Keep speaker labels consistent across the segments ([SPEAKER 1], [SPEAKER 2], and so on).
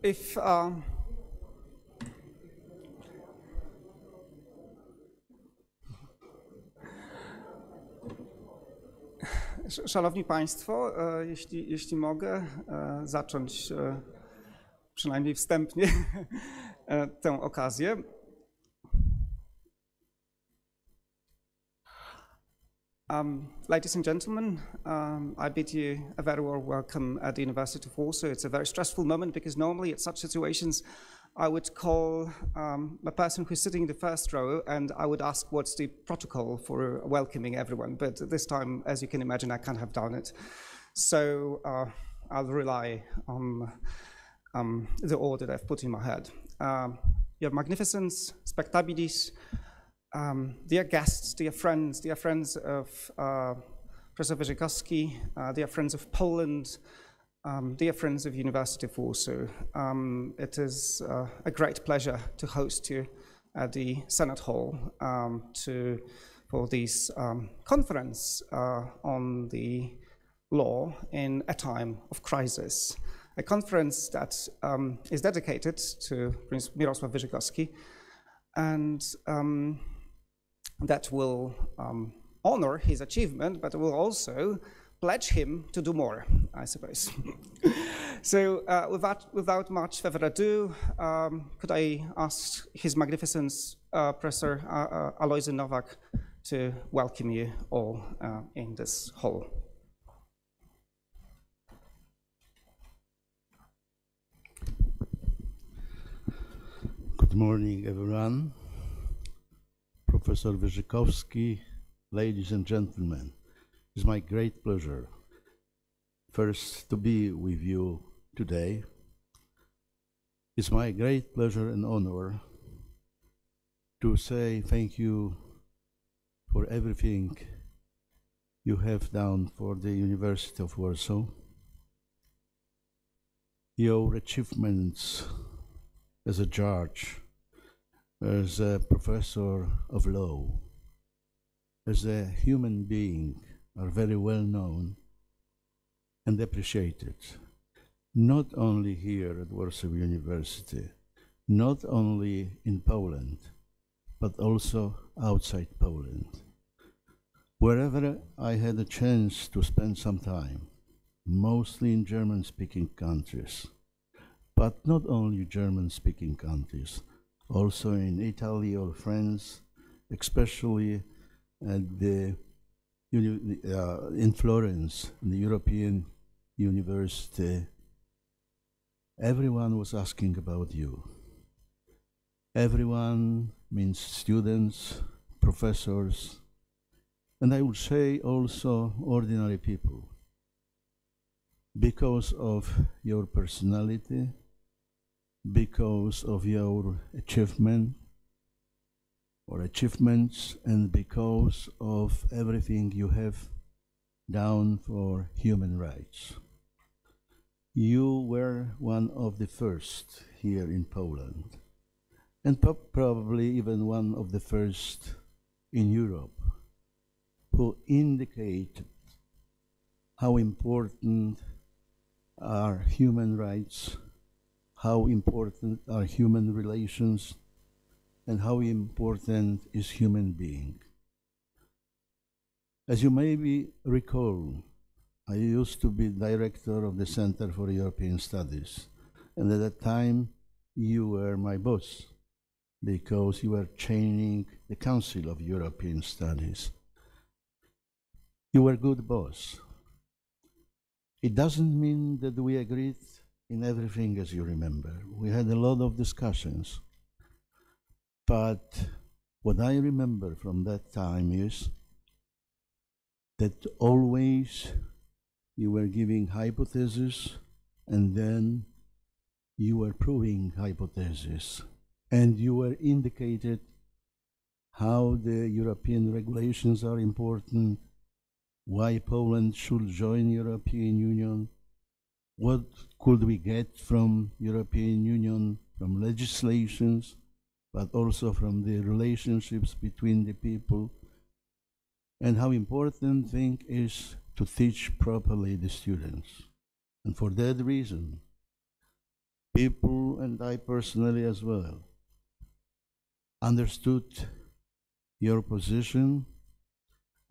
[SPEAKER 1] If Szanowni Państwo, jeśli mogę zacząć przynajmniej wstępnie tę okazję. Ladies and gentlemen, I bid you a very warm welcome at the University of Warsaw. It's a very stressful moment because normally at such situations I would call a person who's sitting in the first row and I would ask what's the protocol for welcoming everyone. But this time, as you can imagine, I can't have done it. So I'll rely on the order that I've put in my head. Your Magnificence, Spectabilis, dear guests, dear friends of Professor Wyrzykowski, dear friends of Poland, dear friends of University of Warsaw, it is a great pleasure to host you at the Senate Hall for this conference on the law in a time of crisis. A conference that is dedicated to Prince Mirosław Wyrzykowski and that will honor his achievement, but will also pledge him to do more, I suppose. So without much further ado, could I ask His Magnificence Professor Alojzy Nowak to welcome you all in this hall.
[SPEAKER 2] Good morning, everyone. Professor Wyrzykowski, ladies and gentlemen, it's my great pleasure first to be with you today. It's my great pleasure and honor to say thank you for everything you have done for the University of Warsaw. Your achievements as a judge, as a professor of law, as a human being are very well known and appreciated, not only here at Warsaw University, not only in Poland, but also outside Poland. Wherever I had a chance to spend some time, mostly in German-speaking countries, but not only German-speaking countries, also in Italy or France, especially at in Florence, the European University, everyone was asking about you. Everyone means students, professors, and I would say also ordinary people, because of your personality, because of your achievements, and because of everything you have done for human rights. You were one of the first here in Poland, and probably even one of the first in Europe, who indicated how important are human rights, how important are human relations, and how important is human being. As you maybe recall, I used to be director of the Center for European Studies, and at that time you were my boss because you were chairing the Council of European Studies. You were a good boss. It doesn't mean that we agreed in everything, as you remember. We had a lot of discussions. But what I remember from that time is that always you were giving hypotheses and then you were proving hypotheses. And you were indicated how the European regulations are important, why Poland should join European Union, what could we get from European Union, from legislations, but also from the relationships between the people, and how important thing is to teach properly the students. And for that reason, people, and I personally as well, understood your position,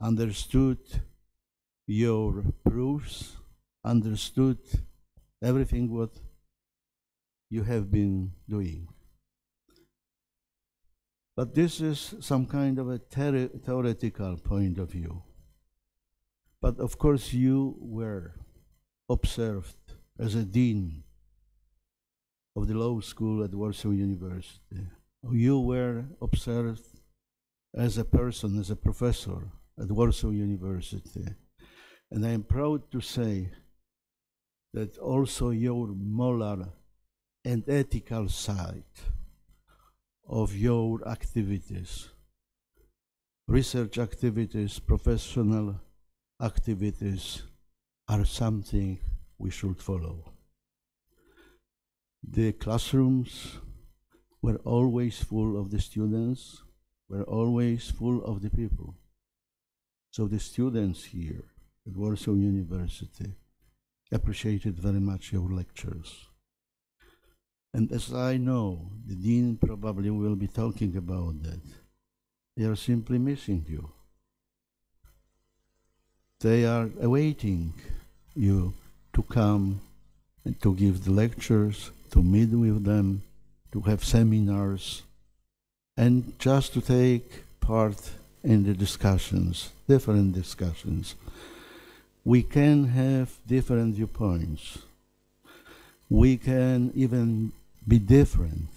[SPEAKER 2] understood your proofs, understood everything what you have been doing. But this is some kind of a theoretical point of view. But of course you were observed as a dean of the law school at Warsaw University. You were observed as a person, as a professor at Warsaw University. And I am proud to say that also your moral and ethical side of your activities, research activities, professional activities, are something we should follow. The classrooms were always full of the students, were always full of the people. So the students here at Warsaw University appreciated very much your lectures. And as I know, the dean probably will be talking about that. They are simply missing you. They are awaiting you to come and to give the lectures, to meet with them, to have seminars, and just to take part in the discussions, different discussions. We can have different viewpoints. We can even be different,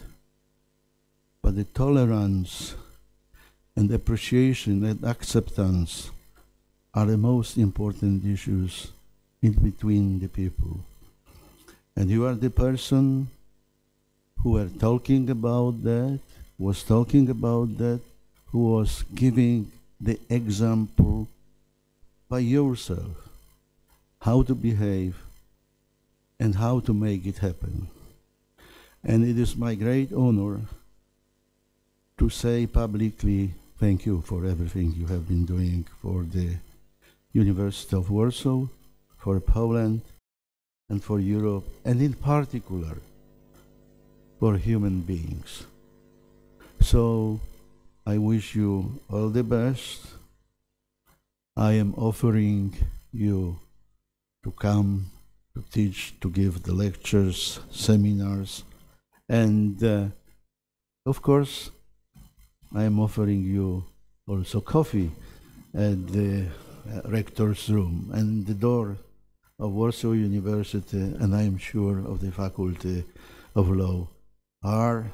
[SPEAKER 2] but the tolerance and appreciation and acceptance are the most important issues in between the people. And you are the person who were talking about that, was talking about that, who was giving the example by yourself, how to behave and how to make it happen. And it is my great honor to say publicly thank you for everything you have been doing for the University of Warsaw, for Poland, and for Europe, and in particular for human beings. So I wish you all the best. I am offering you to come, to teach, to give the lectures, seminars, and of course, I am offering you also coffee at the rector's room and the door of Warsaw University, and I am sure of the Faculty of Law, are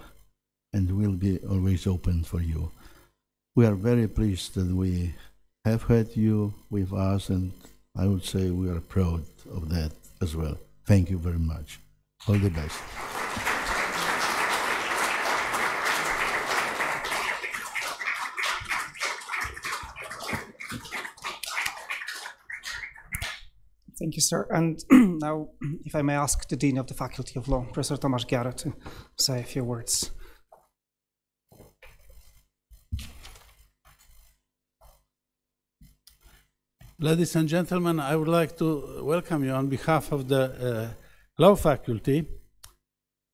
[SPEAKER 2] and will be always open for you. We are very pleased that we have had you with us, and I would say we are proud of that as well. Thank you very much. All the best.
[SPEAKER 1] Thank you, sir. And now, if I may ask the Dean of the Faculty of Law, Professor Tomasz Giara, to say a few words.
[SPEAKER 3] Ladies and gentlemen, I would like to welcome you on behalf of the Law Faculty.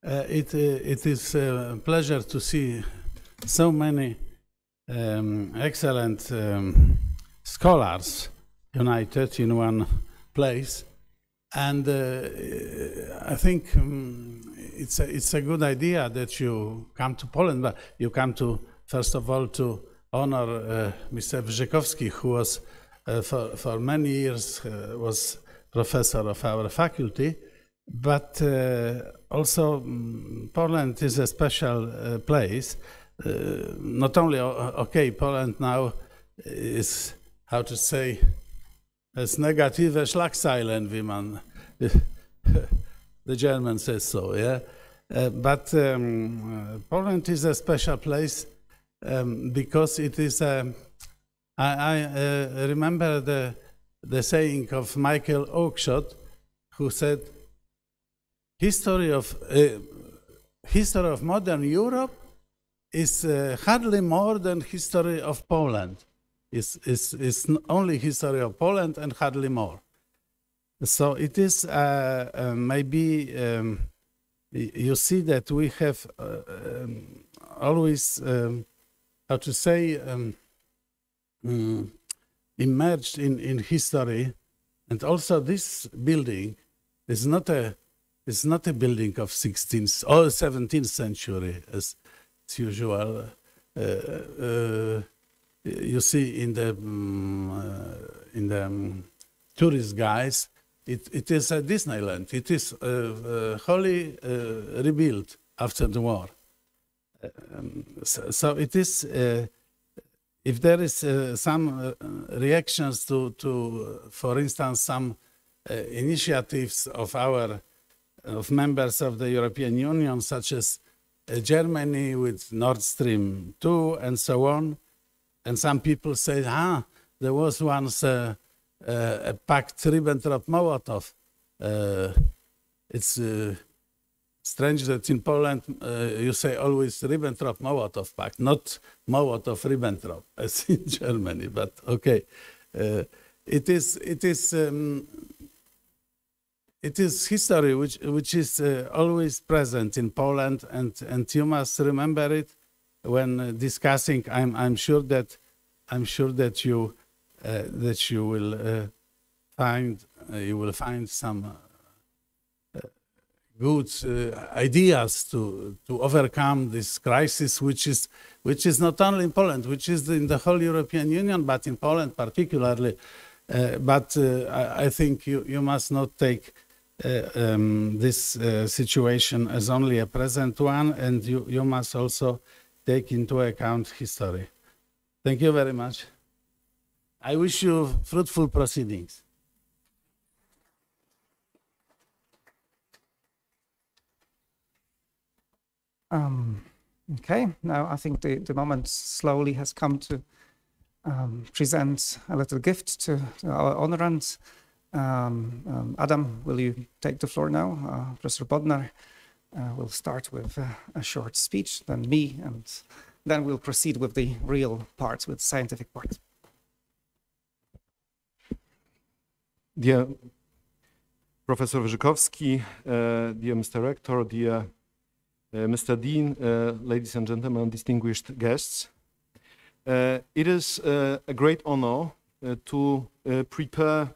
[SPEAKER 3] It is a pleasure to see so many excellent scholars united in one place, and I think it's a good idea that you come to Poland, but you come to, first of all, to honor Mr. Wyrzykowski, who was for many years was professor of our faculty, but also Poland is a special place. Not only, okay, Poland now is, how to say, as negative Schlagzeilen, wie man, the German says so, yeah? But Poland is a special place because it is a, I remember the saying of Michael Oakeshott, who said, history of modern Europe is hardly more than history of Poland. It's only history of Poland and hardly more. So it is maybe you see that we have always, how to say, emerged in history, and also this building is not a building of 16th or 17th century as it's usual. You see in the tourist guides, it is a Disneyland. It is wholly rebuilt after the war. So it is. If there is some reactions to, for instance, some initiatives of members of the European Union, such as Germany with Nord Stream 2 and so on, and some people say, there was once a pact Ribbentrop-Molotov. It's strange that in Poland you say always Ribbentrop-Molotov pact, not Molotov-Ribbentrop as in Germany. But okay, it is history which is always present in Poland, and you must remember it when discussing. I'm sure that you will find some good ideas to overcome this crisis, which is not only in Poland, which is in the whole European Union, but in Poland particularly. But I think you must not take this situation as only a present one, and you must also take into account history. Thank you very much. I wish you fruitful proceedings.
[SPEAKER 1] Okay, now I think the moment slowly has come to present a little gift to our honorants. Adam, will you take the floor now? Professor Bodnar will start with a short speech, then me, and then we'll proceed with the real parts, with scientific parts.
[SPEAKER 4] Dear Professor Wyrzykowski, dear Mr. Rector, dear Mr. Dean, ladies and gentlemen, distinguished guests, it is a great honor to prepare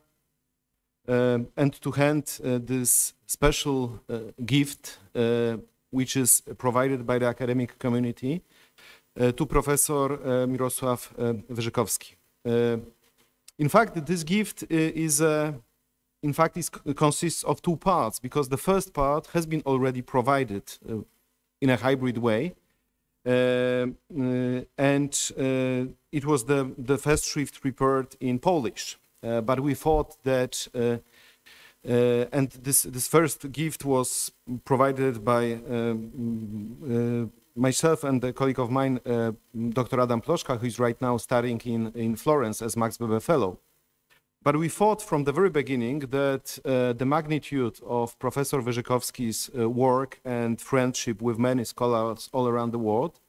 [SPEAKER 4] and to hand this special gift, which is provided by the academic community, to Professor Mirosław Wyrzykowski. In fact, this gift consists of two parts, because the first part has been already provided in a hybrid way, and it was the first shrift prepared in Polish. But we thought that, and this first gift was provided by myself and a colleague of mine, Dr. Adam Ploszka, who is right now studying in Florence as Max Weber Fellow. But we thought from the very beginning that the magnitude of Professor Wyrzykowski's work and friendship with many scholars all around the world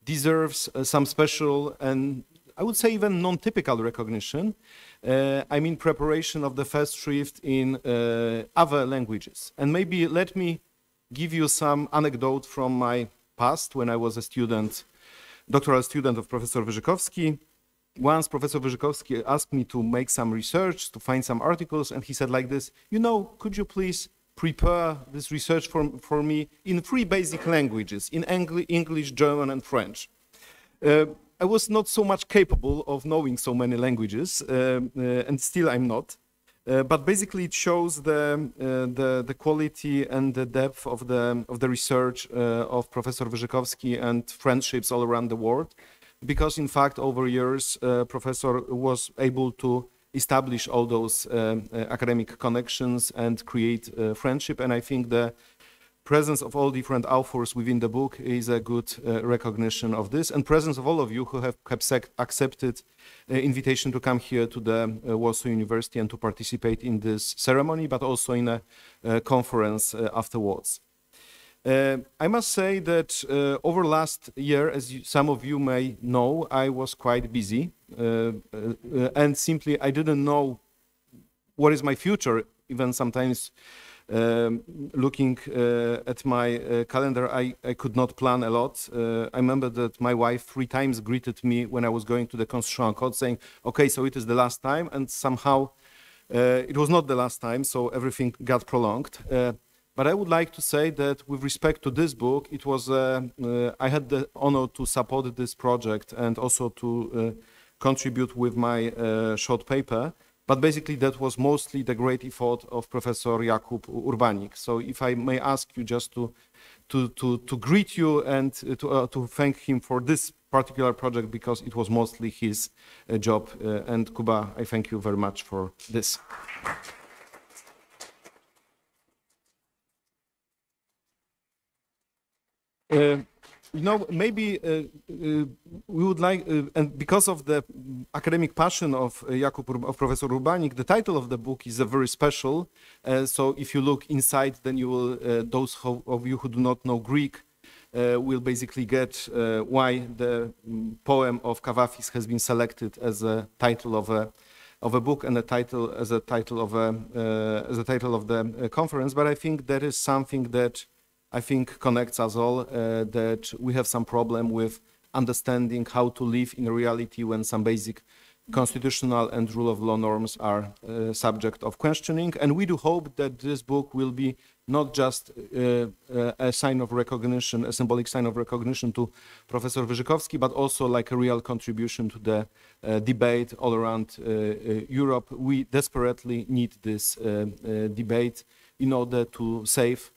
[SPEAKER 4] deserves some special and I would say even non-typical recognition. I mean preparation of the first shrift in other languages. And maybe let me give you some anecdote from my past when I was a student, doctoral student of Professor Wyrzykowski. Once Professor Wyrzykowski asked me to make some research, to find some articles, and he said like this, could you please prepare this research for me in 3 basic languages, in English, German, and French. I was not so much capable of knowing so many languages, and still I'm not. But basically it shows the quality and the depth of the research of Professor Wyrzykowski and friendships all around the world. Because in fact, over years, Professor was able to establish all those academic connections and create friendship. And I think the presence of all different authors within the book is a good recognition of this. And presence of all of you who have accepted invitation to come here to the Warsaw University and to participate in this ceremony, but also in a conference afterwards. I must say that over last year, as some of you may know, I was quite busy and simply I didn't know what is my future, even sometimes Looking at my calendar, I could not plan a lot. I remember that my wife 3 times greeted me when I was going to the Constitutional Court saying, okay, so it is the last time, and somehow it was not the last time, so everything got prolonged. But I would like to say that with respect to this book, it was I had the honor to support this project and also to contribute with my short paper. But basically, that was mostly the great effort of Professor Jakub Urbanik. So if I may ask you just to greet you and to thank him for this particular project, because it was mostly his job. And Kuba, I thank you very much for this. You know, maybe we would like, and because of the academic passion of of Professor Urbanik, the title of the book is very special. So if you look inside, then you will, those of you who do not know Greek, will basically get why the poem of Kavafis has been selected as a title of a book and a title as a title of the conference. But I think that is something that I think connects us all, that we have some problem with understanding how to live in reality when some basic constitutional and rule of law norms are subject of questioning. And we do hope that this book will be not just a sign of recognition, a symbolic sign of recognition to Professor Wyrzykowski, but also like a real contribution to the debate all around Europe. We desperately need this debate in order to save,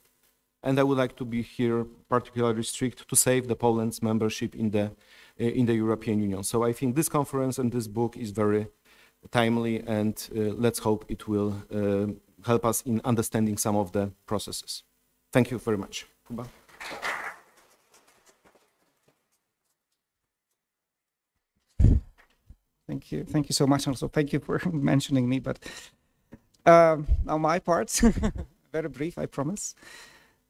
[SPEAKER 4] and I would like to be here particularly strict, to save the Poland's membership in the European Union. So I think this conference and this book is very timely, and let's hope it will help us in understanding some of the processes. Thank you very much. Kuba.
[SPEAKER 1] Thank you so much. Also, thank you for mentioning me. But now my part, very brief, I promise.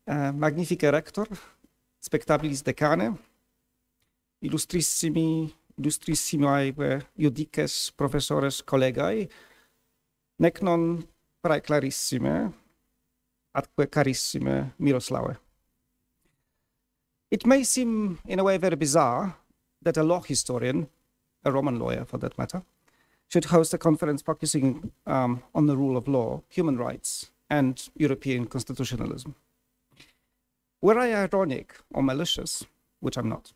[SPEAKER 1] Magnifique rector, spectabilis decane, illustrissimae judices professores collegae, nec non praeclarissime, atque carissime Miroslawe. It may seem in a way very bizarre that a law historian, a Roman lawyer for that matter, should host a conference focusing on the rule of law, human rights, and European constitutionalism. Were I ironic or malicious, which I'm not,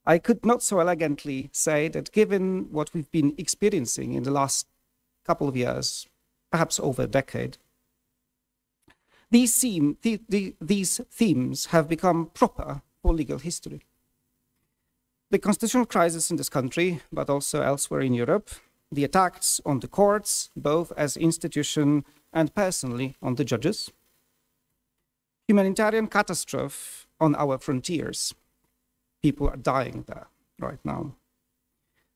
[SPEAKER 1] I could not so elegantly say that given what we've been experiencing in the last couple of years, perhaps over a decade, these themes have become proper for legal history. The constitutional crisis in this country, but also elsewhere in Europe, the attacks on the courts, both as institution and personally on the judges, humanitarian catastrophe on our frontiers. People are dying there right now.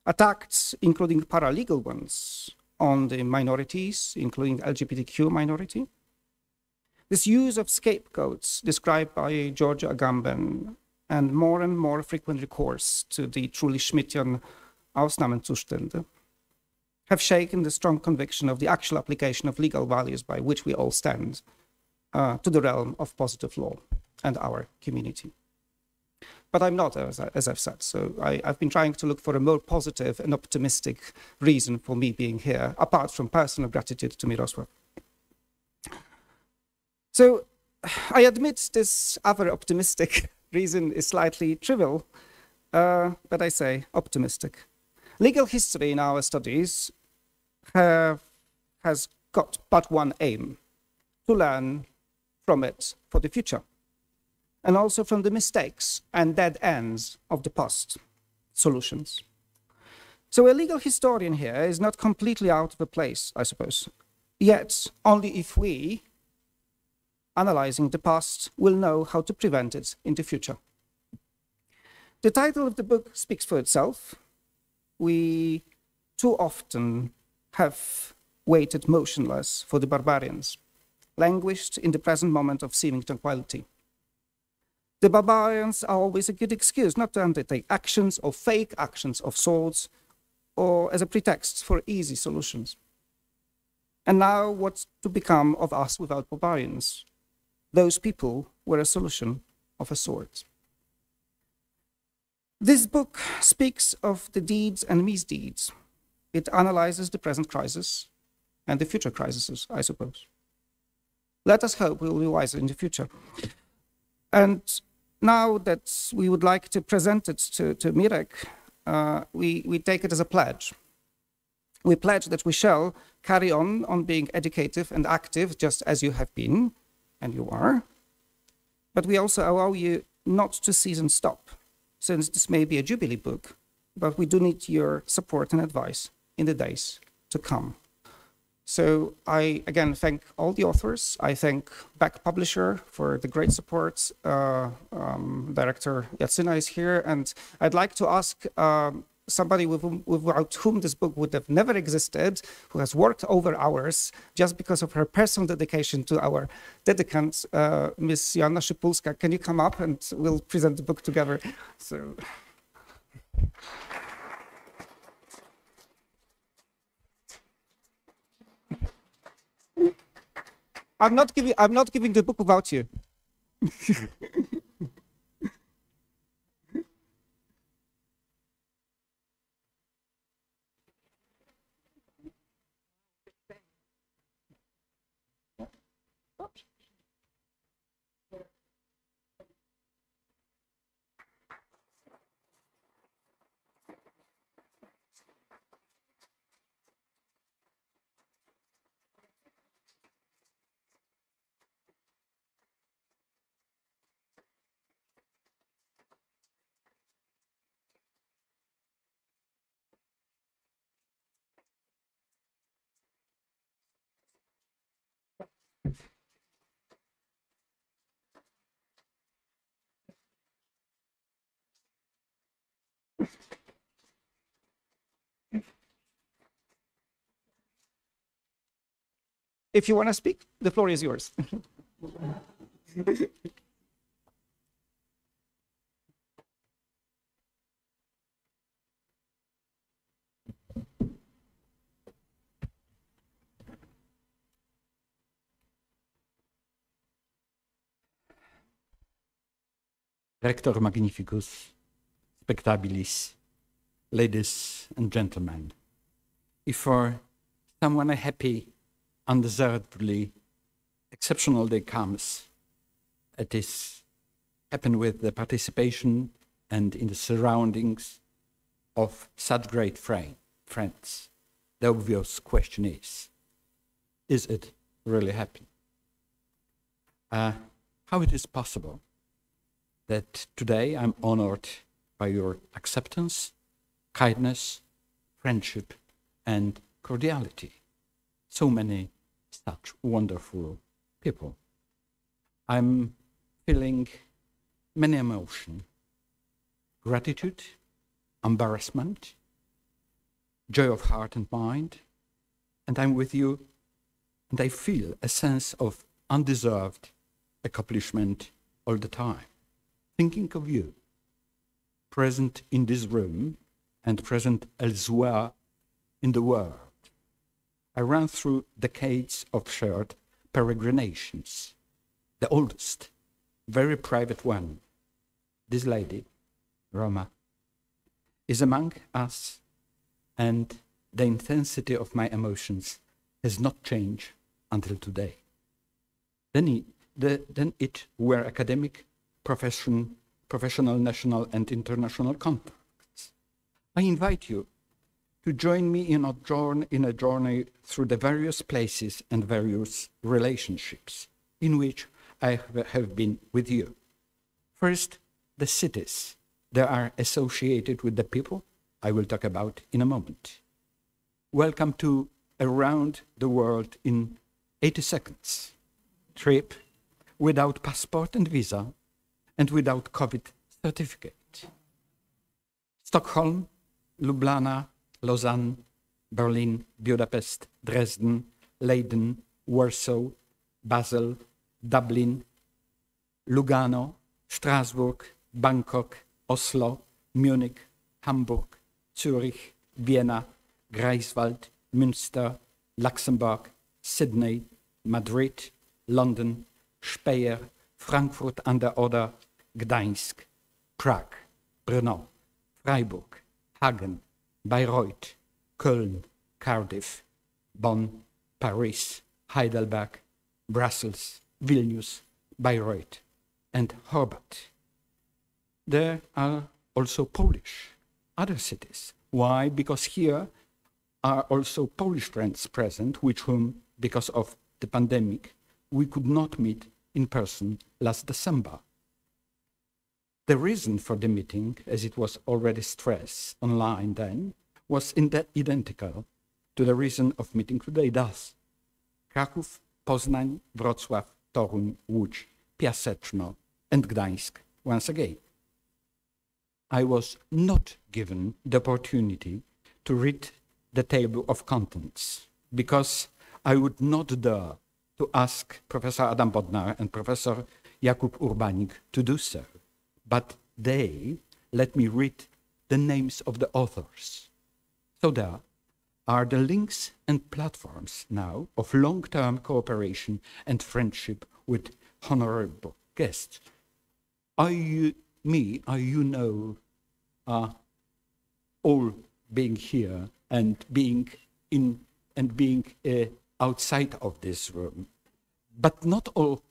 [SPEAKER 1] Attacks, including paralegal ones, on the minorities, including the LGBTQ minority. This use of scapegoats described by George Agamben, and more frequent recourse to the truly Schmittian Ausnahmezustände, have shaken the strong conviction of the actual application of legal values by which we all stand to the realm of positive law and our community. But I'm not, as I've said, so I've been trying to look for a more positive and optimistic reason for me being here, apart from personal gratitude to Mirosław. So I admit this other optimistic reason is slightly trivial, but I say optimistic. Legal history in our studies has got but one aim: to learn from it for the future, and also from the mistakes and dead ends of the past solutions. So a legal historian here is not completely out of place, I suppose, yet only if we, analyzing the past, will know how to prevent it in the future. The title of the book speaks for itself. We too often have waited motionless for the barbarians, languished in the present moment of seeming tranquility. The barbarians are always a good excuse not to undertake actions or fake actions of sorts, or as a pretext for easy solutions. And now what's to become of us without barbarians? Those people were a solution of a sort. This book speaks of the deeds and misdeeds. It analyzes the present crisis and the future crises, I suppose. Let us hope we will be wiser in the future. And now that we would like to present it to Mirek, we take it as a pledge. We pledge that we shall carry on being educative and active, just as you have been, and you are. But we also allow you not to cease and stop, since this may be a jubilee book, but we do need your support and advice in the days to come. So I, again, thank all the authors. I thank Back Publisher for the great support. Director Jacyna is here, and I'd like to ask somebody without whom this book would have never existed, who has worked over hours just because of her personal dedication to our dedicant, Ms. Joanna Szypulska. Can you come up and we'll present the book together? So. I'm not giving the book without you. If you want to speak, the floor is yours.
[SPEAKER 5] Rector Magnificus, Spectabilis, ladies and gentlemen, if for someone a happy, undeservedly exceptional day comes, it is happen with the participation and in the surroundings of such great friends. The obvious question is it really happy? How it is possible that today I'm honored by your acceptance, kindness, friendship, and cordiality. So many such wonderful people. I'm feeling many emotions: gratitude, embarrassment, joy of heart and mind, and I'm with you, and I feel a sense of undeserved accomplishment all the time. Thinking of you, present in this room and present elsewhere in the world. I ran through decades of shared peregrinations. The oldest, very private one, this lady, Roma, is among us, and the intensity of my emotions has not changed until today. Then it were academic, professional, national and international contacts. I invite you to join me in a journey through the various places and various relationships in which I have been with you. First, the cities that are associated with the people I will talk about in a moment. Welcome to Around the World in 80 Seconds trip without passport and visa and without COVID certificate. Stockholm, Ljubljana, Lausanne, Berlin, Budapest, Dresden, Leiden, Warsaw, Basel, Dublin, Lugano, Strasbourg, Bangkok, Oslo, Munich, Hamburg, Zurich, Vienna, Greifswald, Münster, Luxembourg, Sydney, Madrid, London, Speyer, Frankfurt an der Oder, Gdańsk, Prague, Brno, Freiburg, Hagen, Bayreuth, Köln, Cardiff, Bonn, Paris, Heidelberg, Brussels, Vilnius, Bayreuth, and Hobart. There are also Polish, other cities. Why? Because here are also Polish friends present, with whom, because of the pandemic, we could not meet in person last December. The reason for the meeting, as it was already stressed online then, was identical to the reason of meeting today. Thus, Kraków, Poznań, Wrocław, Toruń, Łódź, Piaseczno, and Gdańsk once again. I was not given the opportunity to read the table of contents because I would not dare to ask Professor Adam Bodnar and Professor Jakub Urbanik to do so, but they let me read the names of the authors. So there are the links and platforms now of long-term cooperation and friendship with honorable guests. Are you all being here and being outside of this room, but not all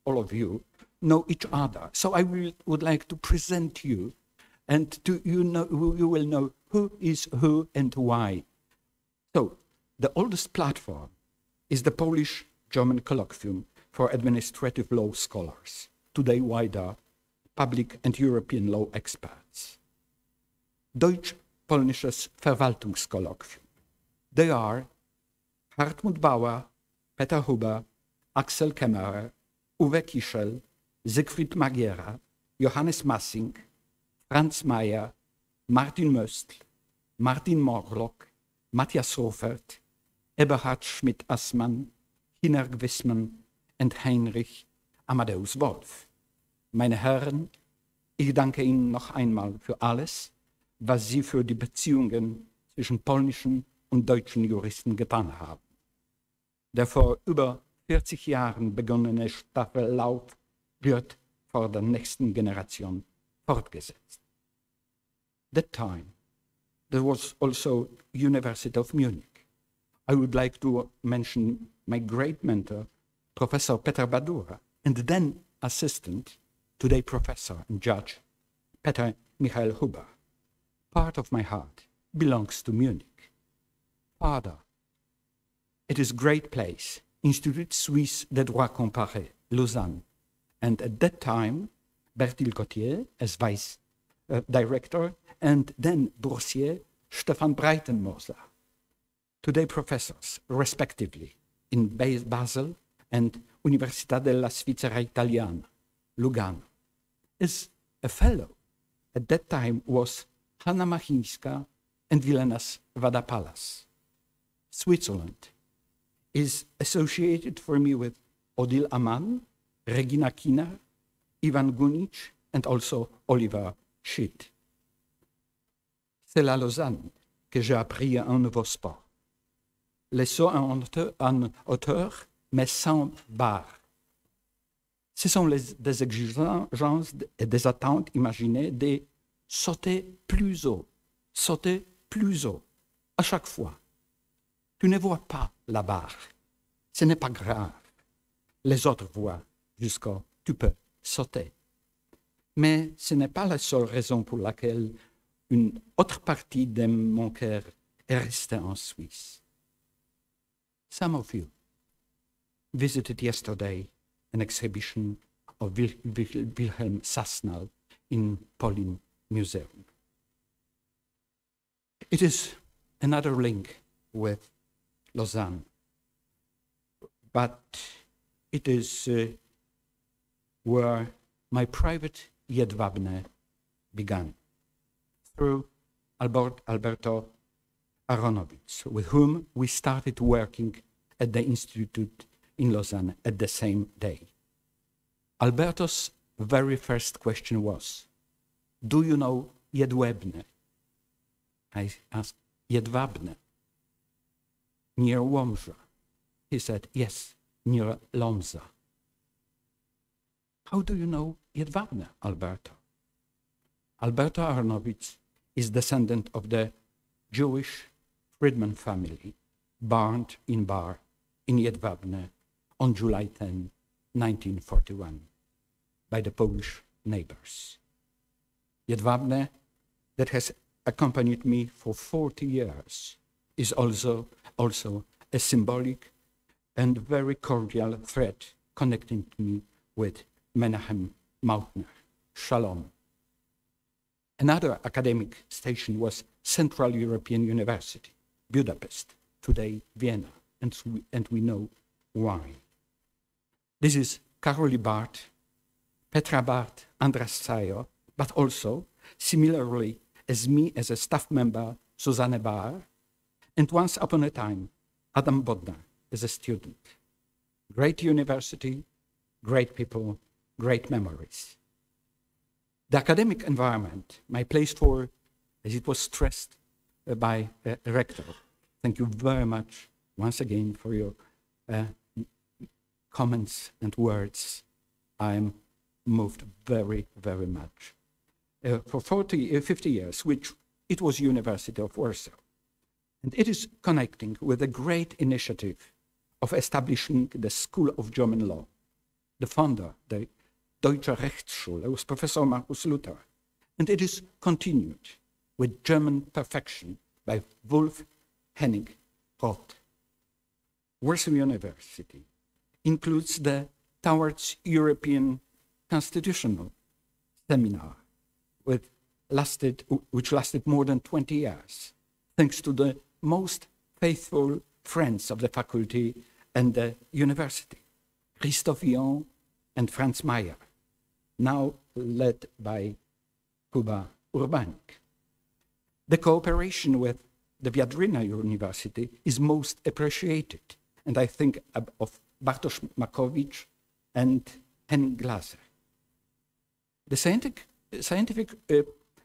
[SPEAKER 5] of you know each other. So I would like to present you, and you will know who is who and why. So the oldest platform is the Polish-German Colloquium for Administrative Law Scholars, today wider public and European law experts. Deutsch-Polnisches Verwaltungskolloquium. They are Hartmut Bauer, Peter Huber, Axel Kämmerer, Uwe Kischel, Siegfried Magiera, Johannes Massing, Franz Mayer, Martin Möstl, Martin Morlock, Matthias Rofert, Eberhard Schmidt-Assmann, Hinnerk Wissmann und Heinrich Amadeus Wolf. Meine Herren, ich danke Ihnen noch einmal für alles, was Sie für die Beziehungen zwischen polnischen und deutschen Juristen getan haben. Der vor über 40 Jahren begonnene Staffellauf wird vor der nächsten Generation fortgesetzt. That time, there was also University of Munich. I would like to mention my great mentor, Professor Peter Badura, and then assistant, today professor and judge, Peter Michael Huber. Part of my heart belongs to Munich. Father, it is a great place, Institut Suisse de Droit Comparé, Lausanne, and at that time, Bertil Gauthier as vice director, and then boursier Stefan Breitenmoser, today professors, respectively, in Basel and Università della Svizzera Italiana, Lugano. As a fellow, at that time was Hanna Machinska and Vilenas Vadapalas. Switzerland is associated for me with Odile Aman, Regina Kiener, Ivan Gunic, and also Oliver Schitt. C'est la Lausanne que j'ai appris un nouveau sport. Les sauts en hauteur, mais sans barre. Ce sont des exigences et des attentes imaginées de sauter plus haut, à chaque fois. Tu ne vois pas la barre. Ce n'est pas grave. Les autres voient jusqu'où tu peux sauter. Mais ce n'est pas la seule raison pour laquelle une autre partie de mon cœur est restée en Suisse. Some of you visited yesterday an exhibition of Wilhelm Sassnal in Polin Museum. It is another link with Lausanne, but it is where my private Jedwabne began, through Alberto Aronowitz, with whom we started working at the Institute in Lausanne at the same day. Alberto's very first question was, do you know Jedwabne? I asked, Jedwabne, near Łomża. he said, yes, near Lomza. How do you know Jedwabne, Alberto? Alberto Arnowitz is descendant of the Jewish freedman family burned in Bar in Jedwabne on July 10, 1941, by the Polish neighbors. Jedwabne, that has accompanied me for 40 years, is also a symbolic and very cordial thread connecting me with Menachem Mautner. Shalom. Another academic station was Central European University, Budapest, today Vienna, and we know why. This is Karoli Barth, Petra Barth, Andras Sayo, but also, similarly as me as a staff member, Susanne Bahr, and once upon a time, Adam Bodnar as a student. Great university, great people, great memories. The academic environment, my place for, as it was stressed by a rector, thank you very much once again for your comments and words. I'm moved very, very much. For 50 years, which it was University of Warsaw. And it is connecting with a great initiative of establishing the School of German Law. The founder, the Deutsche Rechtsschule, was Professor Markus Luther. And it is continued with German perfection by Wolf Henning Roth. Warsaw University includes the Towards European Constitutional Seminar, which lasted more than 20 years, thanks to the most faithful friends of the faculty and the university, Christoph Vion and Franz Mayer, now led by Kuba Urbanik. The cooperation with the Viadrina University is most appreciated, and I think of Bartosz Makowicz and Henning Glaser. The scientific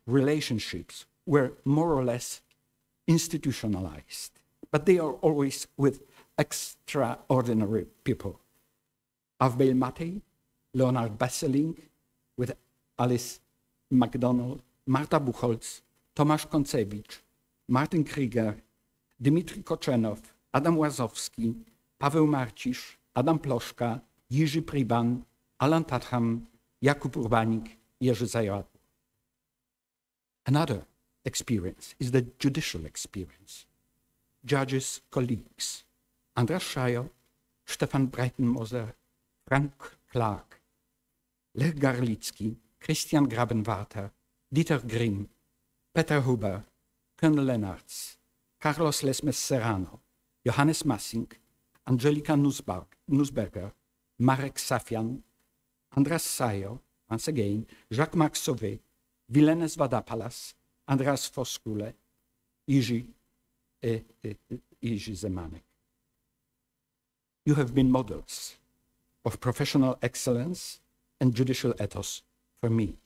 [SPEAKER 5] relationships were more or less institutionalized, but they are always with extraordinary people. Avbel Mattei, Leonard Besseling, with Alice MacDonald, Marta Buchholz, Tomasz Koncewicz, Martin Krieger, Dmitry Koczenow, Adam Łazowski, Paweł Marcisz, Adam Ploszka, Jiří Priban, Alan Tatham, Jakub Urbanik, Jerzy Zajadło. Another experience is the judicial experience. Judges, colleagues, Andras Schajo, Stefan Breitenmoser, Frank Clark, Lech Garlicki, Christian Grabenwarter, Dieter Grimm, Peter Huber, Colonel Lennartz, Carlos Lesmes Serrano, Johannes Massing, Angelika Nussberger, Marek Safian, Andras Sayo, once again, Jacques-Marc Sauvé, Vilenes Vadapalas, Andras Foskule, Jiří Zemanek. You have been models of professional excellence and judicial ethos for me,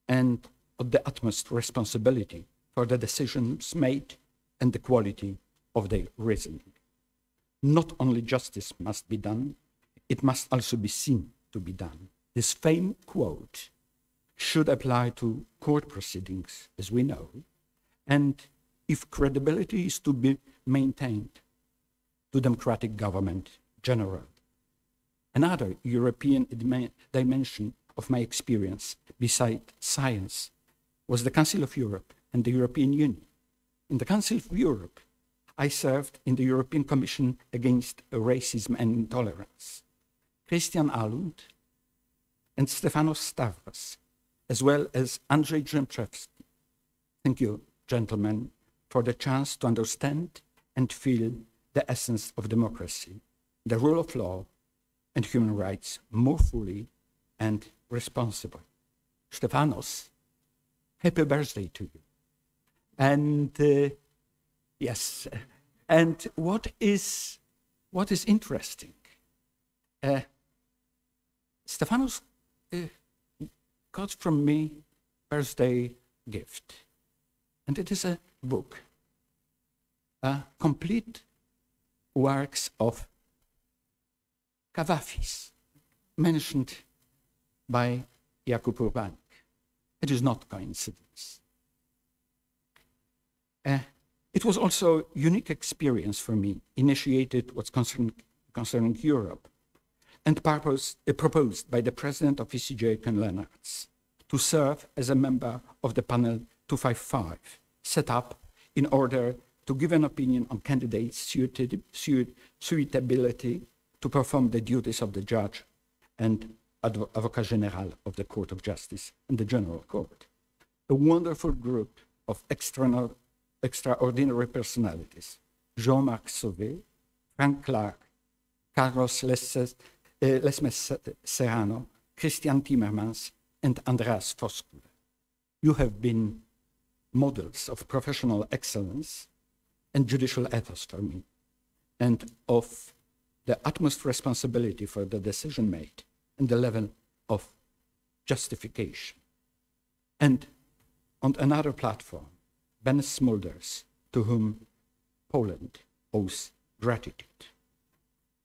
[SPEAKER 5] and of the utmost responsibility for the decisions made and the quality of their reasoning. Not only justice must be done, it must also be seen to be done. This famous quote should apply to court proceedings, as we know, and if credibility is to be maintained, to democratic government generally. Another European dimension of my experience, beside science, was the Council of Europe and the European Union. In the Council of Europe, I served in the European Commission Against Racism and Intolerance. Christian Alund and Stefanos Stavros, as well as Andrzej Drzemczewski. Thank you, gentlemen, for the chance to understand and feel the essence of democracy, the rule of law, and human rights more fully and responsibly. Stefanos, happy birthday to you. And yes, and what is interesting, Stefanos got from me birthday gift, and it is a book, complete works of Cavafis, mentioned by Jakub Urbanik. It is not coincidence. It was also a unique experience for me, initiated what's concerning Europe, and proposed by the president of ECJ, Ken Lennartz, to serve as a member of the panel 255, set up in order to give an opinion on candidates' suitability to perform the duties of the judge and Avocat General of the Court of Justice and the General Court. A wonderful group of extraordinary personalities: Jean-Marc Sauvé, Frank Clark, Carlos Lesmes Serrano, Christian Timmermans, and Andreas Voskuhle. You have been models of professional excellence and judicial ethos for me, and of the utmost responsibility for the decision made and the level of justification. And on another platform, Ben Smulders, to whom Poland owes gratitude.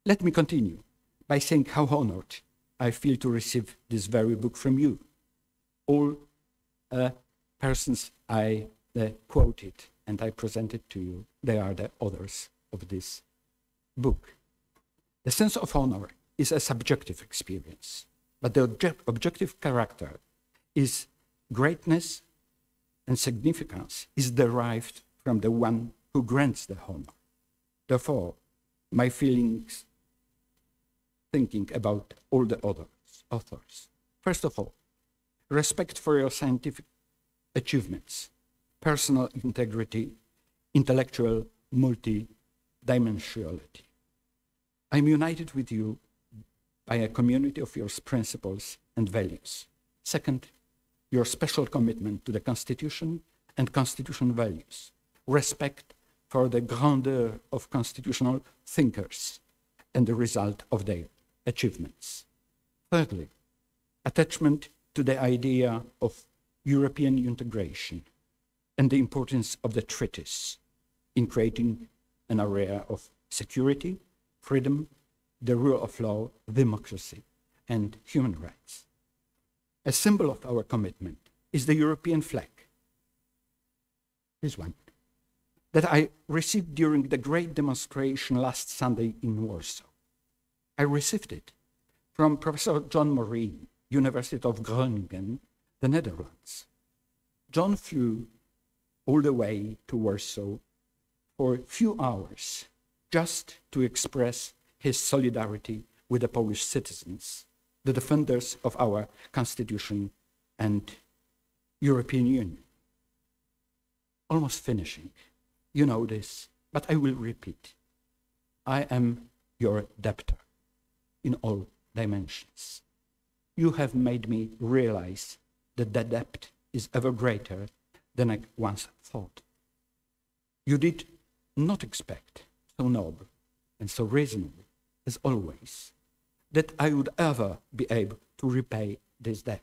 [SPEAKER 5] Let me continue by saying how honored I feel to receive this very book from you. All persons I quoted and I presented to you, they are the authors of this book. The sense of honor is a subjective experience, but the objective character is greatness and significance is derived from the one who grants the honor. Therefore, my feelings, thinking about all the authors. First of all, respect for your scientific achievements, personal integrity, intellectual multidimensionality. I'm united with you by a community of your principles and values. Second, your special commitment to the Constitution and constitutional values, respect for the grandeur of constitutional thinkers and the result of their achievements. Thirdly, attachment to the idea of European integration and the importance of the treaties in creating an area of security, freedom, the rule of law, democracy, and human rights. A symbol of our commitment is the European flag, this one, that I received during the great demonstration last Sunday in Warsaw. I received it from Professor John Morin, University of Groningen, the Netherlands. John flew all the way to Warsaw for a few hours just to express his solidarity with the Polish citizens, the defenders of our Constitution and European Union. Almost finishing. You know this, but I will repeat. I am your debtor in all dimensions. You have made me realize that the debt is ever greater than I once thought. You did not expect so noble and so reasonable as always that I would ever be able to repay this debt.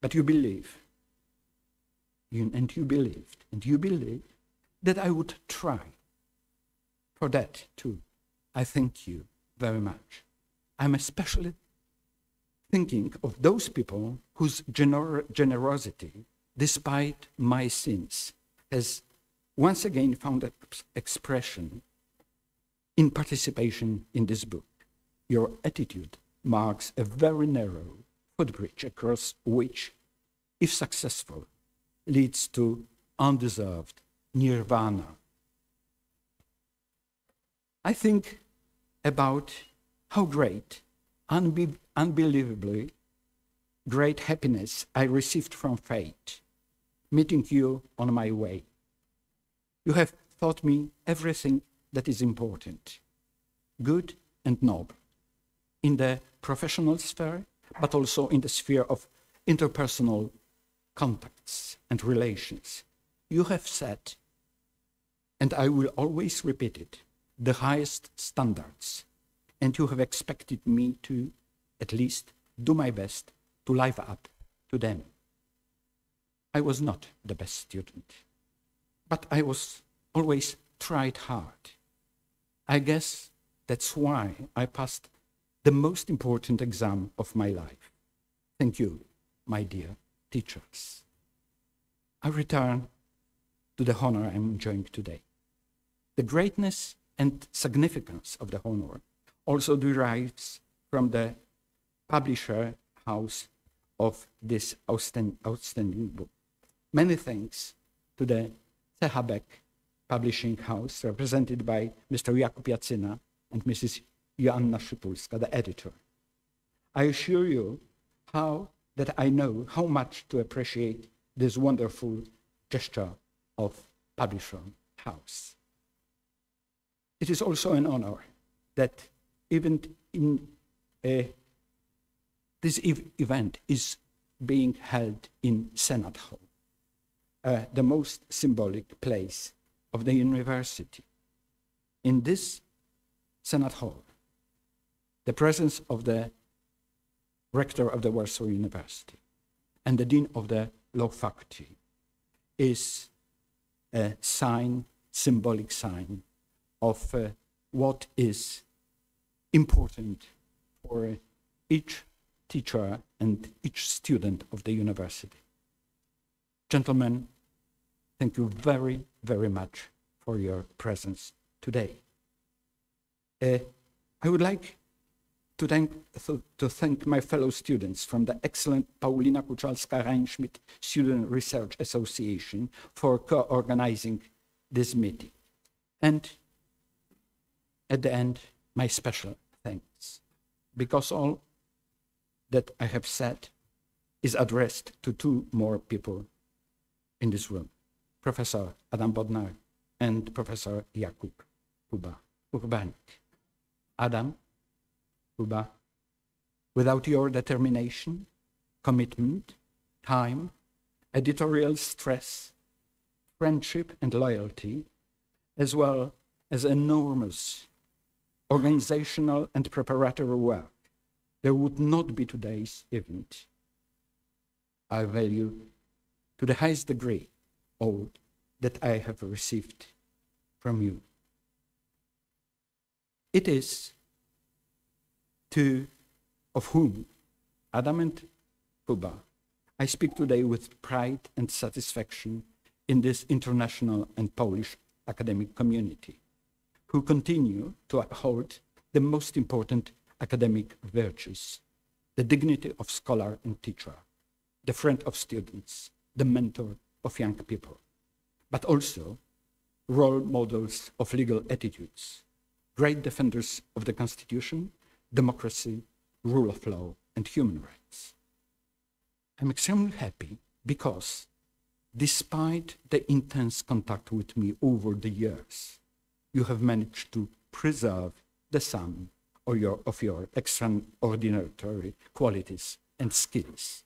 [SPEAKER 5] But you believe, and you believe that I would try. For that, too, I thank you very much. I'm especially thinking of those people whose generosity, despite my sins, has once again found expression in participation in this book. Your attitude marks a very narrow footbridge across which, if successful, leads to undeserved nirvana. I think about how great, unbelievably great happiness I received from fate, meeting you on my way. You have taught me everything that is important, good and noble, in the professional sphere, but also in the sphere of interpersonal contacts and relations. You have set, and I will always repeat it, the highest standards, and you have expected me to, at least, do my best to live up to them. I was not the best student, but I was always tried hard. I guess That's why I passed the most important exam of my life. Thank you, my dear teachers. I return to the honor I'm enjoying today. The greatness and significance of the honor also derives from the publisher house of this outstanding book. Many thanks to the CHBEK publishing house, represented by Mr. Jakub Jacyna and Mrs. Joanna Szypulska, the editor. I assure you that I know how much to appreciate this wonderful gesture of publisher house. It is also an honor that even in this event is being held in Senate Hall, the most symbolic place of the university. In this Senate Hall, the presence of the rector of the Warsaw University and the dean of the law faculty is a sign, symbolic sign of what is important for each teacher and each student of the university. Gentlemen, thank you very, very much for your presence today. I would like to thank my fellow students from the excellent Paulina Kuchalska-Reinschmidt Student Research Association for co-organizing this meeting. And at the end, my special thanks, because all that I have said is addressed to two more people in this room, Professor Adam Bodnar and Professor Jakub Urbanik. Adam, Kuba, without your determination, commitment, time, editorial stress, friendship and loyalty, as well as enormous organizational and preparatory work, there would not be today's event. I value to the highest degree all that I have received from you. It is two of whom, Adam and Kuba, I speak today with pride and satisfaction in this international and Polish academic community, who continue to uphold the most important academic virtues, the dignity of scholar and teacher, the friend of students, the mentor of young people, but also role models of legal attitudes, great defenders of the Constitution, democracy, rule of law, and human rights. I'm extremely happy because, despite the intense contact with me over the years, you have managed to preserve the sum of your extraordinary qualities and skills.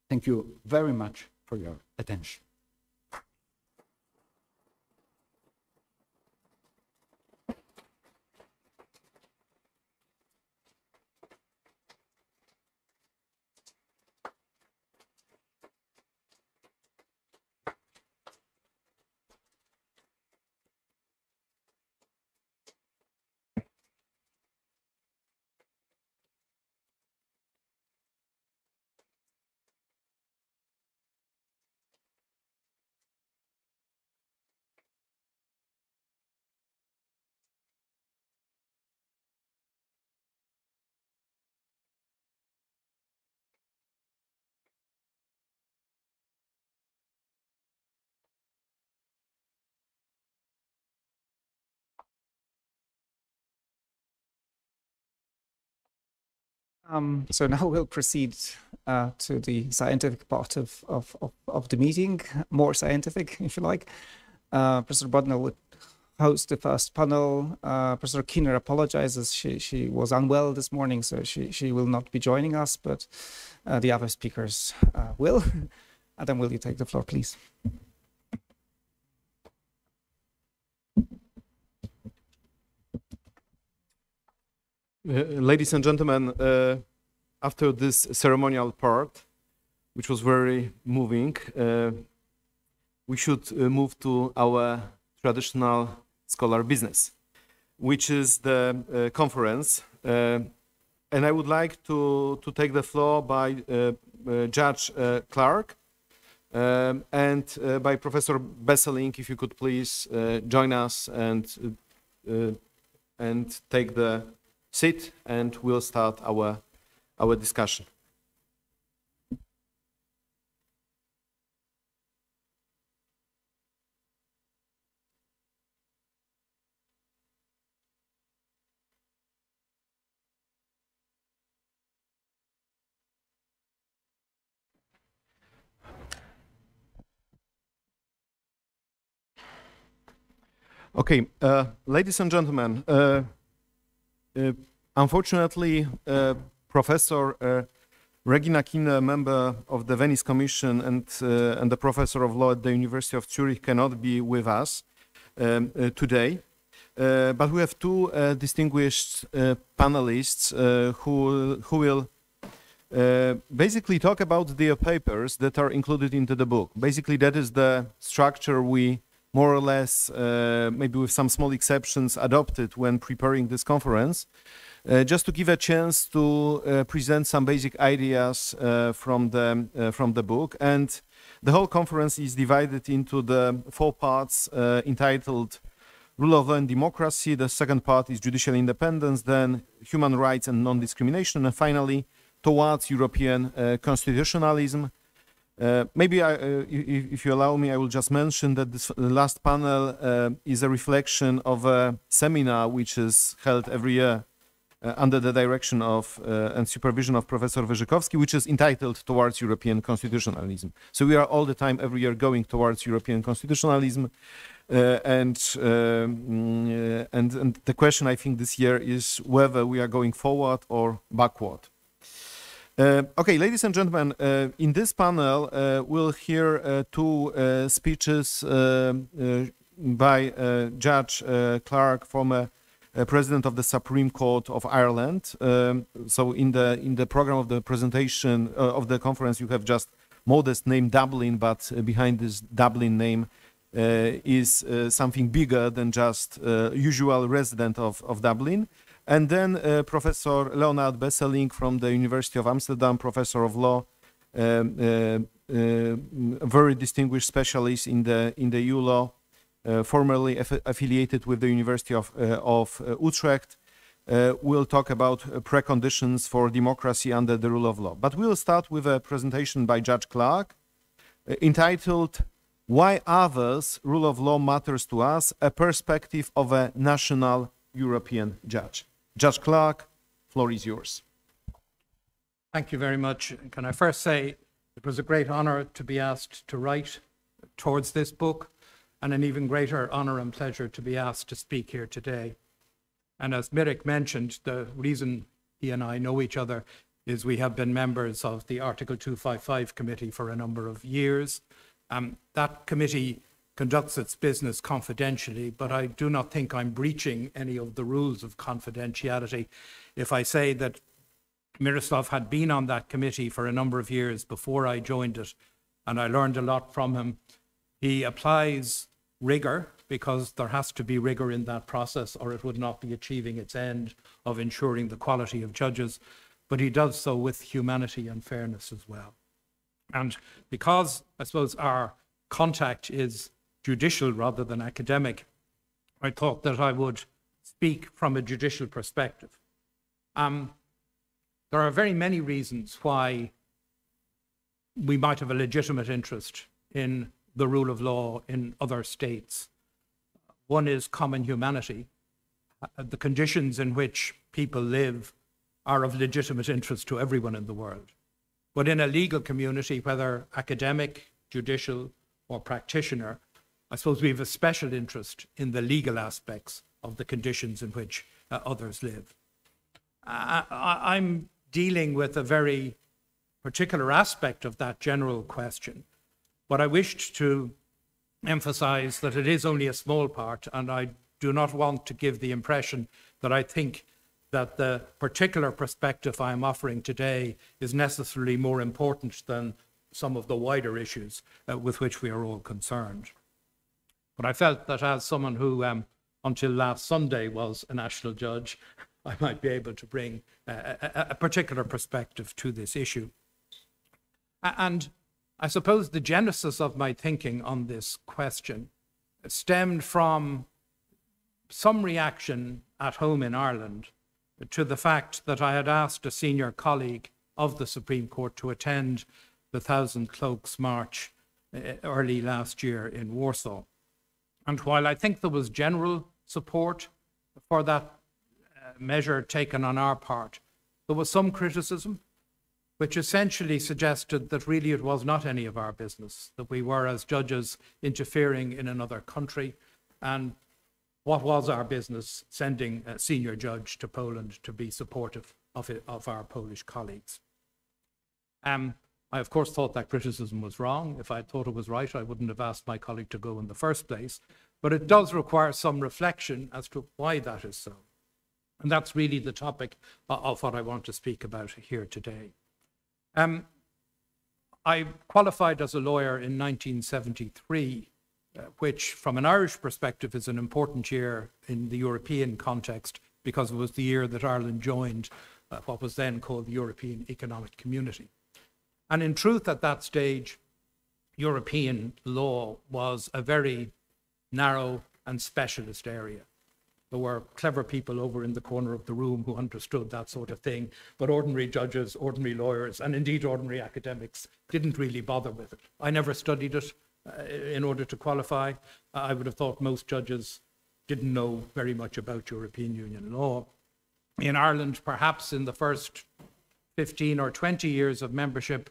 [SPEAKER 5] Thank you very much for your attention.
[SPEAKER 1] So now we'll proceed to the scientific part of the meeting, more scientific, if you like. Professor Bodnar would host the first panel. Professor Kinner apologizes. She was unwell this morning, so she will not be joining us, but the other speakers will. Adam, will you take the floor, please?
[SPEAKER 4] Ladies and gentlemen, after this ceremonial part, which was very moving, we should move to our traditional scholar business. which is the conference. And I would like to take the floor by Judge Clark and by Professor Besselink, if you could please join us and take the seat, and we'll start our discussion. Okay, ladies and gentlemen, unfortunately, Professor Regina Kine, member of the Venice Commission and the professor of law at the University of Zurich, cannot be with us today. But we have two distinguished panelists who will basically talk about their papers that are included into the book. Basically, that is the structure we more or less, maybe with some small exceptions, adopted when preparing this conference, just to give a chance to present some basic ideas from the book. And the whole conference is divided into the 4 parts entitled Rule of Law and Democracy. The second part is Judicial Independence, then Human Rights and Non-Discrimination, and finally, Towards European Constitutionalism. Maybe, if you allow me, I will just mention that this last panel is a reflection of a seminar which is held every year under the direction of and supervision of Professor Wyrzykowski, which is entitled Towards European Constitutionalism. So we are all the time, every year, going towards European constitutionalism. And the question, I think, this year is whether we are going forward or backward. Okay, ladies and gentlemen, in this panel, we'll hear 2 speeches by Judge Clark, former President of the Supreme Court of Ireland. So in the program of the presentation of the conference, you have just modest name Dublin, but behind this Dublin name is something bigger than just usual resident of Dublin. And then Professor Leonard Besselink from the University of Amsterdam, professor of law, a very distinguished specialist in the EU law, formerly affiliated with the University of Utrecht, will talk about preconditions for democracy under the rule of law. But we will start with a presentation by Judge Clark entitled Why Others' Rule of Law Matters to Us, a Perspective of a National European Judge. Judge Clark, floor is yours.
[SPEAKER 6] Thank you very much. Can I first say it was a great honor to be asked to write towards this book, and an even greater honor and pleasure to be asked to speak here today. And as Mirek mentioned, the reason he and I know each other is we have been members of the Article 255 committee for a number of years. That committee conducts its business confidentially, but I do not think I'm breaching any of the rules of confidentiality if I say that Miroslav had been on that committee for a number of years before I joined it, and I learned a lot from him. He applies rigor, because there has to be rigor in that process or it would not be achieving its end of ensuring the quality of judges, but he does so with humanity and fairness as well. And because, I suppose, our contact is judicial rather than academic, I thought that I would speak from a judicial perspective. There are very many reasons why we might have a legitimate interest in the rule of law in other states. One is common humanity. The conditions in which people live are of legitimate interest to everyone in the world. But in a legal community, whether academic, judicial, or practitioner, I suppose we have a special interest in the legal aspects of the conditions in which others live. I'm dealing with a very particular aspect of that general question, but I wished to emphasize that it is only a small part, and I do not want to give the impression that I think that the particular perspective I'm offering today is necessarily more important than some of the wider issues with which we are all concerned. But I felt that as someone who until last Sunday was a national judge, I might be able to bring a particular perspective to this issue. And I suppose the genesis of my thinking on this question stemmed from some reaction at home in Ireland to the fact that I had asked a senior colleague of the Supreme Court to attend the Thousand Cloaks March early last year in Warsaw. And while I think there was general support for that measure taken on our part, there was some criticism which essentially suggested that really it was not any of our business, that we were as judges interfering in another country, and what was our business sending a senior judge to Poland to be supportive of our Polish colleagues. I, of course, thought that criticism was wrong. If I thought it was right, I wouldn't have asked my colleague to go in the first place. But it does require some reflection as to why that is so. And that's really the topic of what I want to speak about here today. I qualified as a lawyer in 1973, which from an Irish perspective is an important year in the European context because it was the year that Ireland joined what was then called the European Economic Community. And in truth, at that stage, European law was a very narrow and specialist area. There were clever people over in the corner of the room who understood that sort of thing, but ordinary judges, ordinary lawyers, and indeed ordinary academics didn't really bother with it. I never studied it in order to qualify. I would have thought most judges didn't know very much about European Union law. In Ireland, perhaps in the first 15 or 20 years of membership,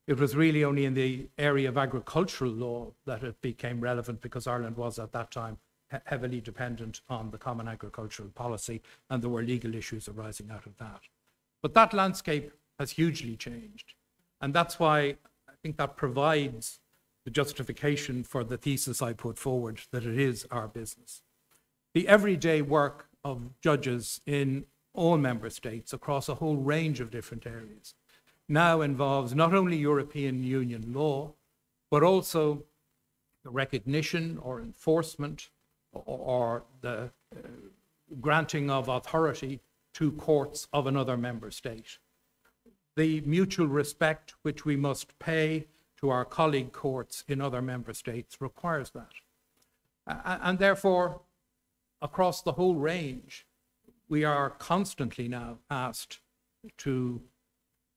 [SPEAKER 6] it was really only in the area of agricultural law that it became relevant, because Ireland was at that time heavily dependent on the common agricultural policy, and there were legal issues arising out of that. But that landscape has hugely changed. And that's why I think that provides the justification for the thesis I put forward, that it is our business. The everyday work of judges in all member states across a whole range of different areas now involves not only European Union law, but also the recognition or enforcement or the granting of authority to courts of another member state. The mutual respect which we must pay to our colleague courts in other member states requires that. And therefore, across the whole range, we are constantly now asked to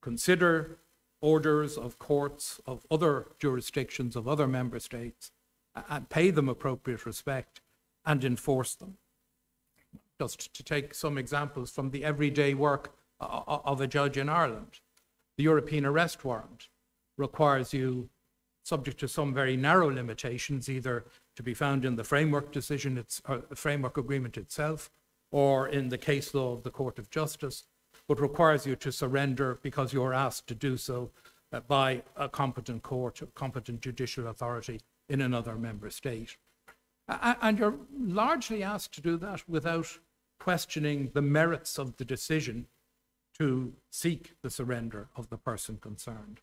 [SPEAKER 6] consider orders of courts of other jurisdictions of other member states and pay them appropriate respect and enforce them. Just to take some examples from the everyday work of a judge in Ireland, the European arrest warrant requires you, subject to some very narrow limitations, either to be found in the framework decision, or the framework agreement itself, or in the case law of the Court of Justice, but requires you to surrender because you're asked to do so by a competent court, a competent judicial authority in another member state. And you're largely asked to do that without questioning the merits of the decision to seek the surrender of the person concerned.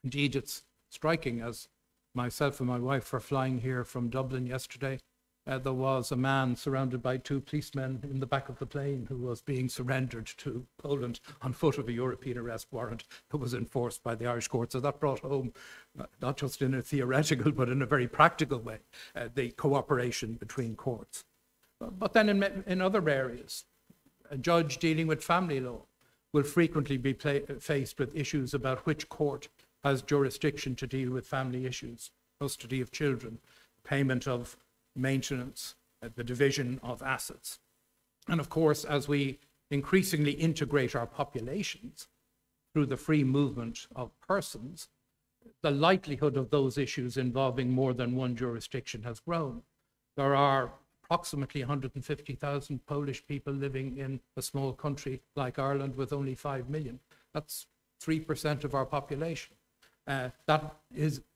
[SPEAKER 6] Indeed, it's striking, as myself and my wife were flying here from Dublin yesterday, there was a man surrounded by two policemen in the back of the plane who was being surrendered to Poland on foot of a European arrest warrant that was enforced by the Irish court. So that brought home, not just in a theoretical, but in a very practical way, the cooperation between courts. But then in other areas, a judge dealing with family law will frequently be faced with issues about which court has jurisdiction to deal with family issues, custody of children, payment of maintenance, the division of assets. And of course, as we increasingly integrate our populations through the free movement of persons, the likelihood of those issues involving more than one jurisdiction has grown. There are approximately 150,000 Polish people living in a small country like Ireland with only 5 million. That's 3% of our population. That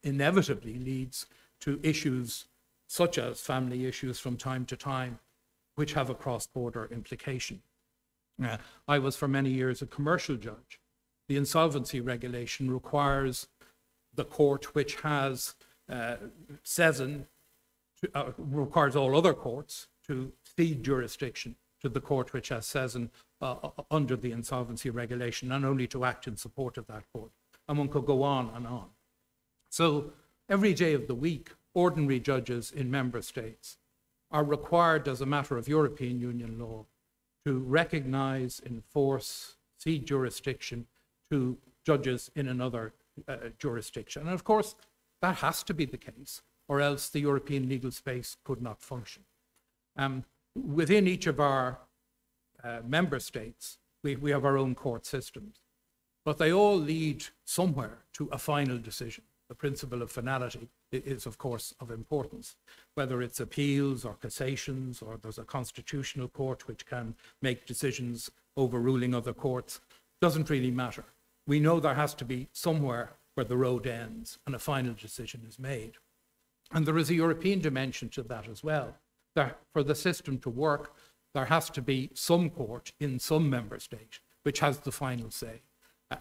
[SPEAKER 6] inevitably leads to issues such as family issues from time to time, which have a cross-border implication. I was for many years a commercial judge. The insolvency regulation requires the court which has requires all other courts to cede jurisdiction to the court which has said under the insolvency regulation, and only to act in support of that court. And one could go on and on. So every day of the week, ordinary judges in member states are required as a matter of European Union law to recognize, enforce, cede jurisdiction to judges in another jurisdiction. And of course, that has to be the case, or else the European legal space could not function. Within each of our member states, we have our own court systems, but they all lead somewhere to a final decision. The principle of finality is, of course, of importance. Whether it's appeals or cassations, or there's a constitutional court which can make decisions overruling other courts, doesn't really matter. We know there has to be somewhere where the road ends and a final decision is made. And there is a European dimension to that as well. That for the system to work, there has to be some court in some member state which has the final say,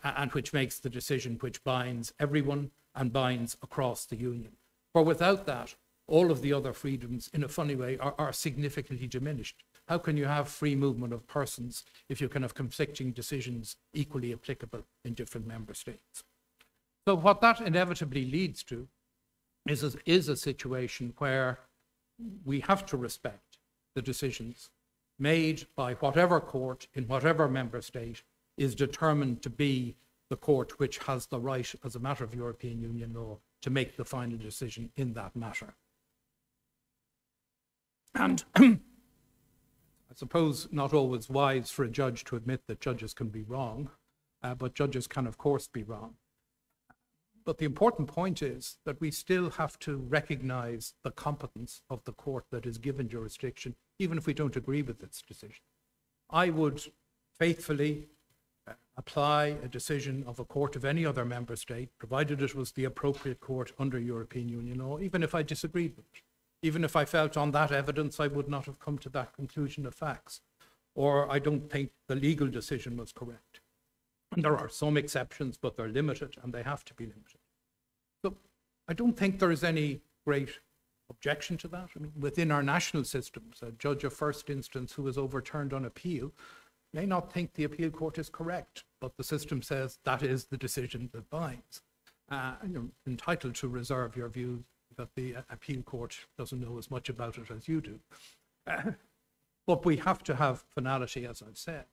[SPEAKER 6] and which makes the decision which binds everyone and binds across the union. For without that, all of the other freedoms, in a funny way, are significantly diminished. How can you have free movement of persons if you can have conflicting decisions equally applicable in different member states? So what that inevitably leads to is a situation where we have to respect the decisions made by whatever court in whatever member state is determined to be the court which has the right, as a matter of European Union law, to make the final decision in that matter. And I suppose not always wise for a judge to admit that judges can be wrong, but judges can, of course, be wrong. But the important point is that we still have to recognize the competence of the court that is given jurisdiction, even if we don't agree with its decision. I would faithfully apply a decision of a court of any other member state, provided it was the appropriate court under European Union law, even if I disagreed with it. Even if I felt on that evidence I would not have come to that conclusion of facts, or I don't think the legal decision was correct. And there are some exceptions, but they're limited, and they have to be limited. So I don't think there is any great objection to that. I mean, within our national systems, a judge of first instance who is overturned on appeal may not think the appeal court is correct, but the system says that is the decision that binds. You're entitled to reserve your view that the appeal court doesn't know as much about it as you do. But we have to have finality, as I've said.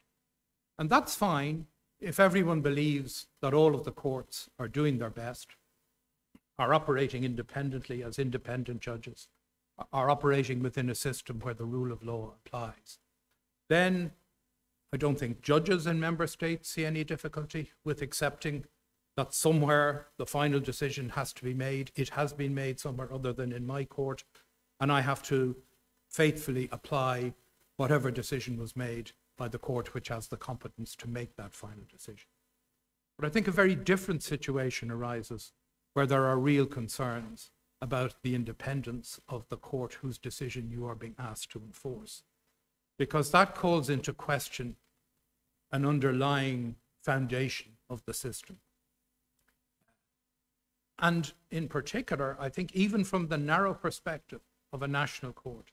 [SPEAKER 6] And that's fine if everyone believes that all of the courts are doing their best, are operating independently as independent judges, are operating within a system where the rule of law applies. Then I don't think judges in member states see any difficulty with accepting that somewhere the final decision has to be made. It has been made somewhere other than in my court, and I have to faithfully apply whatever decision was made by the court which has the competence to make that final decision. But I think a very different situation arises where there are real concerns about the independence of the court whose decision you are being asked to enforce, because that calls into question an underlying foundation of the system. And in particular, I think even from the narrow perspective of a national court,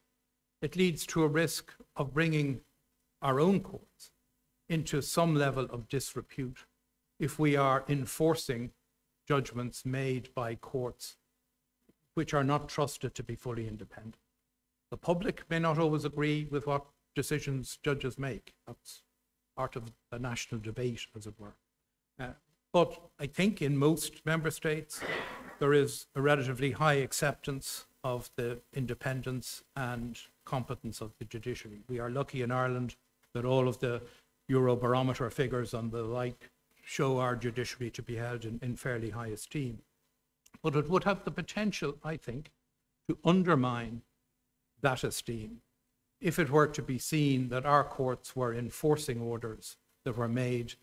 [SPEAKER 6] it leads to a risk of bringing our own courts into some level of disrepute if we are enforcing judgments made by courts which are not trusted to be fully independent. The public may not always agree with what decisions judges make. That's part of the national debate, as it were. But I think in most member states, there is a relatively high acceptance of the independence and competence of the judiciary. We are lucky in Ireland that all of the Eurobarometer figures and the like show our judiciary to be held in fairly high esteem. But it would have the potential, I think, to undermine that esteem if it were to be seen that our courts were enforcing orders that were made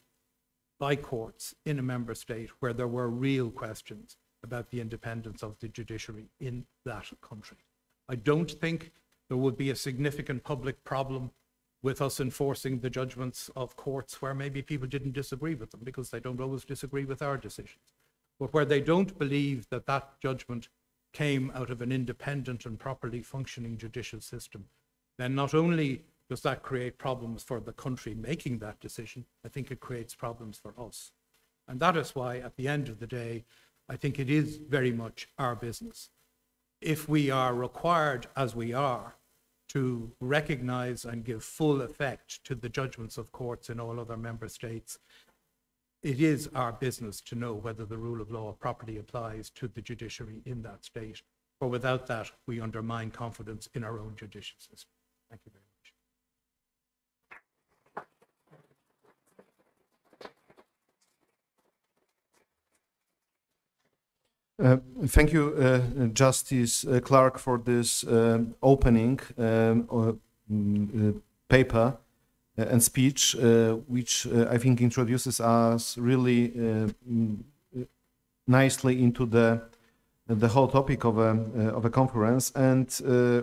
[SPEAKER 6] by courts in a member state where there were real questions about the independence of the judiciary in that country. I don't think there would be a significant public problem with us enforcing the judgments of courts where maybe people didn't disagree with them, because they don't always disagree with our decisions. But where they don't believe that that judgment came out of an independent and properly functioning judicial system, then not only does that create problems for the country making that decision, I think it creates problems for us. And that is why, at the end of the day, I think it is very much our business. If we are required, as we are, to recognize and give full effect to the judgments of courts in all other member states, it is our business to know whether the rule of law properly applies to the judiciary in that state. For without that, we undermine confidence in our own judicial system. Thank you very much.
[SPEAKER 4] Thank you, Justice Clark, for this opening paper and speech, which I think introduces us really nicely into the whole topic of a conference. And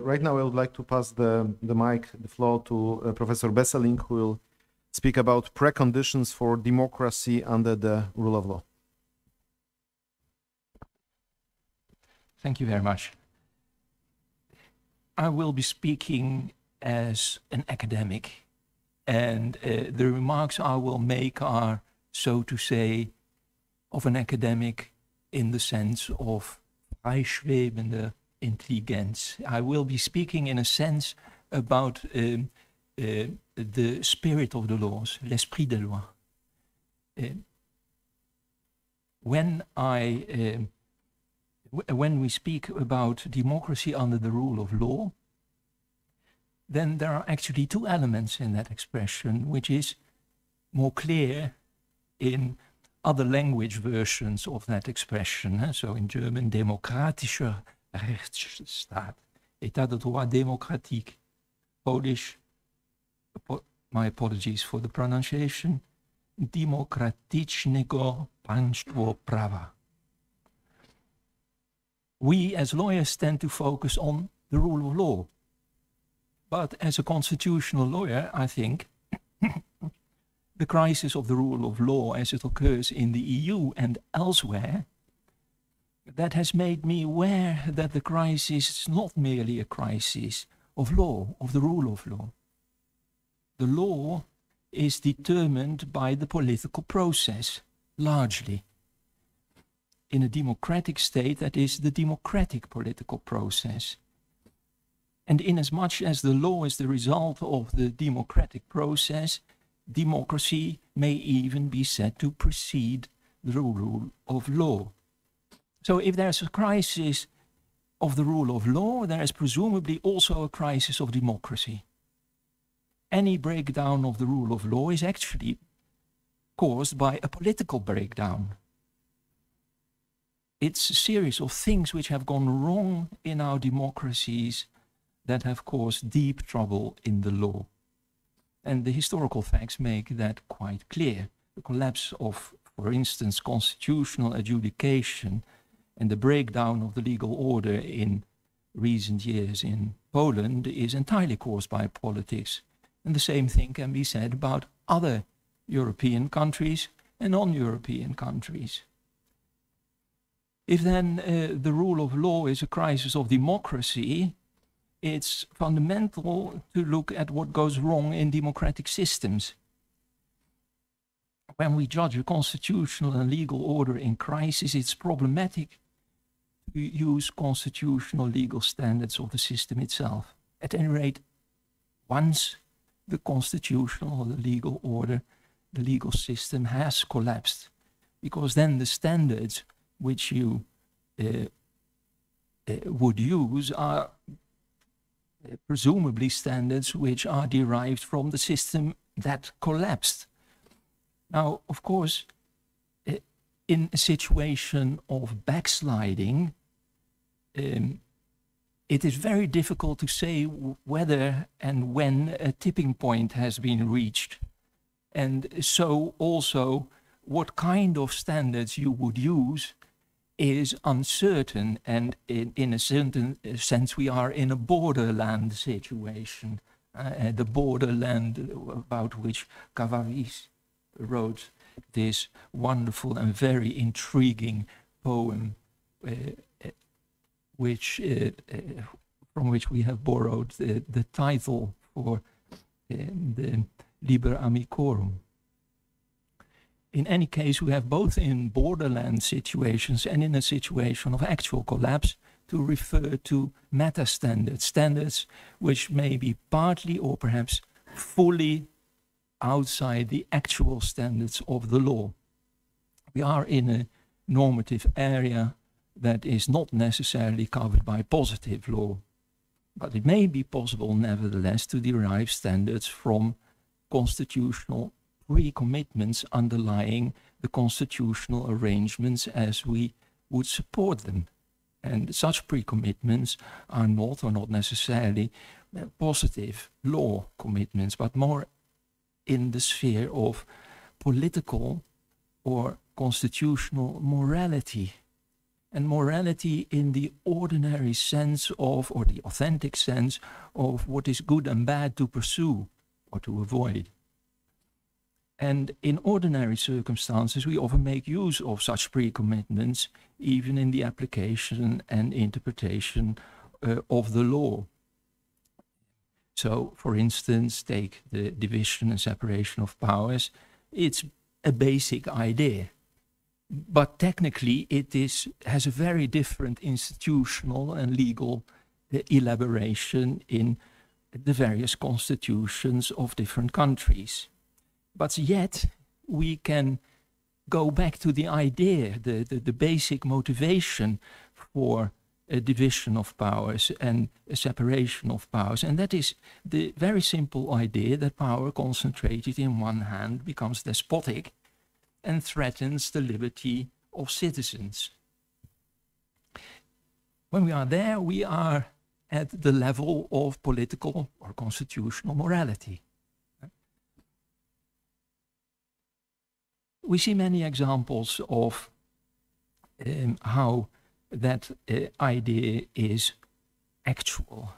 [SPEAKER 4] right now, I would like to pass the floor to Professor Besseling, who will speak about preconditions for democracy under the rule of law.
[SPEAKER 7] Thank you very much. I will be speaking as an academic, and the remarks I will make are, so to say, of an academic in the sense of freischwebende Intelligenz. I will be speaking in a sense about the spirit of the laws, l'esprit des lois. When we speak about democracy under the rule of law, then there are actually two elements in that expression, which is more clear in other language versions of that expression. So in German, demokratischer Rechtsstaat, État de droit démocratique. Polish, my apologies for the pronunciation, demokratycznego państwo prawa. We as lawyers tend to focus on the rule of law. But as a constitutional lawyer, I think the crisis of the rule of law as it occurs in the EU and elsewhere, that has made me aware that the crisis is not merely a crisis of law, of the rule of law. The law is determined by the political process, largely. In a democratic state, that is the democratic political process. And inasmuch as the law is the result of the democratic process, democracy may even be said to precede the rule of law. So if there's a crisis of the rule of law, there is presumably also a crisis of democracy. Any breakdown of the rule of law is actually caused by a political breakdown. It's a series of things which have gone wrong in our democracies that have caused deep trouble in the law. And the historical facts make that quite clear. The collapse of, for instance, constitutional adjudication and the breakdown of the legal order in recent years in Poland is entirely caused by politics. And the same thing can be said about other European countries and non-European countries. If then the rule of law is a crisis of democracy, it's fundamental to look at what goes wrong in democratic systems. When we judge a constitutional and legal order in crisis, it's problematic to use constitutional legal standards of the system itself. At any rate, once the constitutional or the legal order, the legal system has collapsed, because then the standards which you would use are presumably standards which are derived from the system that collapsed. Now, of course, in a situation of backsliding, it is very difficult to say whether and when a tipping point has been reached. And so also what kind of standards you would use is uncertain, and in a certain sense we are in a borderland situation. The borderland about which Cavaris wrote this wonderful and very intriguing poem, which from which we have borrowed the title for the Liber Amicorum. In any case, we have both in borderland situations and in a situation of actual collapse to refer to meta-standards, standards which may be partly or perhaps fully outside the actual standards of the law. We are in a normative area that is not necessarily covered by positive law, but it may be possible nevertheless to derive standards from constitutional pre-commitments underlying the constitutional arrangements as we would support them. And such pre-commitments are not, or not necessarily, positive law commitments, but more in the sphere of political or constitutional morality. And morality in the ordinary sense of, or the authentic sense of, what is good and bad to pursue or to avoid. And in ordinary circumstances, we often make use of such pre-commitments, even in the application and interpretation of the law. So, for instance, take the division and separation of powers. It's a basic idea, but technically it has a very different institutional and legal elaboration in the various constitutions of different countries. But yet we can go back to the idea, the basic motivation for a division of powers and a separation of powers. And that is the very simple idea that power concentrated in one hand becomes despotic and threatens the liberty of citizens. When we are there, we are at the level of political or constitutional morality. We see many examples of how that idea is actual.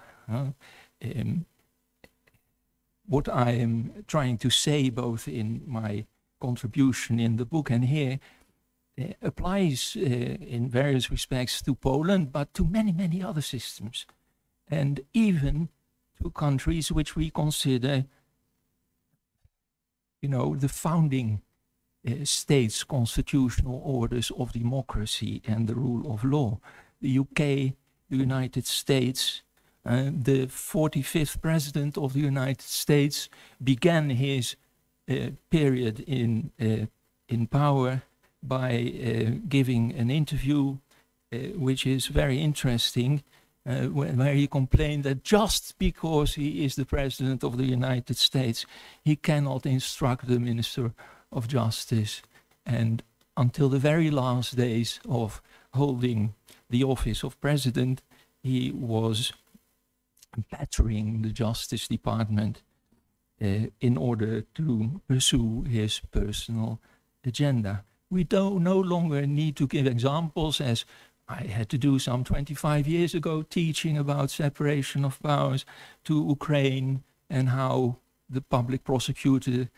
[SPEAKER 7] What I am trying to say, both in my contribution in the book and here, applies in various respects to Poland, but to many, many other systems, and even to countries which we consider, the founding states' constitutional orders of democracy and the rule of law. The UK, the United States, the 45th President of the United States began his period in power by giving an interview which is very interesting, where he complained that just because he is the President of the United States, he cannot instruct the Minister of Justice, and until the very last days of holding the office of president, he was battering the Justice Department in order to pursue his personal agenda. We no longer need to give examples, as I had to do some 25 years ago, teaching about separation of powers to Ukraine and how the public prosecutor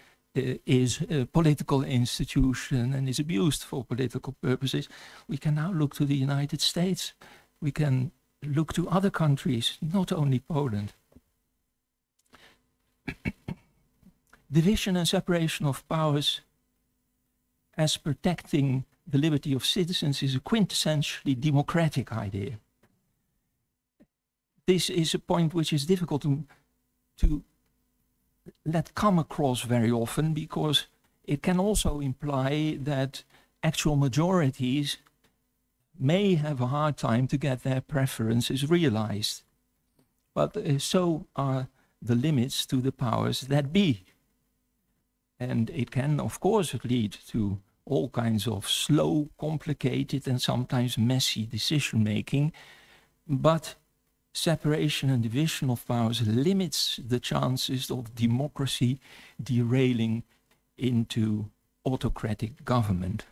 [SPEAKER 7] is a political institution and is abused for political purposes. We can now look to the United States. We can look to other countries, not only Poland. Division and separation of powers as protecting the liberty of citizens is a quintessentially democratic idea. This is a point which is difficult to let come across very often, because it can also imply that actual majorities may have a hard time to get their preferences realized. But so are the limits to the powers that be. And it can, of course, lead to all kinds of slow, complicated, and sometimes messy decision-making. But separation and division of powers limits the chances of democracy derailing into autocratic government.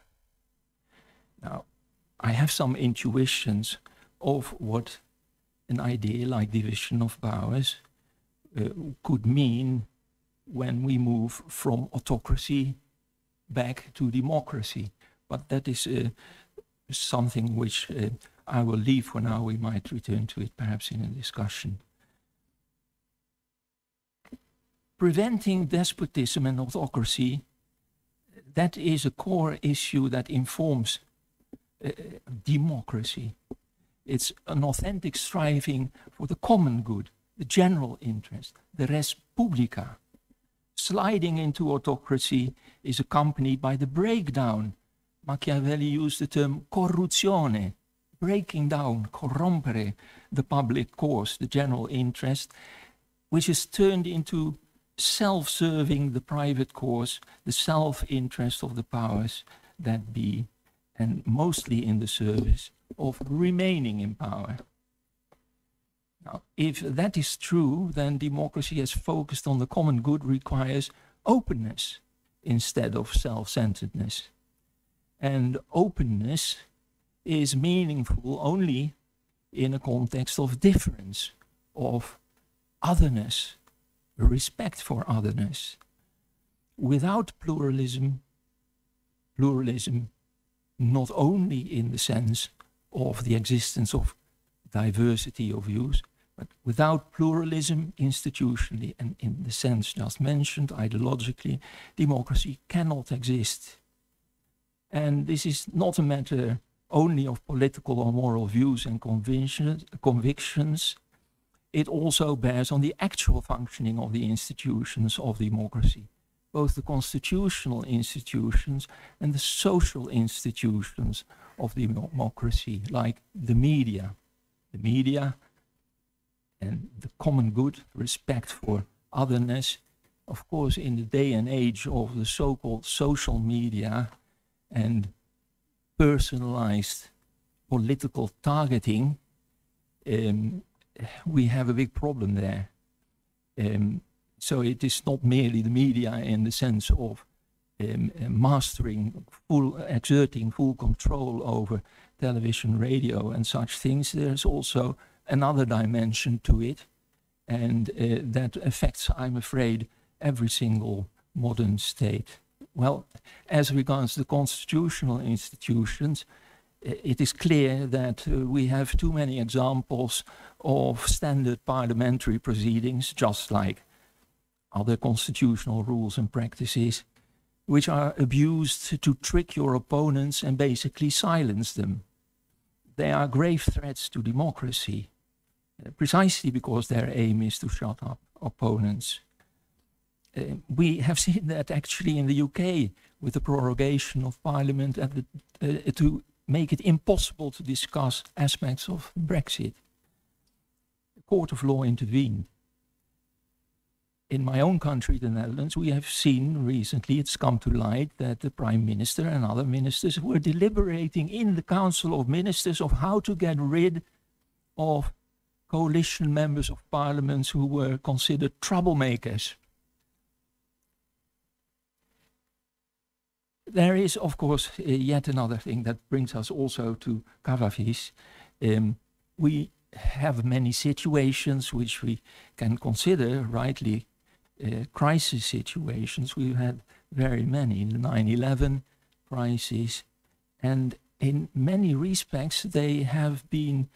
[SPEAKER 7] Now, I have some intuitions of what an idea like division of powers could mean when we move from autocracy back to democracy. But that is something which I will leave for now. We might return to it perhaps in a discussion. Preventing despotism and autocracy, that is a core issue that informs democracy. It's an authentic striving for the common good, the general interest, the res publica. Sliding into autocracy is accompanied by the breakdown. Machiavelli used the term corruzione, breaking down, corrompere, the public cause, the general interest, which is turned into self-serving the private cause, the self-interest of the powers that be, and mostly in the service of remaining in power. Now, if that is true, then democracy as focused on the common good requires openness instead of self-centeredness. And openness is meaningful only in a context of difference, of otherness, respect for otherness. Without pluralism, not only in the sense of the existence of diversity of views, but without pluralism institutionally and in the sense just mentioned, ideologically, democracy cannot exist. And this is not a matter only of political or moral views and convictions. It also bears on the actual functioning of the institutions of democracy, both the constitutional institutions and the social institutions of democracy, like the media. The media and the common good, respect for otherness. Of course, in the day and age of the so-called social media and personalized political targeting, we have a big problem there. So it is not merely the media in the sense of exerting full control over television, radio and such things. There's also another dimension to it, and that affects, I'm afraid, every single modern state. Well, as regards the constitutional institutions, it is clear that we have too many examples of standard parliamentary proceedings, just like other constitutional rules and practices, which are abused to trick your opponents and basically silence them. They are grave threats to democracy, precisely because their aim is to shut up opponents. We have seen that actually in the UK with the prorogation of Parliament and to make it impossible to discuss aspects of Brexit. The court of law intervened. In my own country, the Netherlands, we have seen recently, it's come to light, that the Prime Minister and other ministers were deliberating in the Council of Ministers of how to get rid of coalition members of parliaments who were considered troublemakers. There is, of course, yet another thing that brings us also to Kavavis. We have many situations which we can consider rightly crisis situations. We've had very many, the 9/11 crisis, and in many respects they have been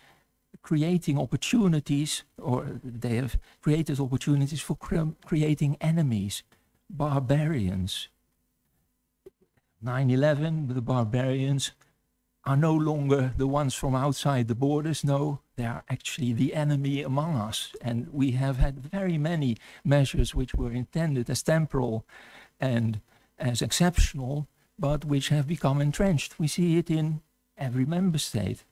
[SPEAKER 7] creating opportunities, or they have created opportunities for creating enemies, barbarians. 9/11, the barbarians are no longer the ones from outside the borders. No, they are actually the enemy among us. And we have had very many measures which were intended as temporal and as exceptional, but which have become entrenched. We see it in every member state.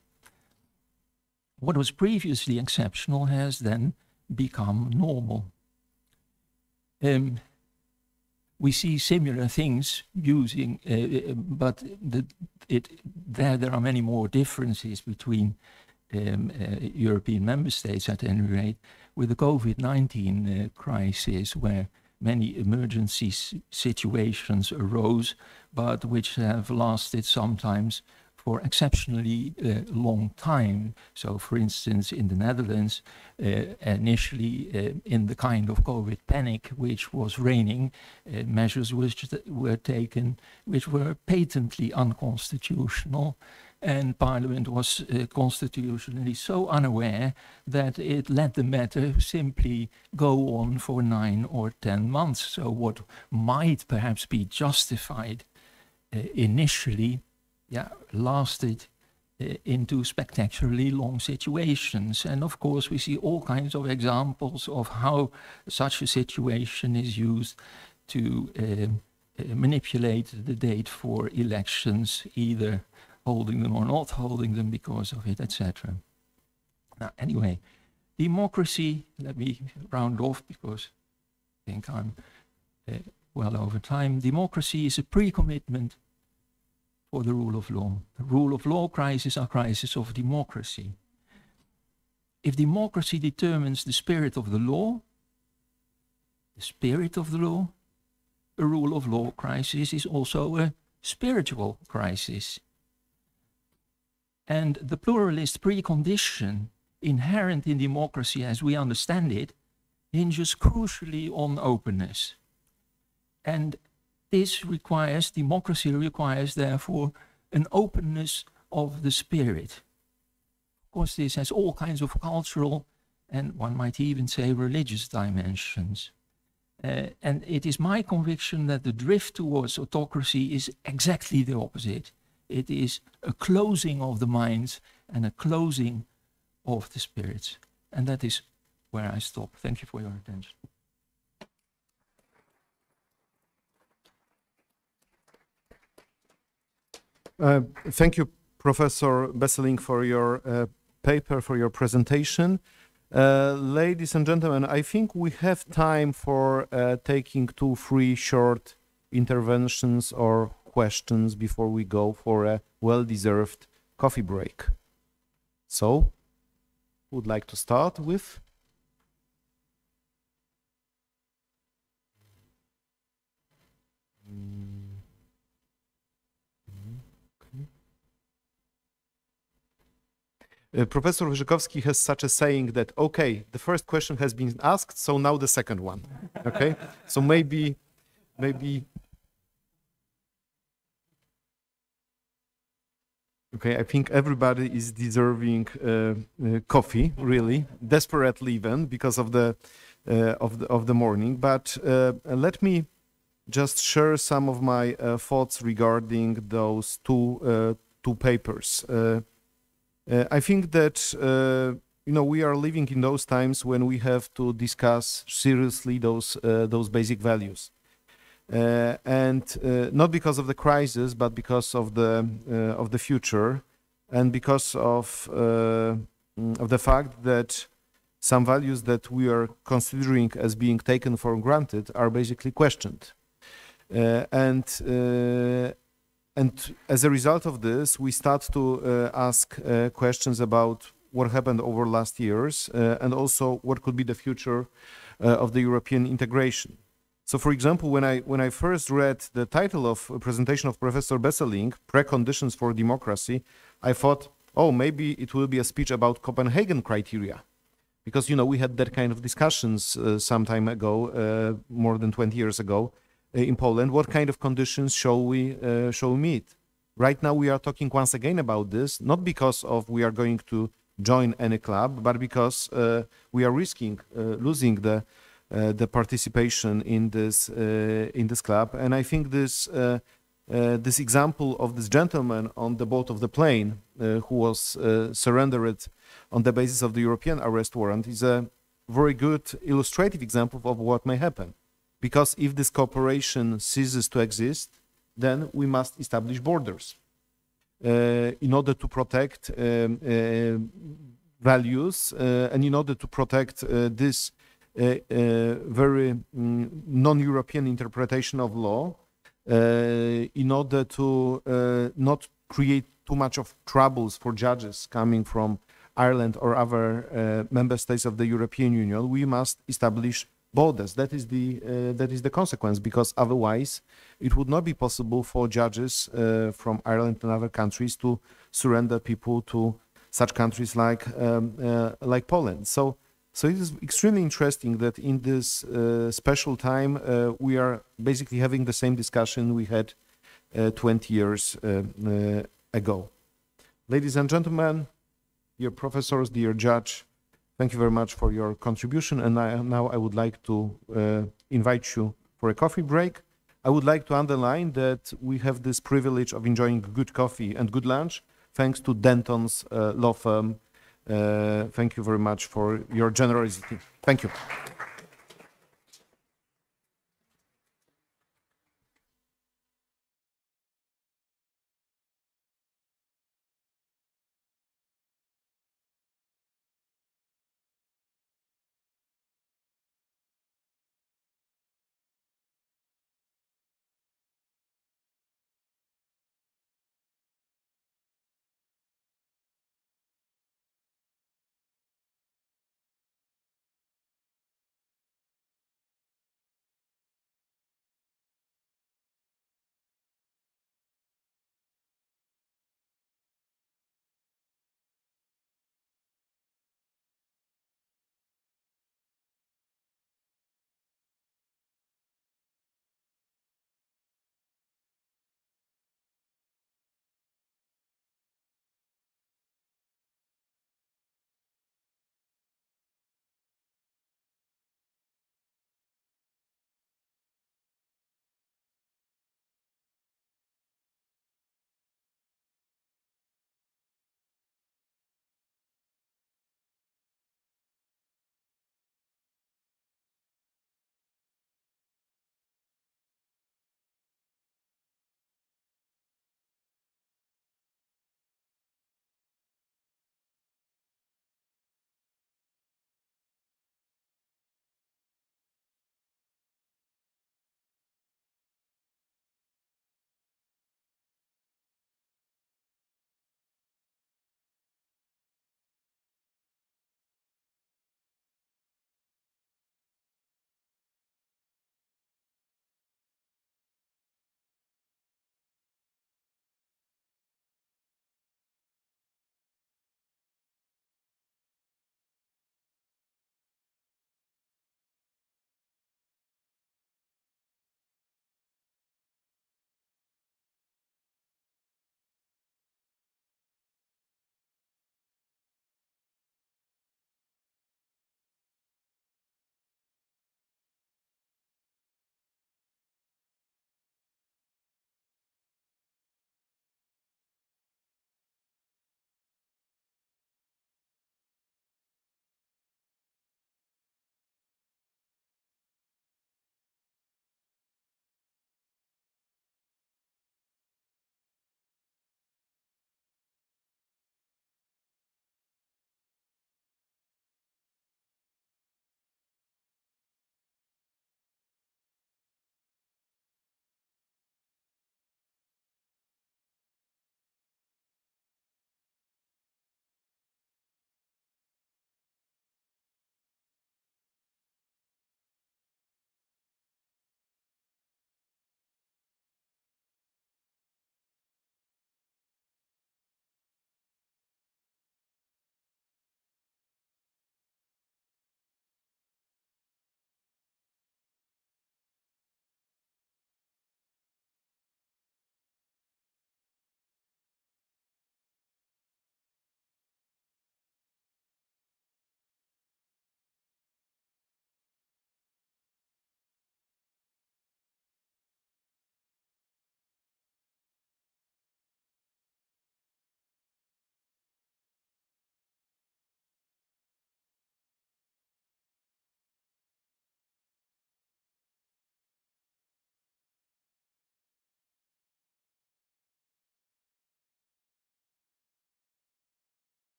[SPEAKER 7] What was previously exceptional has then become normal. We see similar things using, but there are many more differences between European member states at any rate, with the COVID-19 crisis, where many emergency situations arose, but which have lasted sometimes for exceptionally long time. So, for instance, in the Netherlands, initially in the kind of COVID panic which was reigning, measures which were taken which were patently unconstitutional, and Parliament was constitutionally so unaware that it let the matter simply go on for 9 or 10 months. So what might perhaps be justified initially, lasted into spectacularly long situations. And of course, we see all kinds of examples of how such a situation is used to manipulate the date for elections, either holding them or not holding them because of it, etc. Now, anyway, democracy, let me round off because I think I'm well over time. Democracy is a pre-commitment for the rule of law. The rule of law crises are crises of democracy. If democracy determines the spirit of the law, a rule of law crisis is also a spiritual crisis. And the pluralist precondition inherent in democracy as we understand it hinges crucially on openness. And this requires, democracy requires therefore an openness of the spirit. Of course, this has all kinds of cultural and one might even say religious dimensions. And it is my conviction that the drift towards autocracy is exactly the opposite. It is a closing of the minds and a closing of the spirits. And that is where I stop. Thank you for your attention.
[SPEAKER 4] Thank you, Professor Besseling, for your paper, for your presentation. Ladies and gentlemen, I think we have time for taking 2-3 short interventions or questions before we go for a well-deserved coffee break. So, who would like to start with? Professor Wyrzykowski has such a saying that, okay, the first question has been asked, so now the second one, okay? So maybe, okay, I think everybody is deserving coffee, really, desperately even, because of the morning. But let me just share some of my thoughts regarding those two papers. I think that we are living in those times when we have to discuss seriously those basic values, and not because of the crisis, but because of the future, and because of the fact that some values that we are considering as being taken for granted are basically questioned, and as a result of this, we start to ask questions about what happened over last years and also what could be the future of the European integration. So, for example, when I first read the title of a presentation of Professor Besseling, Preconditions for Democracy, I thought, oh, maybe it will be a speech about Copenhagen criteria. Because, we had that kind of discussions some time ago, more than 20 years ago, in Poland. What kind of conditions shall we meet? Right now we are talking once again about this, not because of we are going to join any club, but because we are risking losing the participation in this club. And I think this example of this gentleman on the boat of the plane who was surrendered on the basis of the European arrest warrant is a very good illustrative example of what may happen. Because if this cooperation ceases to exist, then we must establish borders in order to protect values and in order to protect this very non-European interpretation of law, in order to not create too much of troubles for judges coming from Ireland or other member states of the European Union, we must establish borders. That is the consequence, because otherwise it would not be possible for judges from Ireland and other countries to surrender people to such countries like Poland. So it is extremely interesting that in this special time we are basically having the same discussion we had 20 years ago. Ladies and gentlemen, dear professors, dear judge, thank you very much for your contribution. And now I would like to invite you for a coffee break. I would like to underline that we have this privilege of enjoying good coffee and good lunch thanks to Denton's law firm. Thank you very much for your generosity. Thank you.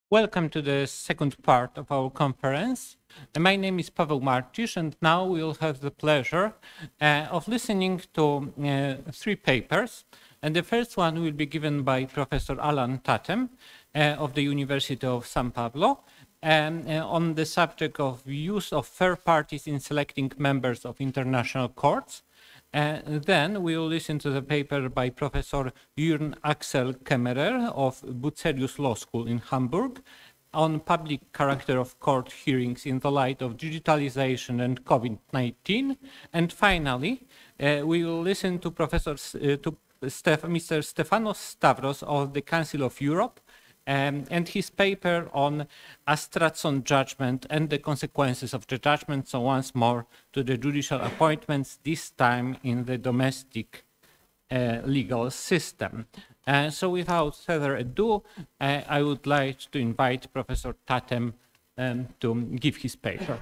[SPEAKER 8] Welcome to the second part of our conference. My name is Paweł Marcisz, and now we'll have the pleasure of listening to 3 papers. And the first one will be given by Professor Alan Tatem of the University of São Paulo on the subject of use of third parties in selecting members of international courts. Then we will listen to the paper by Professor Jürgen Axel Kemmerer of Bucerius Law School in Hamburg on public character of court hearings in the light of digitalization and COVID-19. And finally, we will listen to Mr. Stefanos Stavros of the Council of Europe and his paper on Astratson judgment and the consequences of the judgment. So once more to the judicial appointments, this time in the domestic legal system. So without further ado, I would like to invite Professor Tatem to give his paper.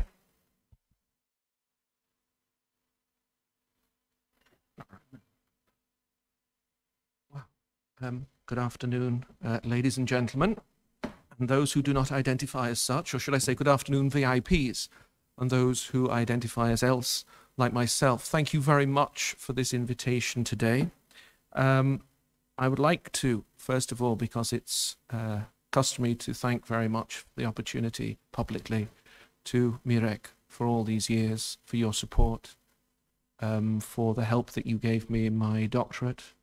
[SPEAKER 9] Good afternoon, ladies and gentlemen, and those who do not identify as such, or should I say good afternoon, VIPs, and those who identify as else, like myself. Thank you very much for this invitation today. I would like to, first of all, because it's customary to thank very much for the opportunity publicly to Mirek for all these years, for your support, for the help that you gave me in my doctorate,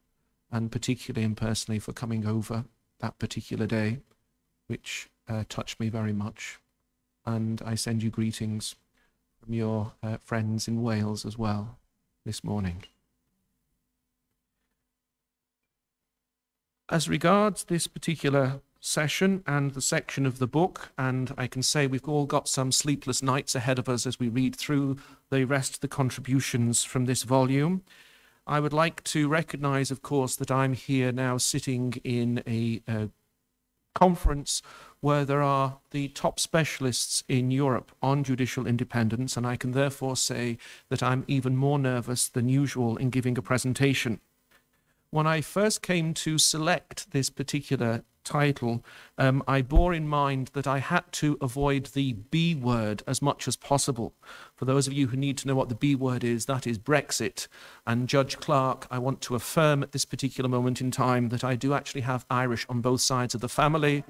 [SPEAKER 9] and particularly and personally for coming over that particular day, which touched me very much. And I send you greetings from your friends in Wales as well this morning. As regards this particular session and the section of the book, and I can say we've all got some sleepless nights ahead of us as we read through the rest of the contributions from this volume, I would like to recognize, of course, that I'm here now sitting in a conference where there are the top specialists in Europe on judicial independence, and I can therefore say that I'm even more nervous than usual in giving a presentation. When I first came to select this particular title, I bore in mind that I had to avoid the B word as much as possible. For those of you who need to know what the B word is, that is Brexit. And Judge Clark, I want to affirm at this particular moment in time that I do actually have Irish on both sides of the family.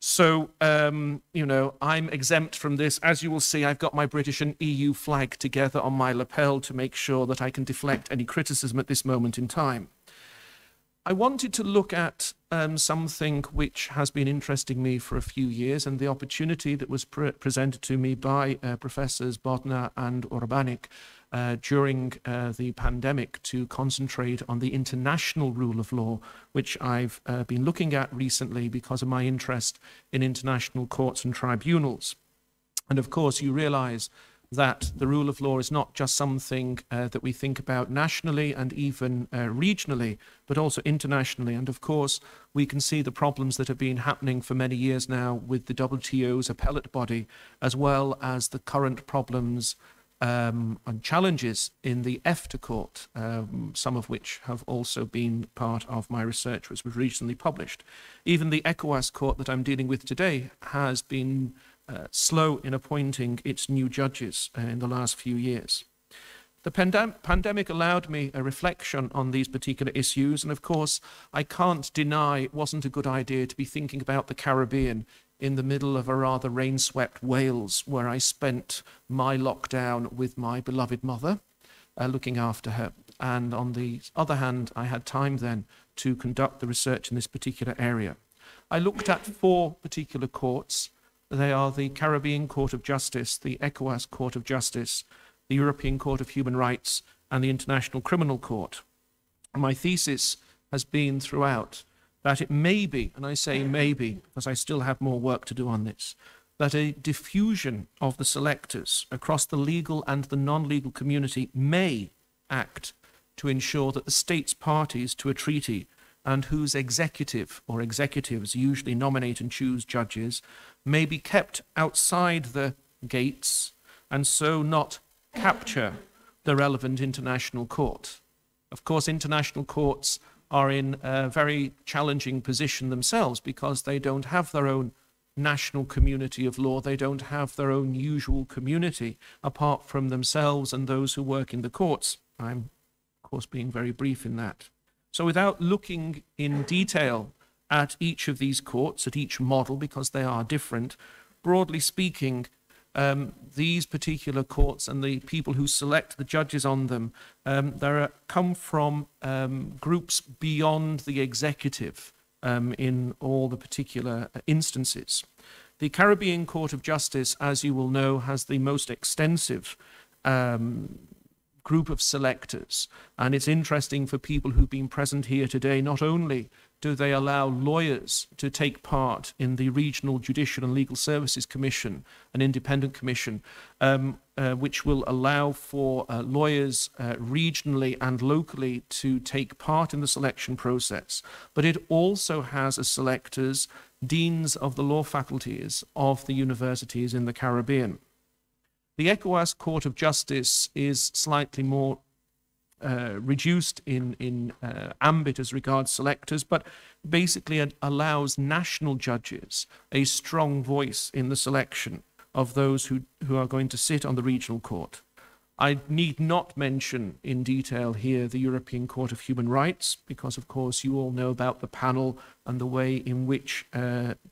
[SPEAKER 9] So, you know, I'm exempt from this. As you will see, I've got my British and EU flag together on my lapel to make sure that I can deflect any criticism at this moment in time. I wanted to look at something which has been interesting me for a few years, and the opportunity that was presented to me by Professors Bodnar and Urbanik during the pandemic to concentrate on the international rule of law, which I've been looking at recently because of my interest in international courts and tribunals. And of course, you realize that the rule of law is not just something that we think about nationally and even regionally, but also internationally. And of course, we can see the problems that have been happening for many years now with the WTO's appellate body, as well as the current problems and challenges in the EFTA court, some of which have also been part of my research, which was recently published. Even the ECOWAS court that I'm dealing with today has been slow in appointing its new judges in the last few years. The pandemic allowed me a reflection on these particular issues, and of course, I can't deny it wasn't a good idea to be thinking about the Caribbean in the middle of a rather rain-swept Wales, where I spent my lockdown with my beloved mother, looking after her. And on the other hand, I had time then to conduct the research in this particular area. I looked at 4 particular courts. They are the Caribbean Court of Justice, the ECOWAS Court of Justice, the European Court of Human Rights, and the International Criminal Court. My thesis has been throughout that it may be, and I say maybe because I still have more work to do on this, that a diffusion of the selectors across the legal and the non-legal community may act to ensure that the states parties to a treaty and whose executive or executives usually nominate and choose judges may be kept outside the gates and so not capture the relevant international court. Of course, international courts are in a very challenging position themselves because they don't have their own national community of law. They don't have their own usual community apart from themselves and those who work in the courts. I'm, of course, being very brief in that. So without looking in detail at each of these courts, at each model, because they are different, broadly speaking, these particular courts and the people who select the judges on them, come from groups beyond the executive in all the particular instances. The Caribbean Court of Justice, as you will know, has the most extensive group of selectors. And it's interesting for people who've been present here today, not only do they allow lawyers to take part in the Regional Judicial and Legal Services Commission, an independent commission, which will allow for lawyers regionally and locally to take part in the selection process. But it also has as selectors deans of the law faculties of the universities in the Caribbean. The ECOWAS Court of Justice is slightly more reduced in ambit as regards selectors, but basically allows national judges a strong voice in the selection of those who are going to sit on the regional court. I need not mention in detail here the European Court of Human Rights, because of course you all know about the panel and the way in which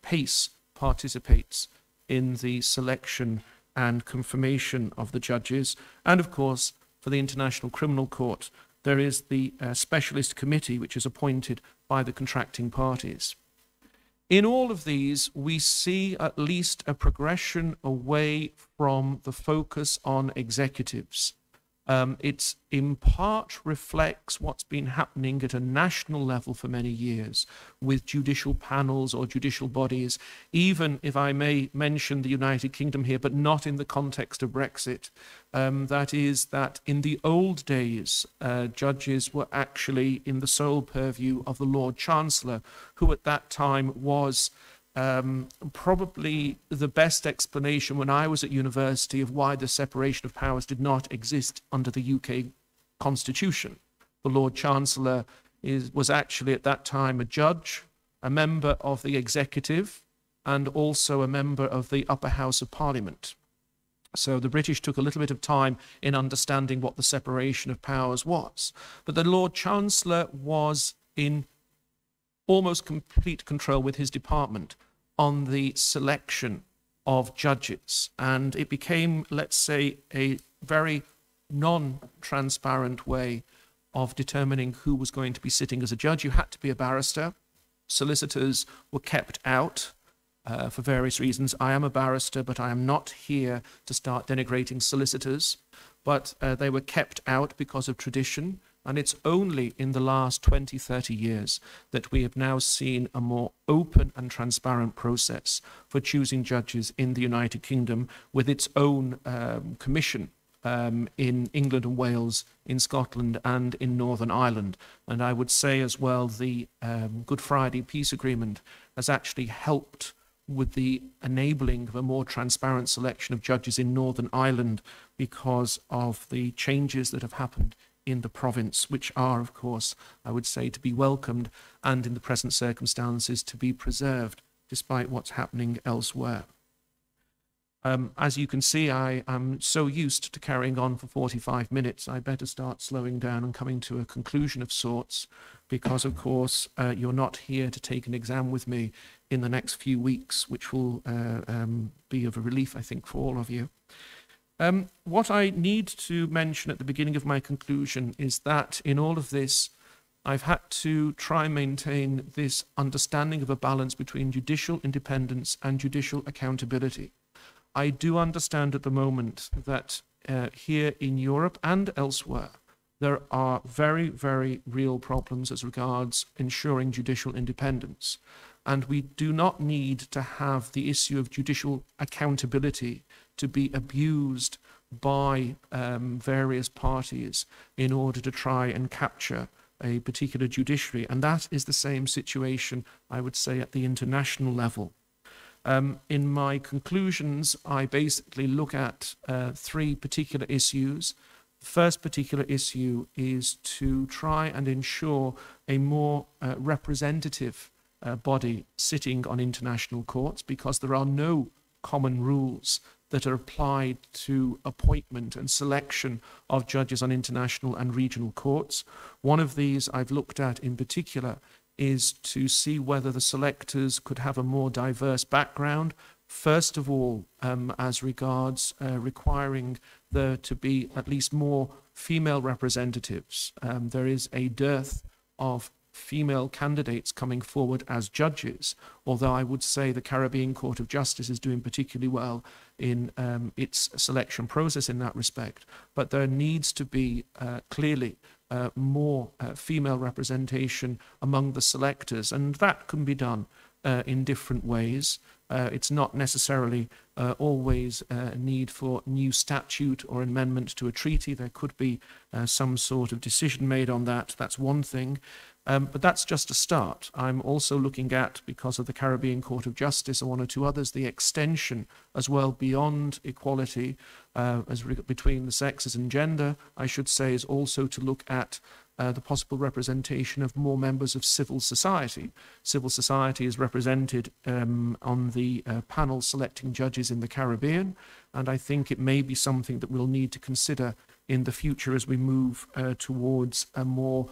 [SPEAKER 9] PACE participates in the selection and confirmation of the judges. And of course, for the International Criminal Court, there is the specialist committee which is appointed by the contracting parties. In all of these, we see at least a progression away from the focus on executives. It in part reflects what's been happening at a national level for many years with judicial panels or judicial bodies, even if I may mention the United Kingdom here, but not in the context of Brexit. That is that in the old days, judges were actually in the sole purview of the Lord Chancellor, who at that time was probably the best explanation when I was at university of why the separation of powers did not exist under the UK Constitution. The Lord Chancellor was actually at that time a judge, a member of the executive, and also a member of the upper house of Parliament. So the British took a little bit of time in understanding what the separation of powers was. But the Lord Chancellor was in almost complete control with his department on the selection of judges. And it became, let's say, a very non-transparent way of determining who was going to be sitting as a judge. You had to be a barrister. Solicitors were kept out for various reasons. I am a barrister, but I am not here to start denigrating solicitors. But they were kept out because of tradition. And it's only in the last 20, 30 years that we have now seen a more open and transparent process for choosing judges in the United Kingdom with its own commission in England and Wales, in Scotland and in Northern Ireland. And I would say as well the Good Friday Peace Agreement has actually helped with the enabling of a more transparent selection of judges in Northern Ireland because of the changes that have happened in the province, which are, of course, I would say, to be welcomed and in the present circumstances to be preserved, despite what's happening elsewhere. As you can see, I am so used to carrying on for 45 minutes, I better start slowing down and coming to a conclusion of sorts, because, of course, you're not here to take an exam with me in the next few weeks, which will be of a relief, I think, for all of you. What I need to mention at the beginning of my conclusion is that in all of this, I've had to try and maintain this understanding of a balance between judicial independence and judicial accountability. I do understand at the moment that here in Europe and elsewhere, there are very, very real problems as regards ensuring judicial independence. And we do not need to have the issue of judicial accountability to be abused by various parties in order to try and capture a particular judiciary. And that is the same situation, I would say, at the international level. In my conclusions, I basically look at three particular issues. The first particular issue is to try and ensure a more representative body sitting on international courts, because there are no common rules that are applied to appointment and selection of judges on international and regional courts. One of these I've looked at in particular is to see whether the selectors could have a more diverse background. First of all, as regards requiring there to be at least more female representatives. There is a dearth of female candidates coming forward as judges, although I would say the Caribbean Court of Justice is doing particularly well in its selection process in that respect. But there needs to be clearly more female representation among the selectors, and that can be done in different ways. It's not necessarily always a need for new statute or amendment to a treaty. There could be some sort of decision made on that. That's one thing. But that's just a start. I'm also looking at, because of the Caribbean Court of Justice and one or two others, the extension as well beyond equality between the sexes and gender, I should say, is also to look at the possible representation of more members of civil society. Civil society is represented on the panel selecting judges in the Caribbean, and I think it may be something that we'll need to consider in the future as we move towards a more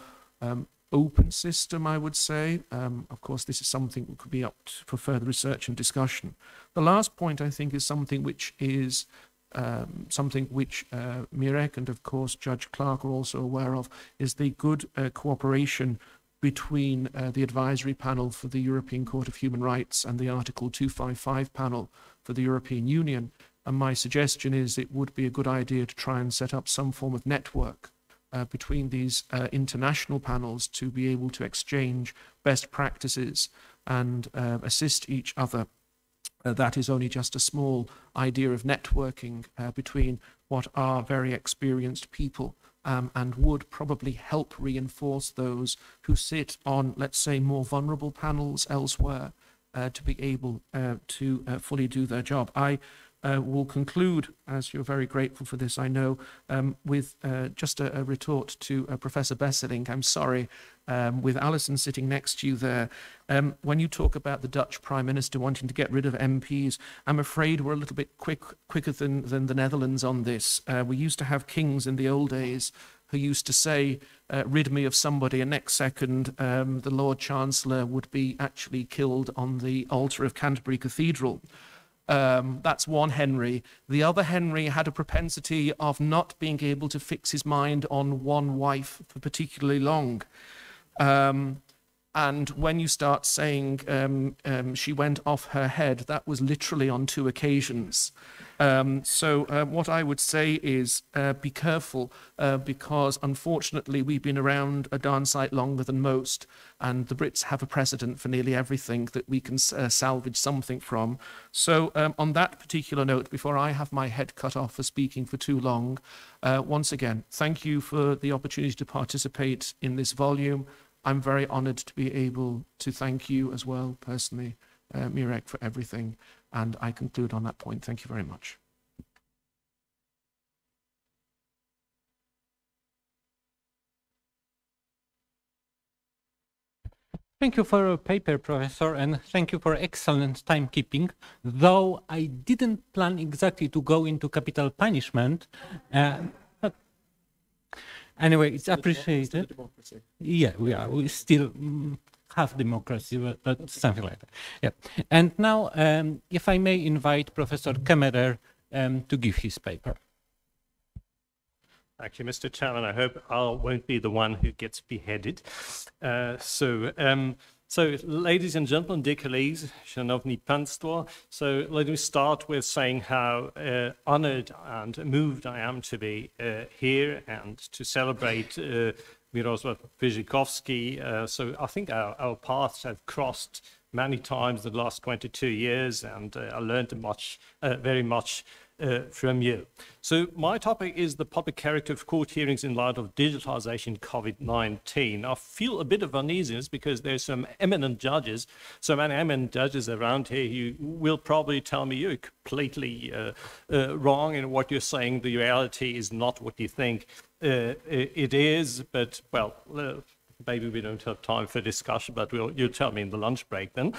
[SPEAKER 9] open system, I would say. Of course, this is something that could be up for further research and discussion. The last point, I think, is something which is Mirek and, of course, Judge Clark are also aware of, is the good cooperation between the advisory panel for the European Court of Human Rights and the Article 255 panel for the European Union. And my suggestion is it would be a good idea to try and set up some form of network between these international panels to be able to exchange best practices and assist each other. That is only just a small idea of networking between what are very experienced people and would probably help reinforce those who sit on, let's say, more vulnerable panels elsewhere to be able to fully do their job. I will conclude, as you're very grateful for this, I know, with just a retort to Professor Besseling. I'm sorry, with Alison sitting next to you there. When you talk about the Dutch Prime Minister wanting to get rid of MPs, I'm afraid we're a little bit quicker than the Netherlands on this. We used to have kings in the old days who used to say, rid me of somebody, and next second the Lord Chancellor would be actually killed on the altar of Canterbury Cathedral. That's one Henry. The other Henry had a propensity of not being able to fix his mind on one wife for particularly long. And when you start saying she went off her head, that was literally on 2 occasions. So what I would say is be careful because unfortunately we've been around a darn sight longer than most, and the Brits have a precedent for nearly everything that we can salvage something from. So on that particular note, before I have my head cut off for speaking for too long, once again, thank you for the opportunity to participate in this volume. I'm very honoured to be able to thank you as well, personally, Mirek, for everything. And I conclude on that point. Thank you very much.
[SPEAKER 8] Thank you for your paper, Professor, and thank you for excellent timekeeping. Though I didn't plan exactly to go into capital punishment, but anyway, it's appreciated. Yeah, we still have democracy, but something like that. Yeah. And now, if I may invite Professor Kemmerer to give his paper.
[SPEAKER 10] Thank you, Mr. Chairman. I hope I won't be the one who gets beheaded. So, ladies and gentlemen, dear colleagues, Szanowni Państwo, so let me start with saying how honored and moved I am to be here and to celebrate Mirosław Wyrzykowski. So I think our paths have crossed many times in the last 22 years, and I learned very much from you. So my topic is the public character of court hearings in light of digitalization COVID-19. I feel a bit of uneasiness because there's some eminent judges, so many eminent judges around here who will probably tell me you're completely wrong in what you're saying. The reality is not what you think it is, but well, maybe we don't have time for discussion, but you'll tell me in the lunch break then.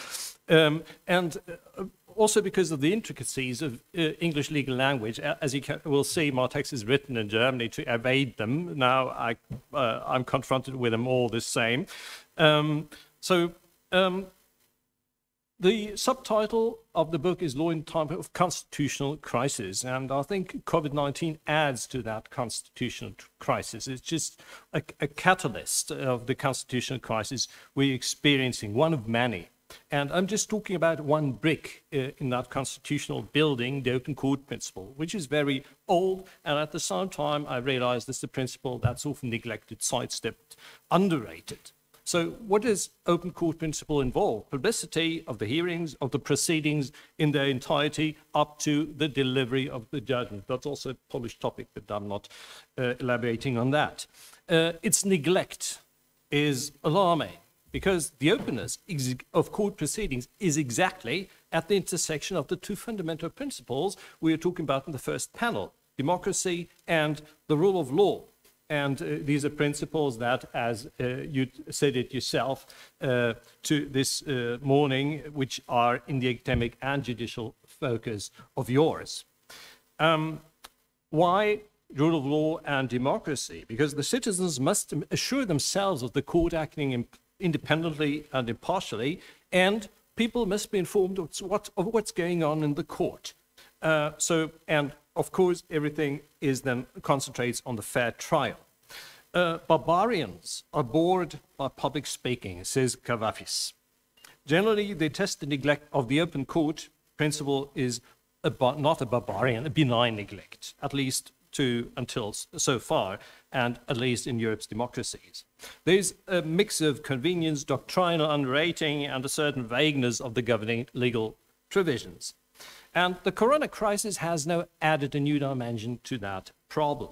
[SPEAKER 10] Also because of the intricacies of English legal language, as you will see, my text is written in Germany to evade them. Now I'm confronted with them all the same. The subtitle of the book is Law in Time of Constitutional Crisis, and I think COVID-19 adds to that constitutional crisis. It's just a catalyst of the constitutional crisis we're experiencing, one of many. And I'm just talking about one brick in that constitutional building, the open court principle, which is very old, and at the same time I realize this is a principle that's often neglected, sidestepped, underrated. So what does open court principle involve? Publicity of the hearings, of the proceedings in their entirety up to the delivery of the judgment. That's also a published topic, but I'm not elaborating on that. Its neglect is alarming because the openness of court proceedings is exactly at the intersection of the two fundamental principles we were talking about in the first panel, democracy and the rule of law. And these are principles that, as you said it yourself to this morning, which are in the academic and judicial focus of yours. Why rule of law and democracy? Because the citizens must assure themselves of the court acting independently and impartially, and people must be informed of what's going on in the court. And of course, everything is then concentrates on the fair trial. Barbarians are bored by public speaking, says Kavafis. Generally, they test the neglect of the open court principle is not a barbarian, a benign neglect, at least until so far, and at least in Europe's democracies. There's a mix of convenience, doctrinal underrating, and a certain vagueness of the governing legal provisions. And the corona crisis has now added a new dimension to that problem.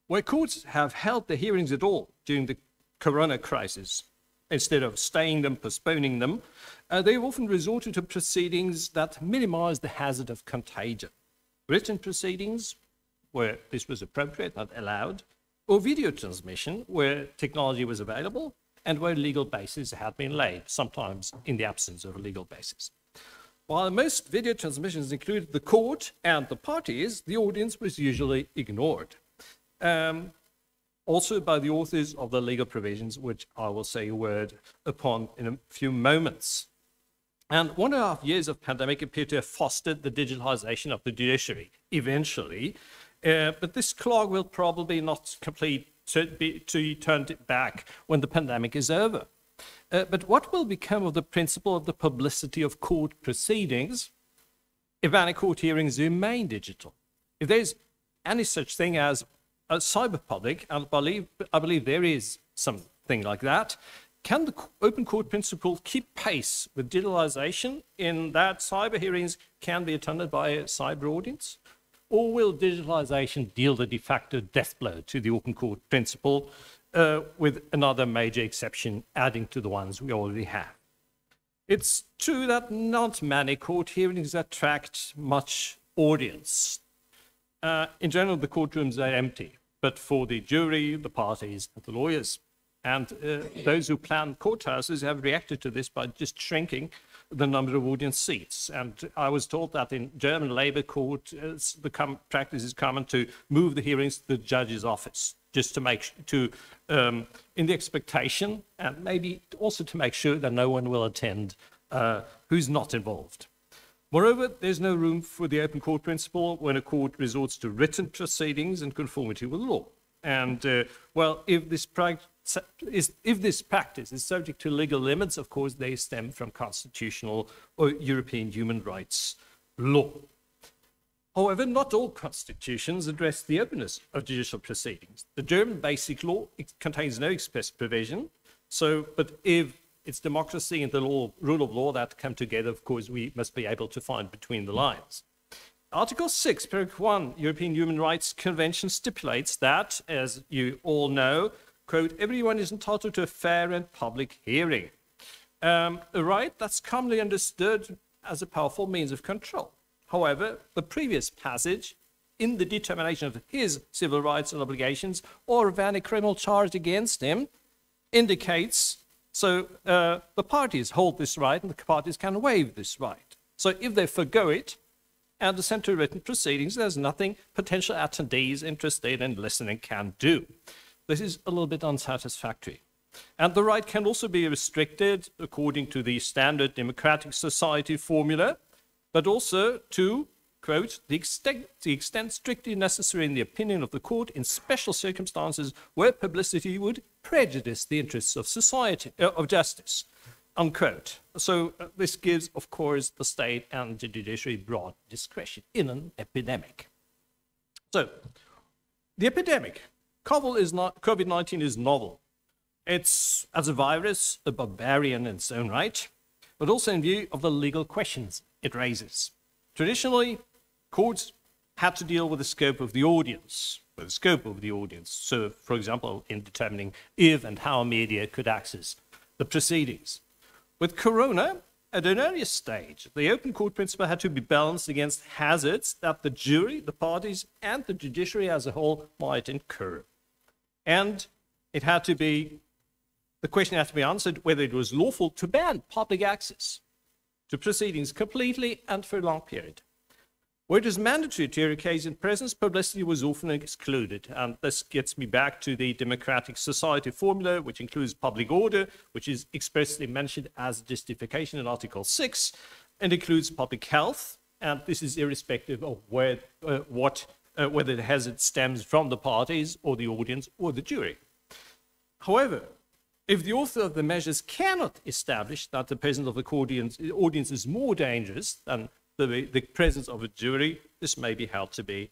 [SPEAKER 10] Where courts have held the hearings at all during the corona crisis, instead of staying them, postponing them, they've often resorted to proceedings that minimize the hazard of contagion. Written proceedings, where this was appropriate, not allowed, or video transmission, where technology was available, and where legal basis had been laid, sometimes in the absence of a legal basis. While most video transmissions included the court and the parties, the audience was usually ignored. Also by the authors of the legal provisions, which I will say a word upon in a few moments. And 1.5 years of pandemic appear to have fostered the digitalization of the judiciary, eventually. But this clog will probably not complete to be turned back when the pandemic is over. But what will become of the principle of the publicity of court proceedings if any court hearings remain digital? If there's any such thing as a cyber public, and I believe there is something like that, can the open court principle keep pace with digitalization in that cyber hearings can be attended by a cyber audience? Or will digitalization deal the de facto death blow to the open court principle with another major exception adding to the ones we already have? It's true that not many court hearings attract much audience. In general, the courtrooms are empty, but for the jury, the parties, and the lawyers. And those who plan courthouses have reacted to this by just shrinking the number of audience seats. And I was told that in German labor court, the practice is common to move the hearings to the judge's office, just to make, in the expectation, and maybe also to make sure that no one will attend who's not involved. Moreover, there's no room for the open court principle when a court resorts to written proceedings in conformity with law. And, well, if this practice is subject to legal limits, of course, they stem from constitutional or European human rights law. However, not all constitutions address the openness of judicial proceedings. The German Basic Law contains no express provision, but if it's democracy and the rule of law that come together, of course, we must be able to find between the lines. Article 6, Paragraph 1, European Human Rights Convention stipulates that, as you all know, quote, everyone is entitled to a fair and public hearing. A right that's commonly understood as a powerful means of control. However, the previous passage, in the determination of his civil rights and obligations, or of any criminal charge against him, indicates, so the parties hold this right and the parties can waive this right. So if they forgo it and assent to written proceedings, there's nothing potential attendees interested in listening can do. This is a little bit unsatisfactory. And the right can also be restricted according to the standard democratic society formula, but also to, quote, the extent strictly necessary in the opinion of the court in special circumstances where publicity would prejudice the interests of society, of justice, unquote. So this gives, of course, the state and the judiciary broad discretion in an epidemic. So the epidemic, COVID-19 is novel. It's, as a virus, a barbarian in its own right, but also in view of the legal questions it raises. Traditionally, courts had to deal with the scope of the audience, So, for example, in determining if and how media could access the proceedings. With Corona, at an earlier stage, the open court principle had to be balanced against hazards that the jury, the parties, and the judiciary as a whole might incur. And it had to be, the question had to be answered whether it was lawful to ban public access to proceedings completely and for a long period. Where it is mandatory to hear a case in presence, publicity was often excluded. And this gets me back to the democratic society formula, which includes public order, which is expressly mentioned as justification in Article 6, and includes public health. And this is irrespective of whether the hazard stems from the parties or the audience or the jury. However, if the author of the measures cannot establish that the presence of the audience is more dangerous than the presence of a jury, this may be held to be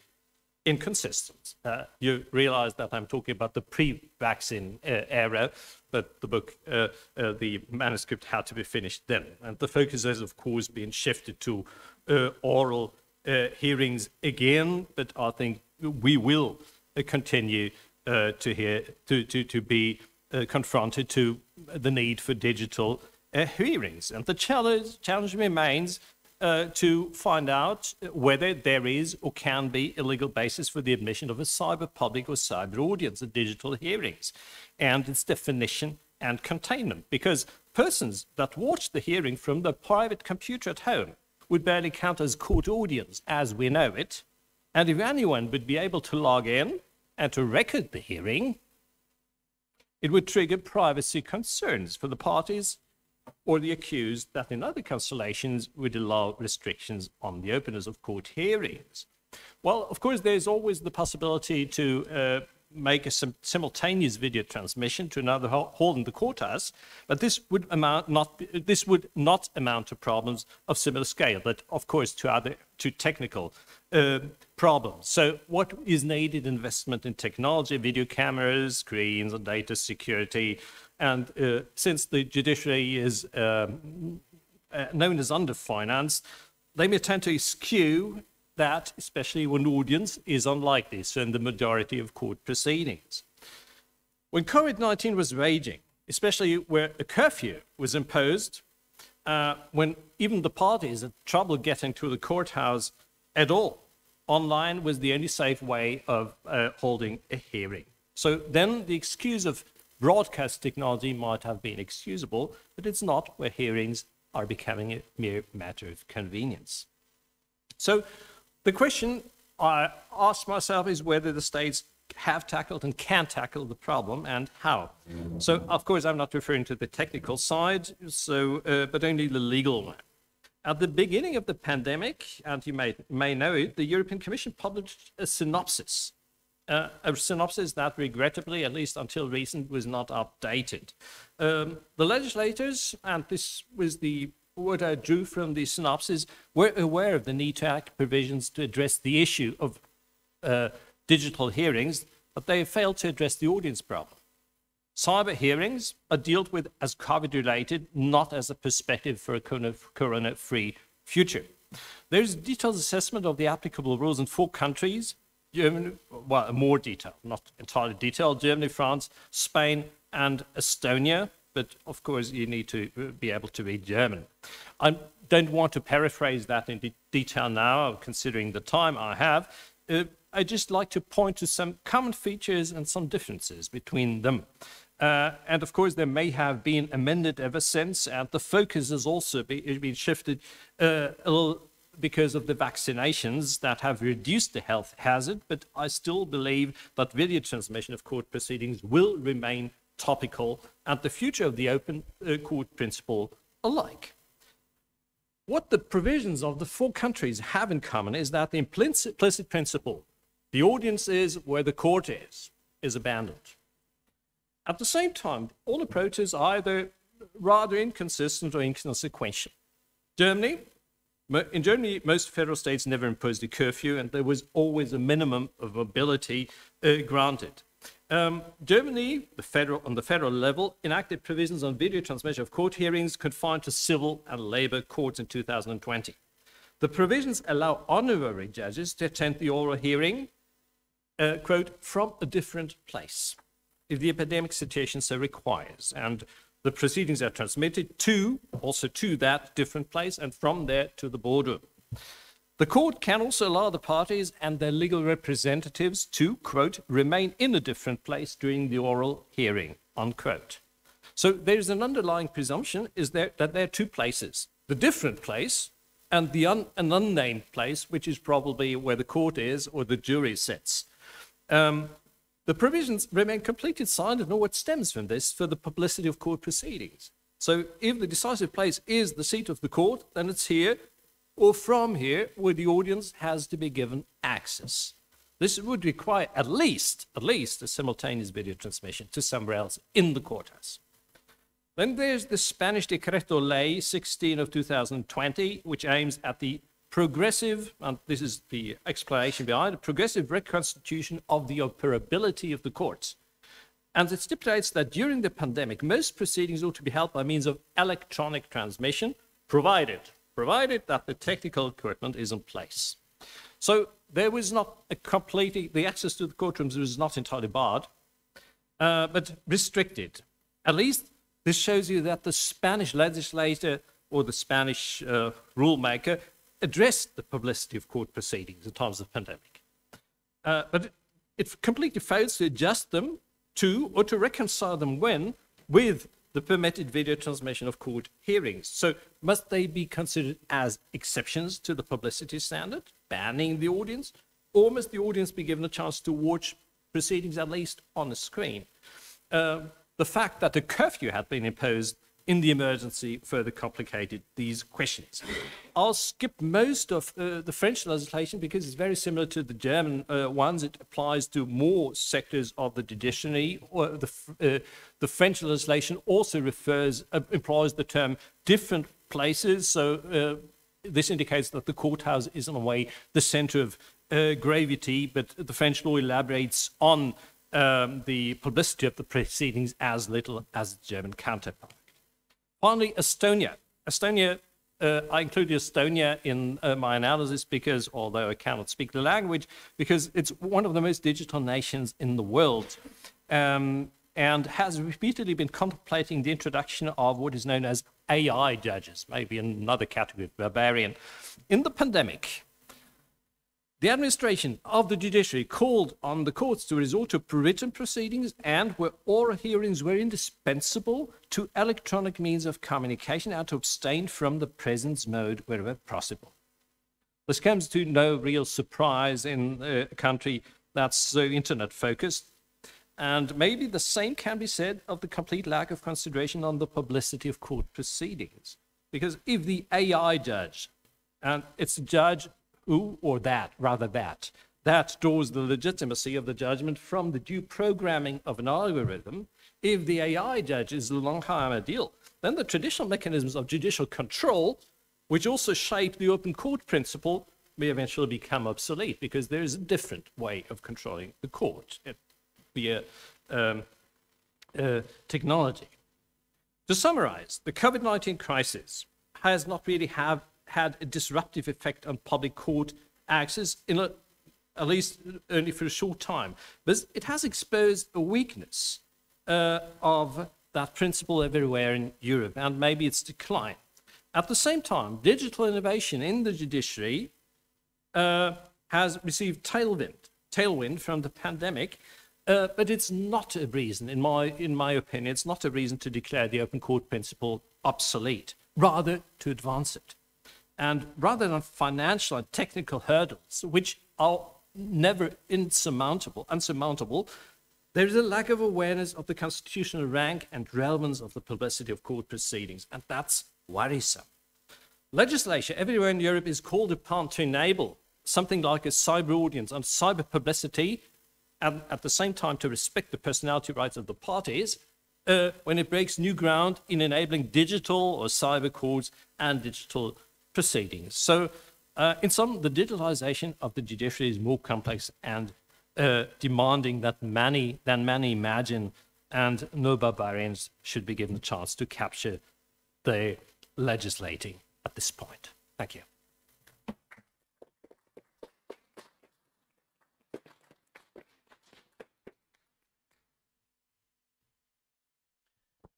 [SPEAKER 10] inconsistent. You realize that I'm talking about the pre-vaccine era, but the manuscript had to be finished then. And the focus has, of course, been shifted to oral hearings again, but I think we will continue to be confronted to the need for digital hearings. And the challenge remains to find out whether there is or can be a legal basis for the admission of a cyber public or cyber audience at digital hearings, and its definition and containment. Because persons that watch the hearing from their private computer at home would barely count as court audience as we know it. And if anyone would be able to log in and to record the hearing, it would trigger privacy concerns for the parties or the accused that in other constellations would allow restrictions on the openness of court hearings. Well, of course, there's always the possibility to make a simultaneous video transmission to another hall in the courthouse, but this would not amount to problems of similar scale, but of course to technical problems. So what is needed? Investment in technology, video cameras, screens, and data security. And since the judiciary is known as underfinanced, they may tend to eschew that, especially when audience is unlikely, so in the majority of court proceedings. When COVID-19 was raging, especially where a curfew was imposed, when even the parties had trouble getting to the courthouse at all, online was the only safe way of holding a hearing. So then the excuse of broadcast technology might have been excusable, but it's not, where hearings are becoming a mere matter of convenience. So the question I ask myself is whether the states have tackled and can tackle the problem, and how. So, of course, I'm not referring to the technical side, but only the legal one. At the beginning of the pandemic, and you may know it, the European Commission published a synopsis that regrettably, at least until recent, was not updated. The legislators, and this was what I drew from the synopsis, were aware of the need to act provisions to address the issue of digital hearings, but they failed to address the audience problem. Cyber hearings are dealt with as COVID-related, not as a perspective for a corona-free future. There's a detailed assessment of the applicable rules in 4 countries, Germany, well, more detailed, not entirely detailed, Germany, France, Spain, and Estonia. But of course, you need to be able to read German. I don't want to paraphrase that in detail now, considering the time I have. I'd just like to point to some common features and some differences between them. And of course, there may have been amended ever since, and the focus has also been shifted a little because of the vaccinations that have reduced the health hazard, but I still believe that video transmission of court proceedings will remain topical and the future of the open court principle alike. What the provisions of the 4 countries have in common is that the implicit principle, the audience is where the court is abandoned. At the same time, all approaches are either rather inconsistent or inconsequential. In Germany, most federal states never imposed a curfew, and there was always a minimum of mobility granted. Germany, on the federal level, enacted provisions on video transmission of court hearings confined to civil and labor courts in 2020. The provisions allow honorary judges to attend the oral hearing, quote, from a different place, if the epidemic situation so requires, and the proceedings are transmitted also to that different place, and from there to the boardroom. The court can also allow the parties and their legal representatives to, quote, remain in a different place during the oral hearing, unquote. So there is an underlying presumption that there are 2 places, the different place and an unnamed place, which is probably where the court is or the jury sits. The provisions remain completely silent on what stems from this for the publicity of court proceedings. So if the decisive place is the seat of the court, then it's here or from here where the audience has to be given access. This would require at least a simultaneous video transmission to somewhere else in the courthouse. Then there's the Spanish Decreto Ley 16 of 2020, which aims at the progressive, and this is the explanation behind it, progressive reconstitution of the operability of the courts. And it stipulates that during the pandemic, most proceedings ought to be held by means of electronic transmission, provided that the technical equipment is in place. So there was not the access to the courtrooms was not entirely barred, but restricted. At least this shows you that the Spanish legislator or the Spanish rule maker addressed the publicity of court proceedings in times of pandemic. But it completely fails to adjust them to or to reconcile them with the permitted video transmission of court hearings. So must they be considered as exceptions to the publicity standard, banning the audience, or must the audience be given a chance to watch proceedings at least on a screen? The fact that a curfew had been imposed in the emergency further complicated these questions. I'll skip most of the French legislation because it's very similar to the German ones. It applies to more sectors of the judiciary. Or the French legislation also employs the term different places. So this indicates that the courthouse is in a way the center of gravity, but the French law elaborates on the publicity of the proceedings as little as the German counterpart. Finally, Estonia. I included Estonia in my analysis because, although I cannot speak the language, because it's one of the most digital nations in the world and has repeatedly been contemplating the introduction of what is known as AI judges, maybe another category, barbarian. In the pandemic, the administration of the judiciary called on the courts to resort to written proceedings and where oral hearings were indispensable to electronic means of communication and to abstain from the presence mode wherever possible. This comes to no real surprise in a country that's so internet-focused, and maybe the same can be said of the complete lack of consideration on the publicity of court proceedings. Because if the AI judge, and it's a judge that draws the legitimacy of the judgment from the due programming of an algorithm, if the AI judge is the Longheimer deal, then the traditional mechanisms of judicial control, which also shape the open court principle, may eventually become obsolete because there is a different way of controlling the court via technology. To summarize, the COVID-19 crisis has not really had a disruptive effect on public court access, at least only for a short time. But it has exposed a weakness of that principle everywhere in Europe, and maybe its decline. At the same time, digital innovation in the judiciary has received tailwind from the pandemic, But it's not a reason, in my opinion, it's not a reason to declare the open court principle obsolete, rather to advance it. And rather than financial and technical hurdles, which are never unsurmountable, there is a lack of awareness of the constitutional rank and relevance of the publicity of court proceedings, and that's worrisome. Legislature everywhere in Europe is called upon to enable something like a cyber audience and cyber publicity, and at the same time to respect the personality rights of the parties when it breaks new ground in enabling digital or cyber courts and digital proceedings. So in sum, the digitalization of the judiciary is more complex and demanding than many imagine, and no barbarians should be given the chance to capture the legislating at this point. Thank you.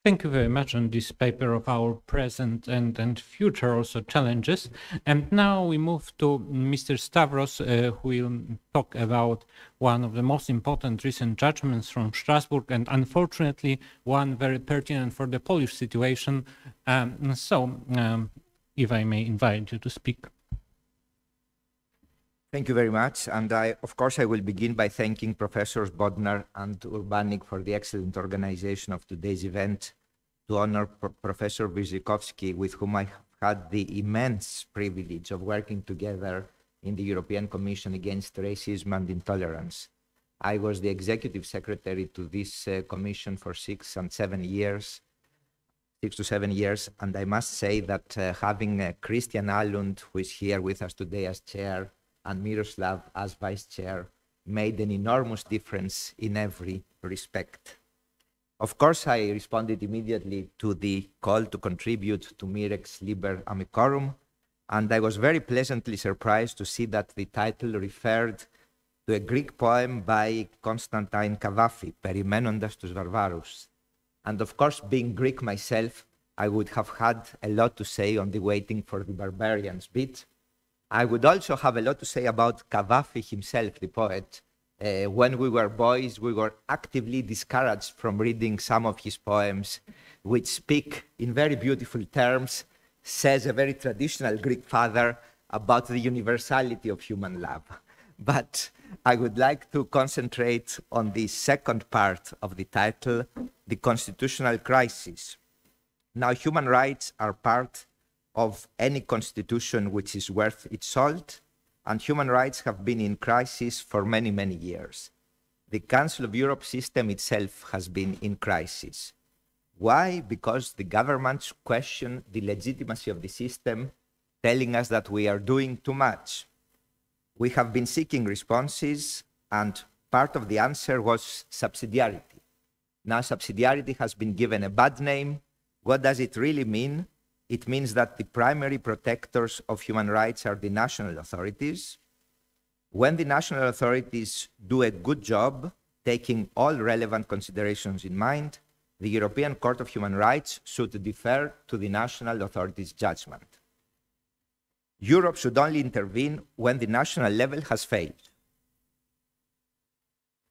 [SPEAKER 8] Thank you very much on this paper of our present and future also challenges. And now we move to Mr. Stavros, who will talk about one of the most important recent judgments from Strasbourg, and unfortunately one very pertinent for the Polish situation. If I may invite you to speak.
[SPEAKER 11] Thank you very much. And of course, I will begin by thanking Professors Bodnar and Urbanik for the excellent organization of today's event, to honor Professor Wyrzykowski, with whom I had the immense privilege of working together in the European Commission Against Racism and Intolerance. I was the executive secretary to this commission for 6 to 7 years, and I must say that having Christian Allund, who is here with us today as chair, and Miroslav as vice chair, made an enormous difference in every respect. Of course, I responded immediately to the call to contribute to Mirek's Liber Amicorum, and I was very pleasantly surprised to see that the title referred to a Greek poem by Constantine Cavafy, Περιμένοντας τους Βαρβάρους. And of course, being Greek myself, I would have had a lot to say on the waiting for the barbarians bit. I would also have a lot to say about Cavafy himself, the poet. When we were boys, we were actively discouraged from reading some of his poems, which speak in very beautiful terms, says a very traditional Greek father, about the universality of human love. But I would like to concentrate on the second part of the title, the constitutional crisis. Now, human rights are part of any constitution which is worth its salt, and human rights have been in crisis for many, many years. The Council of Europe system itself has been in crisis. Why? Because the governments question the legitimacy of the system, telling us that we are doing too much. We have been seeking responses, and part of the answer was subsidiarity. Now, subsidiarity has been given a bad name. What does it really mean? It means that the primary protectors of human rights are the national authorities. When the national authorities do a good job, taking all relevant considerations in mind, the European Court of Human Rights should defer to the national authorities' judgment. Europe should only intervene when the national level has failed.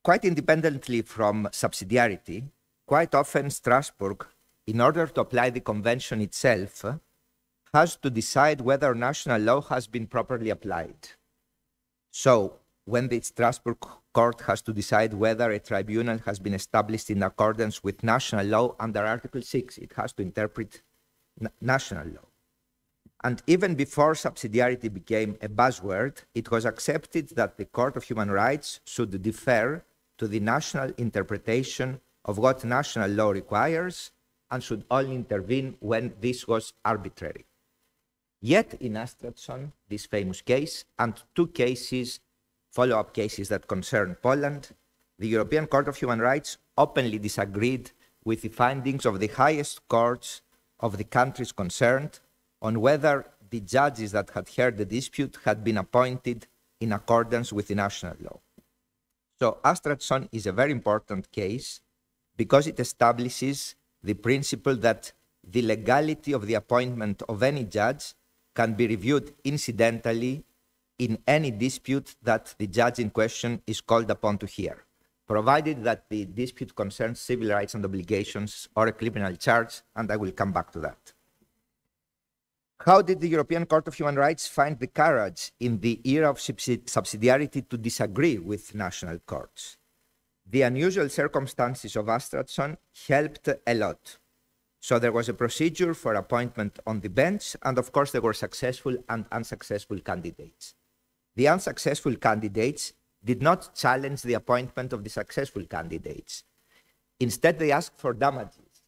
[SPEAKER 11] Quite independently from subsidiarity, quite often Strasbourg, in order to apply the convention itself, has to decide whether national law has been properly applied. So, when the Strasbourg court has to decide whether a tribunal has been established in accordance with national law under Article 6, it has to interpret national law. And even before subsidiarity became a buzzword, it was accepted that the Court of Human Rights should defer to the national interpretation of what national law requires, and should only intervene when this was arbitrary. Yet in Astrason, this famous case, and 2 cases, follow-up cases that concern Poland, the European Court of Human Rights openly disagreed with the findings of the highest courts of the countries concerned on whether the judges that had heard the dispute had been appointed in accordance with the national law. So Astrason is a very important case because it establishes the principle that the legality of the appointment of any judge can be reviewed incidentally in any dispute that the judge in question is called upon to hear. provided that the dispute concerns civil rights and obligations or a criminal charge, and I will come back to that. How did the European Court of Human Rights find the courage in the era of subsidiarity to disagree with national courts? The unusual circumstances of Astrason helped a lot. So there was a procedure for appointment on the bench, and of course there were successful and unsuccessful candidates. The unsuccessful candidates did not challenge the appointment of the successful candidates. Instead, they asked for damages,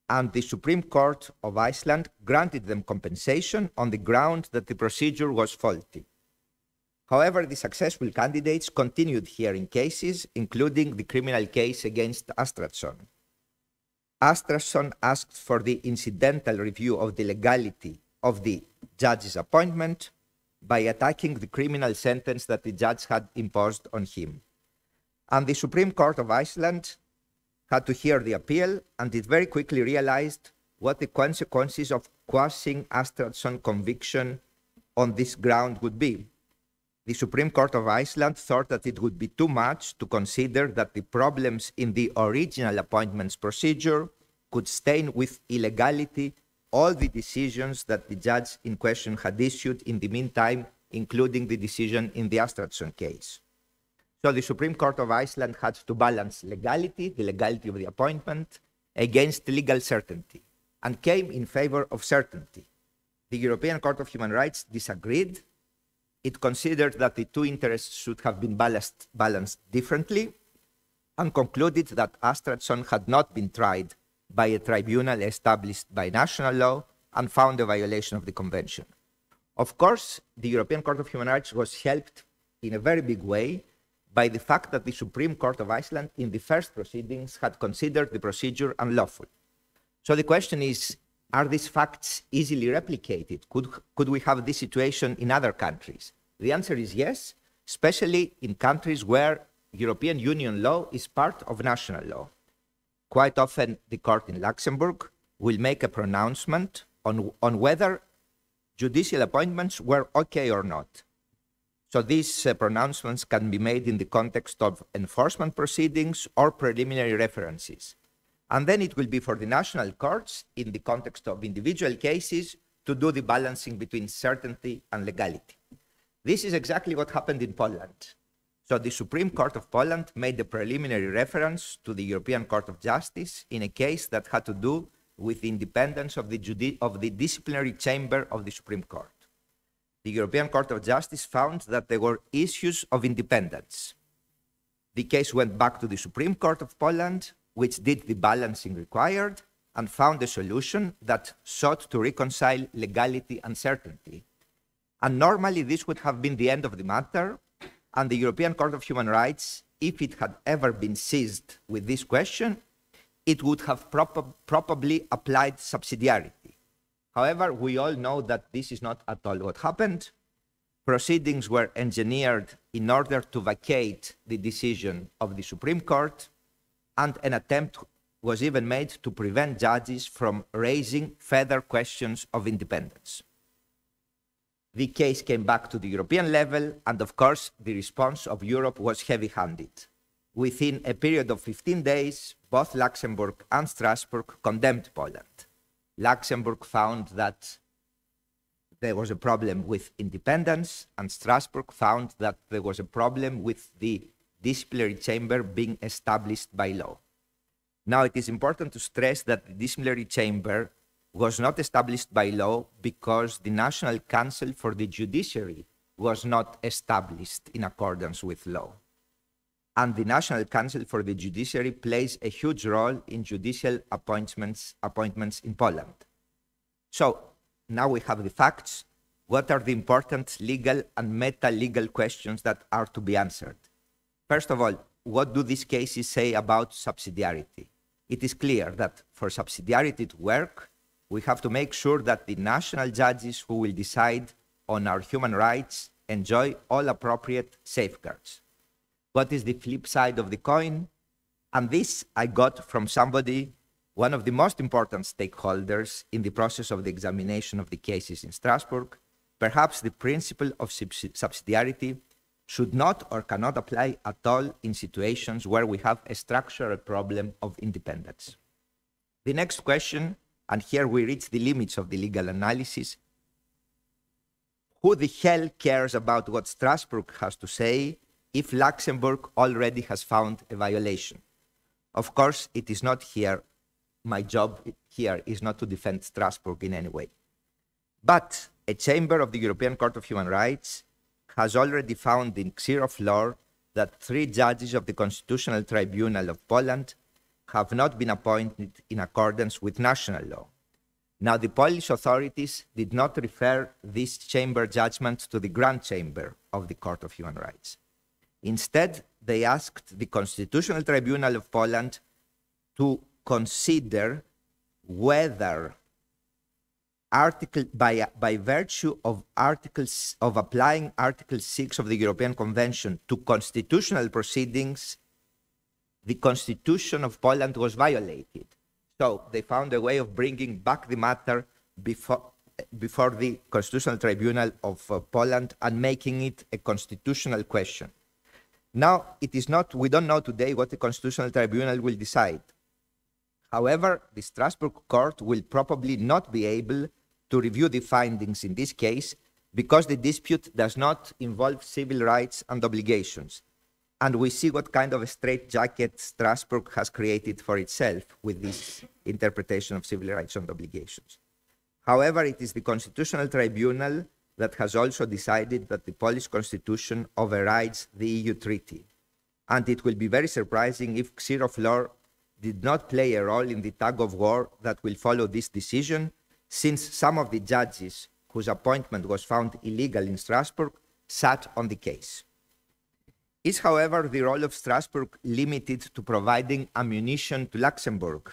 [SPEAKER 11] and the Supreme Court of Iceland granted them compensation on the ground that the procedure was faulty. However, the successful candidates continued hearing cases, including the criminal case against Astrason. Astrason asked for the incidental review of the legality of the judge's appointment by attacking the criminal sentence that the judge had imposed on him. And the Supreme Court of Iceland had to hear the appeal, and it very quickly realized what the consequences of quashing Astrason conviction on this ground would be. The Supreme Court of Iceland thought that it would be too much to consider that the problems in the original appointments procedure could stain with illegality all the decisions that the judge in question had issued in the meantime, including the decision in the Astrason case. So the Supreme Court of Iceland had to balance legality, the legality of the appointment, against legal certainty, and came in favor of certainty. The European Court of Human Rights disagreed. It considered that the two interests should have been balanced differently, and concluded that Astrason had not been tried by a tribunal established by national law and found a violation of the convention. Of course, the European Court of Human Rights was helped in a very big way by the fact that the Supreme Court of Iceland in the first proceedings had considered the procedure unlawful. So the question is, are these facts easily replicated? Could we have this situation in other countries? The answer is yes, especially in countries where European Union law is part of national law. Quite often, the court in Luxembourg will make a pronouncement on whether judicial appointments were okay or not. So these pronouncements can be made in the context of enforcement proceedings or preliminary references. And then it will be for the national courts, in the context of individual cases, to do the balancing between certainty and legality. This is exactly what happened in Poland. So the Supreme Court of Poland made a preliminary reference to the European Court of Justice in a case that had to do with the independence of the disciplinary chamber of the Supreme Court. The European Court of Justice found that there were issues of independence. The case went back to the Supreme Court of Poland, which did the balancing required and found a solution that sought to reconcile legality and certainty. And normally this would have been the end of the matter, and the European Court of Human Rights, if it had ever been seized with this question, it would have probably applied subsidiarity. However, we all know that this is not at all what happened. Proceedings were engineered in order to vacate the decision of the Supreme Court, and an attempt was even made to prevent judges from raising further questions of independence. The case came back to the European level, and of course, the response of Europe was heavy-handed. Within a period of 15 days, both Luxembourg and Strasbourg condemned Poland. Luxembourg found that there was a problem with independence, and Strasbourg found that there was a problem with the disciplinary chamber being established by law. Now, it is important to stress that the disciplinary chamber was not established by law because the National Council for the Judiciary was not established in accordance with law. And the National Council for the Judiciary plays a huge role in judicial appointments in Poland. So now we have the facts. What are the important legal and meta-legal questions that are to be answered? First of all, what do these cases say about subsidiarity? It is clear that for subsidiarity to work, we have to make sure that the national judges who will decide on our human rights enjoy all appropriate safeguards. What is the flip side of the coin? And this I got from somebody, one of the most important stakeholders in the process of the examination of the cases in Strasbourg. Perhaps the principle of subsidiarity should not or cannot apply at all in situations where we have a structural problem of independence. The next question, and here we reach the limits of the legal analysis: who the hell cares about what Strasbourg has to say if Luxembourg already has found a violation? Of course, it is not here. My job here is not to defend Strasbourg in any way. But a chamber of the European Court of Human Rights has already found in Xerof law that 3 judges of the Constitutional Tribunal of Poland have not been appointed in accordance with national law. Now, the Polish authorities did not refer this chamber judgment to the Grand Chamber of the Court of Human Rights. Instead, they asked the Constitutional Tribunal of Poland to consider whether by virtue of applying Article 6 of the European Convention to constitutional proceedings, the Constitution of Poland was violated. So they found a way of bringing back the matter before the Constitutional Tribunal of Poland and making it a constitutional question. Now, we don't know today what the Constitutional Tribunal will decide. However, the Strasbourg Court will probably not be able to review the findings in this case because the dispute does not involve civil rights and obligations. And we see what kind of a straitjacket Strasbourg has created for itself with this interpretation of civil rights and obligations. However, it is the Constitutional Tribunal that has also decided that the Polish Constitution overrides the EU treaty. And it will be very surprising if Xerof law did not play a role in the tug of war that will follow this decision, since some of the judges whose appointment was found illegal in Strasbourg sat on the case. Is, however, the role of Strasbourg limited to providing ammunition to Luxembourg?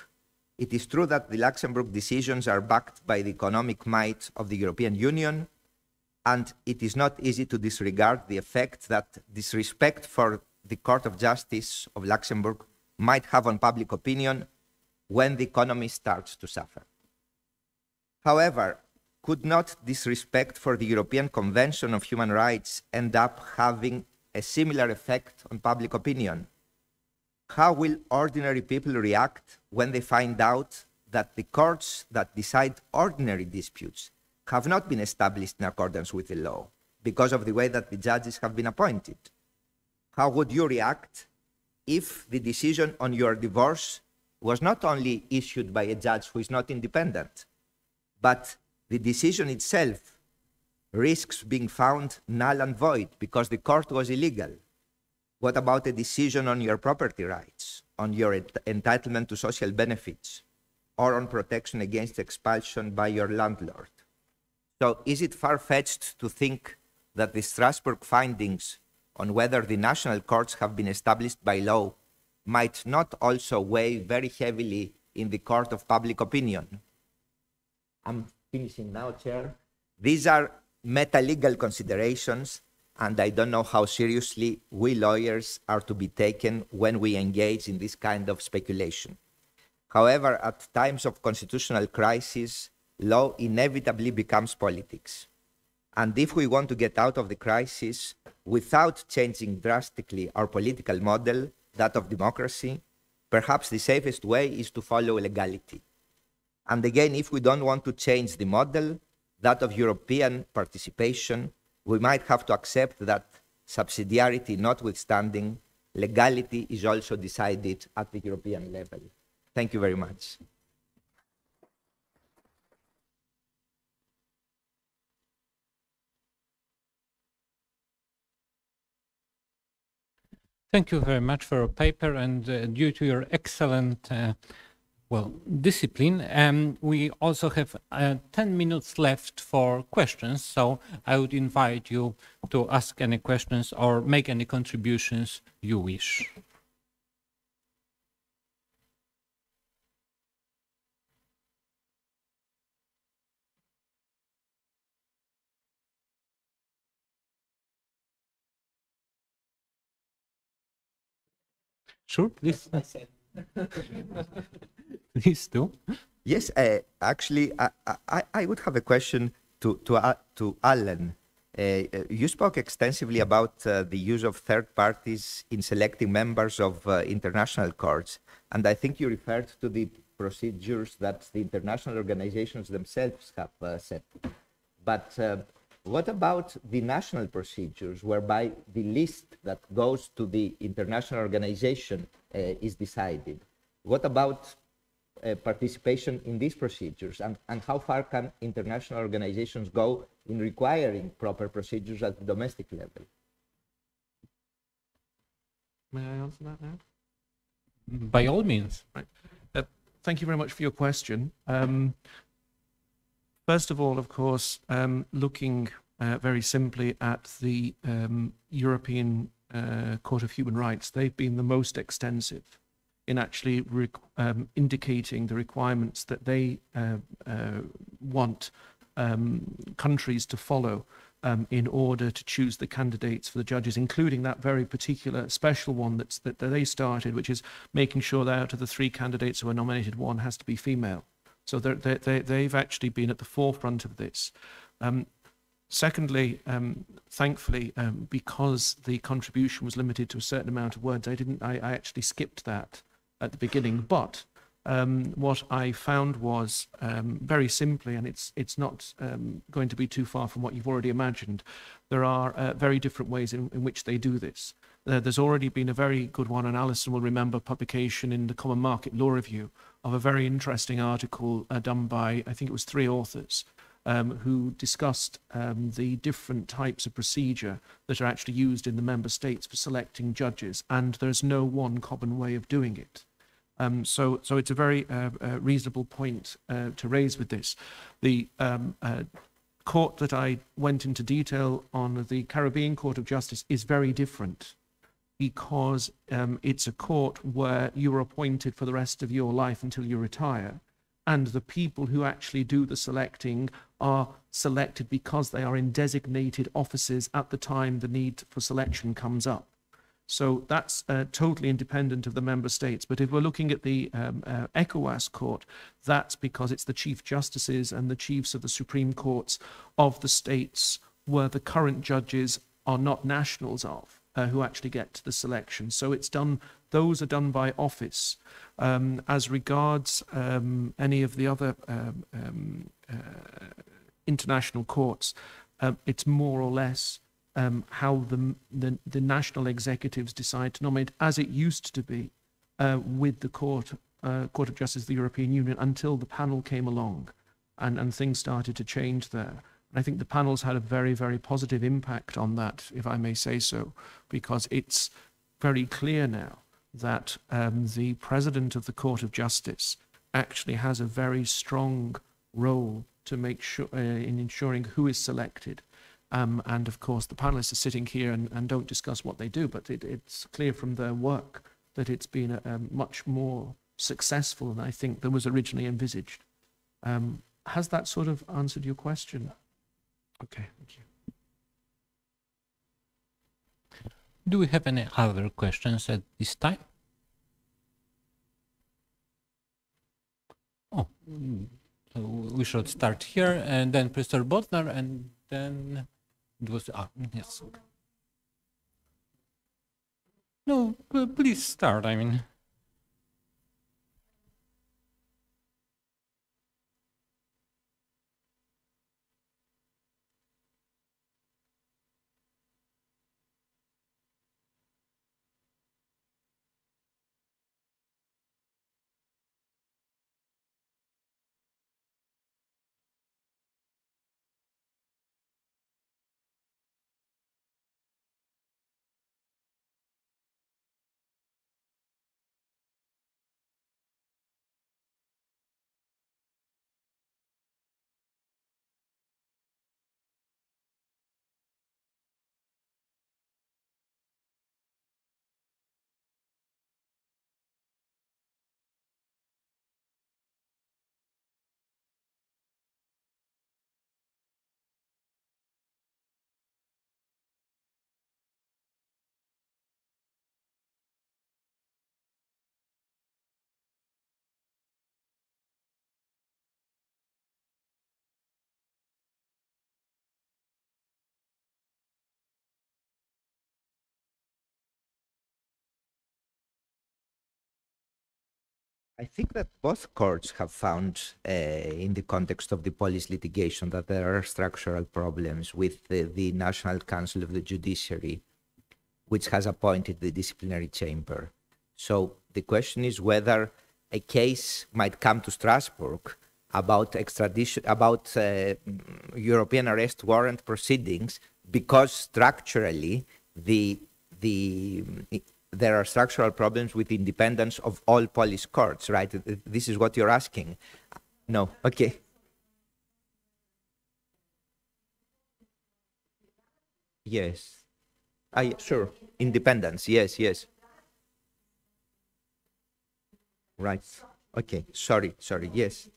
[SPEAKER 11] It is true that the Luxembourg decisions are backed by the economic might of the European Union, and it is not easy to disregard the effect that disrespect for the Court of Justice of Luxembourg might have on public opinion when the economy starts to suffer. However, could not disrespect for the European Convention of Human Rights end up having a similar effect on public opinion? How will ordinary people react when they find out that the courts that decide ordinary disputes have not been established in accordance with the law because of the way that the judges have been appointed? How would you react if the decision on your divorce was not only issued by a judge who is not independent, but the decision itself risks being found null and void because the court was illegal? What about a decision on your property rights, on your entitlement to social benefits, or on protection against expulsion by your landlord? So is it far-fetched to think that the Strasbourg findings on whether the national courts have been established by law might not also weigh very heavily in the court of public opinion? I'm finishing now, Chair. These are meta-legal considerations, and I don't know how seriously we lawyers are to be taken when we engage in this kind of speculation. However, at times of constitutional crisis, law inevitably becomes politics. And if we want to get out of the crisis without changing drastically our political model, that of democracy, perhaps the safest way is to follow legality. And again, if we don't want to change the model, that of European participation, we might have to accept that, subsidiarity notwithstanding, legality is also decided at the European level. Thank you very much.
[SPEAKER 8] Thank you very much for your paper, and due to your excellent discipline, we also have 10 minutes left for questions, so I would invite you to ask any questions or make any contributions you wish. Sure, please. Please do.
[SPEAKER 11] Yes, actually, I would have a question to Alan. You spoke extensively about the use of third parties in selecting members of international courts, and I think you referred to the procedures that the international organizations themselves have set. But what about the national procedures, whereby the list that goes to the international organization is decided? What about participation in these procedures, and how far can international organizations go in requiring proper procedures at the domestic level?
[SPEAKER 9] May I answer that now?
[SPEAKER 8] By all means.
[SPEAKER 9] Right. Thank you very much for your question. First of all, of course, looking very simply at the European Court of Human Rights, they've been the most extensive in actually indicating the requirements that they want countries to follow in order to choose the candidates for the judges, including that very particular special one that they started, which is making sure that out of the 3 candidates who are nominated, 1 has to be female. So they've actually been at the forefront of this. Secondly, thankfully, because the contribution was limited to a certain amount of words, I actually skipped that at the beginning. But what I found was very simply, and it's not going to be too far from what you've already imagined, there are very different ways in which they do this. There's already been a very good one, and Alison will remember publication in the Common Market Law Review of a very interesting article done by, I think it was 3 authors, who discussed the different types of procedure that are actually used in the member states for selecting judges, and there's no one common way of doing it. So it's a very reasonable point to raise with this. The court that I went into detail on, the Caribbean Court of Justice, is very different, because it's a court where you're appointed for the rest of your life until you retire, and the people who actually do the selecting are selected because they are in designated offices at the time the need for selection comes up. So that's totally independent of the member states. But if we're looking at the ECOWAS court, that's because it's the chief justices and the chiefs of the Supreme Courts of the states where the current judges are not nationals of, who actually get to the selection. So it's done, those are done by office. As regards any of the other international courts, it's more or less how the national executives decide to nominate, as it used to be with the Court of Justice of the European Union, until the panel came along and things started to change there. And I think the panel's had a very, very positive impact on that, if I may say so, because it's very clear now that the President of the Court of Justice actually has a very strong role to make sure in ensuring who is selected. And of course, the panelists are sitting here and don't discuss what they do, but it's clear from their work that it's been much more successful than I think that was originally envisaged. Has that sort of answered your question? Okay, thank you.
[SPEAKER 8] Do we have any other questions at this time? Oh, so we should start here, and then Professor Bodnar, and then it was, yes. No, please start, I mean.
[SPEAKER 11] I think that both courts have found, in the context of the police litigation, that there are structural problems with the National Council of the Judiciary, which has appointed the disciplinary chamber. So the question is whether a case might come to Strasbourg about extradition, about European arrest warrant proceedings, because structurally there are structural problems with the independence of all police courts, right? This is what you're asking. No, okay. Yes. Sure. Independence. Yes, yes. Right. Okay. Sorry. Yes.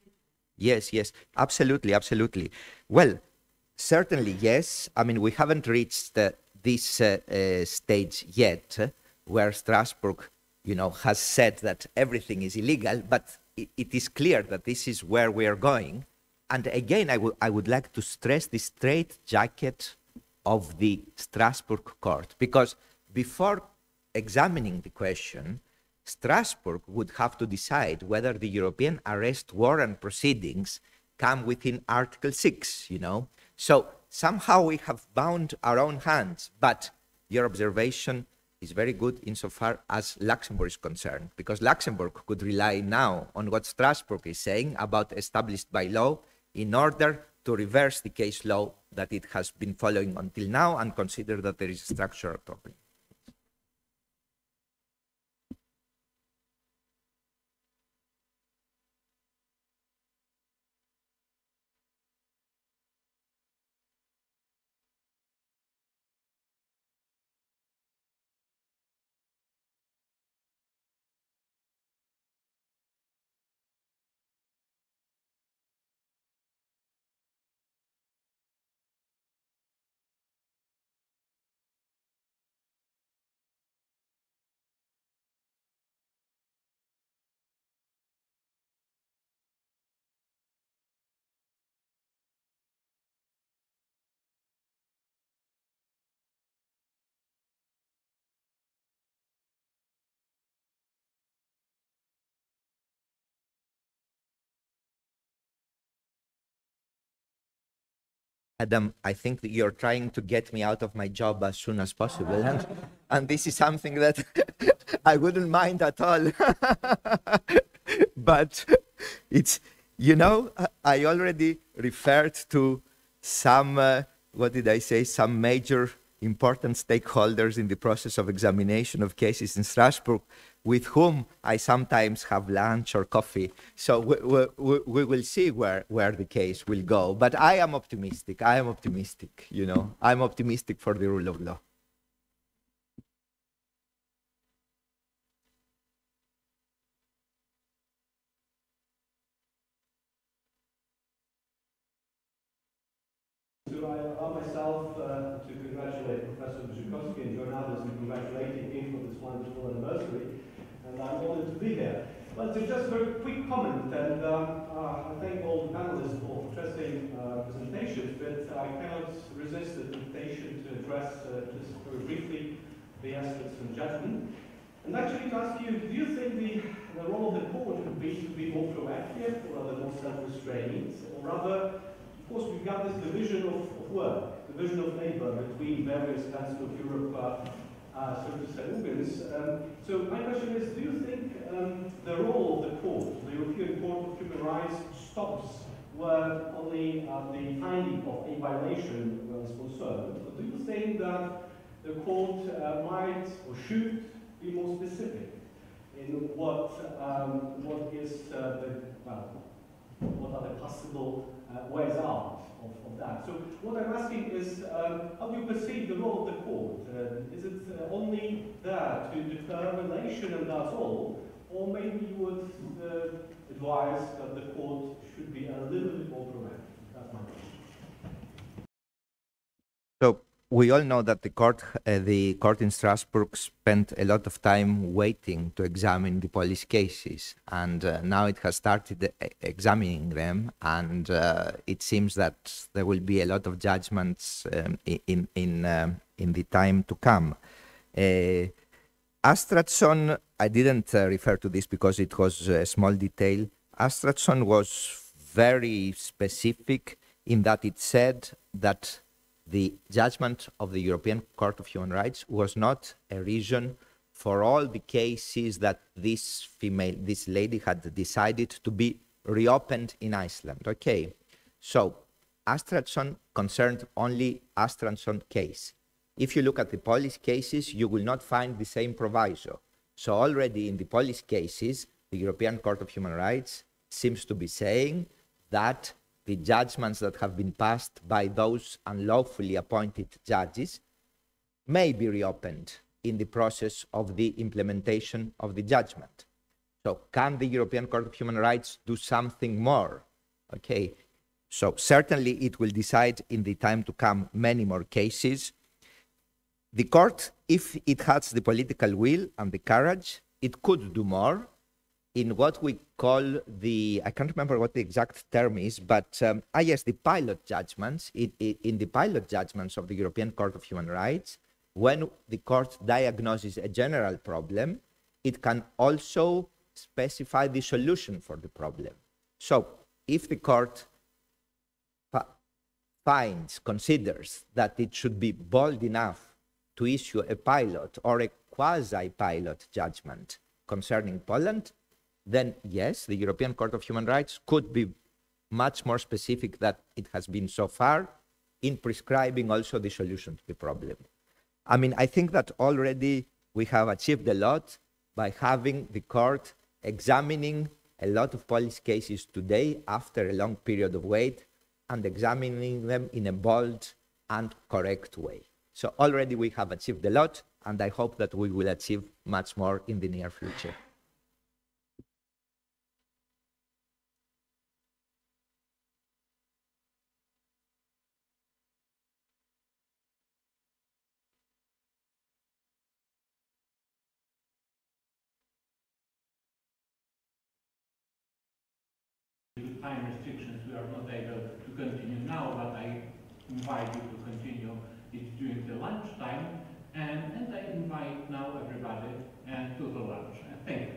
[SPEAKER 11] Yes. Absolutely. Well, certainly, yes. I mean, we haven't reached this stage yet, where Strasbourg, has said that everything is illegal, but it is clear that this is where we are going. And again, I would like to stress the straitjacket of the Strasbourg court, because before examining the question, Strasbourg would have to decide whether the European arrest warrant proceedings come within Article 6, So somehow we have bound our own hands, but your observation is very good insofar as Luxembourg is concerned, because Luxembourg could rely now on what Strasbourg is saying about established by law in order to reverse the case law that it has been following until now and consider that there is a structural problem. Adam, I think that you're trying to get me out of my job as soon as possible. And this is something that I wouldn't mind at all. But it's, I already referred to some, some major important stakeholders in the process of examination of cases in Strasbourg, with whom I sometimes have lunch or coffee. So we will see where the case will go. But I am optimistic. I'm optimistic for the rule of law.
[SPEAKER 12] So I allow myself to congratulate Professor Brzykowski and journalists in congratulating him for this wonderful anniversary. And I'm honored to be here. Well, so just a very quick comment, and I thank all the panelists for interesting presentations, but I cannot resist the temptation to address just very briefly the aspects of judgment. And actually to ask you, do you think the role of the court would be to be more proactive or rather more self-restrained, or rather, of course, we've got this division of work, division of labor between various Council of Europe so to say, organs. So my question is, do you think the role of the court, the European Court of Human Rights, stops where only the finding of a violation is concerned? Or do you think that the court might or should be more specific in what is what are the possible ways out of that? So what I'm asking is, how do you perceive the role of the court? Is it only there to deter violation and that's all? Or maybe you would advise that the court should be a little bit more proactive? That's my question.
[SPEAKER 11] So we all know that the court in Strasbourg spent a lot of time waiting to examine the police cases, and now it has started examining them, and it seems that there will be a lot of judgments in the time to come. Astratson, I didn't refer to this because it was a small detail. Astratson was very specific in that it said that the judgment of the European Court of Human Rights was not a reason for all the cases that this lady had decided to be reopened in Iceland. Okay, so Astratson concerned only Astratson case. If you look at the Polish cases, you will not find the same proviso. So already in the Polish cases, the European Court of Human Rights seems to be saying that the judgments that have been passed by those unlawfully appointed judges may be reopened in the process of the implementation of the judgment. So can the European Court of Human Rights do something more? Okay, so certainly it will decide in the time to come many more cases. The court, if it has the political will and the courage, it could do more in what we call the, I can't remember what the exact term is, but yes, the pilot judgments. In the pilot judgments of the European Court of Human Rights, when the court diagnoses a general problem, it can also specify the solution for the problem. So if the court considers that it should be bold enough to issue a pilot or a quasi-pilot judgment concerning Poland, then yes, the European Court of Human Rights could be much more specific than it has been so far in prescribing also the solution to the problem. I mean, I think that already we have achieved a lot by having the court examining a lot of Polish cases today after a long period of wait and examining them in a bold and correct way. So already we have achieved a lot, and I hope that we will achieve much more in the near future.
[SPEAKER 8] With time restrictions, we are not able to continue now, but I invite you to continue it during the lunchtime, and I invite now everybody to the lunch. Thank you.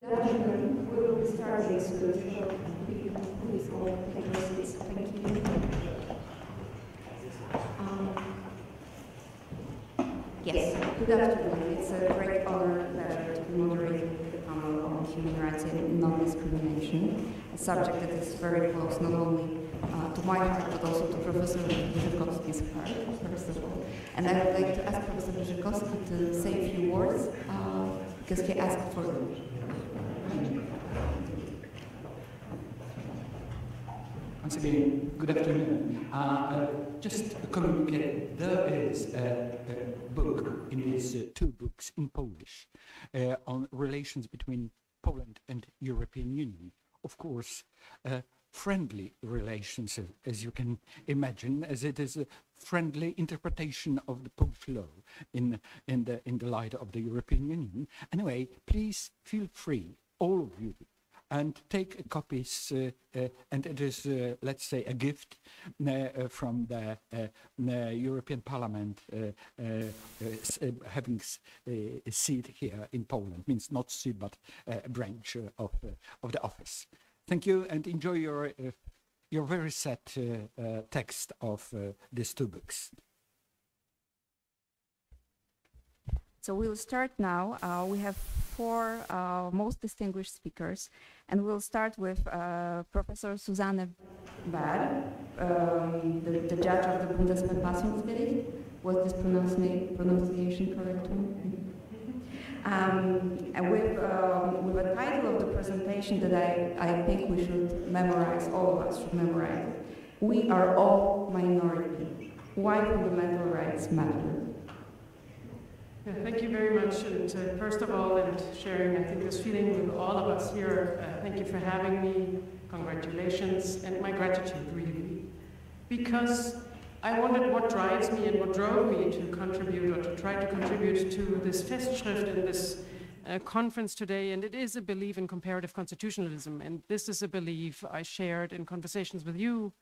[SPEAKER 13] Good afternoon. We will be starting soon. Please all take your seats. Thank you. Yes, good afternoon. It's a great honor and pleasure to be moderating the panel on human rights and non-discrimination, a subject that is very close not only to my heart but also to Professor Brzykowski's heart, first of all. And I would like to ask Professor Brzykowski to say a few words because he asked for them.
[SPEAKER 5] Once again, good afternoon. Just to communicate, there is a book in these two books in Polish on relations between Poland and European Union. Of course, friendly relations, as you can imagine, as it is a friendly interpretation of the Polish law in the light of the European Union. Anyway, please feel free, all of you, and take copies, and it is, let's say, a gift from the European Parliament having a seat here in Poland. Means not seat, but a branch of the office. Thank you, and enjoy your very set text of these two books.
[SPEAKER 13] So we'll start now. We have four most distinguished speakers, and we'll start with Professor Susanne Bad, the judge of the Bundesverfassungsgericht. Was this pronunciation correct? And with a title of the presentation that I think we should memorize, all of us should memorize. We are all minority. Why fundamental rights matter.
[SPEAKER 14] Yeah, thank you very much, and first of all, and sharing, I think, this feeling with all of us here, thank you for having me, congratulations, and my gratitude, really, because I wondered what drives me and what drove me to contribute, or to try to contribute to this Festschrift and this conference today, and it is a belief in comparative constitutionalism, and this is a belief I shared in conversations with you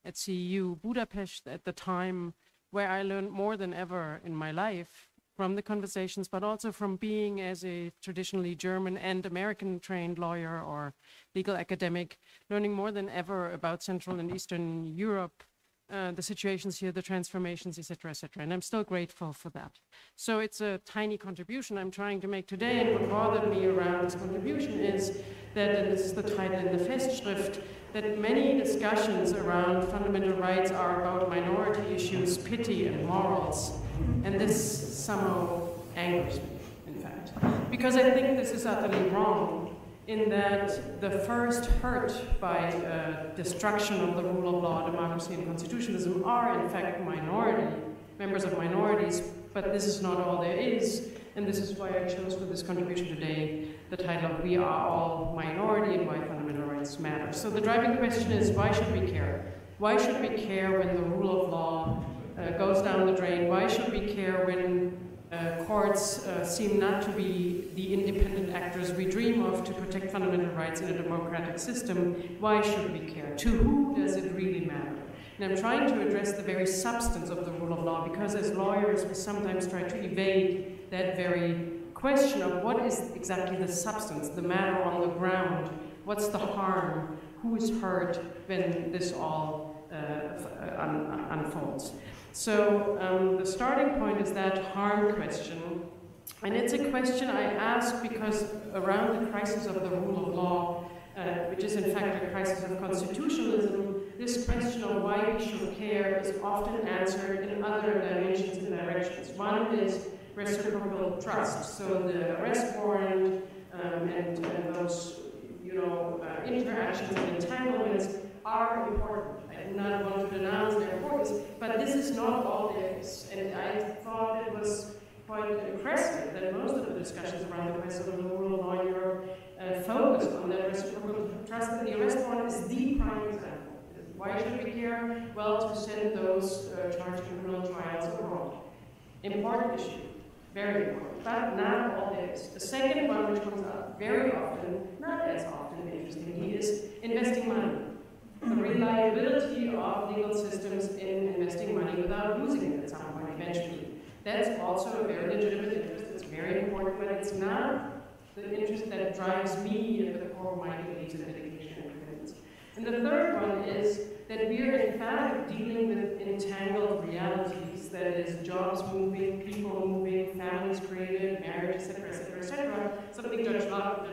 [SPEAKER 14] at CEU Budapest at the time, where I learned more than ever in my life from the conversations, but also from being as a traditionally German and American trained lawyer or legal academic, learning more than ever about Central and Eastern Europe, the situations here, the transformations, etc., etc. And I'm still grateful for that. So it's a tiny contribution I'm trying to make today, and what bothered me around this contribution is that, and this is the title in the Festschrift, that many discussions around fundamental rights are about minority issues, pity, and morals. And this somehow angers me, in fact, because I think this is utterly wrong, in that the first hurt by destruction of the rule of law, democracy, and constitutionalism are, in fact, members of minorities, but this is not all there is, and this is why I chose for this contribution today the title of We Are All Minority and Why Fundamental Rights Matter. So the driving question is, why should we care? Why should we care when the rule of law goes down the drain? Why should we care when courts seem not to be the independent actors we dream of to protect fundamental rights in a democratic system? Why should we care? To who does it really matter? And I'm trying to address the very substance of the rule of law, because as lawyers we sometimes try to evade that very question of what is exactly the substance, the matter on the ground, what's the harm, who is hurt when this all unfolds. So the starting point is that harm question, and it's a question I ask because around the crisis of the rule of law, which is in fact a crisis of constitutionalism, this question of why we should care is often answered in other dimensions and directions. One is reciprocal trust, so the arrest warrant and those interactions and entanglements are important. I do not want to denounce their importance, but this is not all there is. And I thought it was quite impressive that most of the discussions around the question of the rule of law in Europe focused on that reciprocal trust, and the arrest warrant is the prime example. Why should we care? Well, to send those charged in criminal trials abroad. Important issue, very important, but not all there is. The second one, which comes up very often, not as often, interestingly, is investing money. The reliability of legal systems in investing money without losing it at some point eventually. That's also a very legitimate interest. It's very important, but it's not the interest that drives me at the core of my beliefs and dedication and commitments. And the third one is that we are in fact dealing with entangled realities, that is jobs moving, people moving, families created, marriage, etc., etc., etc. Something Judge Clark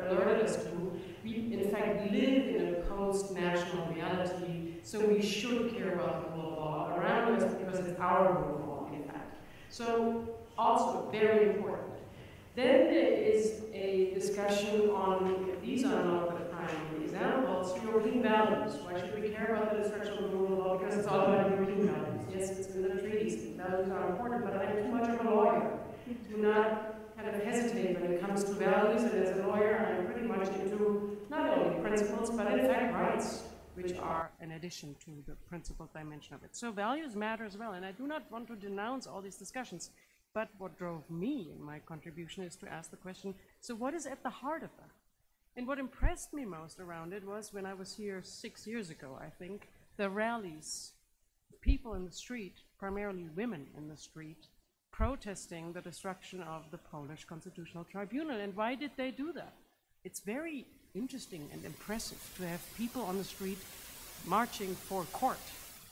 [SPEAKER 14] alerted us to. We in fact live in a post-national reality, so we should care about the rule of law around us because it's our rule of law, in fact. So also very important. Then there is a discussion on, these are not the primary examples, European values. Why should we care about the destruction of the rule of law? Because it's all about European values. Yes, it's in the treaties, values are important, but I'm too much of a lawyer to not kind of hesitate when it comes to values, and as a lawyer I'm pretty much into not only principles, but in fact rights, which are an addition to the principle dimension of it. So values matter as well, and I do not want to denounce all these discussions. But what drove me in my contribution is to ask the question, so what is at the heart of that? And what impressed me most around it was when I was here 6 years ago, I think, the rallies, people in the street, primarily women in the street, protesting the destruction of the Polish Constitutional Tribunal. And why did they do that? It's very interesting and impressive to have people on the street marching for court.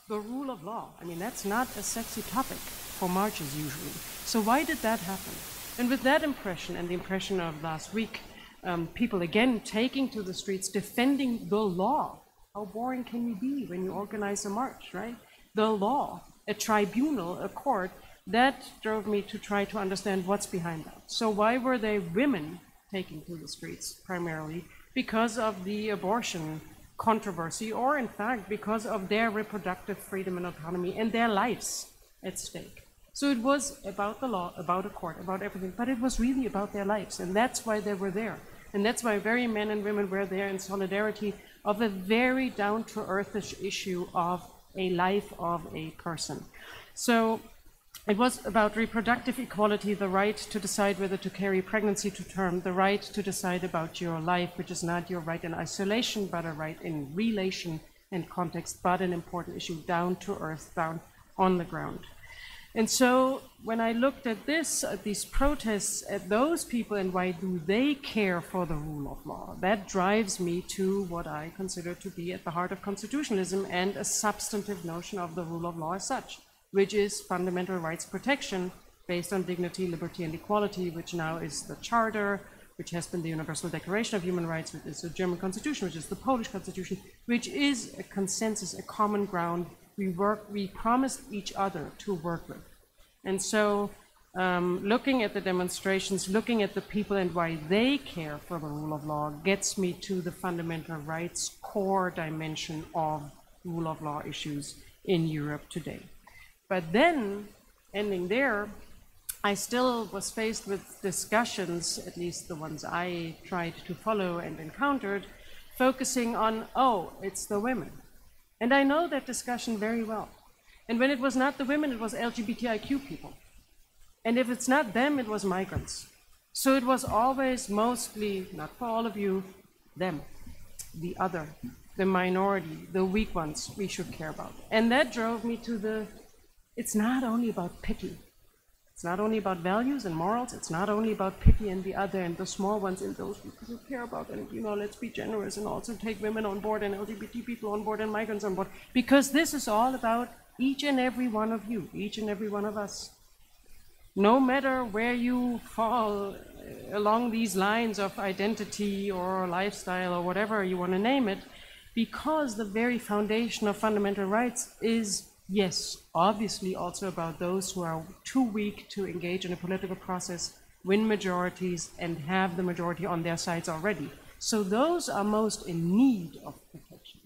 [SPEAKER 14] The rule of law, I mean, that's not a sexy topic for marches usually. So why did that happen? And with that impression and the impression of last week, people again taking to the streets, defending the law. How boring can you be when you organize a march, right? The law, a tribunal, a court, that drove me to try to understand what's behind that. So why were they women taking to the streets primarily? Because of the abortion controversy, or in fact because of their reproductive freedom and autonomy and their lives at stake. So it was about the law, about a court, about everything, but it was really about their lives, and that's why they were there. And that's why very men and women were there in solidarity of a very down-to-earthish issue of a life of a person. So it was about reproductive equality, the right to decide whether to carry pregnancy to term, the right to decide about your life, which is not your right in isolation, but a right in relation and context, but an important issue down to earth, down on the ground. And so when I looked at this, at these protests, at those people and why do they care for the rule of law, that drives me to what I consider to be at the heart of constitutionalism and a substantive notion of the rule of law as such, which is fundamental rights protection based on dignity, liberty, and equality, which now is the Charter, which has been the Universal Declaration of Human Rights, which is the German Constitution, which is the Polish Constitution, which is a consensus, a common ground we promised each other to work with. And so looking at the demonstrations, looking at the people and why they care for the rule of law gets me to the fundamental rights core dimension of rule of law issues in Europe today. But then, ending there, I still was faced with discussions, at least the ones I tried to follow and encountered, focusing on, oh, it's the women. And I know that discussion very well. And when it was not the women, it was LGBTIQ people. And if it's not them, it was migrants. So it was always mostly, not for all of you, them, the other, the minority, the weak ones we should care about. And that drove me to it's not only about pity. It's not only about values and morals. It's not only about pity and the other and the small ones and those people who care about them. You know, let's be generous and also take women on board and LGBT people on board and migrants on board. Because this is all about each and every one of you, each and every one of us. No matter where you fall along these lines of identity or lifestyle or whatever you want to name it, because the very foundation of fundamental rights is, yes, obviously also about those who are too weak to engage in a political process, win majorities, and have the majority on their sides already. So those are most in need of protection.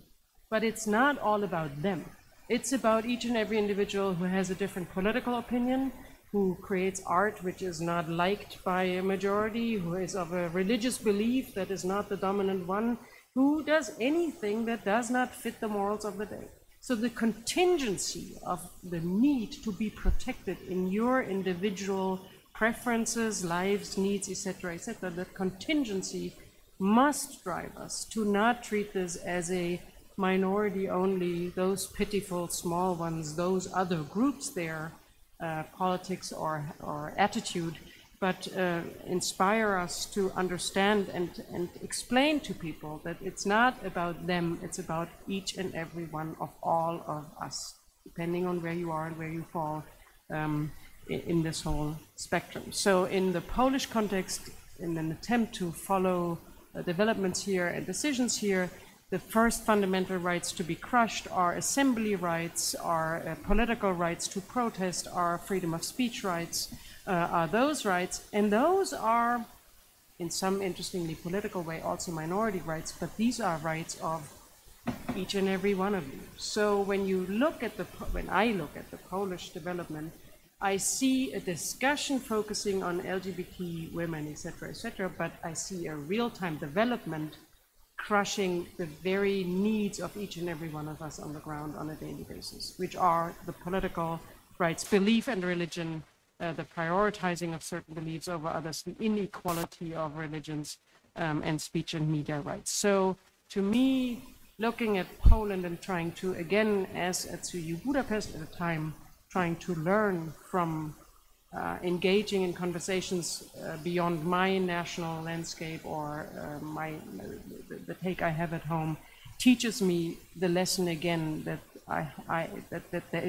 [SPEAKER 14] But it's not all about them. It's about each and every individual who has a different political opinion, who creates art which is not liked by a majority, who is of a religious belief that is not the dominant one, who does anything that does not fit the morals of the day. So the contingency of the need to be protected in your individual preferences, lives, needs, etc., that contingency must drive us to not treat this as a minority only, those pitiful small ones, those other groups there, politics or attitude, but inspire us to understand and explain to people that it's not about them, it's about each and every one of all of us, depending on where you are and where you fall in this whole spectrum. So in the Polish context, in an attempt to follow developments here and decisions here, the first fundamental rights to be crushed are assembly rights, are political rights to protest, are freedom of speech rights, are those rights, and those are, in some interestingly political way, also minority rights, but these are rights of each and every one of you. So when I look at the Polish development, I see a discussion focusing on LGBT women, etc., but I see a real-time development crushing the very needs of each and every one of us on the ground on a daily basis, which are the political rights, belief and religion, the prioritizing of certain beliefs over others, the inequality of religions, and speech and media rights. So to me, looking at Poland and trying to, again, as at CU Budapest at the time, trying to learn from engaging in conversations beyond my national landscape or the take I have at home, teaches me the lesson again that that there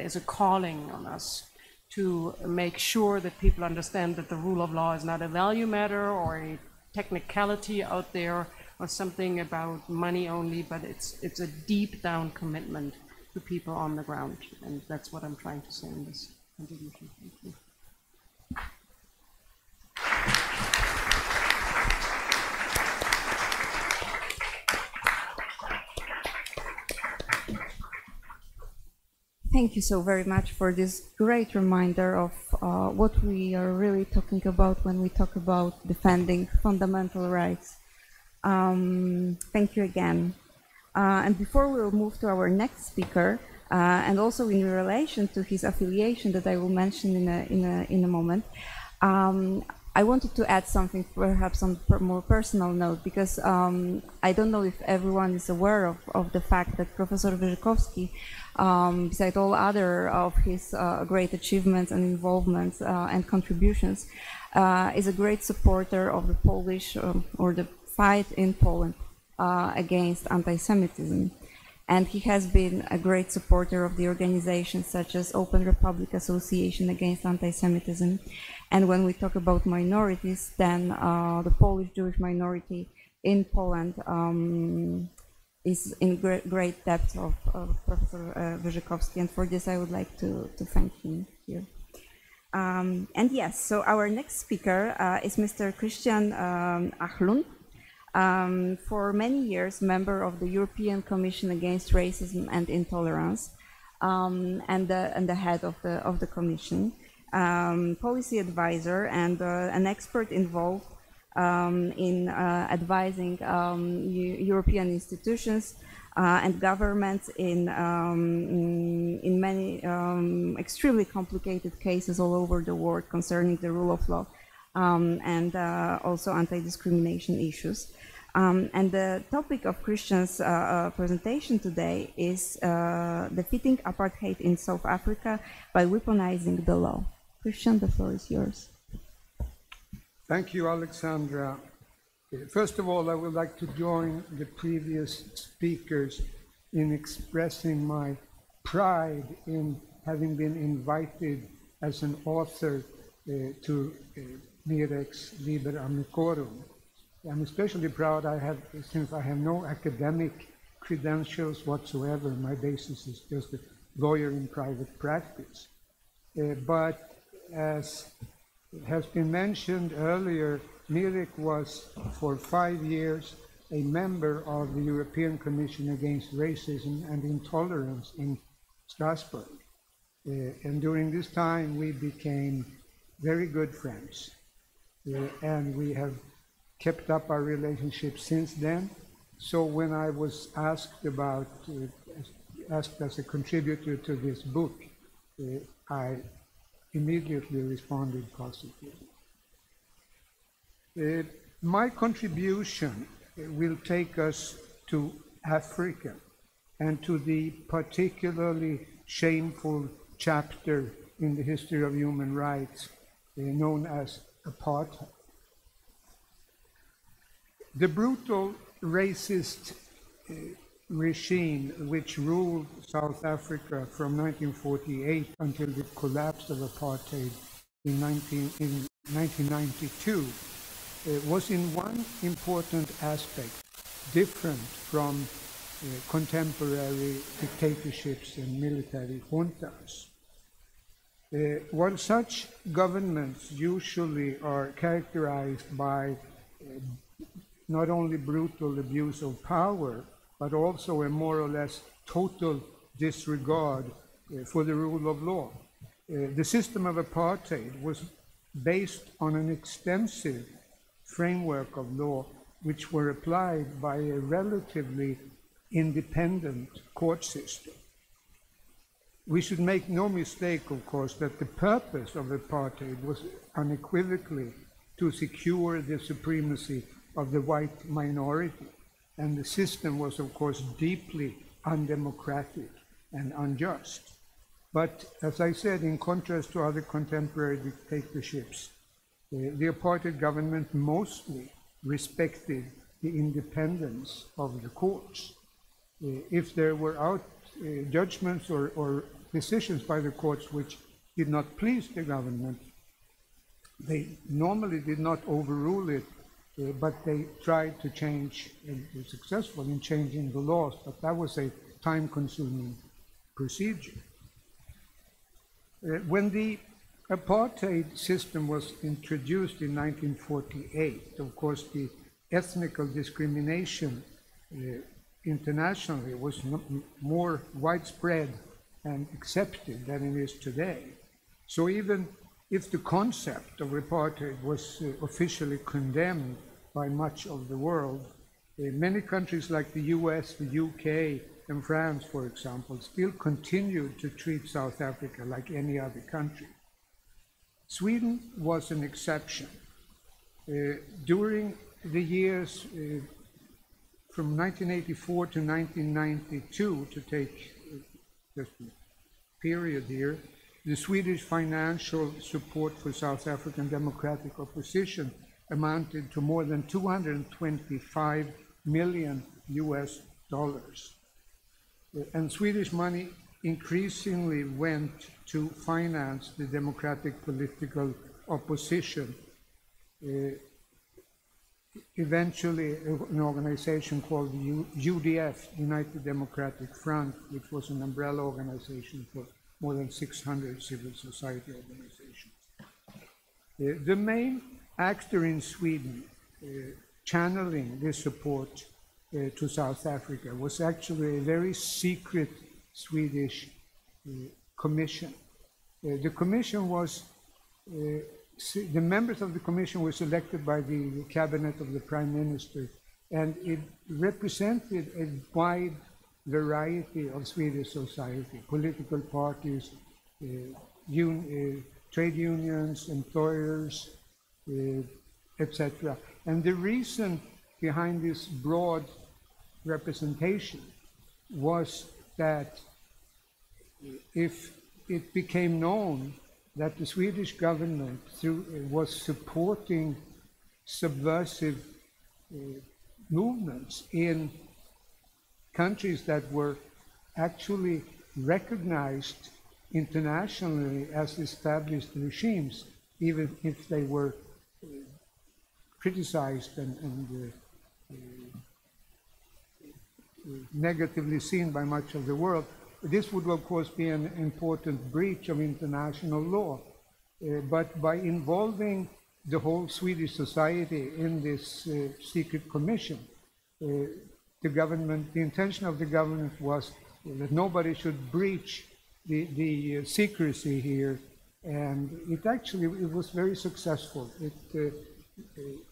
[SPEAKER 14] is a calling on us to make sure that people understand that the rule of law is not a value matter or a technicality out there or something about money only, but it's a deep down commitment to people on the ground, and that's what I'm trying to say in this contribution. Thank you.
[SPEAKER 13] Thank you so very much for this great reminder of what we are really talking about when we talk about defending fundamental rights. Thank you again. And before we will move to our next speaker, and also in relation to his affiliation that I will mention in a moment, I wanted to add something perhaps on a more personal note, because I don't know if everyone is aware of the fact that Professor Wyrzykowski, beside all other of his great achievements and involvements and contributions, is a great supporter of the Polish or the fight in Poland against anti-Semitism. And he has been a great supporter of the organizations such as Open Republic Association Against Anti-Semitism. And when we talk about minorities, then the Polish Jewish minority in Poland is in great depth of Professor Wyrzykowski. And for this, I would like to thank him here. And yes, so our next speaker is Mr. Christian Achlund. For many years, member of the European Commission Against Racism and Intolerance, and the head of the Commission, policy advisor, and an expert involved in advising European institutions and governments in many extremely complicated cases all over the world concerning the rule of law and also anti-discrimination issues. And the topic of Christian's presentation today is defeating apartheid in South Africa by weaponizing the law. Christian, the floor is yours.
[SPEAKER 15] Thank you, Alexandra. First of all, I would like to join the previous speakers in expressing my pride in having been invited as an author to Mirek's Liber Amicorum. I'm especially proud since I have no academic credentials whatsoever. My basis is just a lawyer in private practice. But as has been mentioned earlier, Mirek was for 5 years a member of the European Commission Against Racism and Intolerance in Strasbourg. And during this time, we became very good friends. And we have kept up our relationship since then. So when I was asked as a contributor to this book, I immediately responded positively. My contribution will take us to Africa and to the particularly shameful chapter in the history of human rights known as apartheid. The brutal racist regime which ruled South Africa from 1948 until the collapse of apartheid in 1992 was in one important aspect different from contemporary dictatorships and military juntas. While such governments usually are characterized by not only brutal abuse of power, but also a more or less total disregard for the rule of law. The system of apartheid was based on an extensive framework of law which were applied by a relatively independent court system. We should make no mistake, of course, that the purpose of apartheid was unequivocally to secure the supremacy of the white minority, and the system was, of course, deeply undemocratic and unjust. But, as I said, in contrast to other contemporary dictatorships, the apartheid government mostly respected the independence of the courts. If there were judgments or decisions by the courts which did not please the government, they normally did not overrule it, but they tried to change and were successful in changing the laws, but that was a time-consuming procedure. When the apartheid system was introduced in 1948, of course, the ethnical discrimination internationally was more widespread and accepted than it is today. So even if the concept of apartheid was officially condemned by much of the world, many countries like the US, the UK, and France, for example, still continued to treat South Africa like any other country. Sweden was an exception. During the years from 1984 to 1992, to take just a period here, the Swedish financial support for South African democratic opposition amounted to more than $225 million US. And Swedish money increasingly went to finance the democratic political opposition. Eventually, an organization called the UDF, United Democratic Front, which was an umbrella organization for more than 600 civil society organizations. The main actor in Sweden channeling this support to South Africa was actually a very secret Swedish commission. The commission was, the members of the commission were selected by the cabinet of the Prime Minister, and it represented a wide variety of Swedish society, political parties, trade unions, employers, etc. And the reason behind this broad representation was that if it became known that the Swedish government was supporting subversive movements in countries that were actually recognized internationally as established regimes, even if they were criticized and negatively seen by much of the world. This would, of course, be an important breach of international law. But by involving the whole Swedish society in this secret commission, the intention of the government was that nobody should breach the secrecy here, and it was very successful. It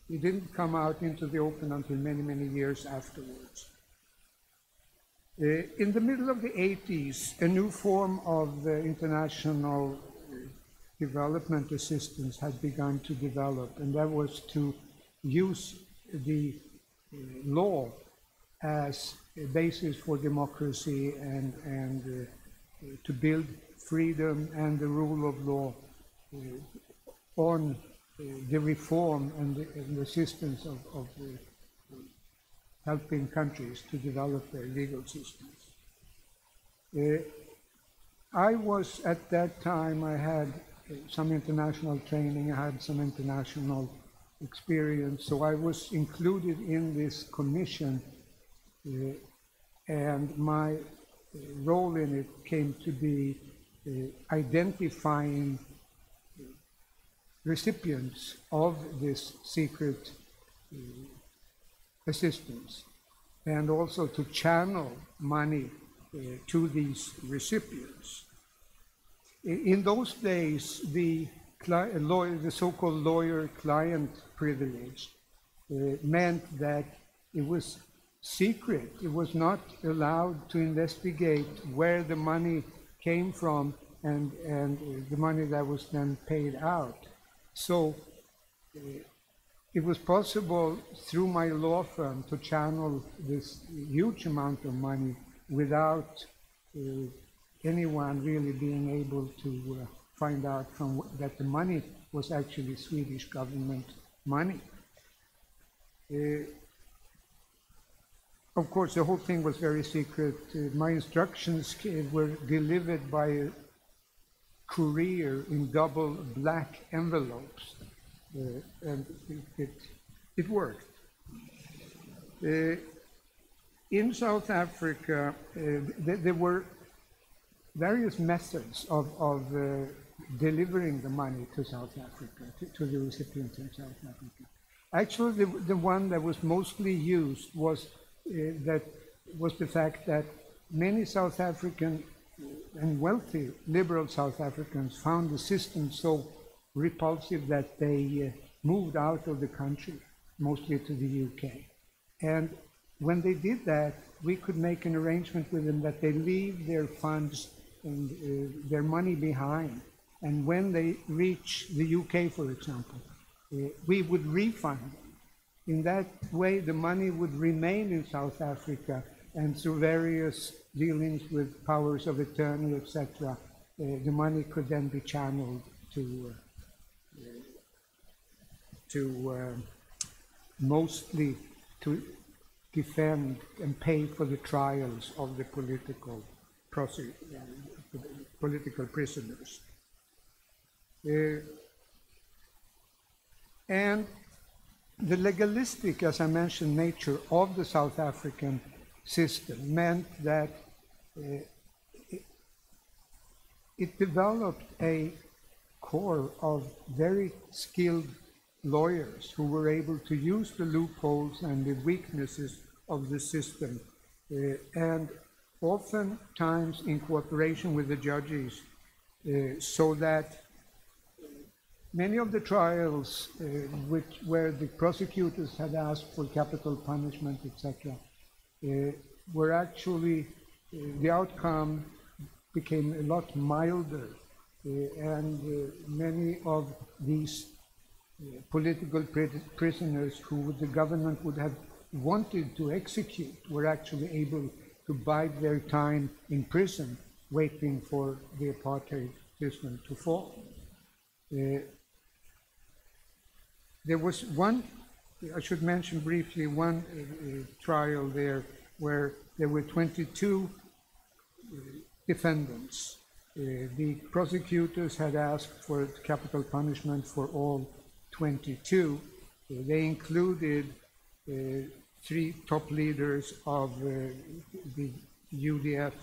[SPEAKER 15] didn't come out into the open until many, many years afterwards. In the middle of the 80s, a new form of international development assistance had begun to develop, and that was to use the law as a basis for democracy and to build freedom and the rule of law on the reform and the assistance of helping countries to develop their legal systems. I was, at that time, I had some international training, I had some international experience, so I was included in this commission, and my role in it came to be identifying recipients of this secret assistance, and also to channel money to these recipients. In those days, the so-called lawyer-client privilege meant that it was secret. It was not allowed to investigate where the money came from and the money that was then paid out. So it was possible through my law firm to channel this huge amount of money without anyone really being able to find out that the money was actually Swedish government money. Of course, the whole thing was very secret. My instructions were delivered by a courier in double black envelopes, and it worked. In South Africa, there were various methods of delivering the money to South Africa, to the recipients in South Africa. Actually, the one that was mostly used was the fact that many South African and wealthy liberal South Africans found the system so repulsive that they moved out of the country, mostly to the UK. And when they did that, we could make an arrangement with them that they leave their funds and their money behind. And when they reach the UK, for example, we would refund them. In that way, the money would remain in South Africa, and through various dealings with powers of attorney, etc., the money could then be channeled to mostly to defend and pay for the trials of the political prisoners. And the legalistic, as I mentioned, nature of the South African system meant that it developed a core of very skilled lawyers who were able to use the loopholes and the weaknesses of the system, and oftentimes in cooperation with the judges, so that many of the trials where the prosecutors had asked for capital punishment, etc., were actually, the outcome became a lot milder, and many of these political prisoners who the government would have wanted to execute were actually able to bide their time in prison, waiting for the apartheid system to fall. There was one, I should mention briefly, one trial there where there were 22 defendants. The prosecutors had asked for capital punishment for all 22. They included 3 top leaders of the UDF,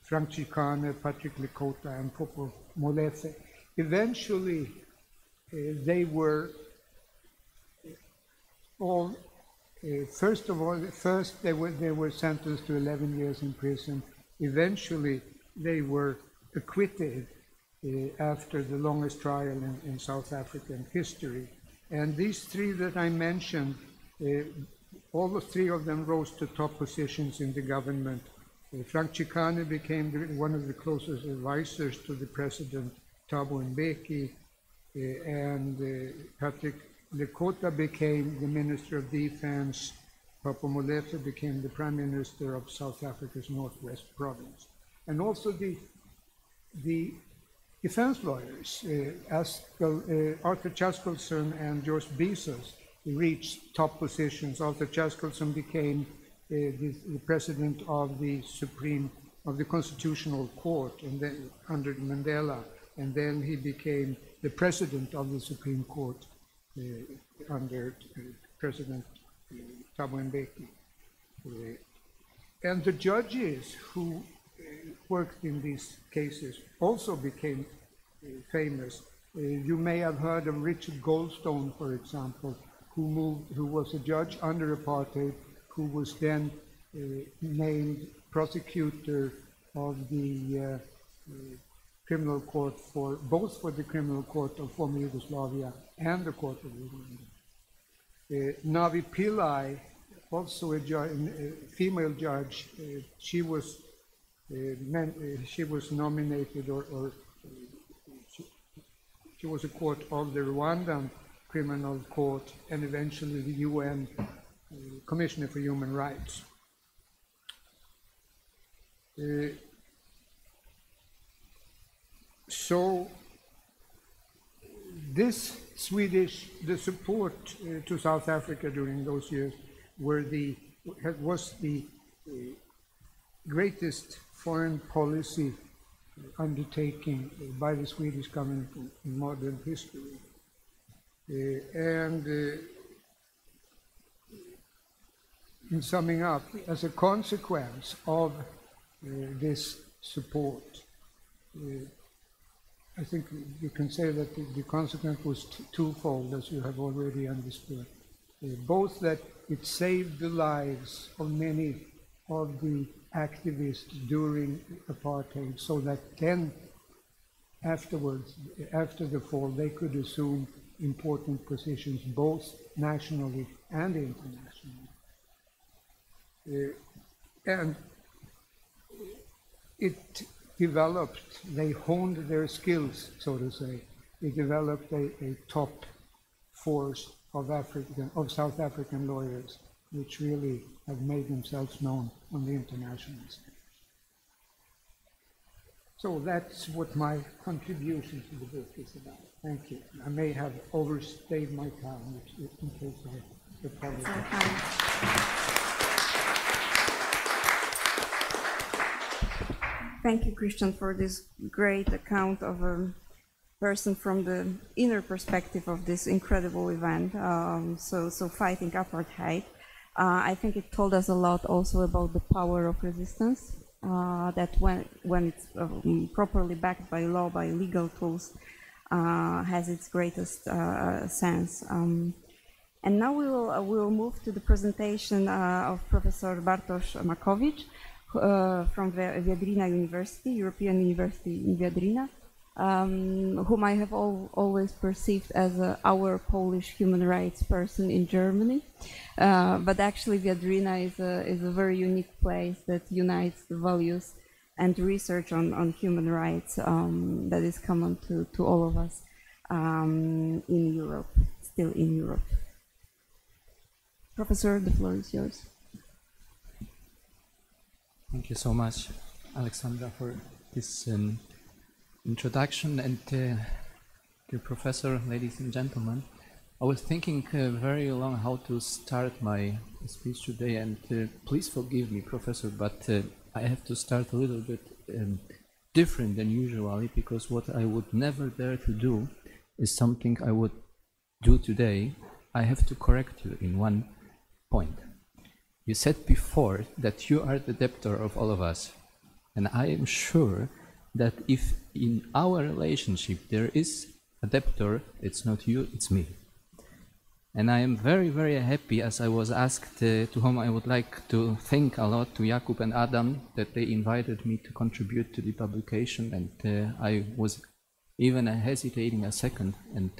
[SPEAKER 15] Frank Chikane, Patrick Lekota, and Popo Molefe. Eventually, they were all, first they were sentenced to 11 years in prison. Eventually, they were acquitted after the longest trial in South African history. And these 3 that I mentioned, all the 3 of them rose to top positions in the government. Frank Chikane became one of the closest advisors to the president, Thabo Mbeki, and Patrick Lekota became the Minister of Defense. Popo Molefe became the Prime Minister of South Africa's Northwest Province. And also the defense lawyers. Arthur Chaskelson and George Bezos reached top positions. Arthur Chaskelson became the president of the Constitutional Court, and then under Mandela, and then he became the president of the Supreme Court under President Thabo Mbeki. And the judges who worked in these cases also became famous. You may have heard of Richard Goldstone, for example, who was a judge under apartheid, who was then named prosecutor of the criminal court both for the criminal court of former Yugoslavia and the court of Rwanda. Navi Pillai, also a female judge, she was nominated, or she was a court of the Rwandan Criminal Court and eventually the UN Commissioner for Human Rights. So the support to South Africa during those years was the greatest foreign policy undertaking by the Swedish government in modern history. In summing up, as a consequence of this support, I think you can say that the consequence was twofold, as you have already understood. Both that it saved the lives of many of the activists during apartheid, so that then afterwards, after the fall, they could assume important positions both nationally and internationally. And it developed, they honed their skills, so to say. They developed a top force of South African lawyers, which really have made themselves known on the international stage. So that's what my contribution to the book is about. Thank you. I may have overstayed my time, in case I apologize.
[SPEAKER 13] Thank you, Christian, for this great account of a person from the inner perspective of this incredible event, so fighting apartheid. I think it told us a lot also about the power of resistance, that when it's properly backed by law, by legal tools, has its greatest sense. And now we will move to the presentation of Professor Bartosz Makowicz, from Viadrina University, European University in Viadrina, whom I have always perceived as our Polish human rights person in Germany. But actually Viadrina is a very unique place that unites the values and research on human rights that is common to all of us in Europe, still in Europe. Professor, the floor is yours.
[SPEAKER 16] Thank you so much, Alexandra, for this introduction. And dear professor, ladies and gentlemen, I was thinking very long how to start my speech today, and please forgive me, professor, but I have to start a little bit different than usually, because what I would never dare to do is something I would do today. I have to correct you in one point. You said before that you are the debtor of all of us, and I am sure that if in our relationship there is a debtor, it's not you, it's me. And I am very, very happy, as I was asked, to whom I would like to thank a lot, to Jakub and Adam, that they invited me to contribute to the publication, and I was even hesitating a second, and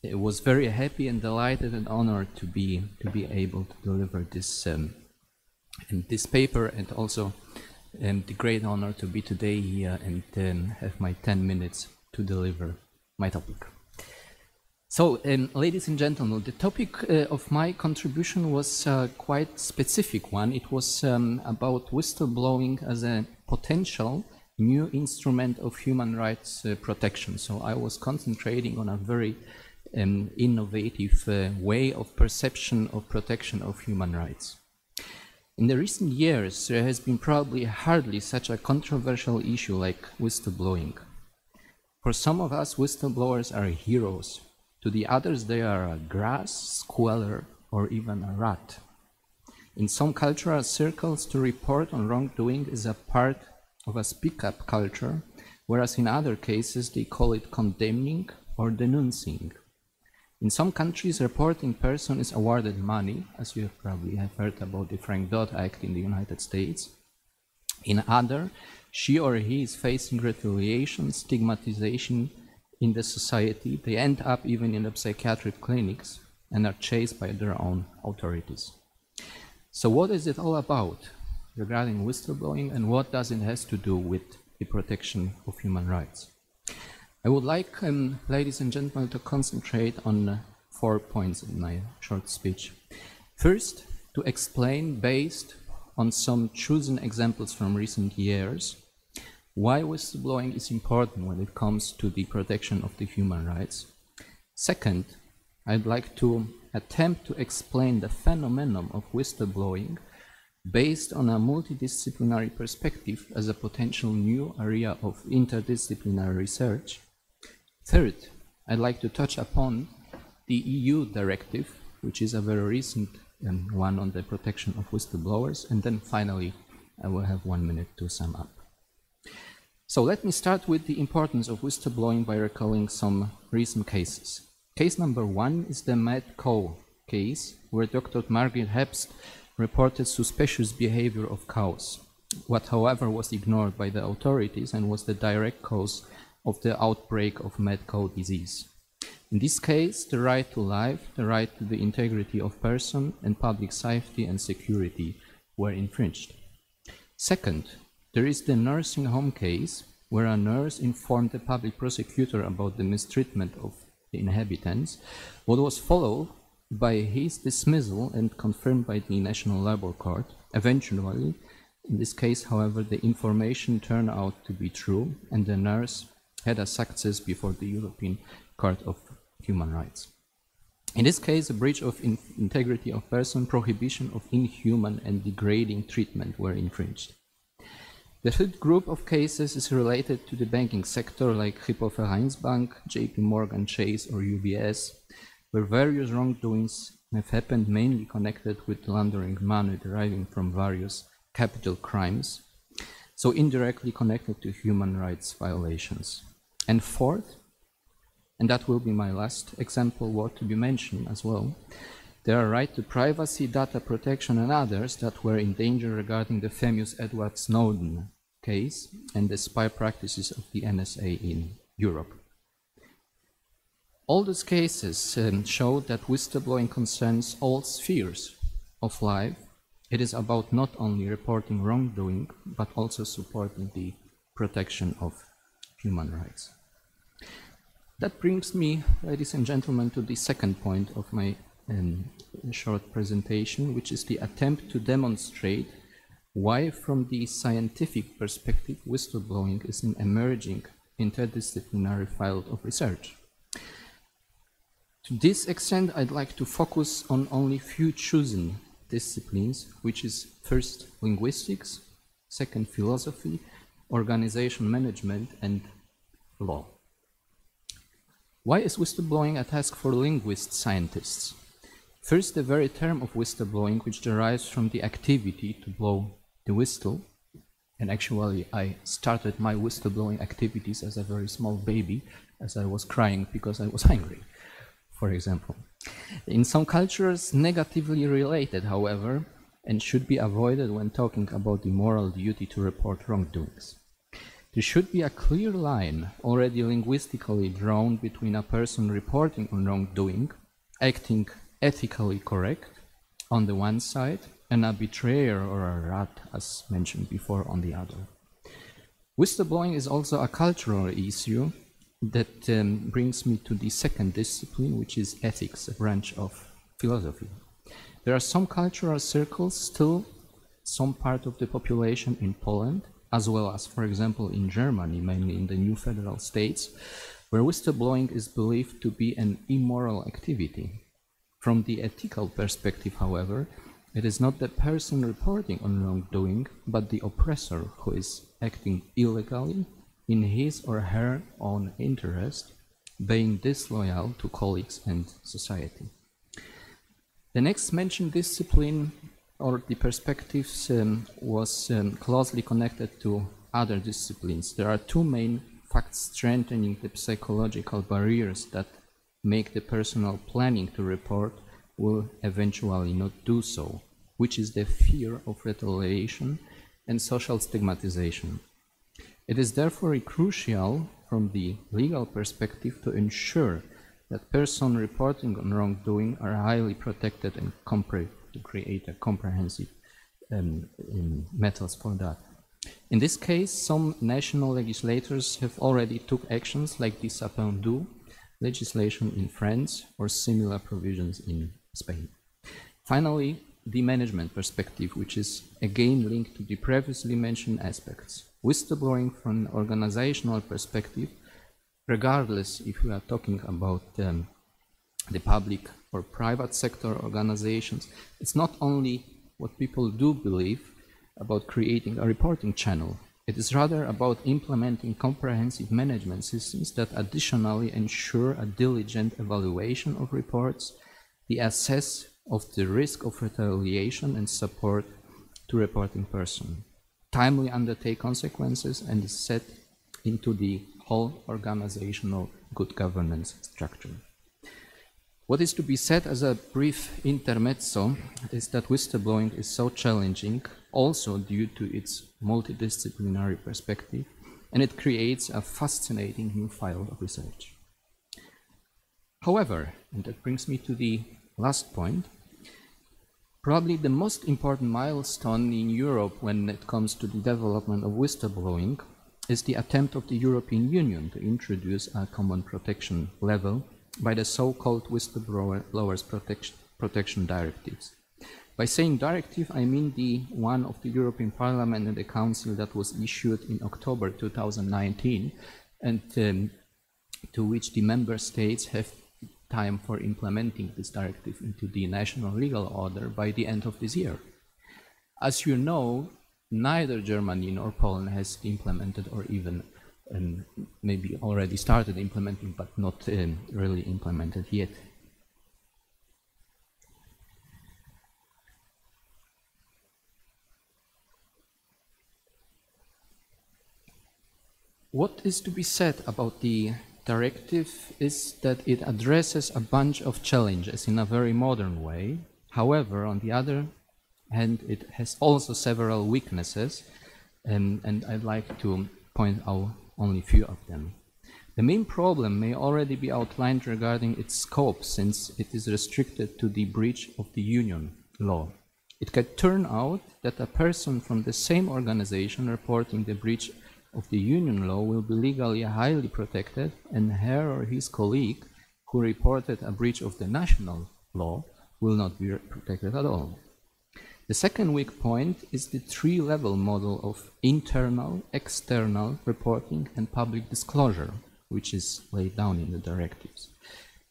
[SPEAKER 16] I was very happy and delighted and honored to be able to deliver this this paper, and also the great honor to be today here and have my 10 minutes to deliver my topic. So, ladies and gentlemen, the topic of my contribution was quite specific one. It was about whistleblowing as a potential new instrument of human rights protection. So I was concentrating on a very innovative way of perception of protection of human rights. In the recent years, there has been probably hardly such a controversial issue like whistleblowing. For some of us, whistleblowers are heroes. To the others, they are a grass, squaller, or even a rat. In some cultural circles, to report on wrongdoing is a part of a speak-up culture, whereas in other cases, they call it condemning or denouncing. In some countries, a reporting person is awarded money, as you probably have heard about the Frank Dodd Act in the United States. In other, she or he is facing retaliation, stigmatization in the society. They end up even in the psychiatric clinics and are chased by their own authorities. So what is it all about regarding whistleblowing, and what does it have to do with the protection of human rights? I would like, ladies and gentlemen, to concentrate on 4 points in my short speech. First, to explain, based on some chosen examples from recent years, why whistleblowing is important when it comes to the protection of the human rights. Second, I'd like to attempt to explain the phenomenon of whistleblowing based on a multidisciplinary perspective as a potential new area of interdisciplinary research. Third, I'd like to touch upon the EU directive, which is a very recent one on the protection of whistleblowers, and then finally I will have 1 minute to sum up. So let me start with the importance of whistleblowing by recalling some recent cases. Case number 1 is the Medco case, where Dr. Margaret Herbst reported suspicious behavior of cows, what however was ignored by the authorities and was the direct cause of the outbreak of mad cow disease. In this case, the right to life, the right to the integrity of person, and public safety and security were infringed. Second, there is the nursing home case, where a nurse informed the public prosecutor about the mistreatment of the inhabitants, what was followed by his dismissal and confirmed by the National Labour Court. Eventually, in this case, however, the information turned out to be true, and the nurse had a success before the European Court of Human Rights. In this case, a breach of integrity of person, prohibition of inhuman and degrading treatment were infringed. The third group of cases is related to the banking sector, like Hypovereinsbank, JP Morgan Chase, or UBS, where various wrongdoings have happened, mainly connected with laundering money deriving from various capital crimes, so indirectly connected to human rights violations. And fourth, and that will be my last example worth to be mentioned as well, there are right to privacy, data protection, and others that were in danger regarding the famous Edward Snowden case and the spy practices of the NSA in Europe. All these cases show that whistleblowing concerns all spheres of life. It is about not only reporting wrongdoing, but also supporting the protection of human rights. That brings me, ladies and gentlemen, to the second point of my short presentation, which is the attempt to demonstrate why, from the scientific perspective, whistleblowing is an emerging interdisciplinary field of research. To this extent, I'd like to focus on only few chosen disciplines, which is first linguistics, second philosophy, organization management, and law. Why is whistleblowing a task for linguist scientists? First, the very term of whistleblowing, which derives from the activity to blow the whistle, and actually I started my whistleblowing activities as a very small baby, as I was crying because I was hungry, for example. In some cultures, negatively related, however, and should be avoided when talking about the moral duty to report wrongdoings. There should be a clear line already linguistically drawn between a person reporting on wrongdoing, acting ethically correct on the one side, and a betrayer or a rat, as mentioned before, on the other. Whistleblowing is also a cultural issue that brings me to the second discipline, which is ethics, a branch of philosophy. There are some cultural circles, still some part of the population in Poland, as well as, for example, in Germany, mainly in the new federal states, where whistleblowing is believed to be an immoral activity. From the ethical perspective, however, it is not the person reporting on wrongdoing, but the oppressor who is acting illegally in his or her own interest, being disloyal to colleagues and society. The next mentioned discipline or the perspectives was closely connected to other disciplines. There are two main facts strengthening the psychological barriers that make the personal planning to report will eventually not do so, which is the fear of retaliation and social stigmatization. It is therefore crucial from the legal perspective to ensure that persons reporting on wrongdoing are highly protected and to create a comprehensive methods for that. In this case, some national legislators have already took actions like the sapin-deux legislation in France or similar provisions in Spain. Finally, the management perspective, which is again linked to the previously mentioned aspects. Whistleblowing from an organizational perspective, regardless if we are talking about the public or private sector organizations, it's not only what people do believe about creating a reporting channel. It is rather about implementing comprehensive management systems that additionally ensure a diligent evaluation of reports, the assess of the risk of retaliation and support to reporting person, timely undertake consequences, and is set into the whole organizational good governance structure. What is to be said as a brief intermezzo is that whistleblowing is so challenging also due to its multidisciplinary perspective, and it creates a fascinating new field of research. However, and that brings me to the last point, probably the most important milestone in Europe when it comes to the development of whistleblowing is the attempt of the European Union to introduce a common protection level by the so-called whistleblowers protection directives. By saying directive, I mean the one of the European Parliament and the Council that was issued in October 2019 and to which the member states have time for implementing this directive into the national legal order by the end of this year. As you know, neither Germany nor Poland has implemented or even maybe already started implementing, but not really implemented yet. What is to be said about the directive is that it addresses a bunch of challenges in a very modern way. However, on the other hand, it has also several weaknesses, and I'd like to point out only a few of them. The main problem may already be outlined regarding its scope, since it is restricted to the breach of the union law. It could turn out that a person from the same organization reporting the breach of the union law will be legally highly protected, and her or his colleague who reported a breach of the national law will not be protected at all. The second weak point is the three-level model of internal, external reporting and public disclosure, which is laid down in the directives.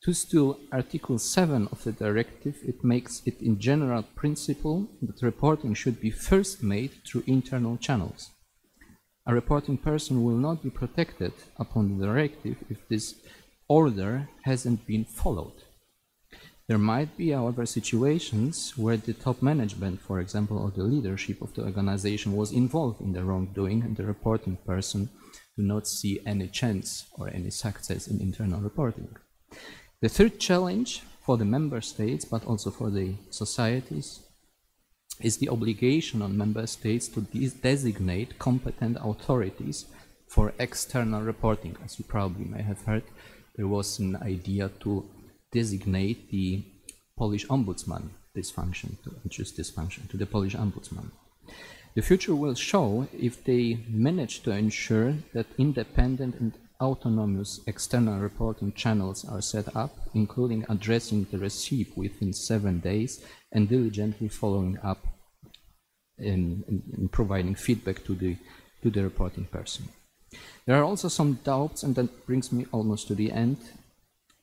[SPEAKER 16] To Article 7 of the directive, it makes it in general principle that reporting should be first made through internal channels. A reporting person will not be protected upon the directive if this order hasn't been followed. There might be, however, situations where the top management, for example, or the leadership of the organization was involved in the wrongdoing, and the reporting person do not see any chance or any success in internal reporting. The third challenge for the member states, but also for the societies, is the obligation on member states to designate competent authorities for external reporting. As you probably may have heard, there was an idea to designate the Polish ombudsman this function, to introduce this function to the Polish ombudsman. The future will show if they manage to ensure that independent and autonomous external reporting channels are set up, including addressing the receipt within 7 days and diligently following up and providing feedback to the to the reporting person. There are also some doubts, and that brings me almost to the end,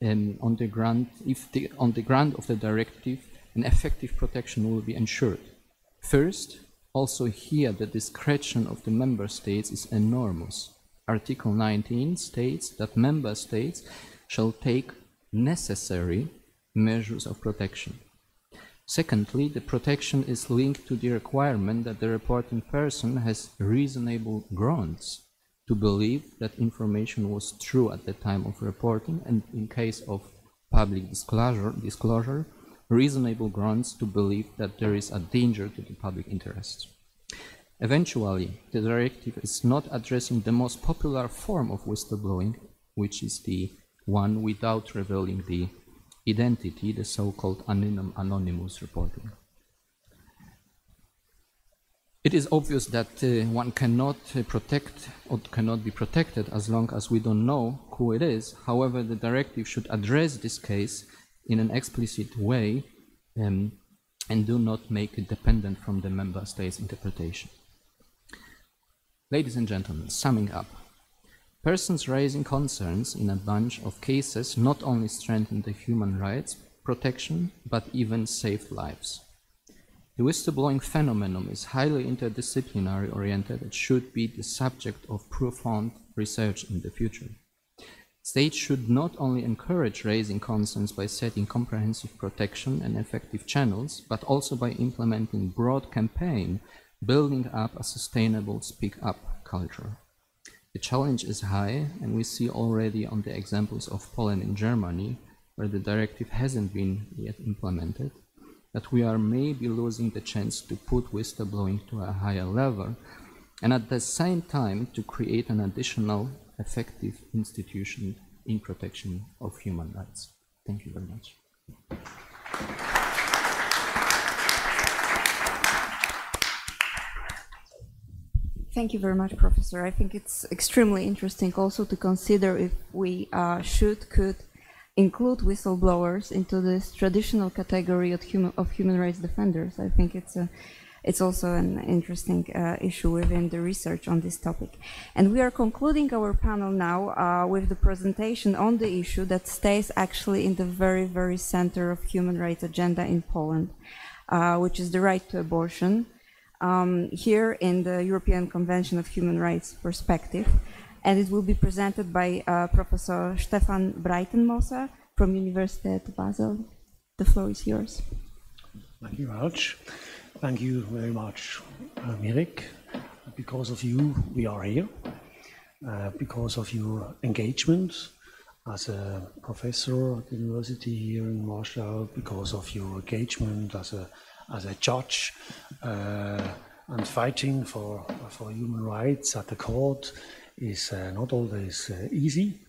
[SPEAKER 16] on the ground of the directive, an effective protection will be ensured. First, also here the discretion of the member states is enormous. Article 19 states that member states shall take necessary measures of protection. Secondly, the protection is linked to the requirement that the reporting person has reasonable grounds to believe that information was true at the time of reporting, and in case of public disclosure, reasonable grounds to believe that there is a danger to the public interest. Eventually, the directive is not addressing the most popular form of whistleblowing, which is the one without revealing the identity, the so-called anonymous reporting. It is obvious that one cannot protect or cannot be protected as long as we don't know who it is. However, the directive should address this case in an explicit way and do not make it dependent from the member state's interpretation. Ladies and gentlemen, summing up, persons raising concerns in a bunch of cases not only strengthen the human rights protection, but even save lives. The whistleblowing phenomenon is highly interdisciplinary oriented and should be the subject of profound research in the future. States should not only encourage raising concerns by setting comprehensive protection and effective channels, but also by implementing broad campaign, building up a sustainable speak-up culture. The challenge is high, and we see already on the examples of Poland and Germany, where the directive hasn't been yet implemented, that we are maybe losing the chance to put whistleblowing to a higher level, and at the same time to create an additional effective institution in protection of human rights. Thank you very much.
[SPEAKER 13] Thank you very much, Professor. I think it's extremely interesting also to consider if we could include whistleblowers into this traditional category of human rights defenders. I think it's also an interesting issue within the research on this topic. And we are concluding our panel now with the presentation on the issue that stays actually in the very, very center of human rights agenda in Poland, which is the right to abortion, here in the European Convention of Human Rights perspective. And it will be presented by Professor Stefan Breitenmoser from University of Basel. The floor is yours.
[SPEAKER 17] Thank you very much. Thank you very much, Mirek. Because of you, we are here. Because of your engagement as a professor at the university here in Warsaw, because of your engagement as a judge and fighting for human rights at the court is not always easy.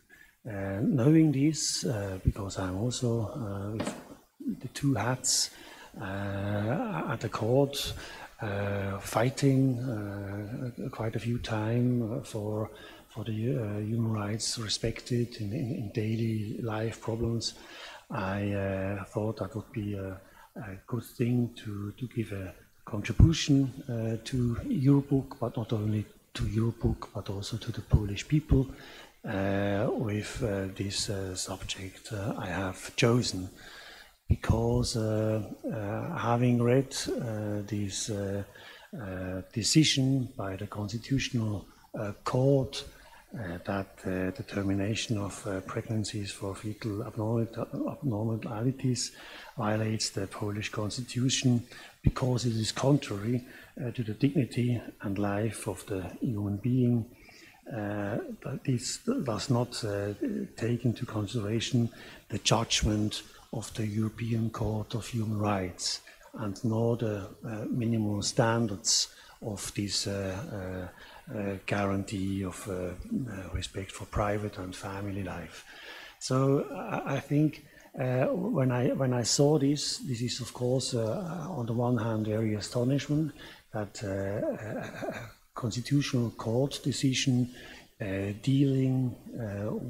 [SPEAKER 17] Knowing this, because I'm also with the two hats at the court, fighting quite a few times for the human rights respected in daily life problems, I thought that would be a good thing to give a contribution to your book, but not only to your book, but also to the Polish people with this subject I have chosen. Because having read this decision by the Constitutional Court that the termination of pregnancies for fetal abnormalities violates the Polish Constitution because it is contrary to the dignity and life of the human being, but this does not take into consideration the judgment of the European Court of Human Rights and nor the minimum standards of this guarantee of respect for private and family life. So I think when I saw this is of course on the one hand very astonishment that a Constitutional Court decision dealing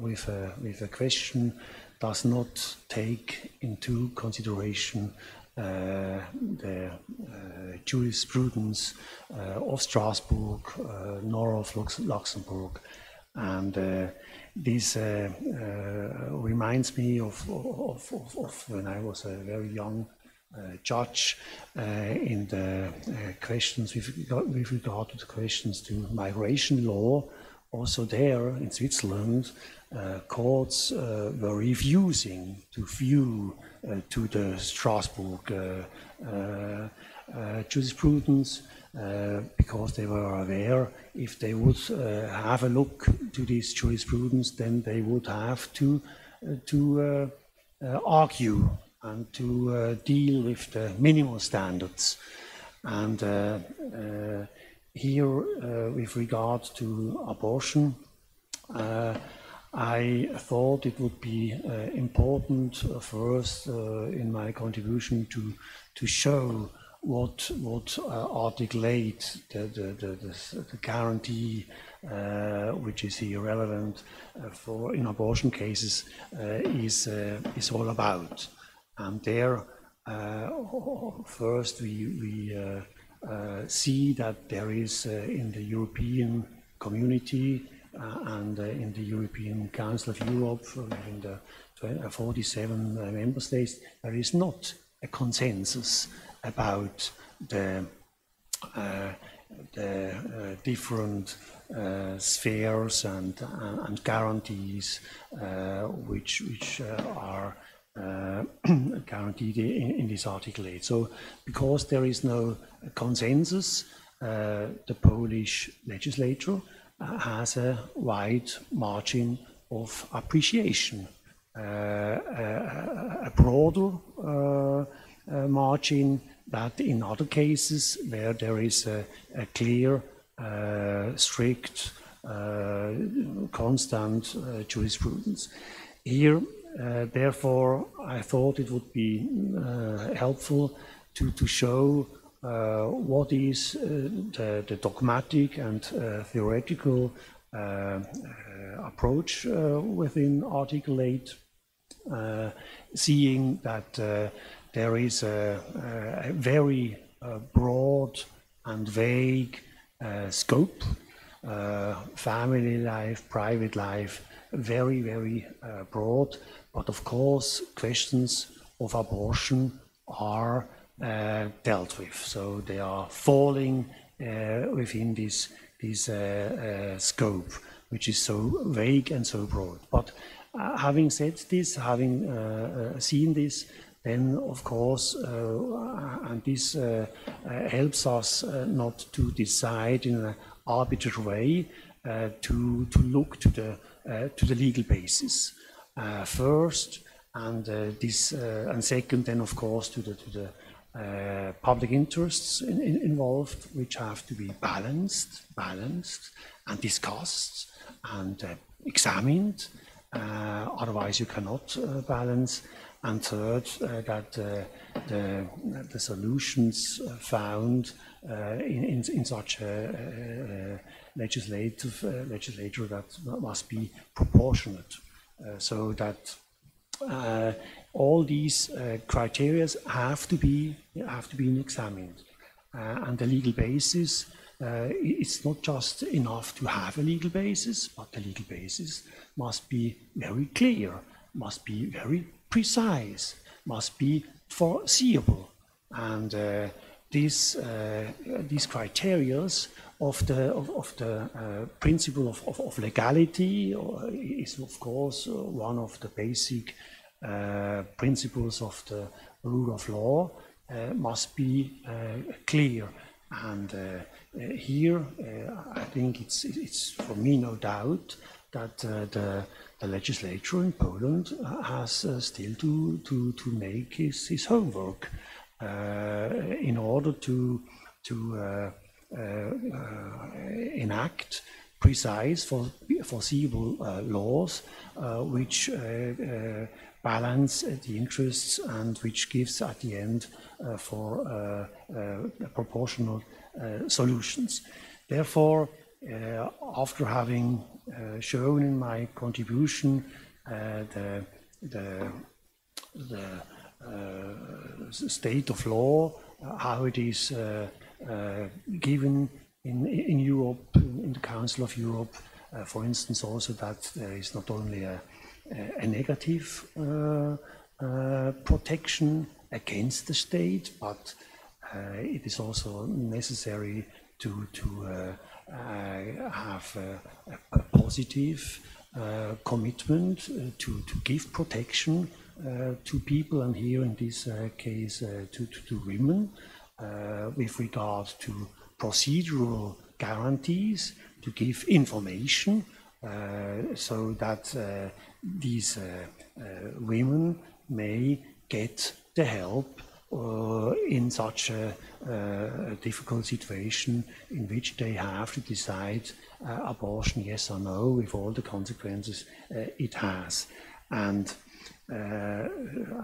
[SPEAKER 17] with a question does not take into consideration the jurisprudence of Strasbourg nor of Luxembourg. And this reminds me of when I was a very young judge in the questions with regard to the questions to migration law. Also there in Switzerland, courts were refusing to view to the Strasbourg jurisprudence because they were aware if they would have a look to this jurisprudence, then they would have to argue and to deal with the minimal standards. And here, with regard to abortion, I thought it would be important first in my contribution to show what Article 8, the guarantee, which is here relevant for in abortion cases, is all about. And there, first we see that there is in the European community and in the European Council of Europe, in the 47 member states, there is not a consensus about the different spheres and guarantees which are guaranteed in this Article 8. So, because there is no consensus, the Polish legislature has a wide margin of appreciation, a broader margin that in other cases where there is a clear, strict, constant jurisprudence. Here, therefore, I thought it would be helpful to show what is the dogmatic and theoretical approach within Article 8, seeing that there is a very broad and vague scope, family life, private life, very, very broad. But of course, questions of abortion are dealt with. So they are falling within this scope, which is so vague and so broad. But having said this, having seen this, then of course, and this helps us not to decide in an arbitrary way, to look to the legal basis first, and and second, then of course to the public interests involved, which have to be balanced and discussed and examined. Otherwise, you cannot balance. And third, that the solutions found in such a legislature that must be proportionate, so that all these criteria have to be examined, and the legal basis. It's not just enough to have a legal basis, but the legal basis must be very clear, must be very precise, must be foreseeable, and these criteria of the principle of legality is of course one of the basic principles of the rule of law, must be clear. And here I think it's for me no doubt that the legislature in Poland has still to make his homework in order to enact precise, foreseeable laws which balance the interests and which gives at the end for proportional solutions. Therefore, after having shown in my contribution the state of law, how it is given in Europe, in the Council of Europe, for instance, also that there is not only a negative protection against the state, but it is also necessary to have a positive commitment to give protection to people, and here in this case to women, with regard to procedural guarantees, to give information so that these women may get the help in such a difficult situation in which they have to decide abortion, yes or no, with all the consequences it has. And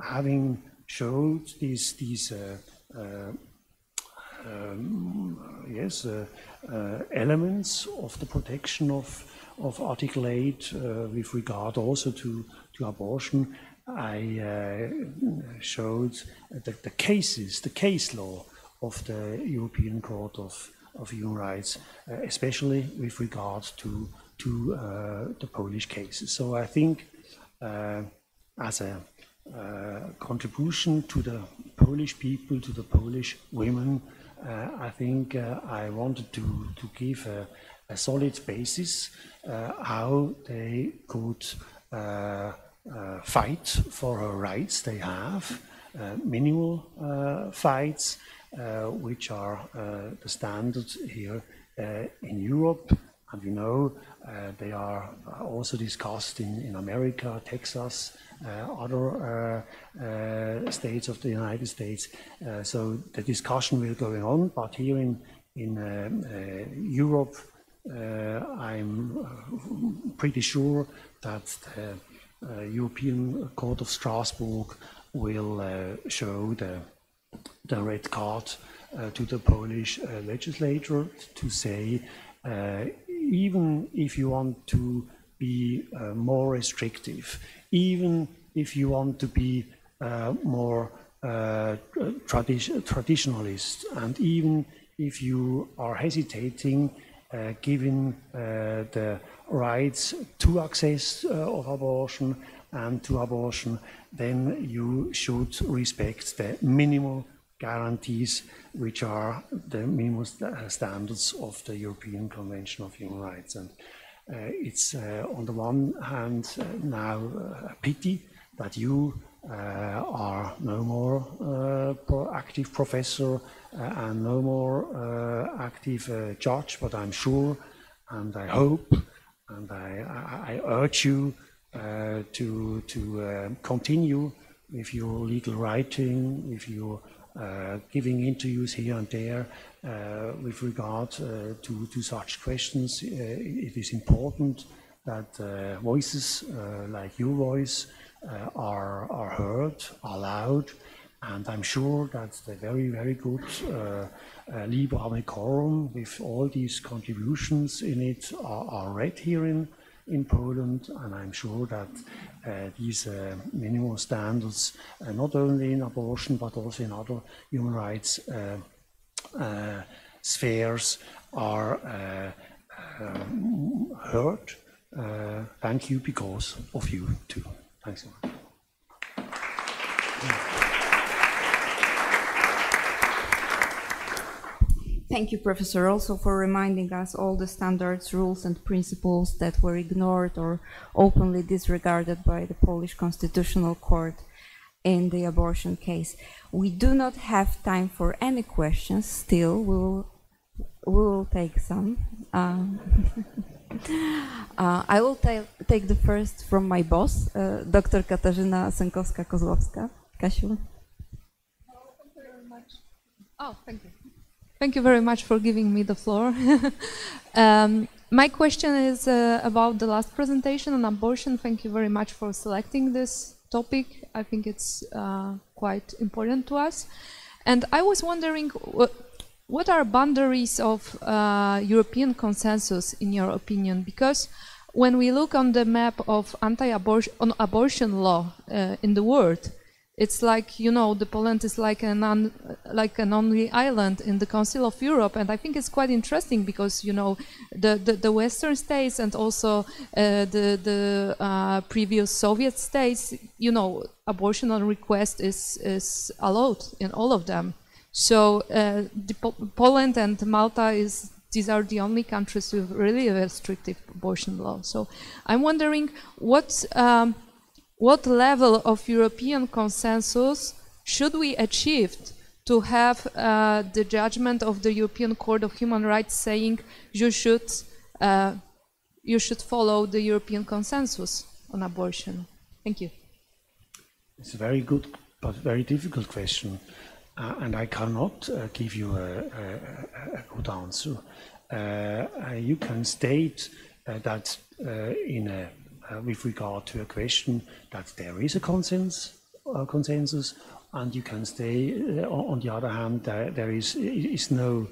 [SPEAKER 17] having showed these elements of the protection of Article 8 with regard also to abortion, I showed the case law of the European Court of Human Rights, especially with regard to the Polish cases. So I think as a contribution to the Polish people, to the Polish women, I think I wanted to give a solid basis how they could fight for her rights they have, minimal fights, which are the standards here in Europe. And we know they are also discussed in America, Texas, other states of the United States. So the discussion will go on, but here in Europe, I'm pretty sure that the European Court of Strasbourg will show the red card to the Polish legislature to say, even if you want to be more restrictive, even if you want to be more traditionalist, and even if you are hesitating giving the rights to access of abortion and to abortion, then you should respect the minimal guarantees, which are the minimum standards of the European Convention of Human Rights. And it's on the one hand now a pity that you are no more active professor and no more active judge, but I'm sure and I hope and I urge you to continue with your legal writing, with your giving interviews here and there with regard to such questions. It is important that voices like your voice are heard, are loud, and I'm sure that the very, very good Liber Amicorum with all these contributions in it are read here in Poland, and I'm sure that these minimum standards, not only in abortion but also in other human rights spheres, are heard. Thank you because of you too. Thanks so much.
[SPEAKER 13] Thank you, Professor, also for reminding us all the standards, rules and principles that were ignored or openly disregarded by the Polish Constitutional Court in the abortion case. We do not have time for any questions still. We will take some. I will take the first from my boss, Dr. Katarzyna Sękowska-Kozłowska. Kasiu.
[SPEAKER 18] Thank you very much. Oh, thank you. Thank you very much for giving me the floor. My question is about the last presentation on abortion. Thank you very much for selecting this topic. I think it's quite important to us. And I was wondering, what are boundaries of European consensus in your opinion? Because when we look on the map of abortion law in the world, it's like, you know, the Poland is like an only island in the Council of Europe, and I think it's quite interesting because, you know, the Western states and also the previous Soviet states, you know, abortion on request is allowed in all of them. So Poland and Malta these are the only countries with really restrictive abortion law. So I'm wondering what level of European consensus should we achieve to have the judgment of the European Court of Human Rights saying you should follow the European consensus on abortion? Thank you.
[SPEAKER 17] It's a very good but very difficult question, and I cannot give you a good answer. You can state that with regard to a question that there is a consensus, and you can say, on the other hand, there is no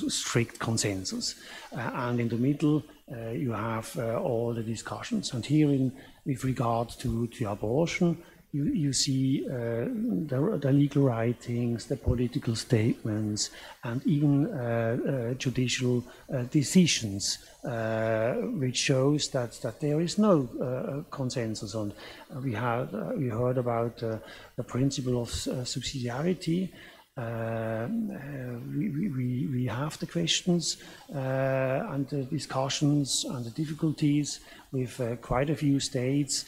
[SPEAKER 17] strict consensus. And in the middle, you have all the discussions. And here, with regard to abortion, you see the legal writings, the political statements, and even judicial decisions, which shows that there is no consensus on. We heard about the principle of subsidiarity. We have the questions and the discussions and the difficulties with quite a few states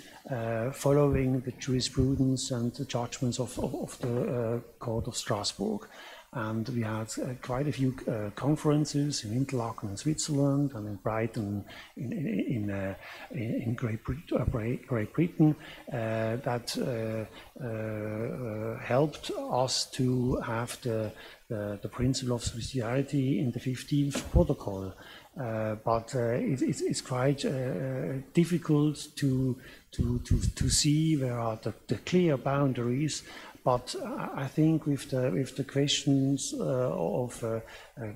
[SPEAKER 17] following the jurisprudence and the judgments of the Court of Strasbourg. And we had quite a few conferences in Interlaken in Switzerland and in Brighton in Great Britain that helped us to have the principle of subsidiarity in the 15th protocol. But it's quite difficult to see where are the clear boundaries. But I think with the questions of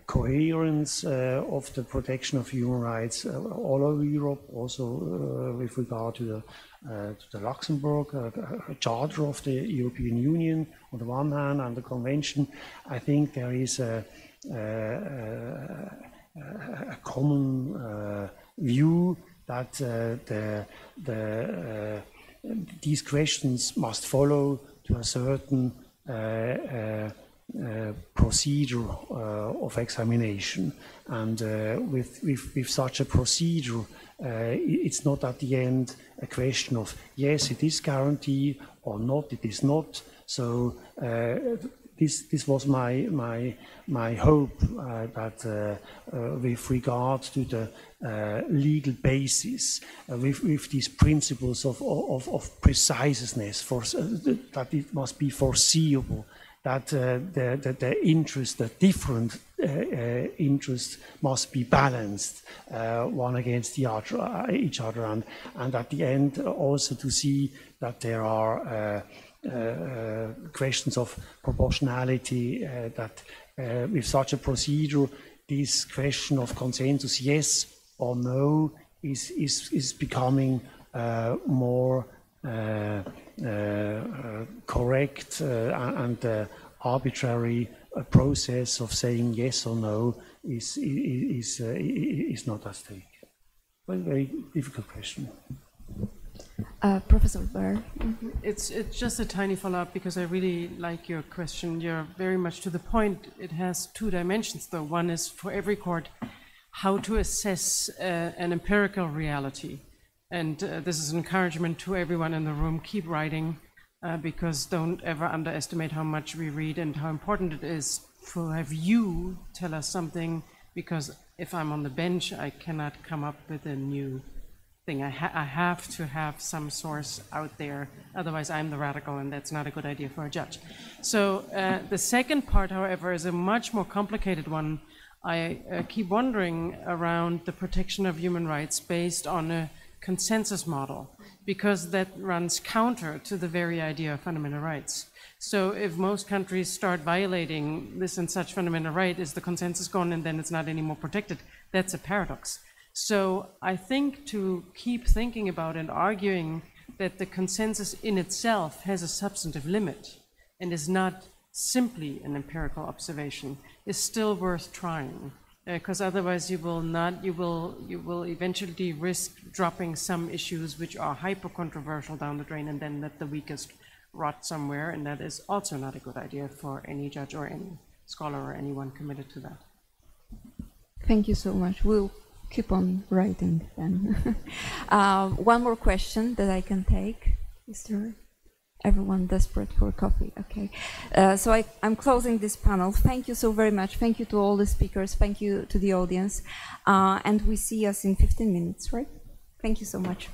[SPEAKER 17] coherence of the protection of human rights all over Europe, also with regard to the Luxembourg Charter of the European Union on the one hand and the Convention, I think there is a common view that these questions must follow to a certain procedure of examination, and with such a procedure, it's not at the end a question of yes, it is guaranteed or not, it is not. So this was my hope that with regard to the legal basis, with these principles of preciseness, that it must be foreseeable, that the interests, the different interests must be balanced one against each other, and at the end also to see that there are questions of proportionality, that with such a procedure, this question of consensus, yes or no, is becoming more correct, and the arbitrary process of saying yes or no is not at stake. Very difficult question.
[SPEAKER 13] Professor Baer.
[SPEAKER 14] It's just a tiny follow-up because I really like your question. You're very much to the point. It has two dimensions, though. One is for every court how to assess an empirical reality. And this is an encouragement to everyone in the room. Keep writing, because don't ever underestimate how much we read and how important it is to have you tell us something, because if I'm on the bench, I cannot come up with a new thing. I have to have some source out there, otherwise I'm the radical, and that's not a good idea for a judge. So the second part, however, is a much more complicated one. I keep wondering around the protection of human rights based on a consensus model, because that runs counter to the very idea of fundamental rights. So if most countries start violating this and such fundamental right, is the consensus gone and then it's not anymore protected? That's a paradox. So I think to keep thinking about and arguing that the consensus in itself has a substantive limit and is not simply an empirical observation is still worth trying, because otherwise you will eventually risk dropping some issues which are hyper controversial down the drain and then let the weakest rot somewhere, and that is also not a good idea for any judge or any scholar or anyone committed to that.
[SPEAKER 13] Thank you so much. We'll keep on writing then. One more question that I can take. Is there everyone desperate for coffee? Okay. So I'm closing this panel. Thank you so very much. Thank you to all the speakers. Thank you to the audience. And we see us in 15 minutes, right? Thank you so much.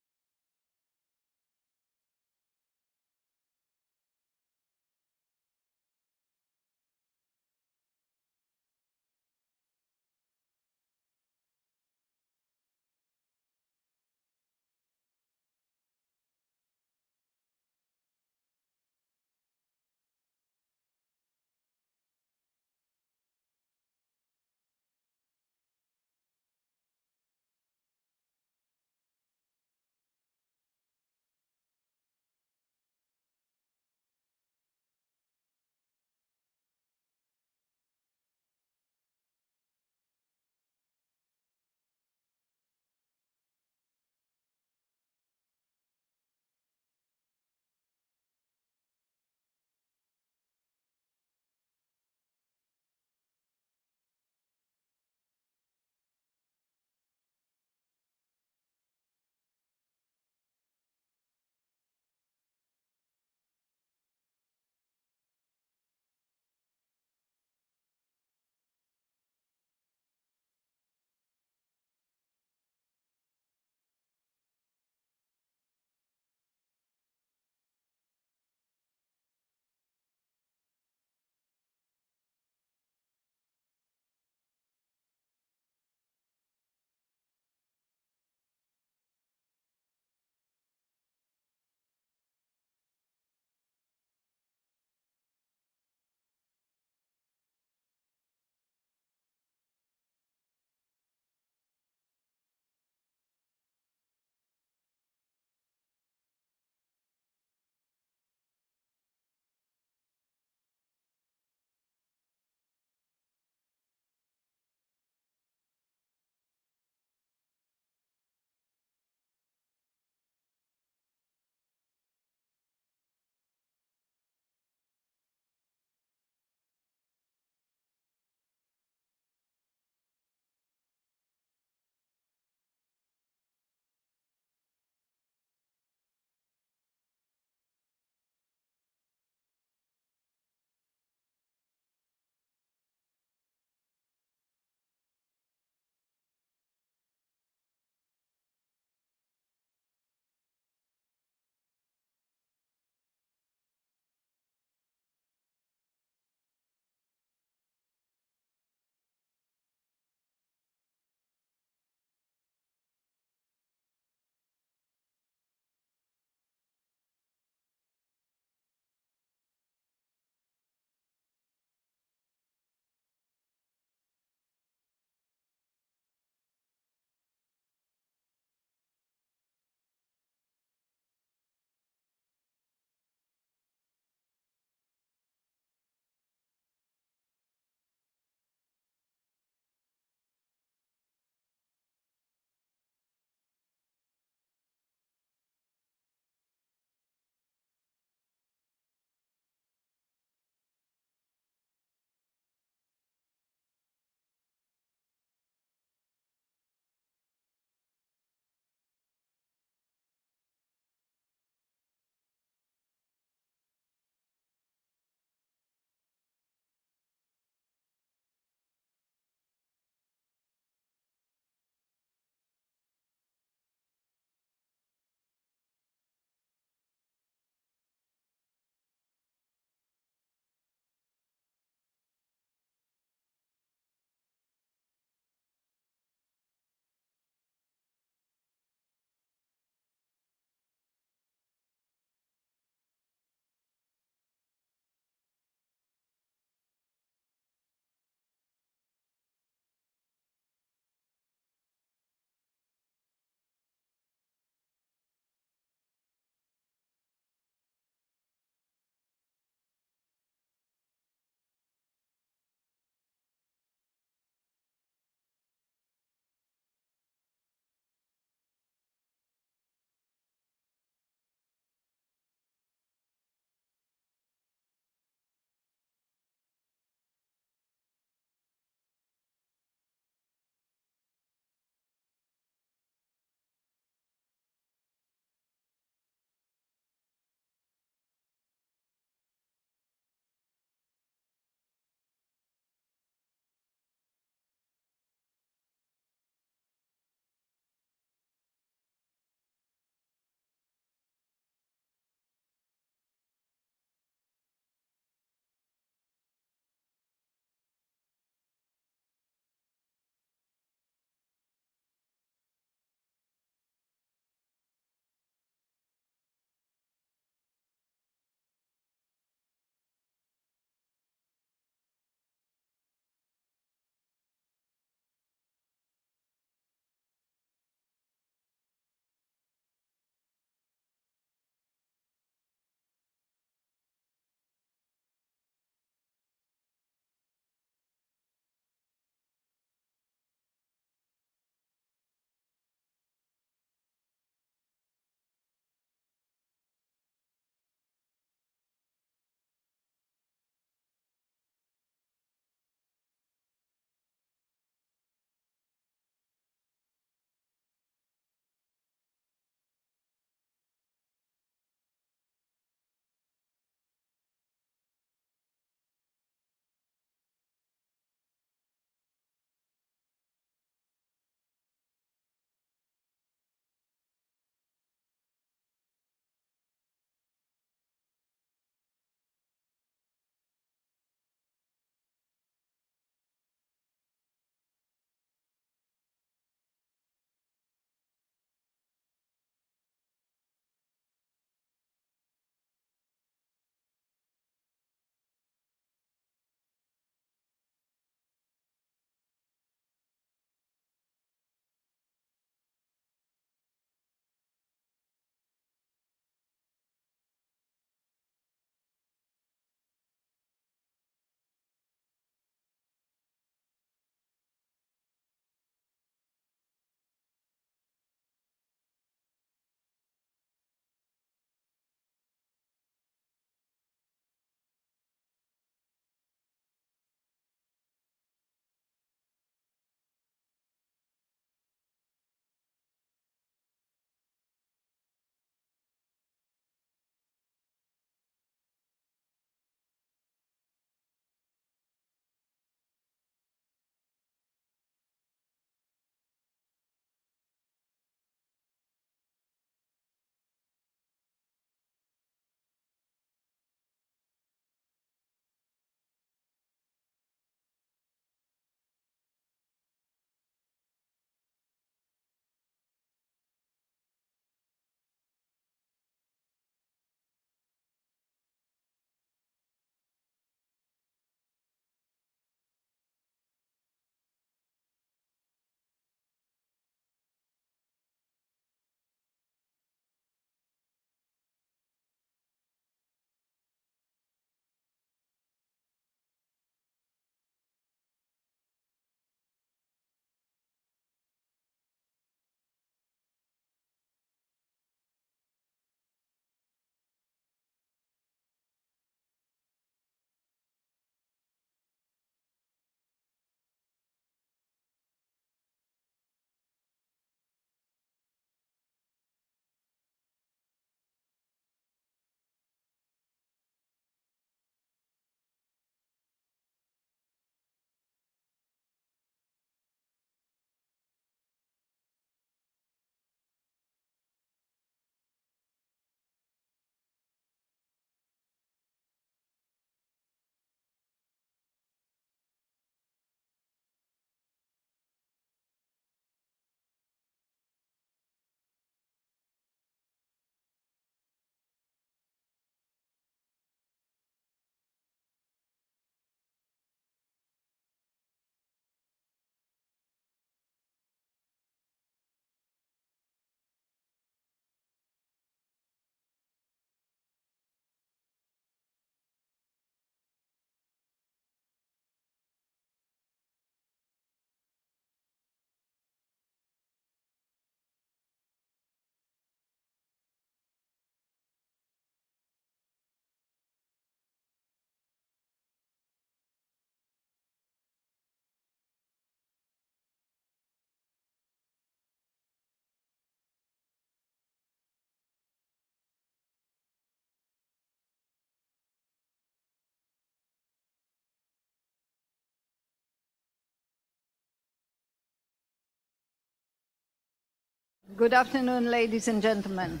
[SPEAKER 19] Good afternoon, ladies and gentlemen.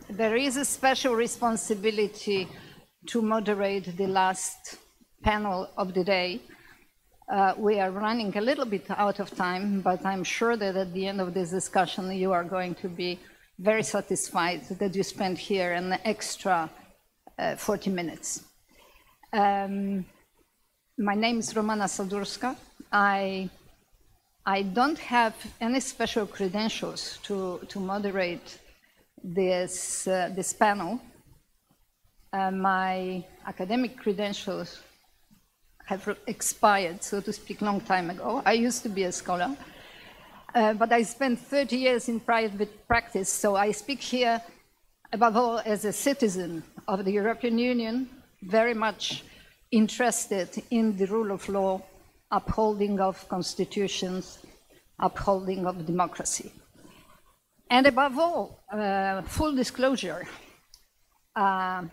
[SPEAKER 19] There is a special responsibility to moderate the last panel of the day. We are running a little bit out of time, but I'm sure that at the end of this discussion, you are going to be very satisfied that you spent here an extra 40 minutes. My name is Romana Sadurska. I don't have any special credentials to moderate this panel. My academic credentials have expired, so to speak, long time ago. I used to be a scholar, but I spent 30 years in private practice, so I speak here above all as a citizen of the European Union, very much interested in the rule of law, upholding of constitutions, upholding of democracy. And above all, full disclosure, I'm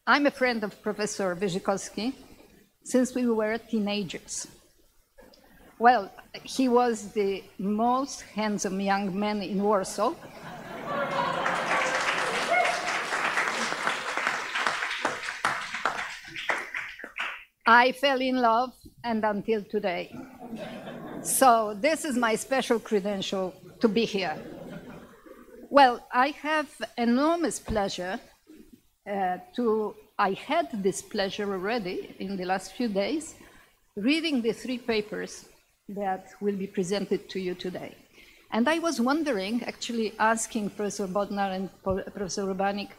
[SPEAKER 19] a friend of Professor Wyrzykowski since we were teenagers. Well, he was the most handsome young man in Warsaw. I fell in love, and until today. So this is my special credential to be here. Well, I have enormous pleasure I had this pleasure already in the last few days, reading the 3 papers that will be presented to you today. And I was wondering, actually asking Professor Bodnar and Professor Urbanik,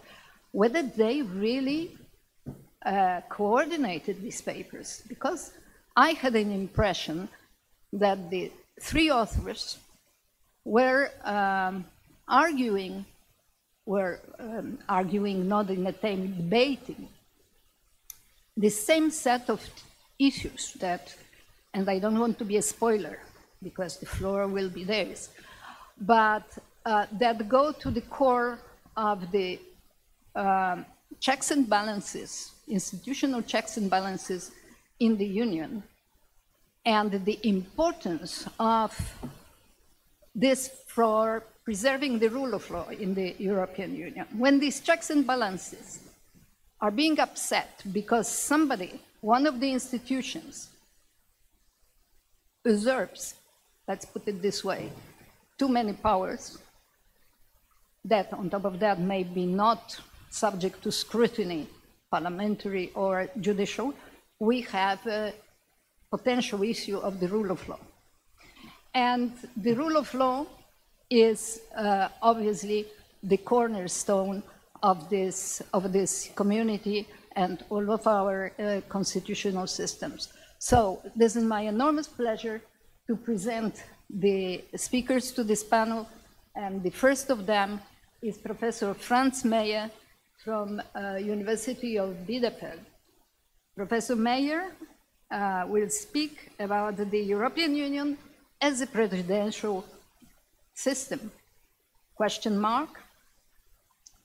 [SPEAKER 19] whether they really coordinated these papers, because I had an impression that the 3 authors were arguing, not in a term, debating the same set of issues that, and I don't want to be a spoiler because the floor will be theirs, but that go to the core of the checks and balances, institutional checks and balances in the Union, and the importance of this for preserving the rule of law in the European Union. When these checks and balances are being upset because somebody, one of the institutions, usurps, let's put it this way, too many powers, that on top of that may be not subject to scrutiny, parliamentary or judicial, we have a potential issue of the rule of law. And the rule of law is obviously the cornerstone of this community and all of our constitutional systems. So this is my enormous pleasure to present the speakers to this panel, and the first of them is Professor Franz Meyer from University of Bielefeld. Professor Meyer will speak about the European Union as a presidential system, question mark,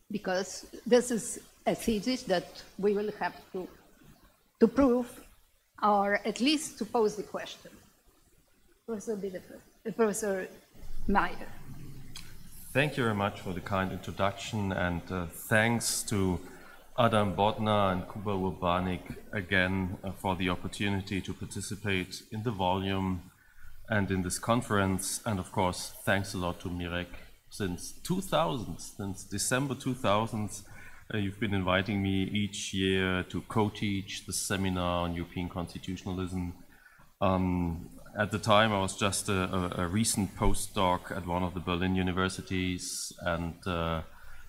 [SPEAKER 19] because this is a thesis that we will have to prove, or at least to pose the question. Professor Bielefeld, Professor Meyer.
[SPEAKER 20] Thank you very much for the kind introduction, and thanks to Adam Bodnar and Kuba Urbanik again for the opportunity to participate in the volume and in this conference. And of course, thanks a lot to Mirek. Since 2000, since December 2000, you've been inviting me each year to co-teach the seminar on European constitutionalism. At the time, I was just a recent postdoc at one of the Berlin universities, and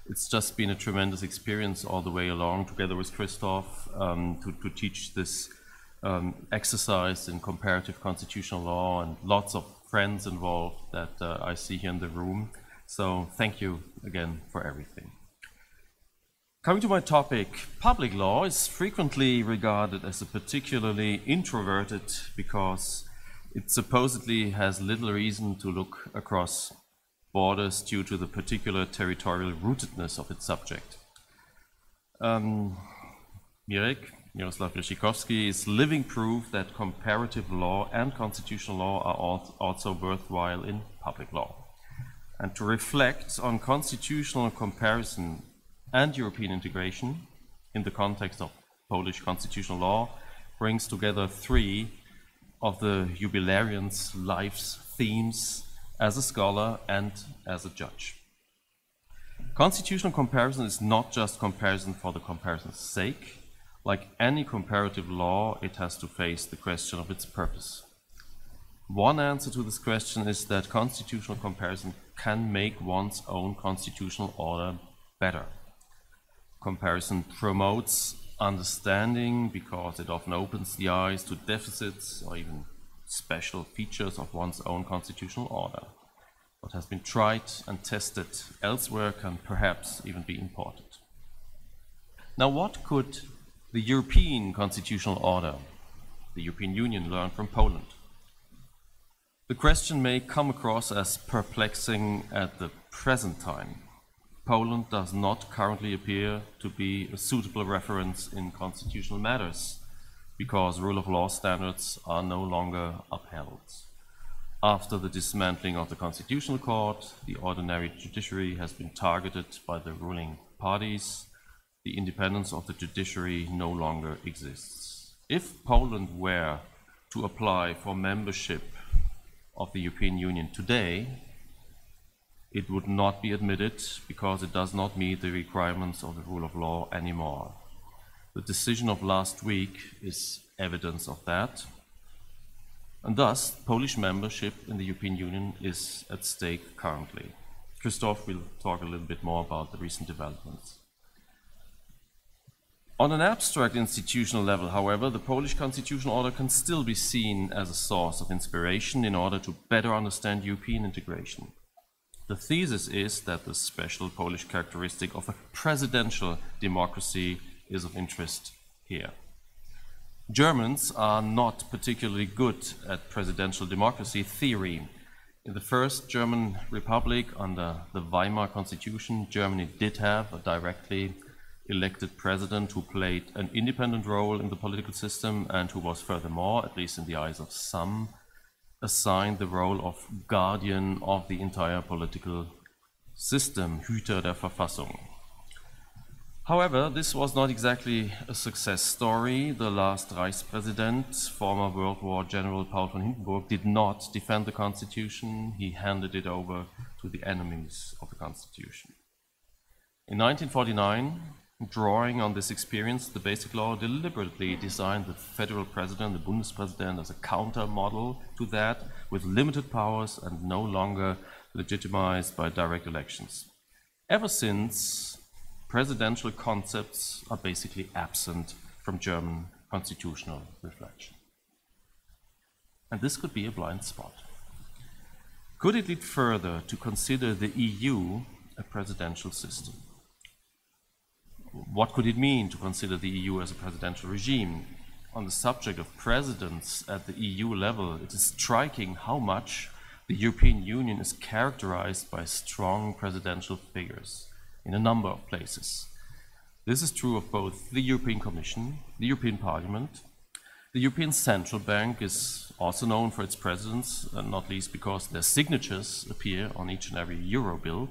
[SPEAKER 20] it's just been a tremendous experience all the way along, together with Christoph, to teach this exercise in comparative constitutional law, and lots of friends involved that I see here in the room. So thank you again for everything. Coming to my topic, public law is frequently regarded as a particularly introverted because it supposedly has little reason to look across borders due to the particular territorial rootedness of its subject. Miroslav Wyrzykowski is living proof that comparative law and constitutional law are also worthwhile in public law. and to reflect on constitutional comparison and European integration in the context of Polish constitutional law brings together three of the jubilarian's life's themes as a scholar and as a judge. Constitutional comparison is not just comparison for the comparison's sake. Like any comparative law, it has to face the question of its purpose. One answer to this question is that constitutional comparison can make one's own constitutional order better. Comparison promotes understanding because it often opens the eyes to deficits or even special features of one's own constitutional order. What has been tried and tested elsewhere can perhaps even be imported. Now, what could the European constitutional order, the European Union, learn from Poland? The question may come across as perplexing at the present time. Poland does not currently appear to be a suitable reference in constitutional matters because rule of law standards are no longer upheld. After the dismantling of the Constitutional Court, the ordinary judiciary has been targeted by the ruling parties. The independence of the judiciary no longer exists. If Poland were to apply for membership of the European Union today, it would not be admitted because it does not meet the requirements of the rule of law anymore. The decision of last week is evidence of that. And thus, Polish membership in the European Union is at stake currently. Christoph will talk a little bit more about the recent developments. On an abstract institutional level, however, the Polish constitutional order can still be seen as a source of inspiration in order to better understand European integration. The thesis is that the special Polish characteristic of a presidential democracy is of interest here. Germans are not particularly good at presidential democracy theory. In the first German Republic, under the Weimar Constitution, Germany did have a directly elected president who played an independent role in the political system and who was furthermore, at least in the eyes of some, assigned the role of guardian of the entire political system, Hüter der Verfassung. However, this was not exactly a success story. The last Reichspräsident, former World War General Paul von Hindenburg, did not defend the constitution. He handed it over to the enemies of the constitution. In 1949, drawing on this experience, the Basic Law deliberately designed the federal president, the Bundespräsident, as a counter model to that, with limited powers and no longer legitimized by direct elections. Ever since, presidential concepts are basically absent from German constitutional reflection. And this could be a blind spot. Could it lead further to consider the EU a presidential system? What could it mean to consider the EU as a presidential regime? On the subject of presidents at the EU level, it is striking how much the European Union is characterized by strong presidential figures in a number of places. This is true of both the European Commission, the European Parliament. The European Central Bank is also known for its presidents, not least because their signatures appear on each and every euro bill.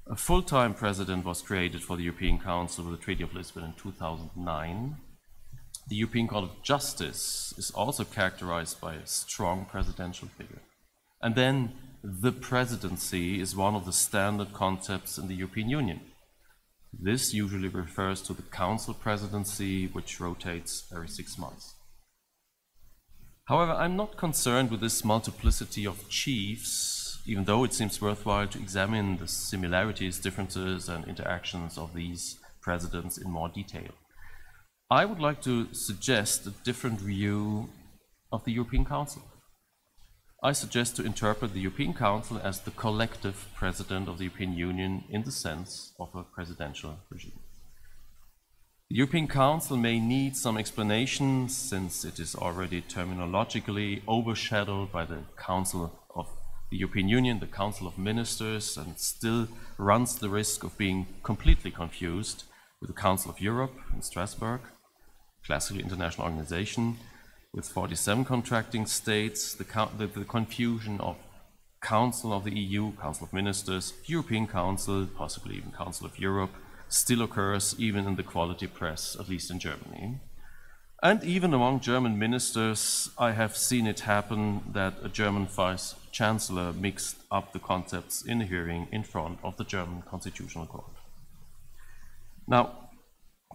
[SPEAKER 20] A full-time president was created for the European Council with the Treaty of Lisbon in 2009. The European Court of Justice is also characterized by a strong presidential figure. And then the presidency is one of the standard concepts in the European Union. This usually refers to the Council presidency, which rotates every 6 months. However, I'm not concerned with this multiplicity of chiefs, even though it seems worthwhile to examine the similarities, differences, and interactions of these presidents in more detail. I would like to suggest a different view of the European Council. I suggest to interpret the European Council as the collective president of the European Union in the sense of a presidential regime. The European Council may need some explanation since it is already terminologically overshadowed by the Council of the European Union, the Council of Ministers, and still runs the risk of being completely confused with the Council of Europe in Strasbourg, classically international organization, with 47 contracting states, the confusion of Council of the EU, Council of Ministers, European Council, possibly even Council of Europe, still occurs even in the quality press, at least in Germany. And even among German ministers, I have seen it happen that a German vice chancellor mixed up the concepts in a hearing in front of the German Constitutional Court. Now,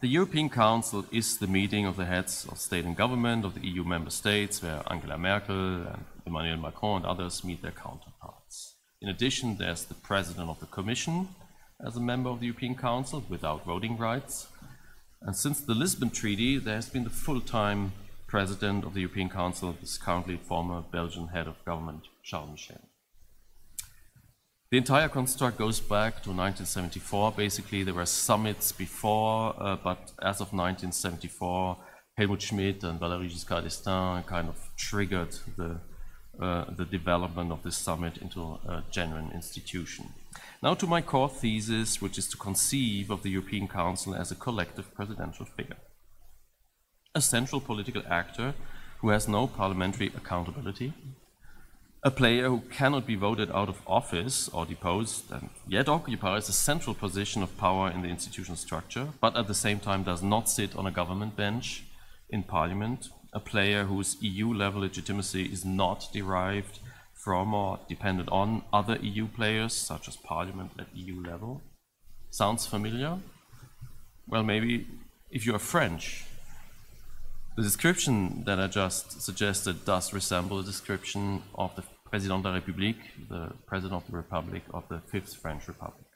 [SPEAKER 20] the European Council is the meeting of the heads of state and government of the EU member states, where Angela Merkel and Emmanuel Macron and others meet their counterparts. In addition, there's the President of the Commission as a member of the European Council without voting rights. And since the Lisbon Treaty, there has been the full-time President of the European Council, this currently former Belgian head of government, Charles Michel. The entire construct goes back to 1974. Basically, there were summits before, but as of 1974, Helmut Schmidt and Valéry Giscard d'Estaing kind of triggered the development of this summit into a genuine institution. Now to my core thesis, which is to conceive of the European Council as a collective presidential figure. A central political actor who has no parliamentary accountability, a player who cannot be voted out of office or deposed and yet occupies a central position of power in the institutional structure, but at the same time does not sit on a government bench in parliament, a player whose EU-level legitimacy is not derived from or dependent on other EU players, such as parliament at EU level. Sounds familiar? Well, maybe if you are French. The description that I just suggested does resemble a description of the Président de la République, the President of the Republic of the Fifth French Republic.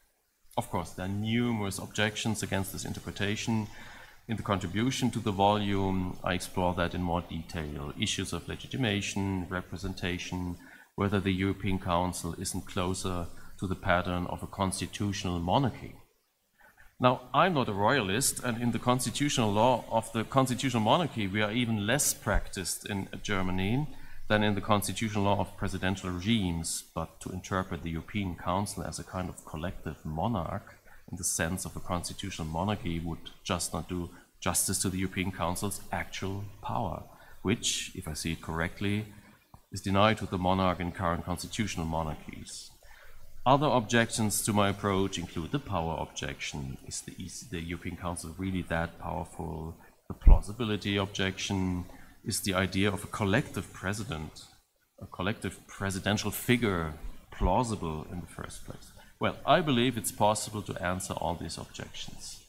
[SPEAKER 20] Of course, there are numerous objections against this interpretation. In the contribution to the volume, I explore that in more detail. Issues of legitimation, representation, whether the European Council isn't closer to the pattern of a constitutional monarchy. Now, I'm not a royalist, and in the constitutional law of the constitutional monarchy, we are even less practiced in Germany than in the constitutional law of presidential regimes. But to interpret the European Council as a kind of collective monarch in the sense of a constitutional monarchy would just not do justice to the European Council's actual power, which, if I see it correctly, is denied to the monarch in current constitutional monarchies. Other objections to my approach include the power objection. Is the European Council really that powerful? The plausibility objection. Is the idea of a collective president, a collective presidential figure, plausible in the first place? Well, I believe it's possible to answer all these objections.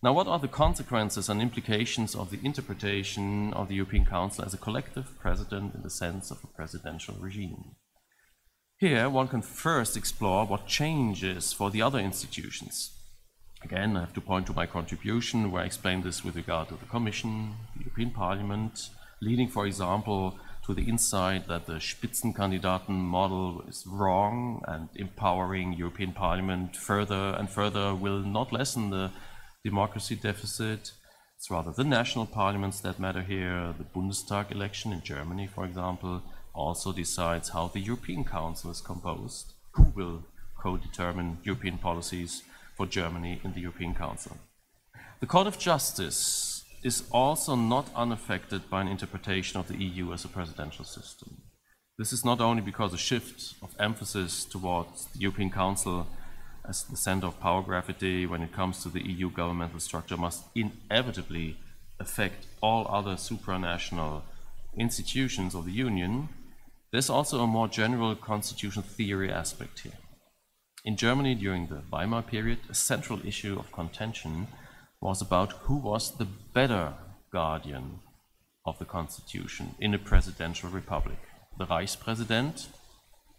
[SPEAKER 20] Now, what are the consequences and implications of the interpretation of the European Council as a collective president in the sense of a presidential regime? Here, one can first explore what changes for the other institutions. Again, I have to point to my contribution where I explain this with regard to the Commission, the European Parliament, leading, for example, to the insight that the Spitzenkandidaten model is wrong and empowering European Parliament further and further will not lessen the democracy deficit. It's rather the national parliaments that matter here. The Bundestag election in Germany, for example, also decides how the European Council is composed, who will co-determine European policies for Germany in the European Council. The Court of Justice is also not unaffected by an interpretation of the EU as a presidential system. This is not only because a shift of emphasis towards the European Council as the center of power gravity when it comes to the EU governmental structure must inevitably affect all other supranational institutions of the Union. There's also a more general constitutional theory aspect here. In Germany, during the Weimar period, a central issue of contention was about who was the better guardian of the constitution in a presidential republic. The Reichspräsident,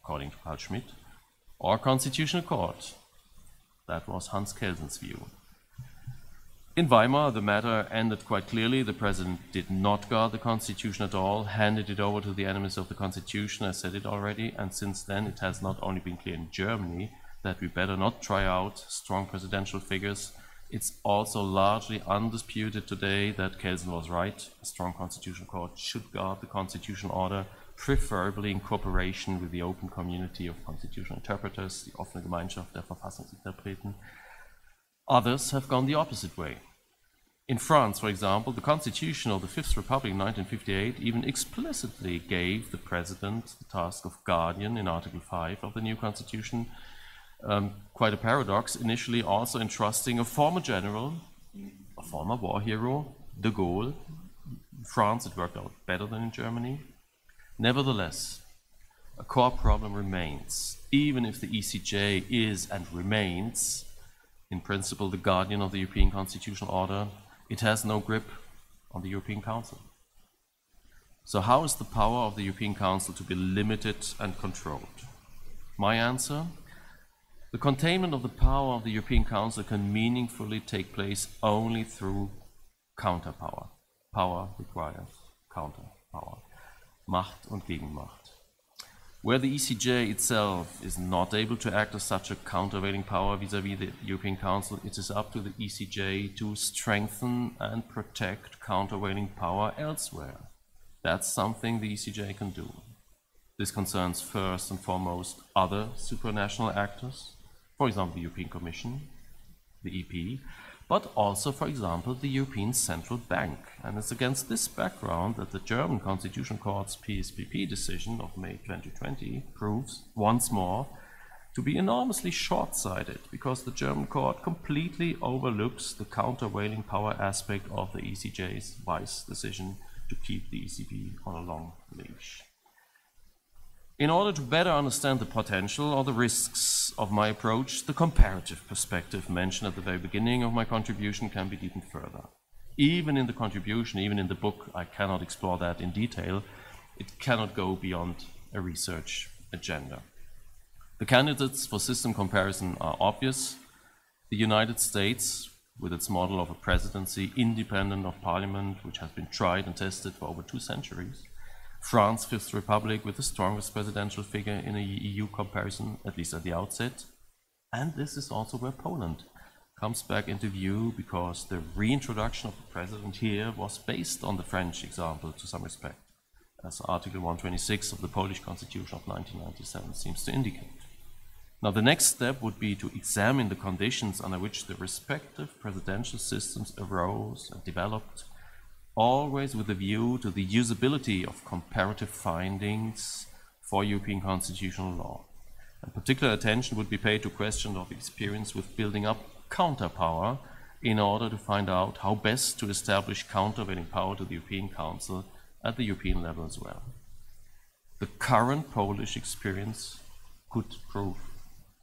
[SPEAKER 20] according to Carl Schmitt, or Constitutional Court. That was Hans Kelsen's view. In Weimar, the matter ended quite clearly. The president did not guard the constitution at all, handed it over to the enemies of the constitution, I said it already, and since then it has not only been clear in Germany that we better not try out strong presidential figures, it's also largely undisputed today that Kelsen was right. A strong constitutional court should guard the constitutional order, preferably in cooperation with the open community of constitutional interpreters, die offene Gemeinschaft der Verfassungsinterpreten. Others have gone the opposite way. In France, for example, the Constitution of the Fifth Republic in 1958 even explicitly gave the President the task of guardian in Article 5 of the new Constitution. Quite a paradox, initially also entrusting a former general, a former war hero, de Gaulle. In France, it worked out better than in Germany. Nevertheless, a core problem remains. Even if the ECJ is and remains, in principle, the guardian of the European constitutional order, it has no grip on the European Council. So how is the power of the European Council to be limited and controlled? My answer: the containment of the power of the European Council can meaningfully take place only through counterpower. Power requires counterpower. Macht und Gegenmacht. Where the ECJ itself is not able to act as such a countervailing power vis-à-vis the European Council, it is up to the ECJ to strengthen and protect countervailing power elsewhere. That's something the ECJ can do. This concerns first and foremost other supranational actors, for example, the European Commission, the EP, but also, for example, the European Central Bank. And it's against this background that the German Constitutional Court's PSPP decision of May 2020 proves, once more, to be enormously short-sighted, because the German court completely overlooks the countervailing power aspect of the ECJ's wise decision to keep the ECB on a long leash. In order to better understand the potential or the risks of my approach, the comparative perspective mentioned at the very beginning of my contribution can be deepened further. Even in the contribution, even in the book, I cannot explore that in detail. It cannot go beyond a research agenda. The candidates for system comparison are obvious. The United States, with its model of a presidency independent of parliament, which has been tried and tested for over 2 centuries. France, Fifth Republic, with the strongest presidential figure in a EU comparison, at least at the outset. And this is also where Poland comes back into view, because the reintroduction of the president here was based on the French example to some respect, as Article 126 of the Polish Constitution of 1997 seems to indicate. Now, the next step would be to examine the conditions under which the respective presidential systems arose and developed, always with a view to the usability of comparative findings for European constitutional law. And particular attention would be paid to questions of experience with building up counterpower in order to find out how best to establish countervailing power to the European Council at the European level as well. The current Polish experience could prove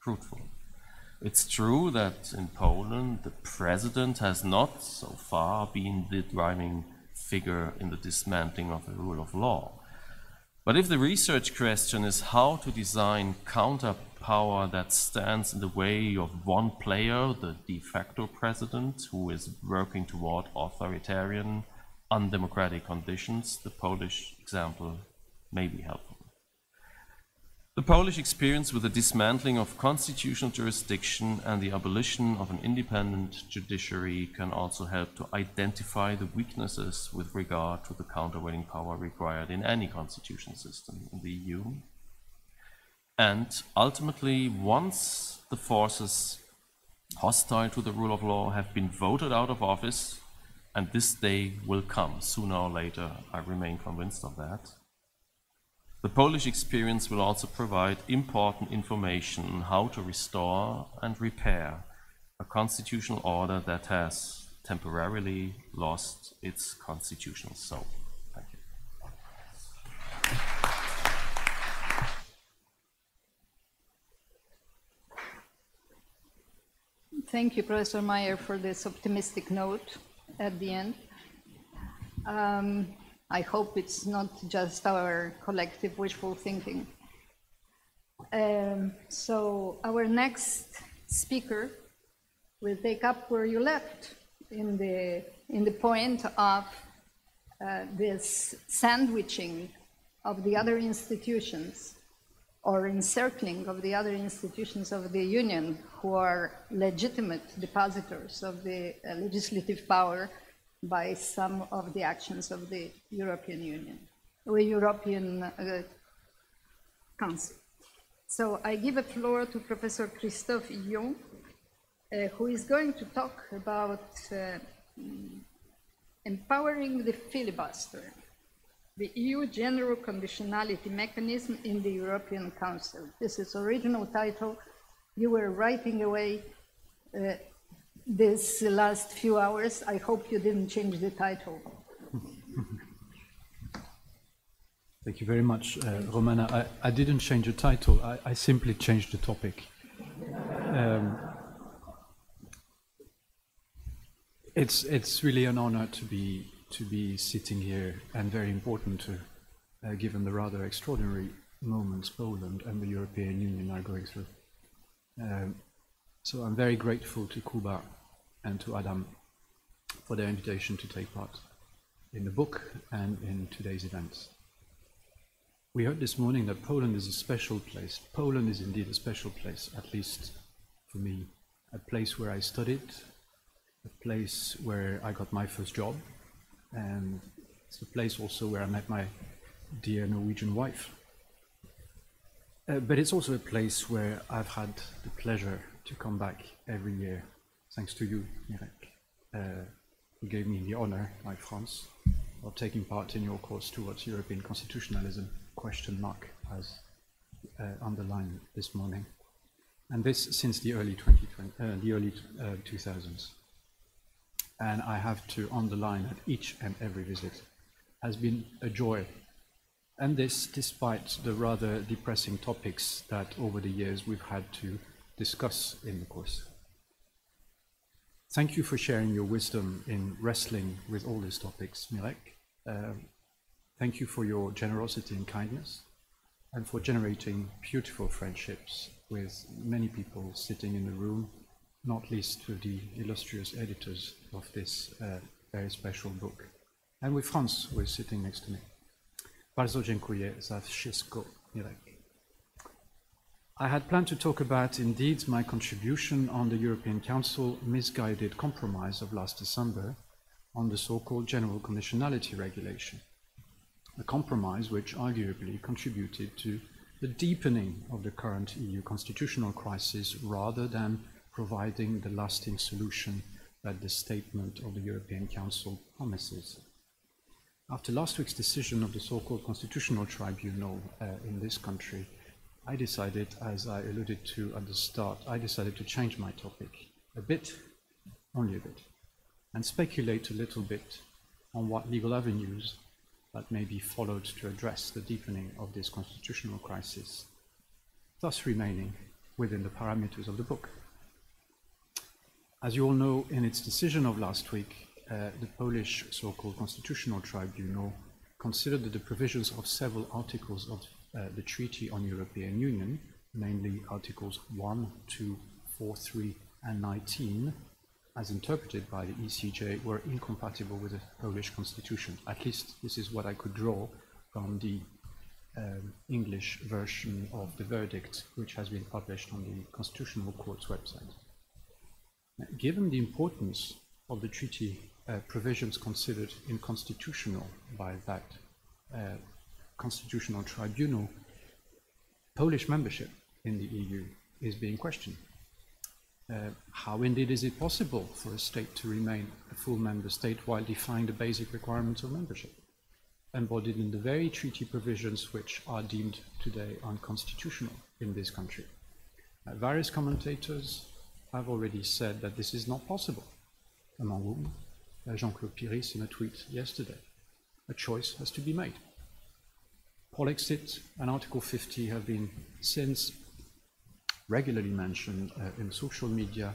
[SPEAKER 20] fruitful. It's true that in Poland the president has not so far been the driving figure in the dismantling of the rule of law. But if the research question is how to design counterpower that stands in the way of one player, the de facto president, who is working toward authoritarian, undemocratic conditions, the Polish example may be helpful. The Polish experience with the dismantling of constitutional jurisdiction and the abolition of an independent judiciary can also help to identify the weaknesses with regard to the countervailing power required in any constitutional system in the EU. And ultimately, once the forces hostile to the rule of law have been voted out of office, and this day will come sooner or later, I remain convinced of that, the Polish experience will also provide important information on how to restore and repair a constitutional order that has temporarily lost its constitutional soul. Thank you.
[SPEAKER 19] Thank you, Professor Meyer, for this optimistic note at the end. I hope it's not just our collective wishful thinking. So our next speaker will take up where you left in the point of this sandwiching of the other institutions, or encircling of the other institutions of the Union, who are legitimate depositors of the legislative power by some of the actions of the European Union, or European Council. So I give the floor to Professor Christophe Illon, who is going to talk about Empowering the filibuster, the EU general conditionality mechanism in the European Council. This is original title. You were writing away this last few hours. I hope you didn't change the title.
[SPEAKER 21] Thank you very much, Romana. I didn't change the title. I simply changed the topic. It's really an honor to be sitting here, and very important to, given the rather extraordinary moments Poland and the European Union are going through. So I'm very grateful to Kuba and to Adam for their invitation to take part in the book and in today's events. We heard this morning that Poland is a special place. Poland is indeed a special place, at least for me. A place where I studied, a place where I got my first job, and it's a place also where I met my dear Norwegian wife. But it's also a place where I've had the pleasure to come back every year, thanks to you, Mirek, who gave me the honor, like France, of taking part in your course towards European constitutionalism, ? As underlined this morning. And this since the early 2000s. And I have to underline that each and every visit has been a joy. And this despite the rather depressing topics that over the years we've had to discuss in the course. Thank you for sharing your wisdom in wrestling with all these topics, Mirek. Thank you for your generosity and kindness, and for generating beautiful friendships with many people sitting in the room, not least with the illustrious editors of this very special book, and with Franz, who is sitting next to me. Bardzo dziękuję za wszystko, Mirek. I had planned to talk about, indeed, my contribution on the European Council misguided compromise of last December on the so-called General Conditionality Regulation. A compromise which arguably contributed to the deepening of the current EU constitutional crisis rather than providing the lasting solution that the statement of the European Council promises. After last week's decision of the so-called Constitutional Tribunal in this country, I decided, as I alluded to at the start, I decided to change my topic a bit, only a bit, and speculate a little bit on what legal avenues that may be followed to address the deepening of this constitutional crisis, thus remaining within the parameters of the book. As you all know, in its decision of last week, the Polish so-called Constitutional Tribunal considered that the provisions of several articles of the Treaty on European Union, namely Articles 1, 2, 4, 3, and 19, as interpreted by the ECJ, were incompatible with the Polish constitution. At least this is what I could draw from the English version of the verdict, which has been published on the Constitutional Court's website. Given the importance of the treaty provisions considered unconstitutional by that constitutional tribunal, Polish membership in the EU is being questioned. How indeed is it possible for a state to remain a full member state while defying the basic requirements of membership, embodied in the very treaty provisions which are deemed today unconstitutional in this country? Various commentators have already said that this is not possible, among whom Jean-Claude Piris in a tweet yesterday. A choice has to be made. Polexit and Article 50 have been since regularly mentioned in social media,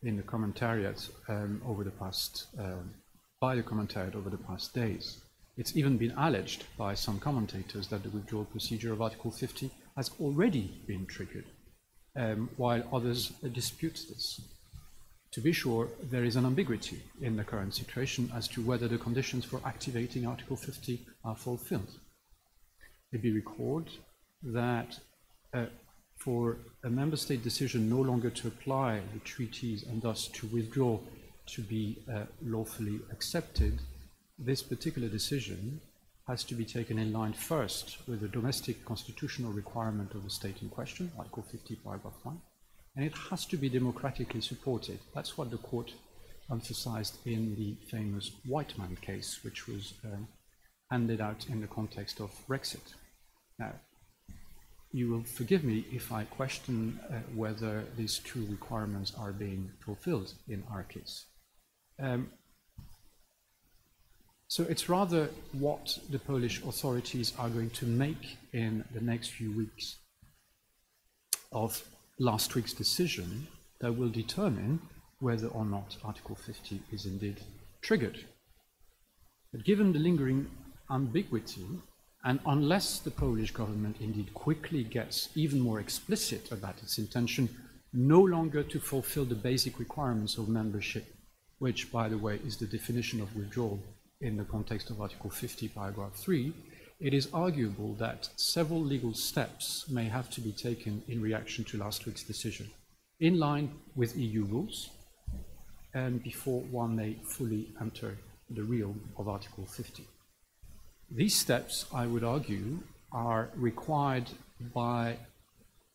[SPEAKER 21] in the commentariat over the past, by the commentariat over the past days. It's even been alleged by some commentators that the withdrawal procedure of Article 50 has already been triggered, while others dispute this. To be sure, there is an ambiguity in the current situation as to whether the conditions for activating Article 50 are fulfilled. It be recalled that for a member state decision no longer to apply the treaties and thus to withdraw to be lawfully accepted, this particular decision has to be taken in line first with the domestic constitutional requirement of the state in question, Article 50, paragraph 1, and it has to be democratically supported. That's what the court emphasized in the famous Whiteman case, which was handed out in the context of Brexit. Now, you will forgive me if I question whether these two requirements are being fulfilled in our case. So it's rather what the Polish authorities are going to make in the next few weeks of last week's decision that will determine whether or not Article 50 is indeed triggered. But given the lingering ambiguity, and unless the Polish government indeed quickly gets even more explicit about its intention no longer to fulfill the basic requirements of membership, which, by the way, is the definition of withdrawal in the context of Article 50, paragraph 3, it is arguable that several legal steps may have to be taken in reaction to last week's decision, in line with EU rules, and before one may fully enter the realm of Article 50. These steps, I would argue, are required by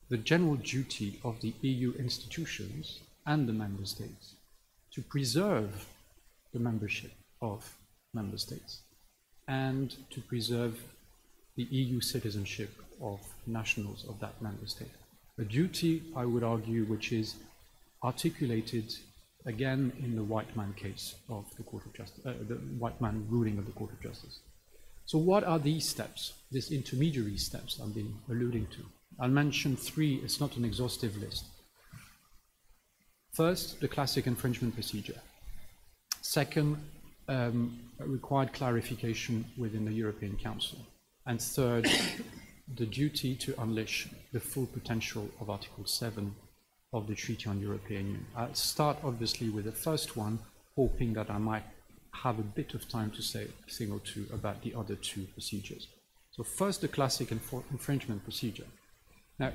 [SPEAKER 21] the general duty of the EU institutions and the member states to preserve the membership of member states and to preserve the EU citizenship of nationals of that member state. A duty, I would argue, which is articulated again in the Whiteman case of the Court of Justice, the Whiteman ruling of the Court of Justice. So what are these steps, these intermediary steps I've been alluding to? I'll mention three, it's not an exhaustive list. First, the classic infringement procedure. Second, a required clarification within the European Council. And third, the duty to unleash the full potential of Article 7 of the Treaty on European Union. I'll start obviously with the first one, hoping that I might have a bit of time to say a thing or two about the other two procedures. So first, the classic infringement procedure. Now,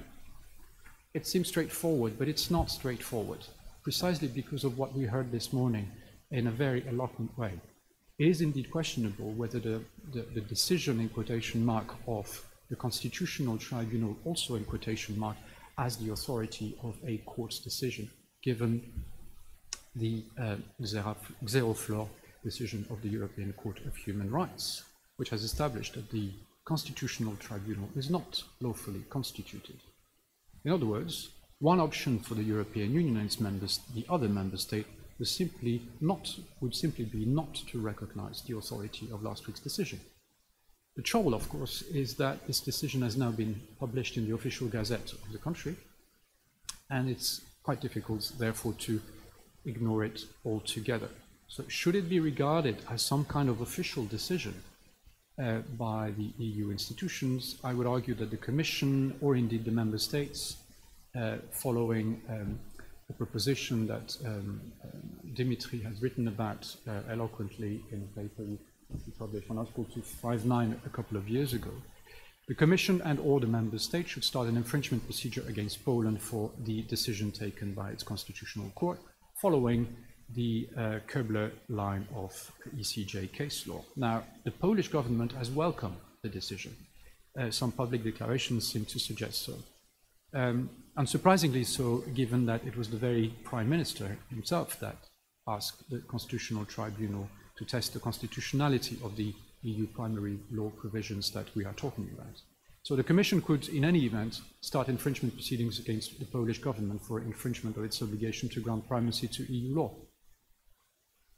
[SPEAKER 21] it seems straightforward, but it's not straightforward, precisely because of what we heard this morning in a very eloquent way. It is indeed questionable whether the decision in quotation mark of the Constitutional Tribunal, also in quotation mark, as the authority of a court's decision, given the zero-flaw decision of the European Court of Human Rights, which has established that the Constitutional Tribunal is not lawfully constituted. In other words, one option for the European Union and its members, the other member state, would simply be not to recognize the authority of last week's decision. The trouble, of course, is that this decision has now been published in the official gazette of the country, and it's quite difficult, therefore, to ignore it altogether. So should it be regarded as some kind of official decision by the EU institutions, I would argue that the Commission, or indeed the Member States, following a proposition that Dimitri has written about eloquently in a paper we published on Article 259 a couple of years ago, the Commission and all the Member States should start an infringement procedure against Poland for the decision taken by its Constitutional Court, following the Köbler line of ECJ case law. Now, the Polish government has welcomed the decision. Some public declarations seem to suggest so. Unsurprisingly so, given that it was the very Prime Minister himself that asked the Constitutional Tribunal to test the constitutionality of the EU primary law provisions that we are talking about. So the Commission could, in any event, start infringement proceedings against the Polish government for infringement of its obligation to grant primacy to EU law.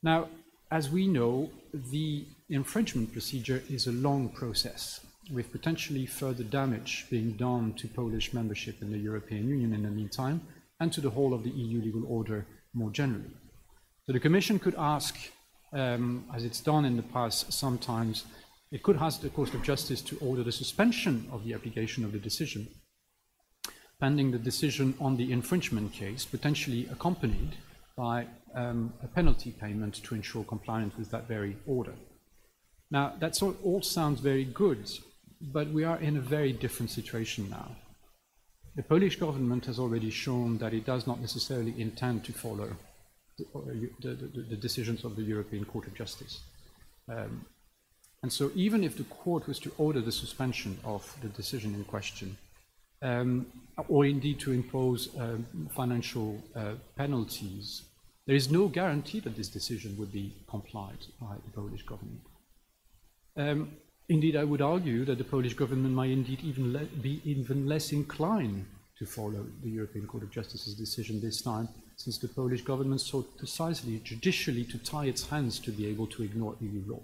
[SPEAKER 21] Now, as we know, the infringement procedure is a long process, with potentially further damage being done to Polish membership in the European Union in the meantime, and to the whole of the EU legal order more generally. So the Commission could ask, as it's done in the past sometimes, it could ask the Court of Justice to order the suspension of the application of the decision, pending the decision on the infringement case, potentially accompanied by a penalty payment to ensure compliance with that very order. Now, that all sounds very good, but we are in a very different situation now. The Polish government has already shown that it does not necessarily intend to follow the decisions of the European Court of Justice. And so even if the court was to order the suspension of the decision in question, or indeed to impose financial penalties, there is no guarantee that this decision would be complied by the Polish government. Indeed, I would argue that the Polish government might indeed be even less inclined to follow the European Court of Justice's decision this time, since the Polish government sought precisely judicially to tie its hands to be able to ignore EU law,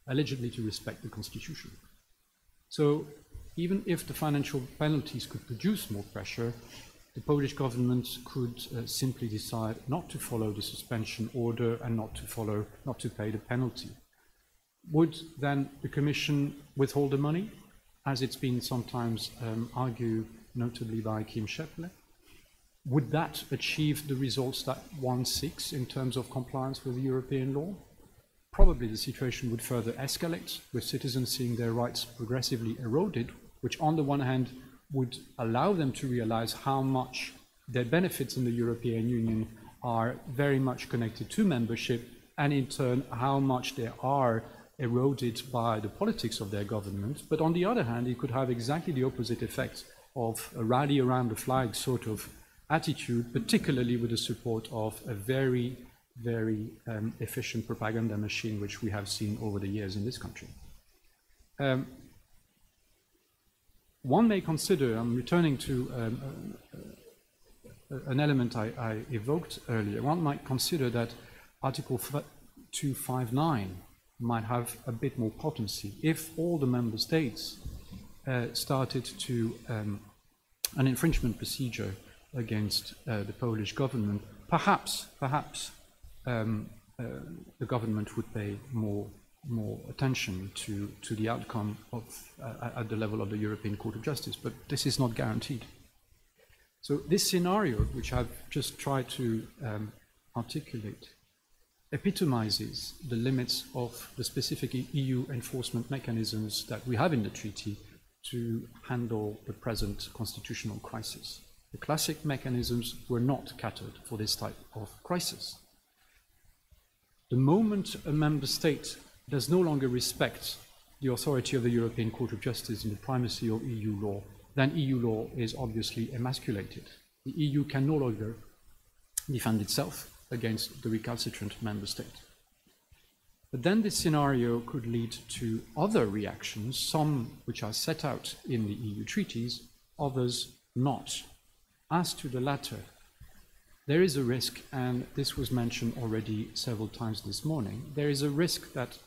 [SPEAKER 21] allegedly to respect the Constitution. So even if the financial penalties could produce more pressure, the Polish government could simply decide not to follow the suspension order and not to pay the penalty. Would then the Commission withhold the money, as it's been sometimes argued, notably by Kim Scheple? Would that achieve the results that one seeks in terms of compliance with European law? Probably the situation would further escalate, with citizens seeing their rights progressively eroded, which on the one hand would allow them to realize how much their benefits in the European Union are very much connected to membership, and in turn how much they are eroded by the politics of their government. But on the other hand, it could have exactly the opposite effect of a rally around the flag sort of attitude, particularly with the support of a very, very efficient propaganda machine, which we have seen over the years in this country. One may consider, I'm returning to an element I evoked earlier, one might consider that Article 259 might have a bit more potency if all the member states started to an infringement procedure against the Polish government. Perhaps the government would pay more attention to the outcome of at the level of the European Court of Justice, but this is not guaranteed. So this scenario, which I've just tried to articulate, epitomizes the limits of the specific EU enforcement mechanisms that we have in the treaty to handle the present constitutional crisis. The classic mechanisms were not catered for this type of crisis. The moment a member state does no longer respect the authority of the European Court of Justice and the primacy of EU law, then EU law is obviously emasculated. The EU can no longer defend itself against the recalcitrant member state. But then this scenario could lead to other reactions, some which are set out in the EU treaties, others not. As to the latter, there is a risk, and this was mentioned already several times this morning, there is a risk that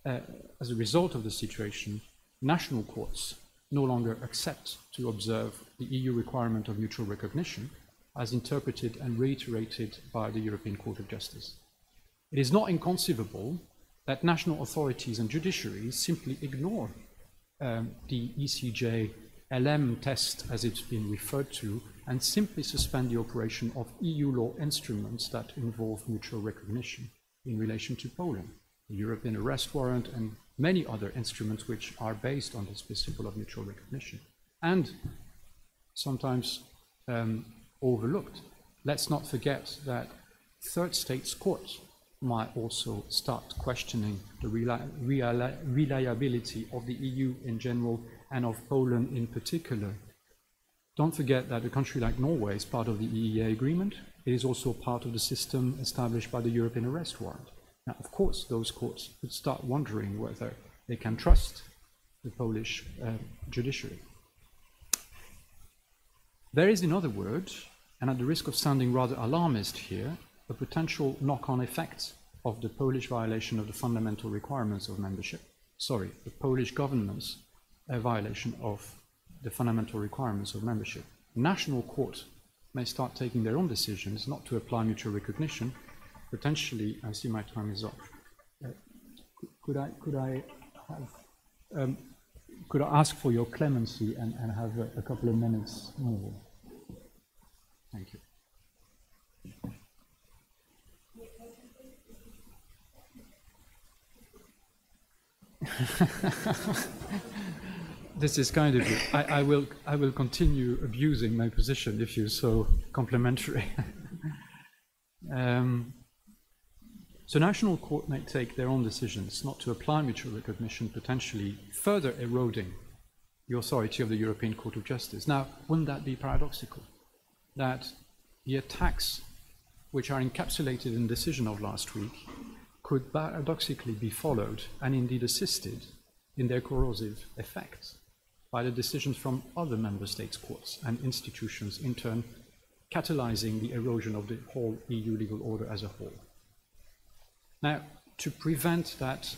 [SPEAKER 21] as a result of the situation, national courts no longer accept to observe the EU requirement of mutual recognition as interpreted and reiterated by the European Court of Justice. It is not inconceivable that national authorities and judiciaries simply ignore the ECJ LM test, as it's been referred to, and simply suspend the operation of EU law instruments that involve mutual recognition in relation to Poland, the European arrest warrant and many other instruments which are based on this principle of mutual recognition. And sometimes overlooked, let's not forget that third states courts might also start questioning the reliability of the EU in general and of Poland in particular. Don't forget that a country like Norway is part of the EEA agreement. It is also part of the system established by the European arrest warrant. Now, of course, those courts would start wondering whether they can trust the Polish judiciary. There is, in other words, and at the risk of sounding rather alarmist here, a potential knock-on effect of the Polish violation of the fundamental requirements of membership. Sorry, the Polish government's violation of the fundamental requirements of membership. National courts may start taking their own decisions not to apply mutual recognition. Potentially, I see my time is up. Could I ask for your clemency and have a couple of minutes more? Thank you. This is kind of it. I will continue abusing my position if you're so complimentary. So national court may take their own decisions not to apply mutual recognition, potentially further eroding the authority of the European Court of Justice. Now, wouldn't that be paradoxical? That the attacks which are encapsulated in the decision of last week, could paradoxically be followed and indeed assisted in their corrosive effect by the decisions from other member states' courts and institutions, in turn catalyzing the erosion of the whole EU legal order as a whole. Now, to prevent that,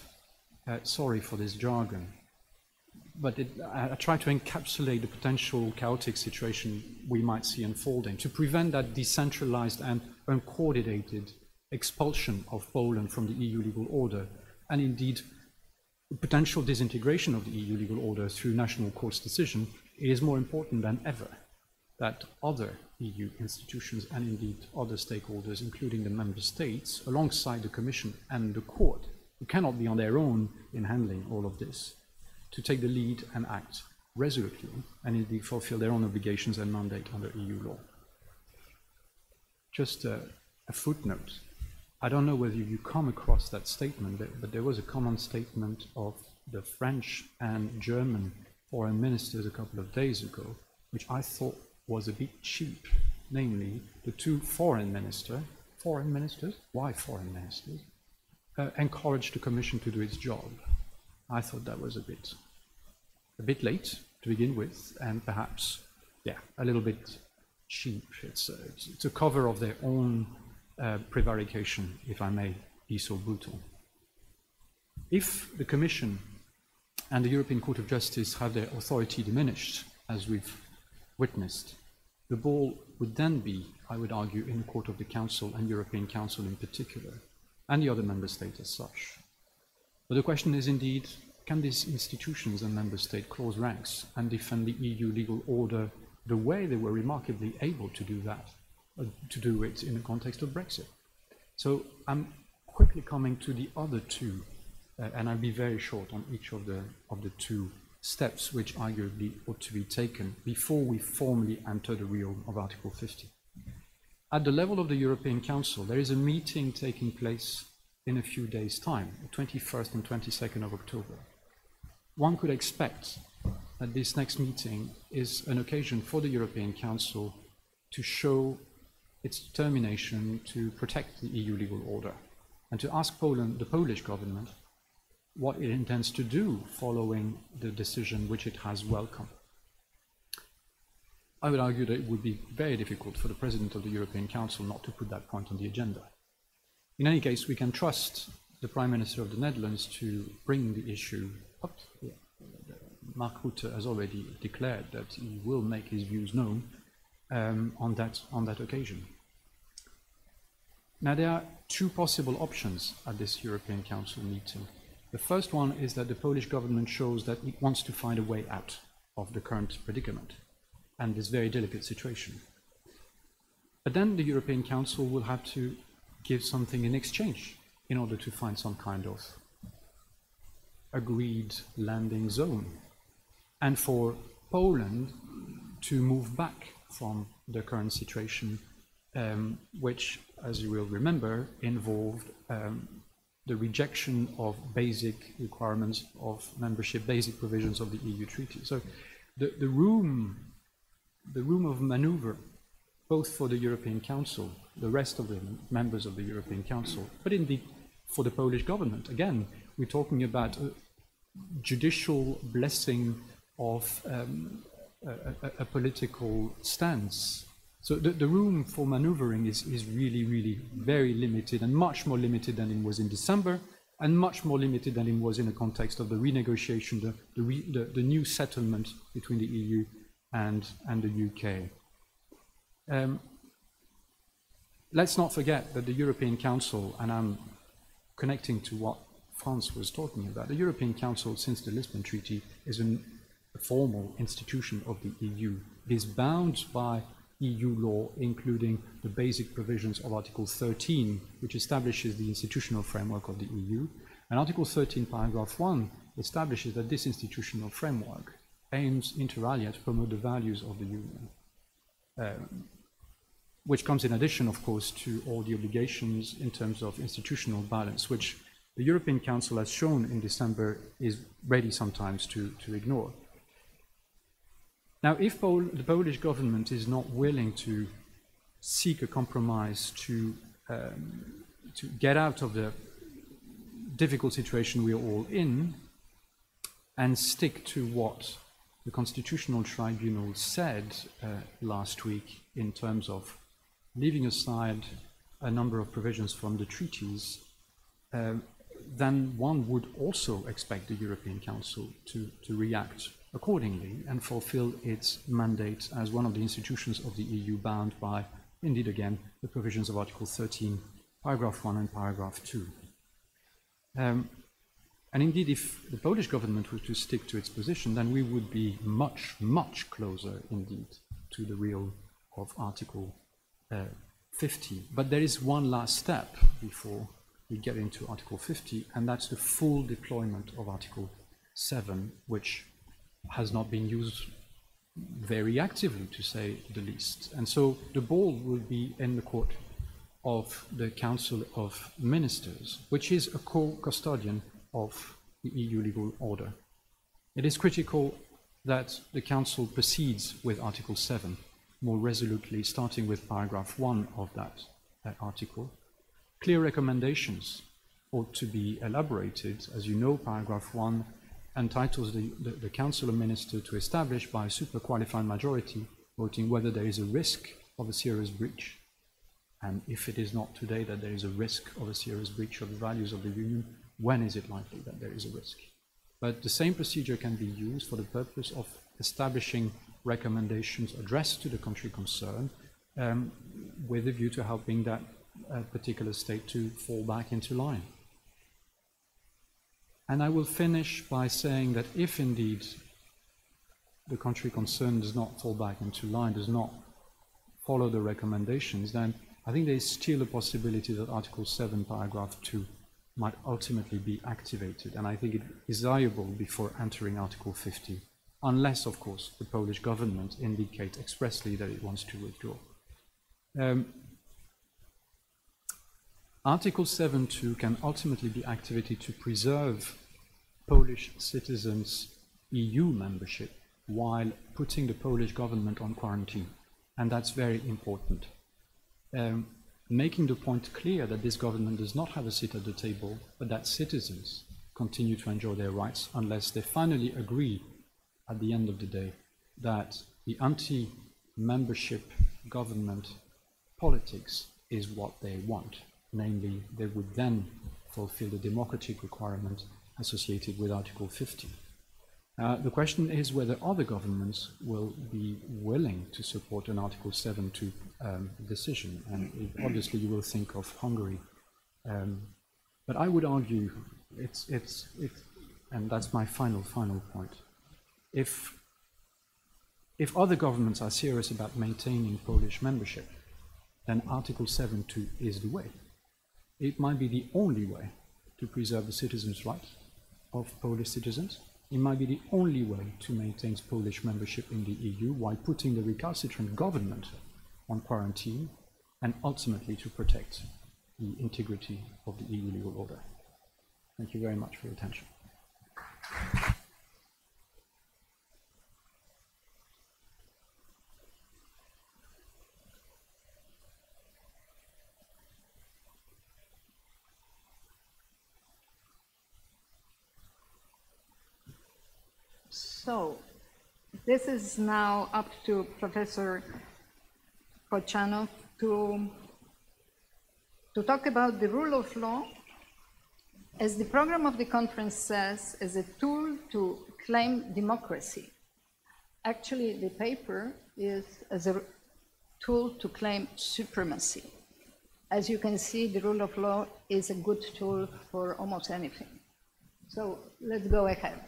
[SPEAKER 21] sorry for this jargon, but I try to encapsulate the potential chaotic situation we might see unfolding, to prevent that decentralized and uncoordinated expulsion of Poland from the EU legal order, and indeed potential disintegration of the EU legal order through national courts' decision, it is more important than ever that other EU institutions and indeed other stakeholders, including the member states, alongside the Commission and the Court, who cannot be on their own in handling all of this, to take the lead and act resolutely and indeed fulfill their own obligations and mandate under EU law. Just a footnote. I don't know whether you come across that statement, but there was a common statement of the French and German foreign ministers a couple of days ago, which I thought was a bit cheap. Namely, the two foreign ministers, why foreign ministers, encouraged the Commission to do its job. I thought that was a bit late to begin with, and perhaps, yeah, a little bit cheap. It's a cover of their own prevarication, if I may be so brutal. If the Commission and the European Court of Justice have their authority diminished, as we've witnessed, the ball would then be, I would argue, in the Court of the Council and European Council in particular, and the other member states as such. But the question is indeed, can these institutions and member states close ranks and defend the EU legal order the way they were remarkably able to do that, to do it in the context of Brexit? So I'm quickly coming to the other two, and I'll be very short on each of the two steps which arguably ought to be taken before we formally enter the realm of Article 50. At the level of the European Council, there is a meeting taking place in a few days' time, the 21st and 22nd of October. One could expect that this next meeting is an occasion for the European Council to show its determination to protect the EU legal order and to ask Poland, the Polish government, what it intends to do following the decision which it has welcomed. I would argue that it would be very difficult for the President of the European Council not to put that point on the agenda. In any case, we can trust the Prime Minister of the Netherlands to bring the issue up. Mark Rutte has already declared that he will make his views known on that occasion. Now, there are two possible options at this European Council meeting. The first one is that the Polish government shows that it wants to find a way out of the current predicament and this very delicate situation. But then the European Council will have to give something in exchange in order to find some kind of agreed landing zone, and for Poland to move back from the current situation, which, as you will remember, involved the rejection of basic requirements of membership, basic provisions of the EU treaty. So the room of maneuver, both for the European Council, the rest of the members of the European Council, but indeed for the Polish government. Again, we're talking about a judicial blessing of a political stance. So the room for maneuvering is really, really very limited, and much more limited than it was in December, and much more limited than it was in the context of the renegotiation, the new settlement between the EU and the UK. Let's not forget that the European Council, and I'm connecting to what Franz was talking about, the European Council, since the Lisbon Treaty, is a formal institution of the EU. It is bound by EU law, including the basic provisions of Article 13, which establishes the institutional framework of the EU. And Article 13, paragraph 1, establishes that this institutional framework aims inter alia to promote the values of the Union, which comes in addition, of course, to all the obligations in terms of institutional balance, which the European Council has shown in December is ready sometimes to ignore. Now, if the Polish government is not willing to seek a compromise to get out of the difficult situation we are all in and stick to what the Constitutional Tribunal said last week in terms of leaving aside a number of provisions from the treaties, then one would also expect the European Council to react accordingly and fulfill its mandate as one of the institutions of the EU bound by, indeed again, the provisions of Article 13, paragraph 1 and paragraph 2. And indeed, if the Polish government were to stick to its position, then we would be much, much closer indeed to the real of Article 50. But there is one last step before we get into Article 50, and that's the full deployment of Article 7, which has not been used very actively, to say the least. And so the ball will be in the court of the Council of Ministers, which is a co-custodian of the EU legal order. It is critical that the Council proceeds with Article 7 more resolutely, starting with paragraph 1 of that article. Clear recommendations ought to be elaborated. As you know, paragraph 1 entitles the Council of Ministers to establish by a super-qualified majority voting whether there is a risk of a serious breach. And if it is not today that there is a risk of a serious breach of the values of the Union, when is it likely that there is a risk? But the same procedure can be used for the purpose of establishing recommendations addressed to the country concerned with a view to helping that particular state to fall back into line. And I will finish by saying that if indeed the country concerned does not fall back into line, does not follow the recommendations, then I think there is still a possibility that Article 7, paragraph 2 might ultimately be activated. And I think it is desirable before entering Article 50, unless, of course, the Polish government indicates expressly that it wants to withdraw. Article 7.2 can ultimately be activated to preserve Polish citizens' EU membership while putting the Polish government on quarantine. And that's very important. Making the point clear that this government does not have a seat at the table, but that citizens continue to enjoy their rights unless they finally agree at the end of the day that the anti-membership government politics is what they want. Namely, they would then fulfill the democratic requirement associated with Article 50. The question is whether other governments will be willing to support an Article 7.2 decision. And obviously you will think of Hungary. But I would argue, and that's my final point, if other governments are serious about maintaining Polish membership, then Article 7.2 is the way. It might be the only way to preserve the citizens' rights of Polish citizens. It might be the only way to maintain Polish membership in the EU while putting the recalcitrant government on quarantine and ultimately to protect the integrity of the EU legal order. Thank you very much for your attention.
[SPEAKER 19] So, this is now up to Professor Kochanov to talk about the rule of law, as the program of the conference says, as a tool to claim democracy. Actually, the paper is as a tool to claim supremacy. As you can see, the rule of law is a good tool for almost anything. So, let's go ahead.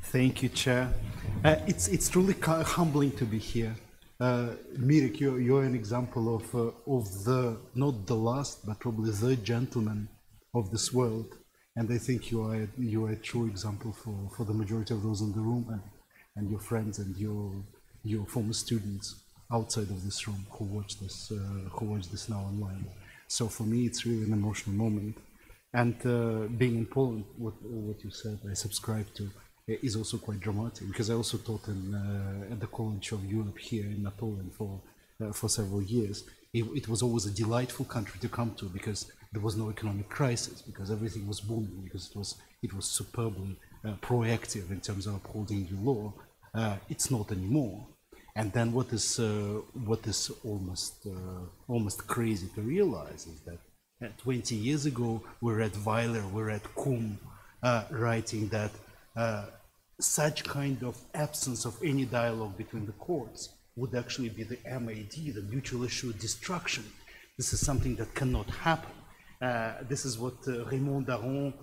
[SPEAKER 2] Thank you, Chair. It's truly humbling to be here. Mirek, you're an example of the, not the last, but probably the gentleman of this world. And I think you are a true example for the majority of those in the room and your friends and your former students outside of this room who watch this now online. So for me, it's really an emotional moment. And being in Poland, what you said, I subscribe to, is also quite dramatic, because I also taught at the College of Europe here in Poland for for several years, it was always a delightful country to come to because there was no economic crisis, because everything was booming, because it was superbly proactive in terms of upholding the law. It's not anymore. And then what is almost crazy to realize is that 20 years ago we read Weiler, we read Kuhn writing that such kind of absence of any dialogue between the courts would actually be the MAD, the mutual assured destruction. This is something that cannot happen. This is what Raymond Aron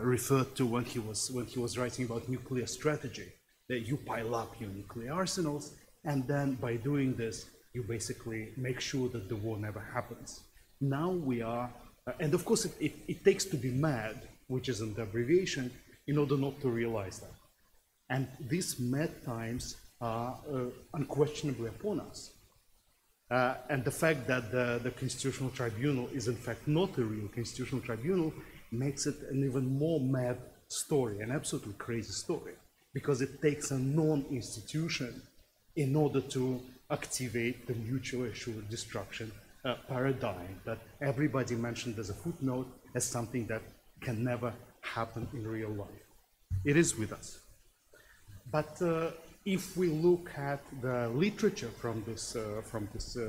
[SPEAKER 2] referred to when he was writing about nuclear strategy. That you pile up your nuclear arsenals, and then by doing this, you basically make sure that the war never happens. Now we are, and of course it takes to be mad, which is an abbreviation, in order not to realize that. And these mad times are unquestionably upon us. And the fact that the Constitutional Tribunal is in fact not a real Constitutional Tribunal makes it an even more mad story, an absolutely crazy story, because it takes a non-institution in order to activate the mutual assured destruction paradigm that everybody mentioned as a footnote as something that can never happen in real life. It is with us. But if we look at the literature from this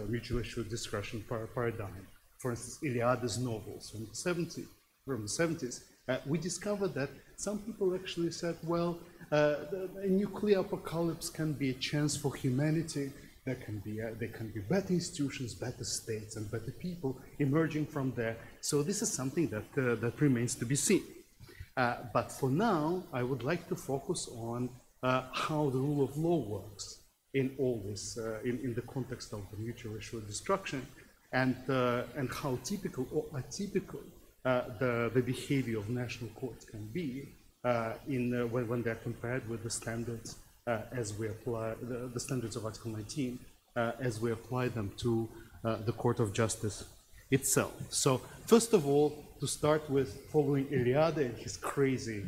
[SPEAKER 2] mutual assured destruction paradigm, for instance, Iliada's novels from the 70s, we discovered that some people actually said, well, a nuclear apocalypse can be a chance for humanity. There can be better institutions, better states, and better people emerging from there. So this is something that remains to be seen. But for now, I would like to focus on how the rule of law works in all this, in the context of the mutual assured destruction, and how typical or atypical the behavior of national courts can be when they're compared with the standards as we apply the standards of Article 19 as we apply them to the Court of Justice itself. So first of all, to start with, following Iliade and his crazy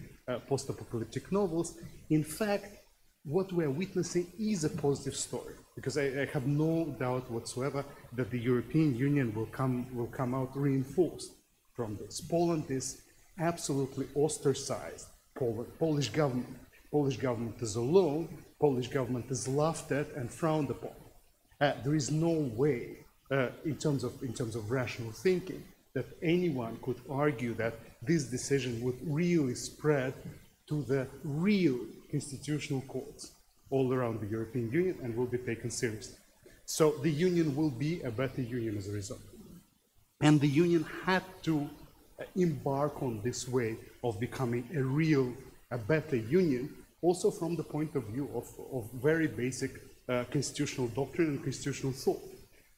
[SPEAKER 2] post-apocalyptic novels, in fact, what we're witnessing is a positive story, because I have no doubt whatsoever that the European Union will come out reinforced from this. Poland is absolutely ostracized. Polish government. Polish government is alone. Polish government is laughed at and frowned upon. There is no way, in terms of rational thinking, that anyone could argue that this decision would really spread to the real constitutional courts all around the European Union and will be taken seriously. So the Union will be a better Union as a result. And the Union had to embark on this way of becoming a better Union, also from the point of view of very basic constitutional doctrine and constitutional thought.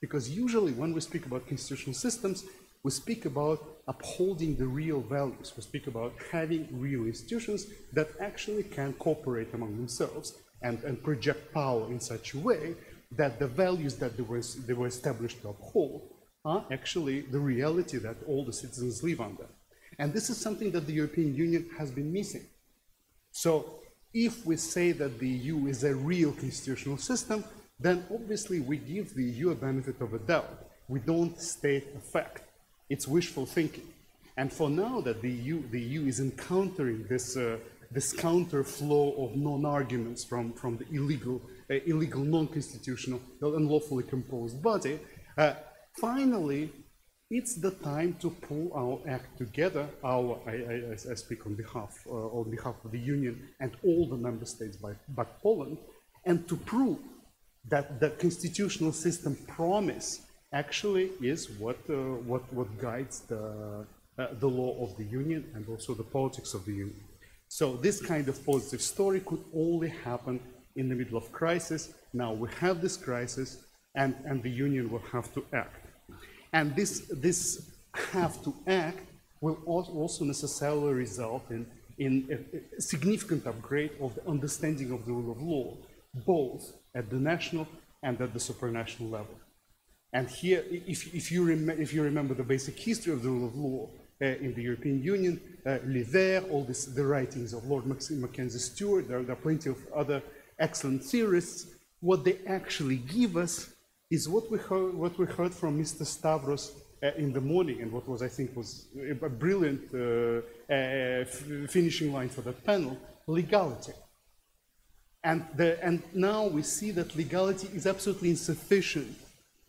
[SPEAKER 2] Because usually when we speak about constitutional systems, we speak about upholding the real values. We speak about having real institutions that actually can cooperate among themselves and project power in such a way that the values that they were established to uphold are actually the reality that all the citizens live under. And this is something that the European Union has been missing. So if we say that the EU is a real constitutional system, then obviously we give the EU a benefit of a doubt. We don't state a fact. It's wishful thinking. And for now that the EU is encountering this counterflow of non-arguments from the illegal, non-constitutional, unlawfully composed body, finally, it's the time to pull our act together. I speak on behalf of the Union and all the member states but Poland, and to prove that the constitutional system promise actually is what guides the law of the Union and also the politics of the Union. So this kind of positive story could only happen in the middle of crisis. Now we have this crisis, and the Union will have to act. And this have to act will also necessarily result in a significant upgrade of the understanding of the rule of law, both at the national and at the supranational level. And here, if you remember the basic history of the rule of law in the European Union, Lever, the writings of Lord Mackenzie Stewart, there are plenty of other excellent theorists. What they actually give us is what we heard from Mr. Stavros in the morning, and what was, I think, was a brilliant finishing line for that panel: legality. And now we see that legality is absolutely insufficient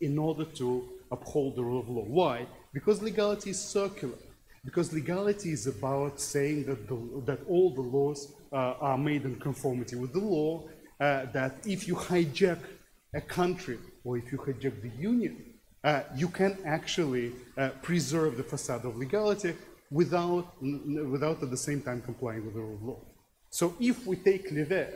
[SPEAKER 2] in order to uphold the rule of law. Why? Because legality is circular. Because legality is about saying that all the laws are made in conformity with the law, that if you hijack a country or if you hijack the union, you can actually preserve the facade of legality without at the same time complying with the rule of law. So if we take Lever,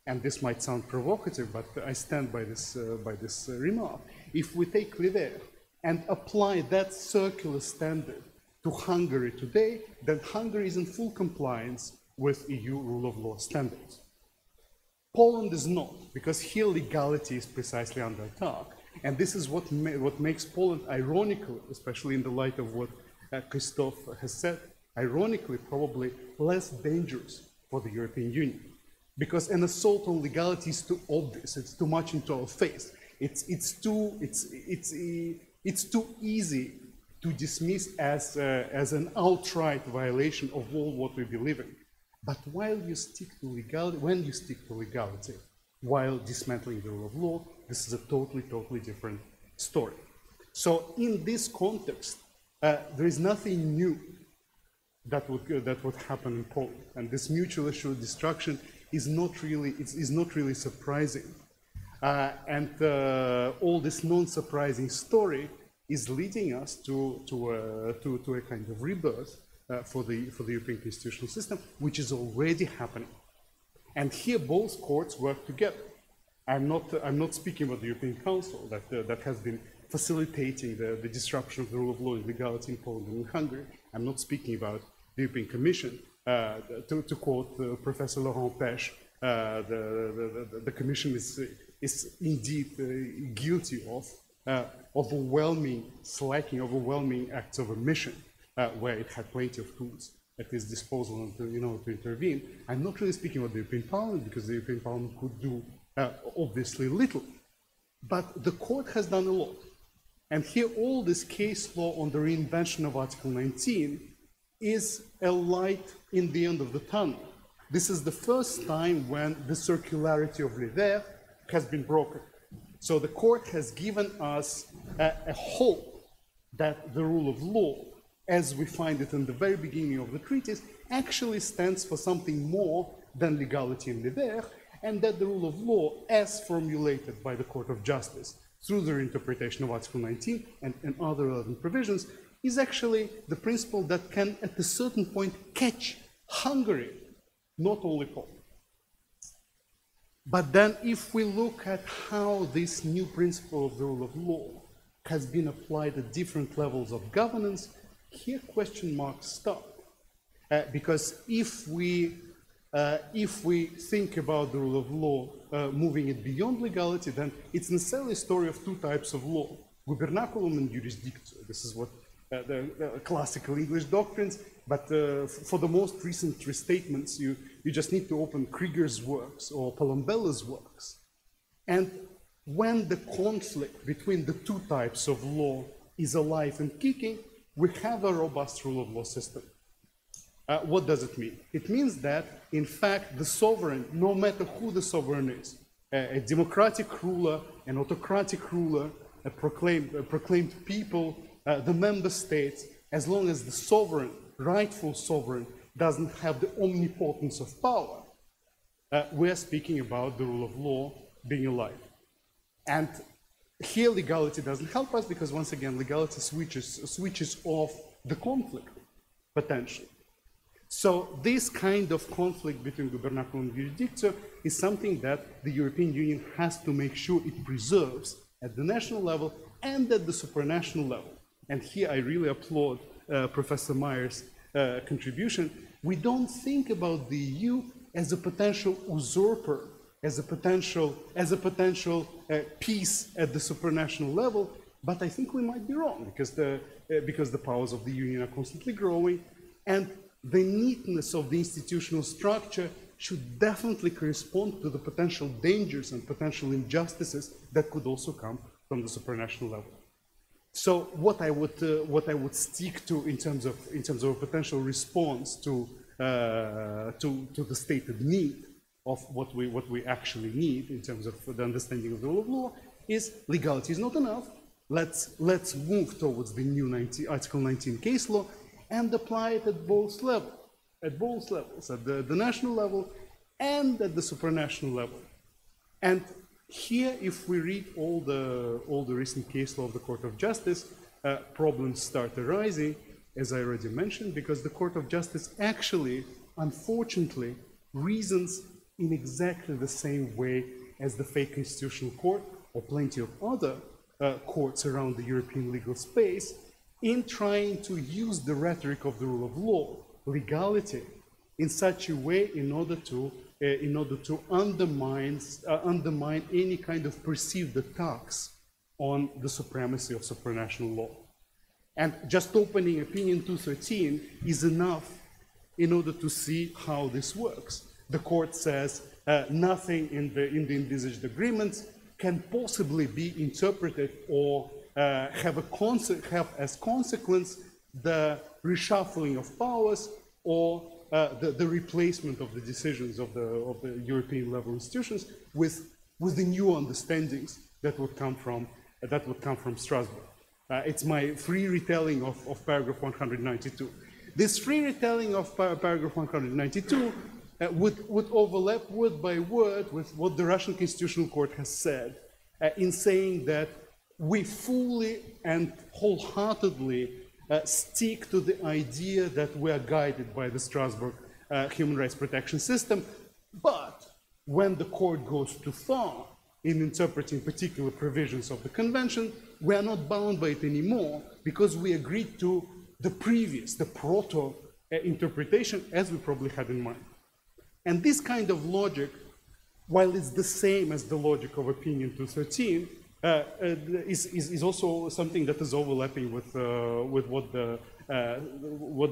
[SPEAKER 2] and this might sound provocative, but I stand by this remark, if we take Lever and apply that circular standard to Hungary today, then Hungary is in full compliance with EU rule of law standards. Poland is not, because here legality is precisely under attack. And this is what makes Poland, ironically, especially in the light of what Christoph has said, ironically, probably less dangerous for the European Union. Because an assault on legality is too obvious, it's too much into our face. It's too easy to dismiss as an outright violation of all what we believe in. But when you stick to legality, while dismantling the rule of law, this is a totally different story. So in this context, there is nothing new that would happen in Poland, and this mutual assured destruction is not really surprising, and all this non-surprising story is leading us to a kind of rebirth for the European constitutional system, which is already happening. And here both courts work together. I'm not speaking about the European Council that has been facilitating the disruption of the rule of law and legality in Poland and in Hungary. I'm not speaking about the European Commission. To quote Professor Laurent Pech, the Commission is indeed guilty of overwhelming acts of omission, where it had plenty of tools at its disposal to intervene. I'm not really speaking about the European Parliament, because the European Parliament could do obviously little, but the court has done a lot. And here all this case law on the reinvention of Article 19 is a light in the end of the tunnel. This is the first time when the circularity of Lever has been broken. So the court has given us a hope that the rule of law, as we find it in the very beginning of the treaties, actually stands for something more than legality and Lever, and that the rule of law, as formulated by the Court of Justice through their interpretation of Article 19 and other relevant provisions, is actually the principle that can, at a certain point, catch Hungary, not only Poland. But then, if we look at how this new principle of the rule of law has been applied at different levels of governance, here question marks start. Because if we think about the rule of law, moving it beyond legality, then it's necessarily a story of two types of law: gubernaculum and jurisdictio. This is what the classical English doctrines, but for the most recent restatements, you just need to open Krieger's works or Palombella's works. And when the conflict between the two types of law is alive and kicking, we have a robust rule of law system. What does it mean? It means that, in fact, the sovereign, no matter who the sovereign is, a democratic ruler, an autocratic ruler, a proclaimed people, the member states, as long as the sovereign, rightful sovereign, doesn't have the omnipotence of power, we're speaking about the rule of law being alive. And here legality doesn't help us, because once again, legality switches off the conflict, potentially. So this kind of conflict between gubernaculum and jurisdictio is something that the European Union has to make sure it preserves at the national level and at the supranational level. And here I really applaud Professor Meyer's contribution. We don't think about the EU as a potential usurper, as a potential piece at the supranational level, but I think we might be wrong, because the powers of the Union are constantly growing, and the neatness of the institutional structure should definitely correspond to the potential dangers and potential injustices that could also come from the supranational level. So what I would stick to in terms of a potential response to the stated need of what we actually need in terms of the understanding of the rule of law is legality is not enough. Let's move towards the new Article 19 case law and apply it at both levels, at the national level and at the supranational level. And here, if we read all the recent case law of the Court of Justice, problems start arising, as I already mentioned, because the Court of Justice actually, unfortunately, reasons in exactly the same way as the fake constitutional court or plenty of other courts around the European legal space, in trying to use the rhetoric of the rule of law, legality, in such a way in order to undermine any kind of perceived attacks on the supremacy of supranational law. And just opening Opinion 213 is enough in order to see how this works. The court says nothing in the envisaged agreements can possibly be interpreted or have as consequence the reshuffling of powers or the replacement of the decisions of the European level institutions with the new understandings that would come from Strasbourg. It's my free retelling of paragraph 192. This free retelling of paragraph 192 would overlap word by word with what the Russian Constitutional Court has said in saying that we fully and wholeheartedly stick to the idea that we are guided by the Strasbourg human rights protection system, but when the court goes too far in interpreting particular provisions of the convention, we are not bound by it anymore because we agreed to the previous, the proto interpretation as we probably had in mind. And this kind of logic, while it's the same as the logic of Opinion 213, is also something that is overlapping with what the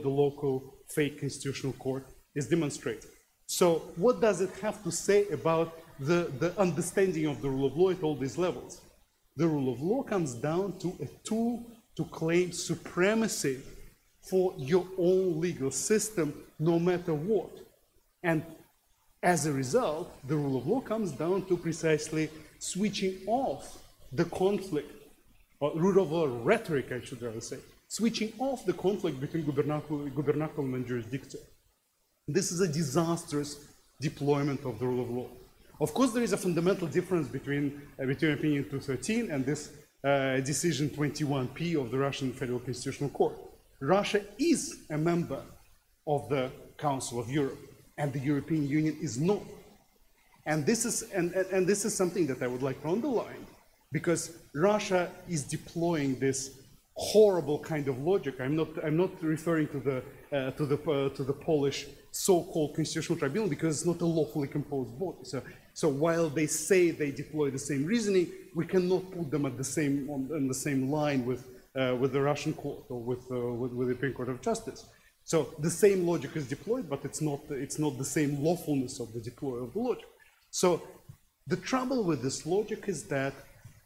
[SPEAKER 2] local fake constitutional court is demonstrating. So what does it have to say about the understanding of the rule of law at all these levels? The rule of law comes down to a tool to claim supremacy for your own legal system, no matter what. And as a result, the rule of law comes down to precisely switching off the conflict, or rule of law rhetoric, I should rather say, switching off the conflict between gubernaculum and jurisdiction. This is a disastrous deployment of the rule of law. Of course, there is a fundamental difference between Opinion 213 and this decision 21P of the Russian Federal Constitutional Court. Russia is a member of the Council of Europe, and the European Union is not. And this is something that I would like to underline, because Russia is deploying this horrible kind of logic. I'm not referring to the Polish so-called constitutional tribunal because it's not a lawfully composed body. So while they say they deploy the same reasoning, we cannot put them at on the same line with the Russian court or with the European Court of Justice. So the same logic is deployed, but it's not the same lawfulness of the deploy of the logic. So the trouble with this logic is that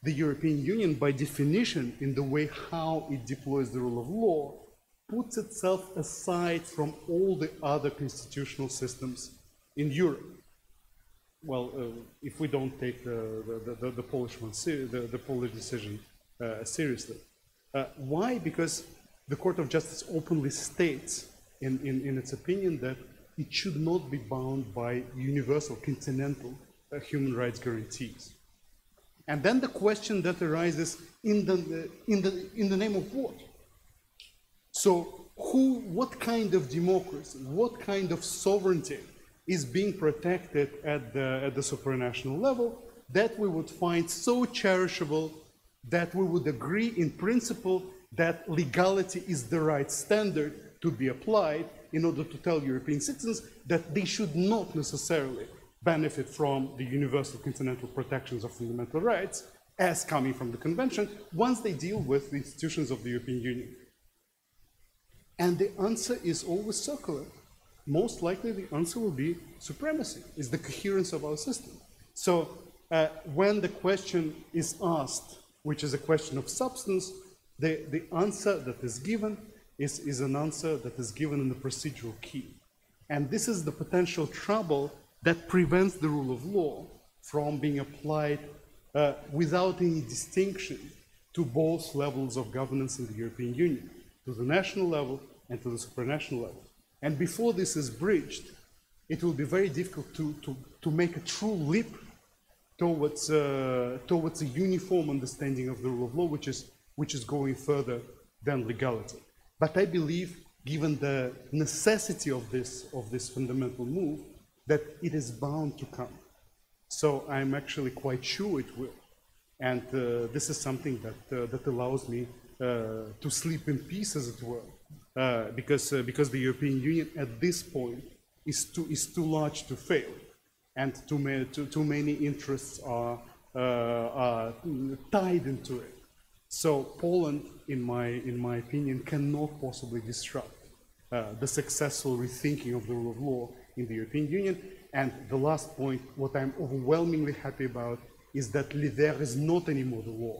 [SPEAKER 2] the European Union, by definition, in the way how it deploys the rule of law, puts itself aside from all the other constitutional systems in Europe. Well, if we don't take the Polish one, the Polish decision seriously. Why? Because the Court of Justice openly states in its opinion that it should not be bound by universal, continental human rights guarantees. And then the question that arises in the name of what? So what kind of democracy, what kind of sovereignty is being protected at the supranational level that we would find so cherishable that we would agree in principle that legality is the right standard to be applied in order to tell European citizens that they should not necessarily benefit from the universal continental protections of fundamental rights as coming from the Convention once they deal with the institutions of the European Union. And the answer is always circular. Most likely the answer will be supremacy, is the coherence of our system. So when the question is asked, which is a question of substance, the answer that is given is an answer that is given in the procedural key. And this is the potential trouble that prevents the rule of law from being applied without any distinction to both levels of governance in the European Union, to the national level and to the supranational level. And before this is bridged, it will be very difficult to make a true leap towards a uniform understanding of the rule of law, which is going further than legality. But I believe, given the necessity of this fundamental move, that it is bound to come. So I'm actually quite sure it will. And this is something that allows me to sleep in peace, as it were, because the European Union at this point is too large to fail, and too many interests are tied into it. So Poland, in my opinion, cannot possibly disrupt the successful rethinking of the rule of law in the European Union. And the last point, what I'm overwhelmingly happy about, is that there is not anymore the law,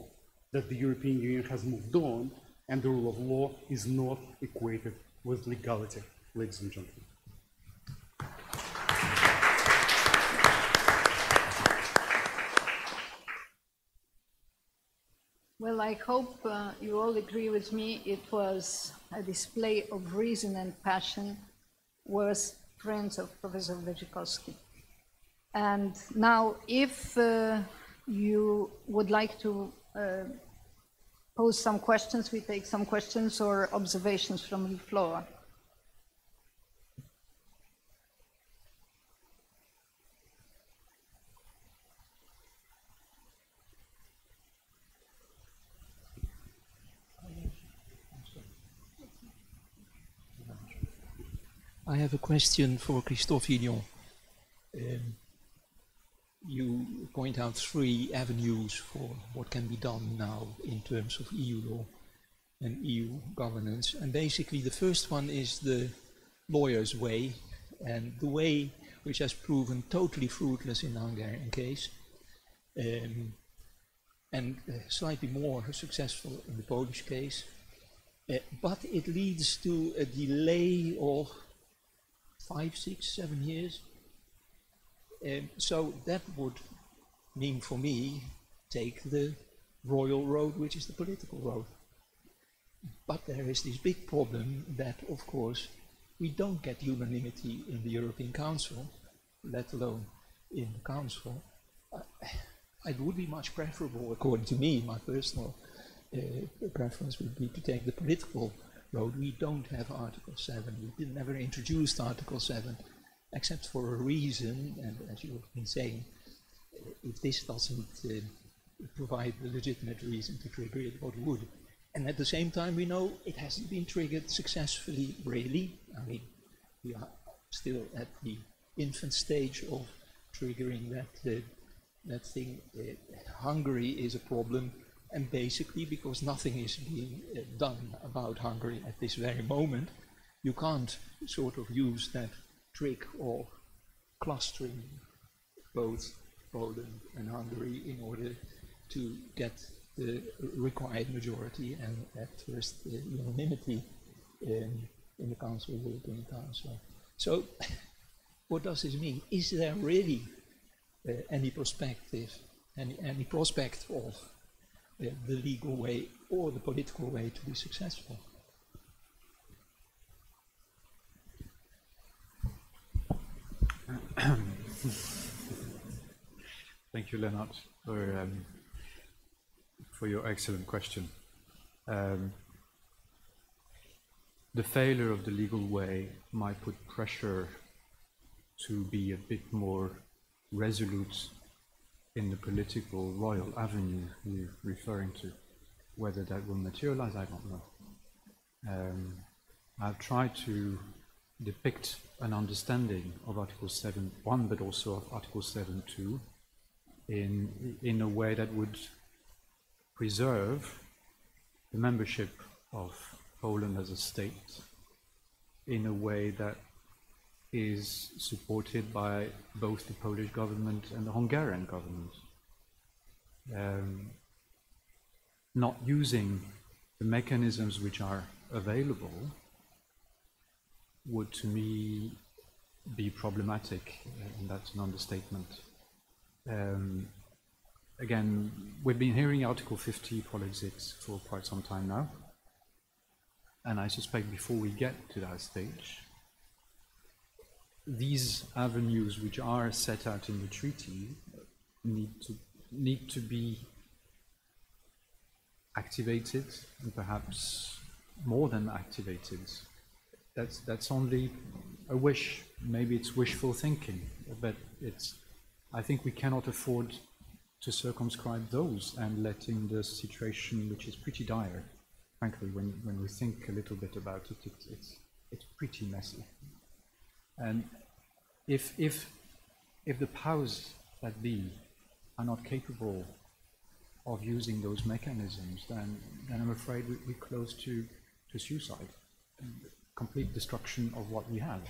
[SPEAKER 2] that the European Union has moved on, and the rule of law is not equated with legality, ladies and gentlemen.
[SPEAKER 19] Well, I hope you all agree with me. It was a display of reason and passion worth friends of Professor Wojciechowski. And now, if you would like to pose some questions, we take some questions or observations from the floor.
[SPEAKER 7] I have a question for Christophe Hillon. You point out 3 avenues for what can be done now in terms of EU law and EU governance. And basically the first one is the lawyer's way, and the way which has proven totally fruitless in the Hungarian case, and slightly more successful in the Polish case. But it leads to a delay of 5, 6, 7 years. So that would mean for me, take the royal road, which is the political road. But there is this big problem that, of course, we don't get unanimity in the European Council, let alone in the Council. It would be much preferable, according to me, my personal preference would be to take the political road. We don't have Article 7. We never introduced Article 7, except for a reason, and as you have been saying, if this doesn't provide the legitimate reason to trigger it, what would? And at the same time, we know it hasn't been triggered successfully, really. I mean, we are still at the infant stage of triggering that thing. Hungary is a problem, and basically because nothing is being done about Hungary at this very moment, you can't sort of use that trick of clustering both Poland and Hungary in order to get the required majority and at first unanimity in the Council, the European Council. So what does this mean? Is there really any perspective, any prospect of the legal way or the political way to be successful?
[SPEAKER 21] Thank you, Leonard, for your excellent question. The failure of the legal way might put pressure to be a bit more resolute in the political royal avenue you're referring to. Whether that will materialize, I don't know. I've tried to depict an understanding of Article 7.1, but also of Article 7.2 in a way that would preserve the membership of Poland as a state in a way that is supported by both the Polish government and the Hungarian government. not using the mechanisms which are available would, to me, be problematic, and that's an understatement. Again, we've been hearing Article 50 politics for quite some time now, and I suspect before we get to that stage, these avenues which are set out in the treaty need to be activated, and perhaps more than activated. That's only a wish. Maybe it's wishful thinking, but I think we cannot afford to circumscribe those and letting the situation, which is pretty dire, frankly, when we think a little bit about it, it's pretty messy. And if the powers that be are not capable of using those mechanisms, then I'm afraid we're close to suicide, complete destruction of what we have.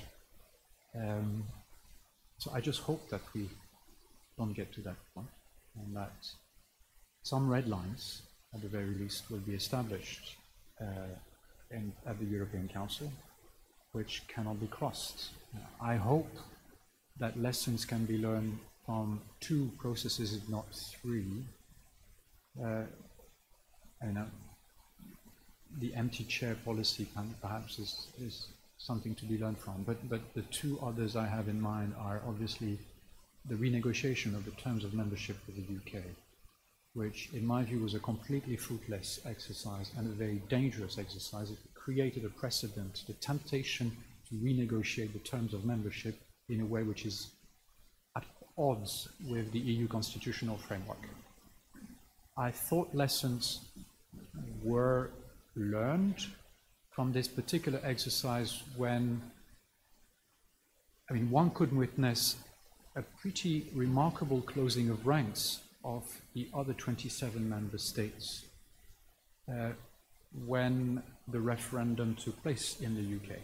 [SPEAKER 21] So I just hope that we don't get to that point, and that some red lines, at the very least, will be established at the European Council, which cannot be crossed. I hope that lessons can be learned from 2 processes, if not 3. The empty chair policy perhaps is something to be learned from, but the 2 others I have in mind are obviously the renegotiation of the terms of membership with the UK, which in my view was a completely fruitless exercise and a very dangerous exercise. It created a precedent, the temptation to renegotiate the terms of membership in a way which is at odds with the EU constitutional framework. I thought lessons were learned from this particular exercise when, one could witness a pretty remarkable closing of ranks of the other 27 member states when the referendum took place in the UK.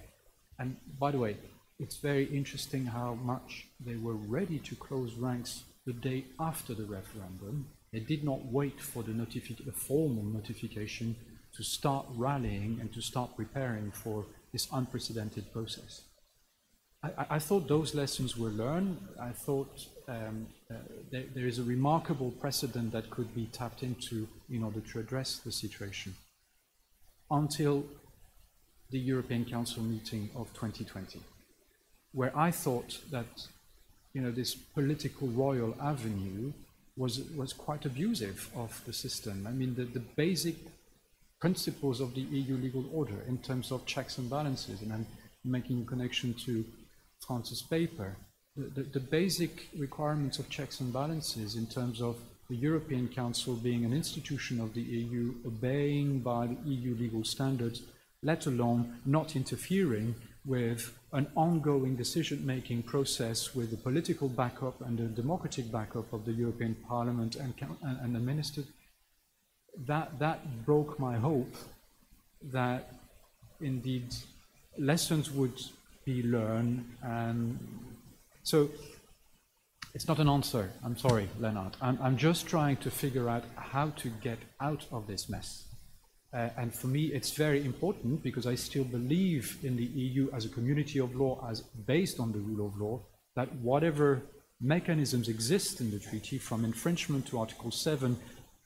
[SPEAKER 21] And by the way, it's very interesting how much they were ready to close ranks the day after the referendum. They did not wait for the formal notification to start rallying and to start preparing for this unprecedented process. I thought those lessons were learned. I thought there is a remarkable precedent that could be tapped into in order to address the situation until the European Council meeting of 2020, where I thought that this political royal avenue was quite abusive of the system. The basic principles of the EU legal order in terms of checks and balances, and I'm making a connection to France's paper, the basic requirements of checks and balances in terms of the European Council being an institution of the EU, obeying by the EU legal standards, let alone not interfering with an ongoing decision-making process with the political backup and the democratic backup of the European Parliament and the ministers. That broke my hope that indeed lessons would be learned. And so it's not an answer. I'm sorry, Leonard. I'm just trying to figure out how to get out of this mess. And for me, it's very important because I still believe in the EU as a community of law, as based on the rule of law, that whatever mechanisms exist in the treaty, from infringement to Article 7,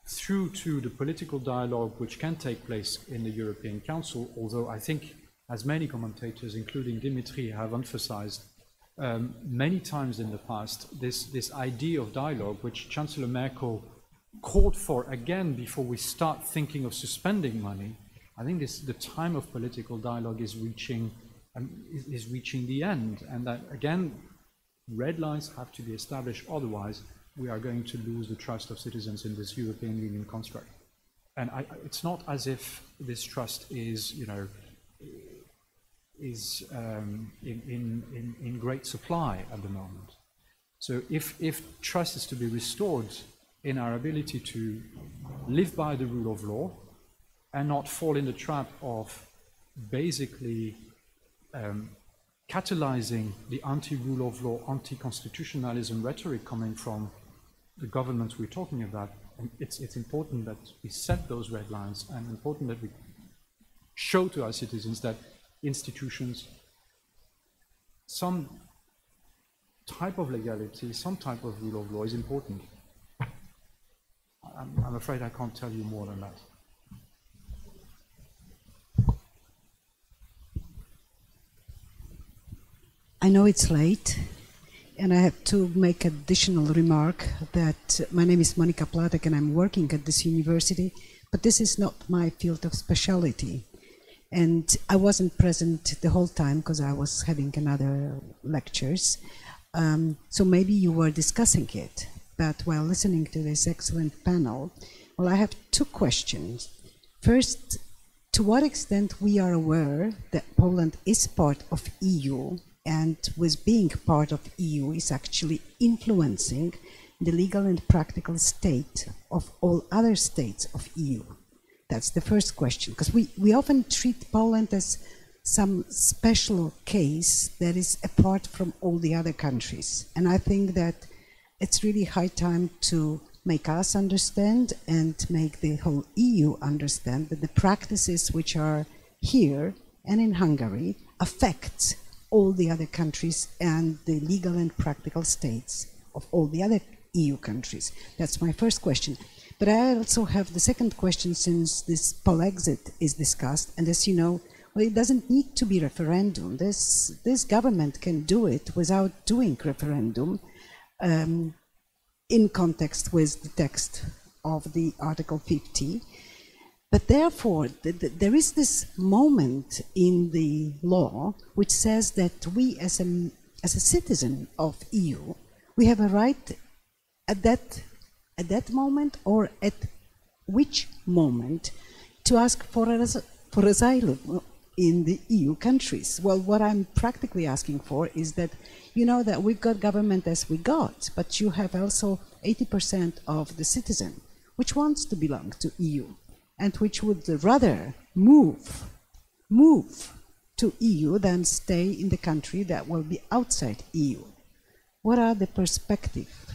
[SPEAKER 21] through to the political dialogue which can take place in the European Council, although I think, as many commentators, including Dimitri, have emphasized many times in the past, this idea of dialogue, which Chancellor Merkel called for again before we start thinking of suspending money. I think the time of political dialogue is reaching the end, and that again, red lines have to be established. Otherwise, we are going to lose the trust of citizens in this European Union construct. And it's not as if this trust is, in great supply at the moment. So if trust is to be restored in our ability to live by the rule of law and not fall in the trap of basically catalyzing the anti-rule of law, anti-constitutionalism rhetoric coming from the governments we're talking about, it's important that we set those red lines, and important that we show to our citizens that institutions, some type of legality, some type of rule of law is important. I'm afraid I can't tell you more than that.
[SPEAKER 3] I know it's late, and I have to make an additional remark that my name is Monika Platek and I'm working at this university, but this is not my field of specialty. And I wasn't present the whole time because I was having another lectures. So maybe you were discussing it, but while listening to this excellent panel, well, I have two questions. First, to what extent we are aware that Poland is part of EU, and with being part of EU is actually influencing the legal and practical state of all other states of EU? That's the first question, because we often treat Poland as some special case that is apart from all the other countries. And I think that it's really high time to make us understand and make the whole EU understand that the practices which are here and in Hungary affect all the other countries and the legal and practical states of all the other EU countries. That's my first question. But I also have the second question, since this Polexit is discussed, and as you know, well, it doesn't need to be referendum. This government can do it without doing referendum in context with the text of the Article 50. But therefore, there is this moment in the law which says that we, as a citizen of EU, we have a right at that moment, or at which moment, to ask for asylum in the EU countries. Well, what I'm practically asking for is that, you know, that we've got government as we got, but you have also 80% of the citizen which wants to belong to EU, and which would rather move to EU than stay in the country that will be outside EU. What are the perspectives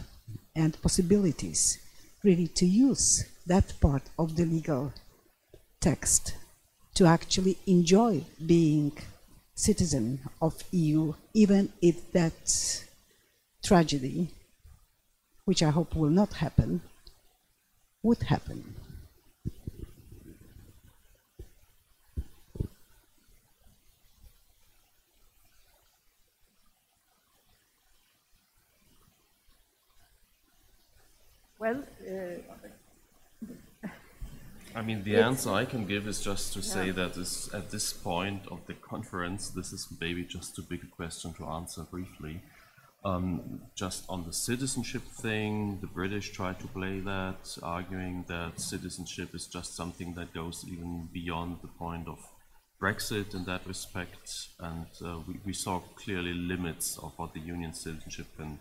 [SPEAKER 3] and possibilities really to use that part of the legal text to actually enjoy being citizen of EU, even if that tragedy, which I hope will not happen, would happen?
[SPEAKER 19] Well,
[SPEAKER 20] I mean, the answer I can give is just to say that at this point of the conference, this is maybe just too big a question to answer briefly. Just on the citizenship thing, the British try to play that, arguing that citizenship is just something that goes even beyond the point of Brexit in that respect, and we saw clearly limits of what the union citizenship can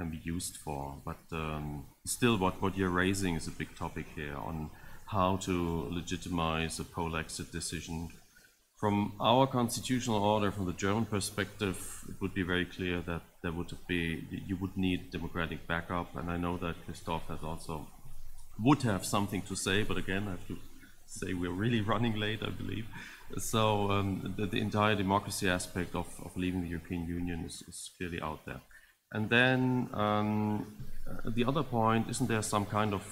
[SPEAKER 20] be used for. But still, what you're raising is a big topic here on how to legitimize a Polexit decision. From our constitutional order, from the German perspective, it would be very clear that you would need democratic backup, and I know that Christoph would have something to say, but again, I have to say we're really running late, I believe. So the entire democracy aspect of leaving the European Union is clearly out there. And then the other point, isn't there some kind of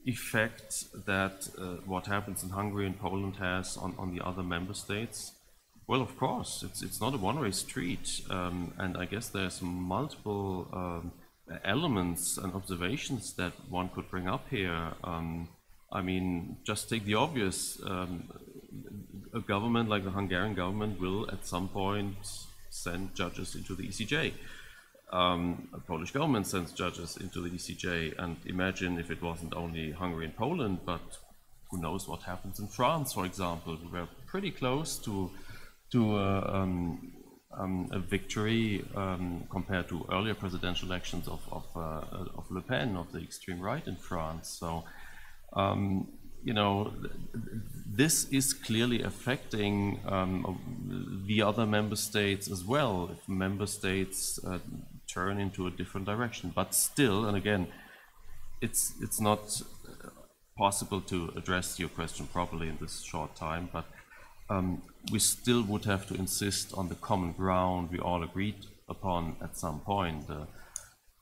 [SPEAKER 20] effect that what happens in Hungary and Poland has on the other member states? Well, of course, it's not a one-way street, and I guess there's multiple elements and observations that one could bring up here. I mean, just take the obvious. A government like the Hungarian government will at some point send judges into the ECJ. A Polish government sends judges into the ECJ, and imagine if it wasn't only Hungary and Poland, but who knows what happens in France, for example. We were pretty close to a victory compared to earlier presidential elections of Le Pen, of the extreme right in France. So, you know, this is clearly affecting the other member states as well. If member states turn into a different direction. But still, and again, it's not possible to address your question properly in this short time, but we still would have to insist on the common ground we all agreed upon at some point.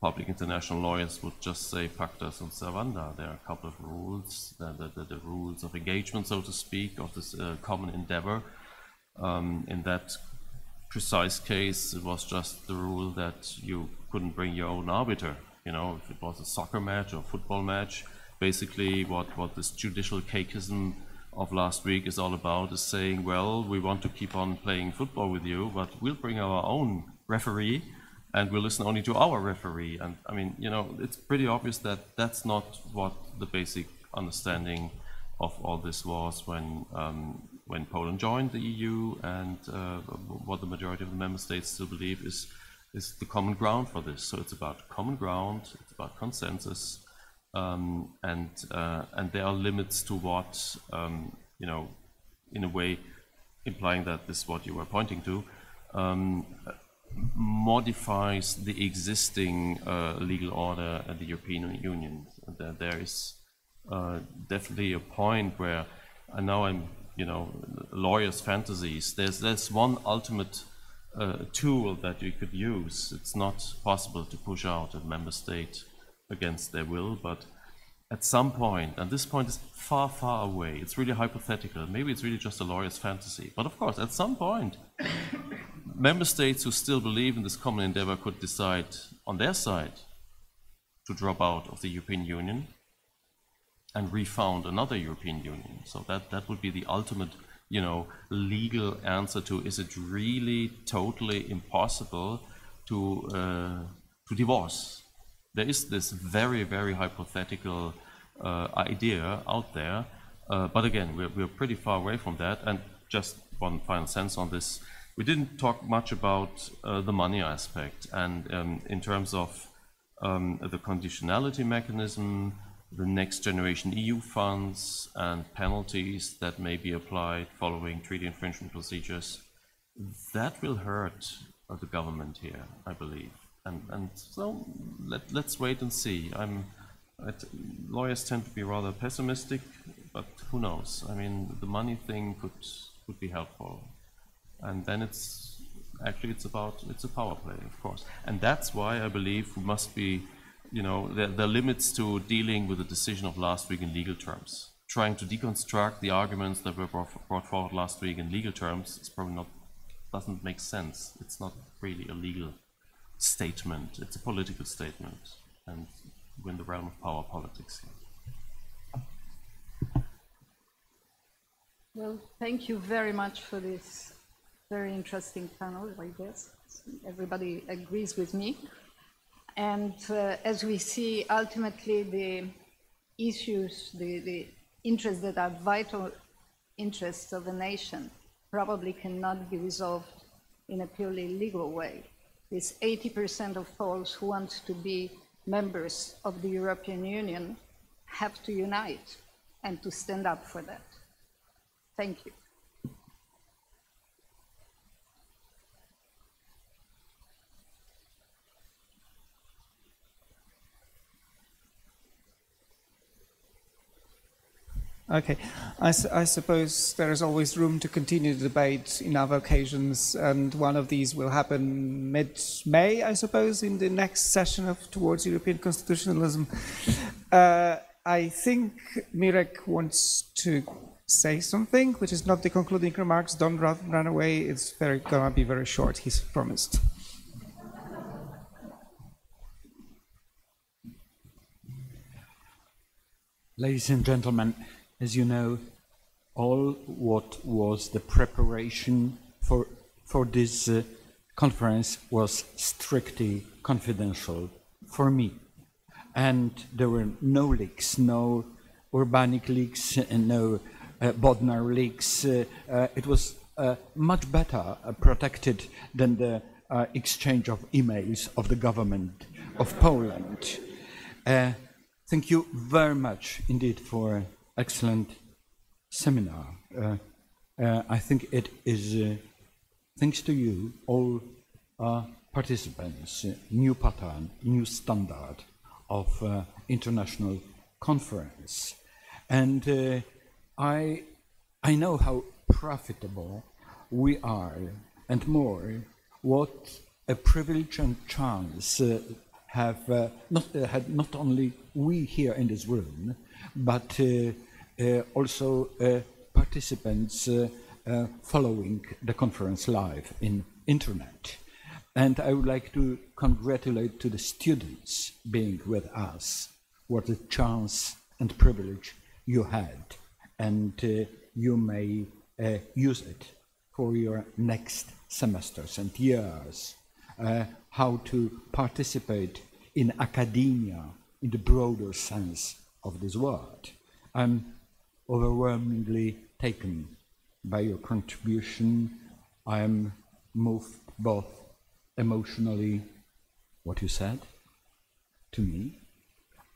[SPEAKER 20] Public international lawyers would just say pacta sunt servanda. There are a couple of rules, the rules of engagement, so to speak, of this common endeavor. In that precise case, it was just the rule that you couldn't bring your own arbiter. You know, if it was a soccer match or a football match, basically what this judicial cakeism of last week is all about is saying, well, we want to keep on playing football with you, but we'll bring our own referee and we'll listen only to our referee. And I mean, you know, it's pretty obvious that that's not what the basic understanding of all this was when Poland joined the EU, and what the majority of the member states still believe is the common ground for this. So it's about common ground, it's about consensus, and there are limits to what, you know, in a way implying that this is what you were pointing to, modifies the existing legal order at the European Union. There is definitely a point where, and now I'm, you know, lawyers' fantasies, there's one ultimate tool that you could use. It's not possible to push out a member state against their will, but at some point, and this point is far, far away, it's really hypothetical, maybe it's really just a lawyer's fantasy, but of course, at some point, member states who still believe in this common endeavor could decide on their side to drop out of the European Union and refound another European Union. So that would be the ultimate, you know, legal answer to, is it really totally impossible to divorce? There is this very, very hypothetical idea out there, but again, we're pretty far away from that. And just one final sense on this, we didn't talk much about the money aspect, and in terms of the conditionality mechanism, the next generation EU funds and penalties that may be applied following treaty infringement procedures, that will hurt the government here, I believe. And so let's wait and see. Lawyers tend to be rather pessimistic, but who knows? I mean, the money thing could be helpful. And then it's a power play, of course. And that's why I believe we must be, you know, there are limits to dealing with the decision of last week in legal terms. Trying to deconstruct the arguments that were brought forward last week in legal terms is probably not, doesn't make sense. It's not really a legal statement, it's a political statement, and we're in the realm of power politics here.
[SPEAKER 19] Well, thank you very much for this very interesting panel, I guess. Everybody agrees with me. And as we see, ultimately the issues, the interests that are vital interests of a nation probably cannot be resolved in a purely legal way. This 80% of Poles who want to be members of the European Union have to unite and to stand up for that. Thank you.
[SPEAKER 1] Okay, I suppose there is always room to continue the debate in other occasions, and one of these will happen mid-May, I suppose, in the next session of Towards European Constitutionalism. I think Mirek wants to say something, which is not the concluding remarks. Don't run away. It's gonna be very short, he's promised.
[SPEAKER 7] Ladies and gentlemen, as you know, all what was the preparation for this conference was strictly confidential for me. And there were no leaks, no Urbanic leaks, and no Bodnar leaks. It was much better protected than the exchange of emails of the government of Poland. Thank you very much indeed for excellent seminar. I think it is, thanks to you, all
[SPEAKER 21] participants, new pattern, new standard of international conference. And I know how profitable we are, and more, what a privilege and chance have had not only we here in this room, but also participants following the conference live in internet. And I would like to congratulate to the students being with us. What a chance and privilege you had, and you may use it for your next semesters and years, how to participate in academia in the broader sense of this word. I'm overwhelmingly taken by your contribution. I am moved both emotionally, what you said to me,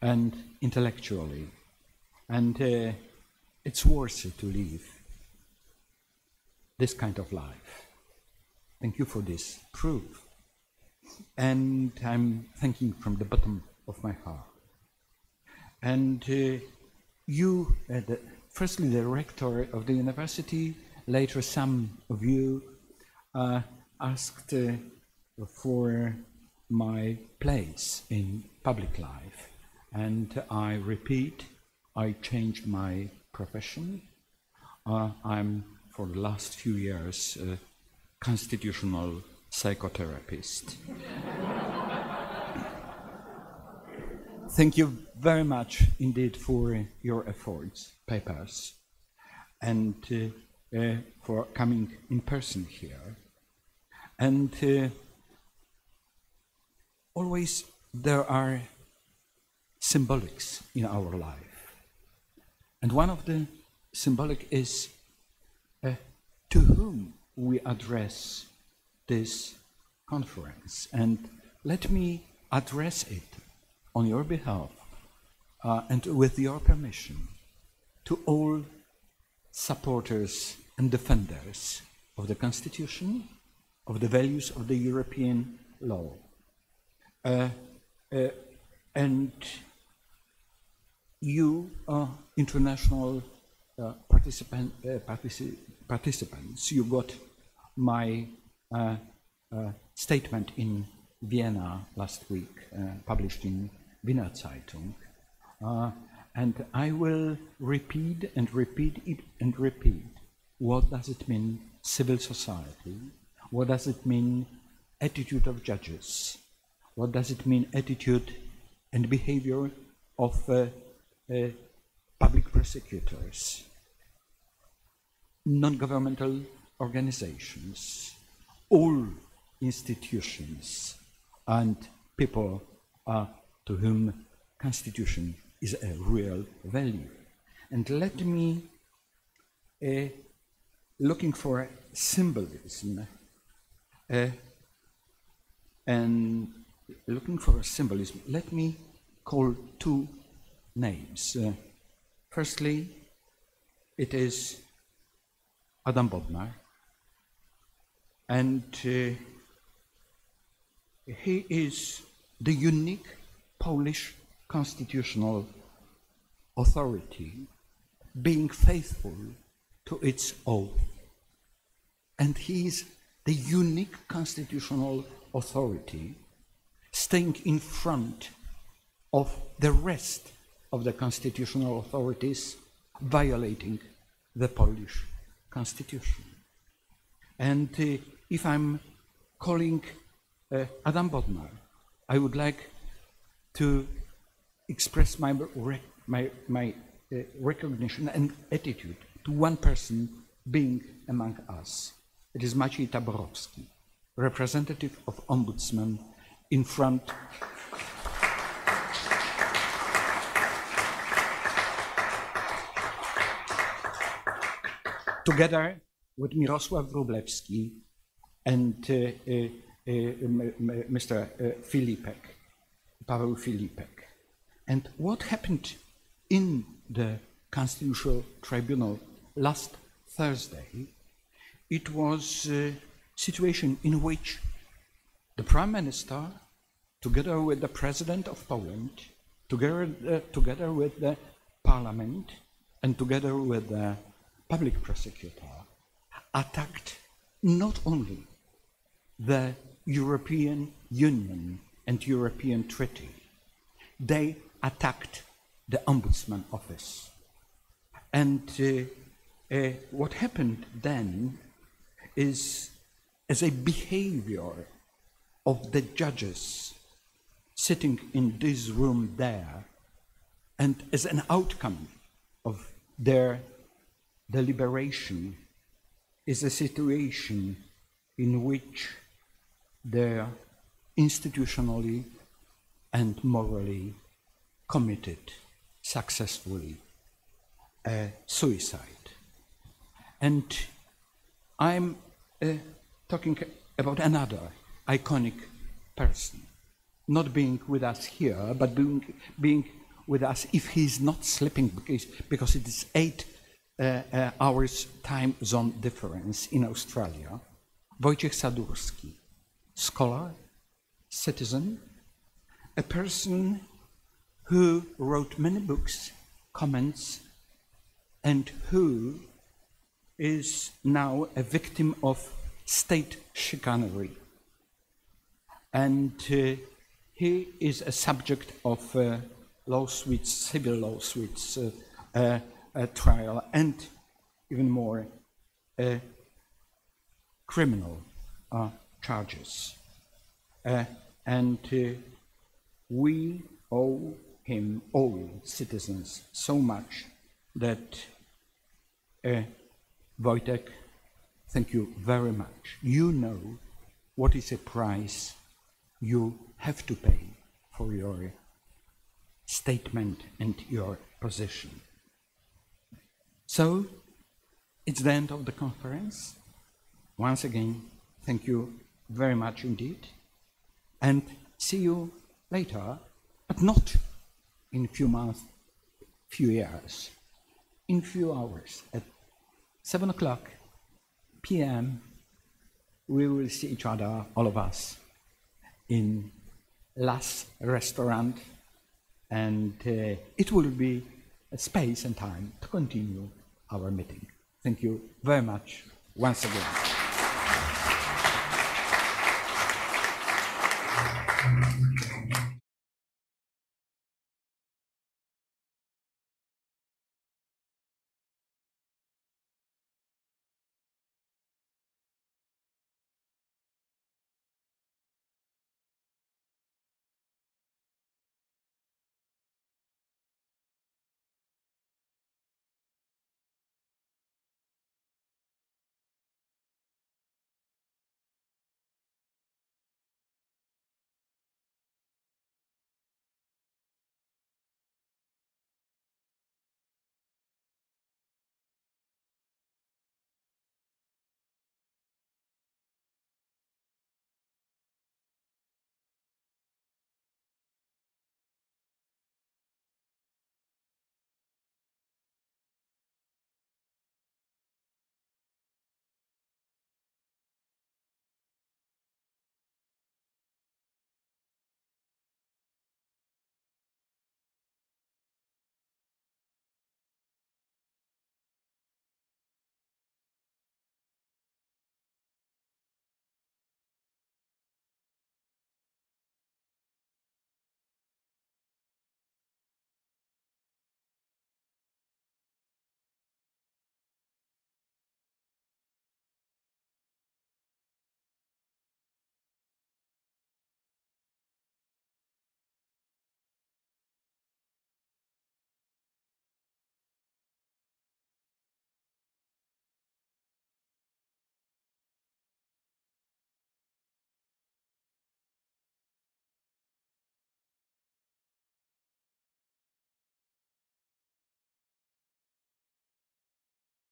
[SPEAKER 21] and intellectually. And it's worth it to live this kind of life. Thank you for this proof. And I'm thanking from the bottom of my heart. And you, firstly the rector of the university, later some of you asked for my place in public life. And I repeat, I changed my profession. I'm, for the last few years, a constitutional psychotherapist. Thank you very much indeed for your efforts, papers, and for coming in person here. And always there are symbolics in our life. And one of the symbolic is to whom we address this conference. And let me address it on your behalf and with your permission to all supporters and defenders of the Constitution, of the values of the European law. And you, international participants, you got my statement in Vienna last week, published in Wiener Zeitung, and I will repeat and repeat it and repeat. What does it mean civil society? What does it mean attitude of judges? What does it mean attitude and behavior of public prosecutors, non-governmental organizations, all institutions and people to whom Constitution is a real value. And let me, looking for symbolism, let me call two names. Firstly, it is Adam Bodnar, and he is the unique Polish constitutional authority, being faithful to its oath. And he is the unique constitutional authority staying in front of the rest of the constitutional authorities violating the Polish constitution. And if I'm calling Adam Bodnar, I would like to express my recognition and attitude to one person being among us. It is Maciej Taborowski, representative of Ombudsman in front together with Mirosław Wróblewski and Mr. Filipek, Paweł Filipek. And what happened in the Constitutional Tribunal last Thursday, it was a situation in which the Prime Minister, together with the President of Poland, together with the Parliament, and together with the public prosecutor, attacked not only the European Union and European Treaty, they attacked the Ombudsman Office. And what happened then is, as a behavior of the judges sitting in this room there, and as an outcome of their deliberation, is a situation in which they're institutionally and morally committed successfully suicide. And I'm talking about another iconic person, not being with us here, but being with us if he's not sleeping, because it is 8 hours time zone difference in Australia. Wojciech Sadurski, scholar, citizen, a person who wrote many books, comments, and who is now a victim of state chicanery. And he is a subject of lawsuits, civil lawsuits, trial, and even more criminal charges. And we owe him, all citizens, so much that Wojtek, thank you very much. You know what is a price you have to pay for your statement and your position. So, it's the end of the conference. Once again, thank you very much indeed. And see you later, but not in a few months, few years, in few hours. At 7 o'clock p.m., we will see each other, all of us, in Las Restaurant, and it will be a space and time to continue our meeting. Thank you very much once again.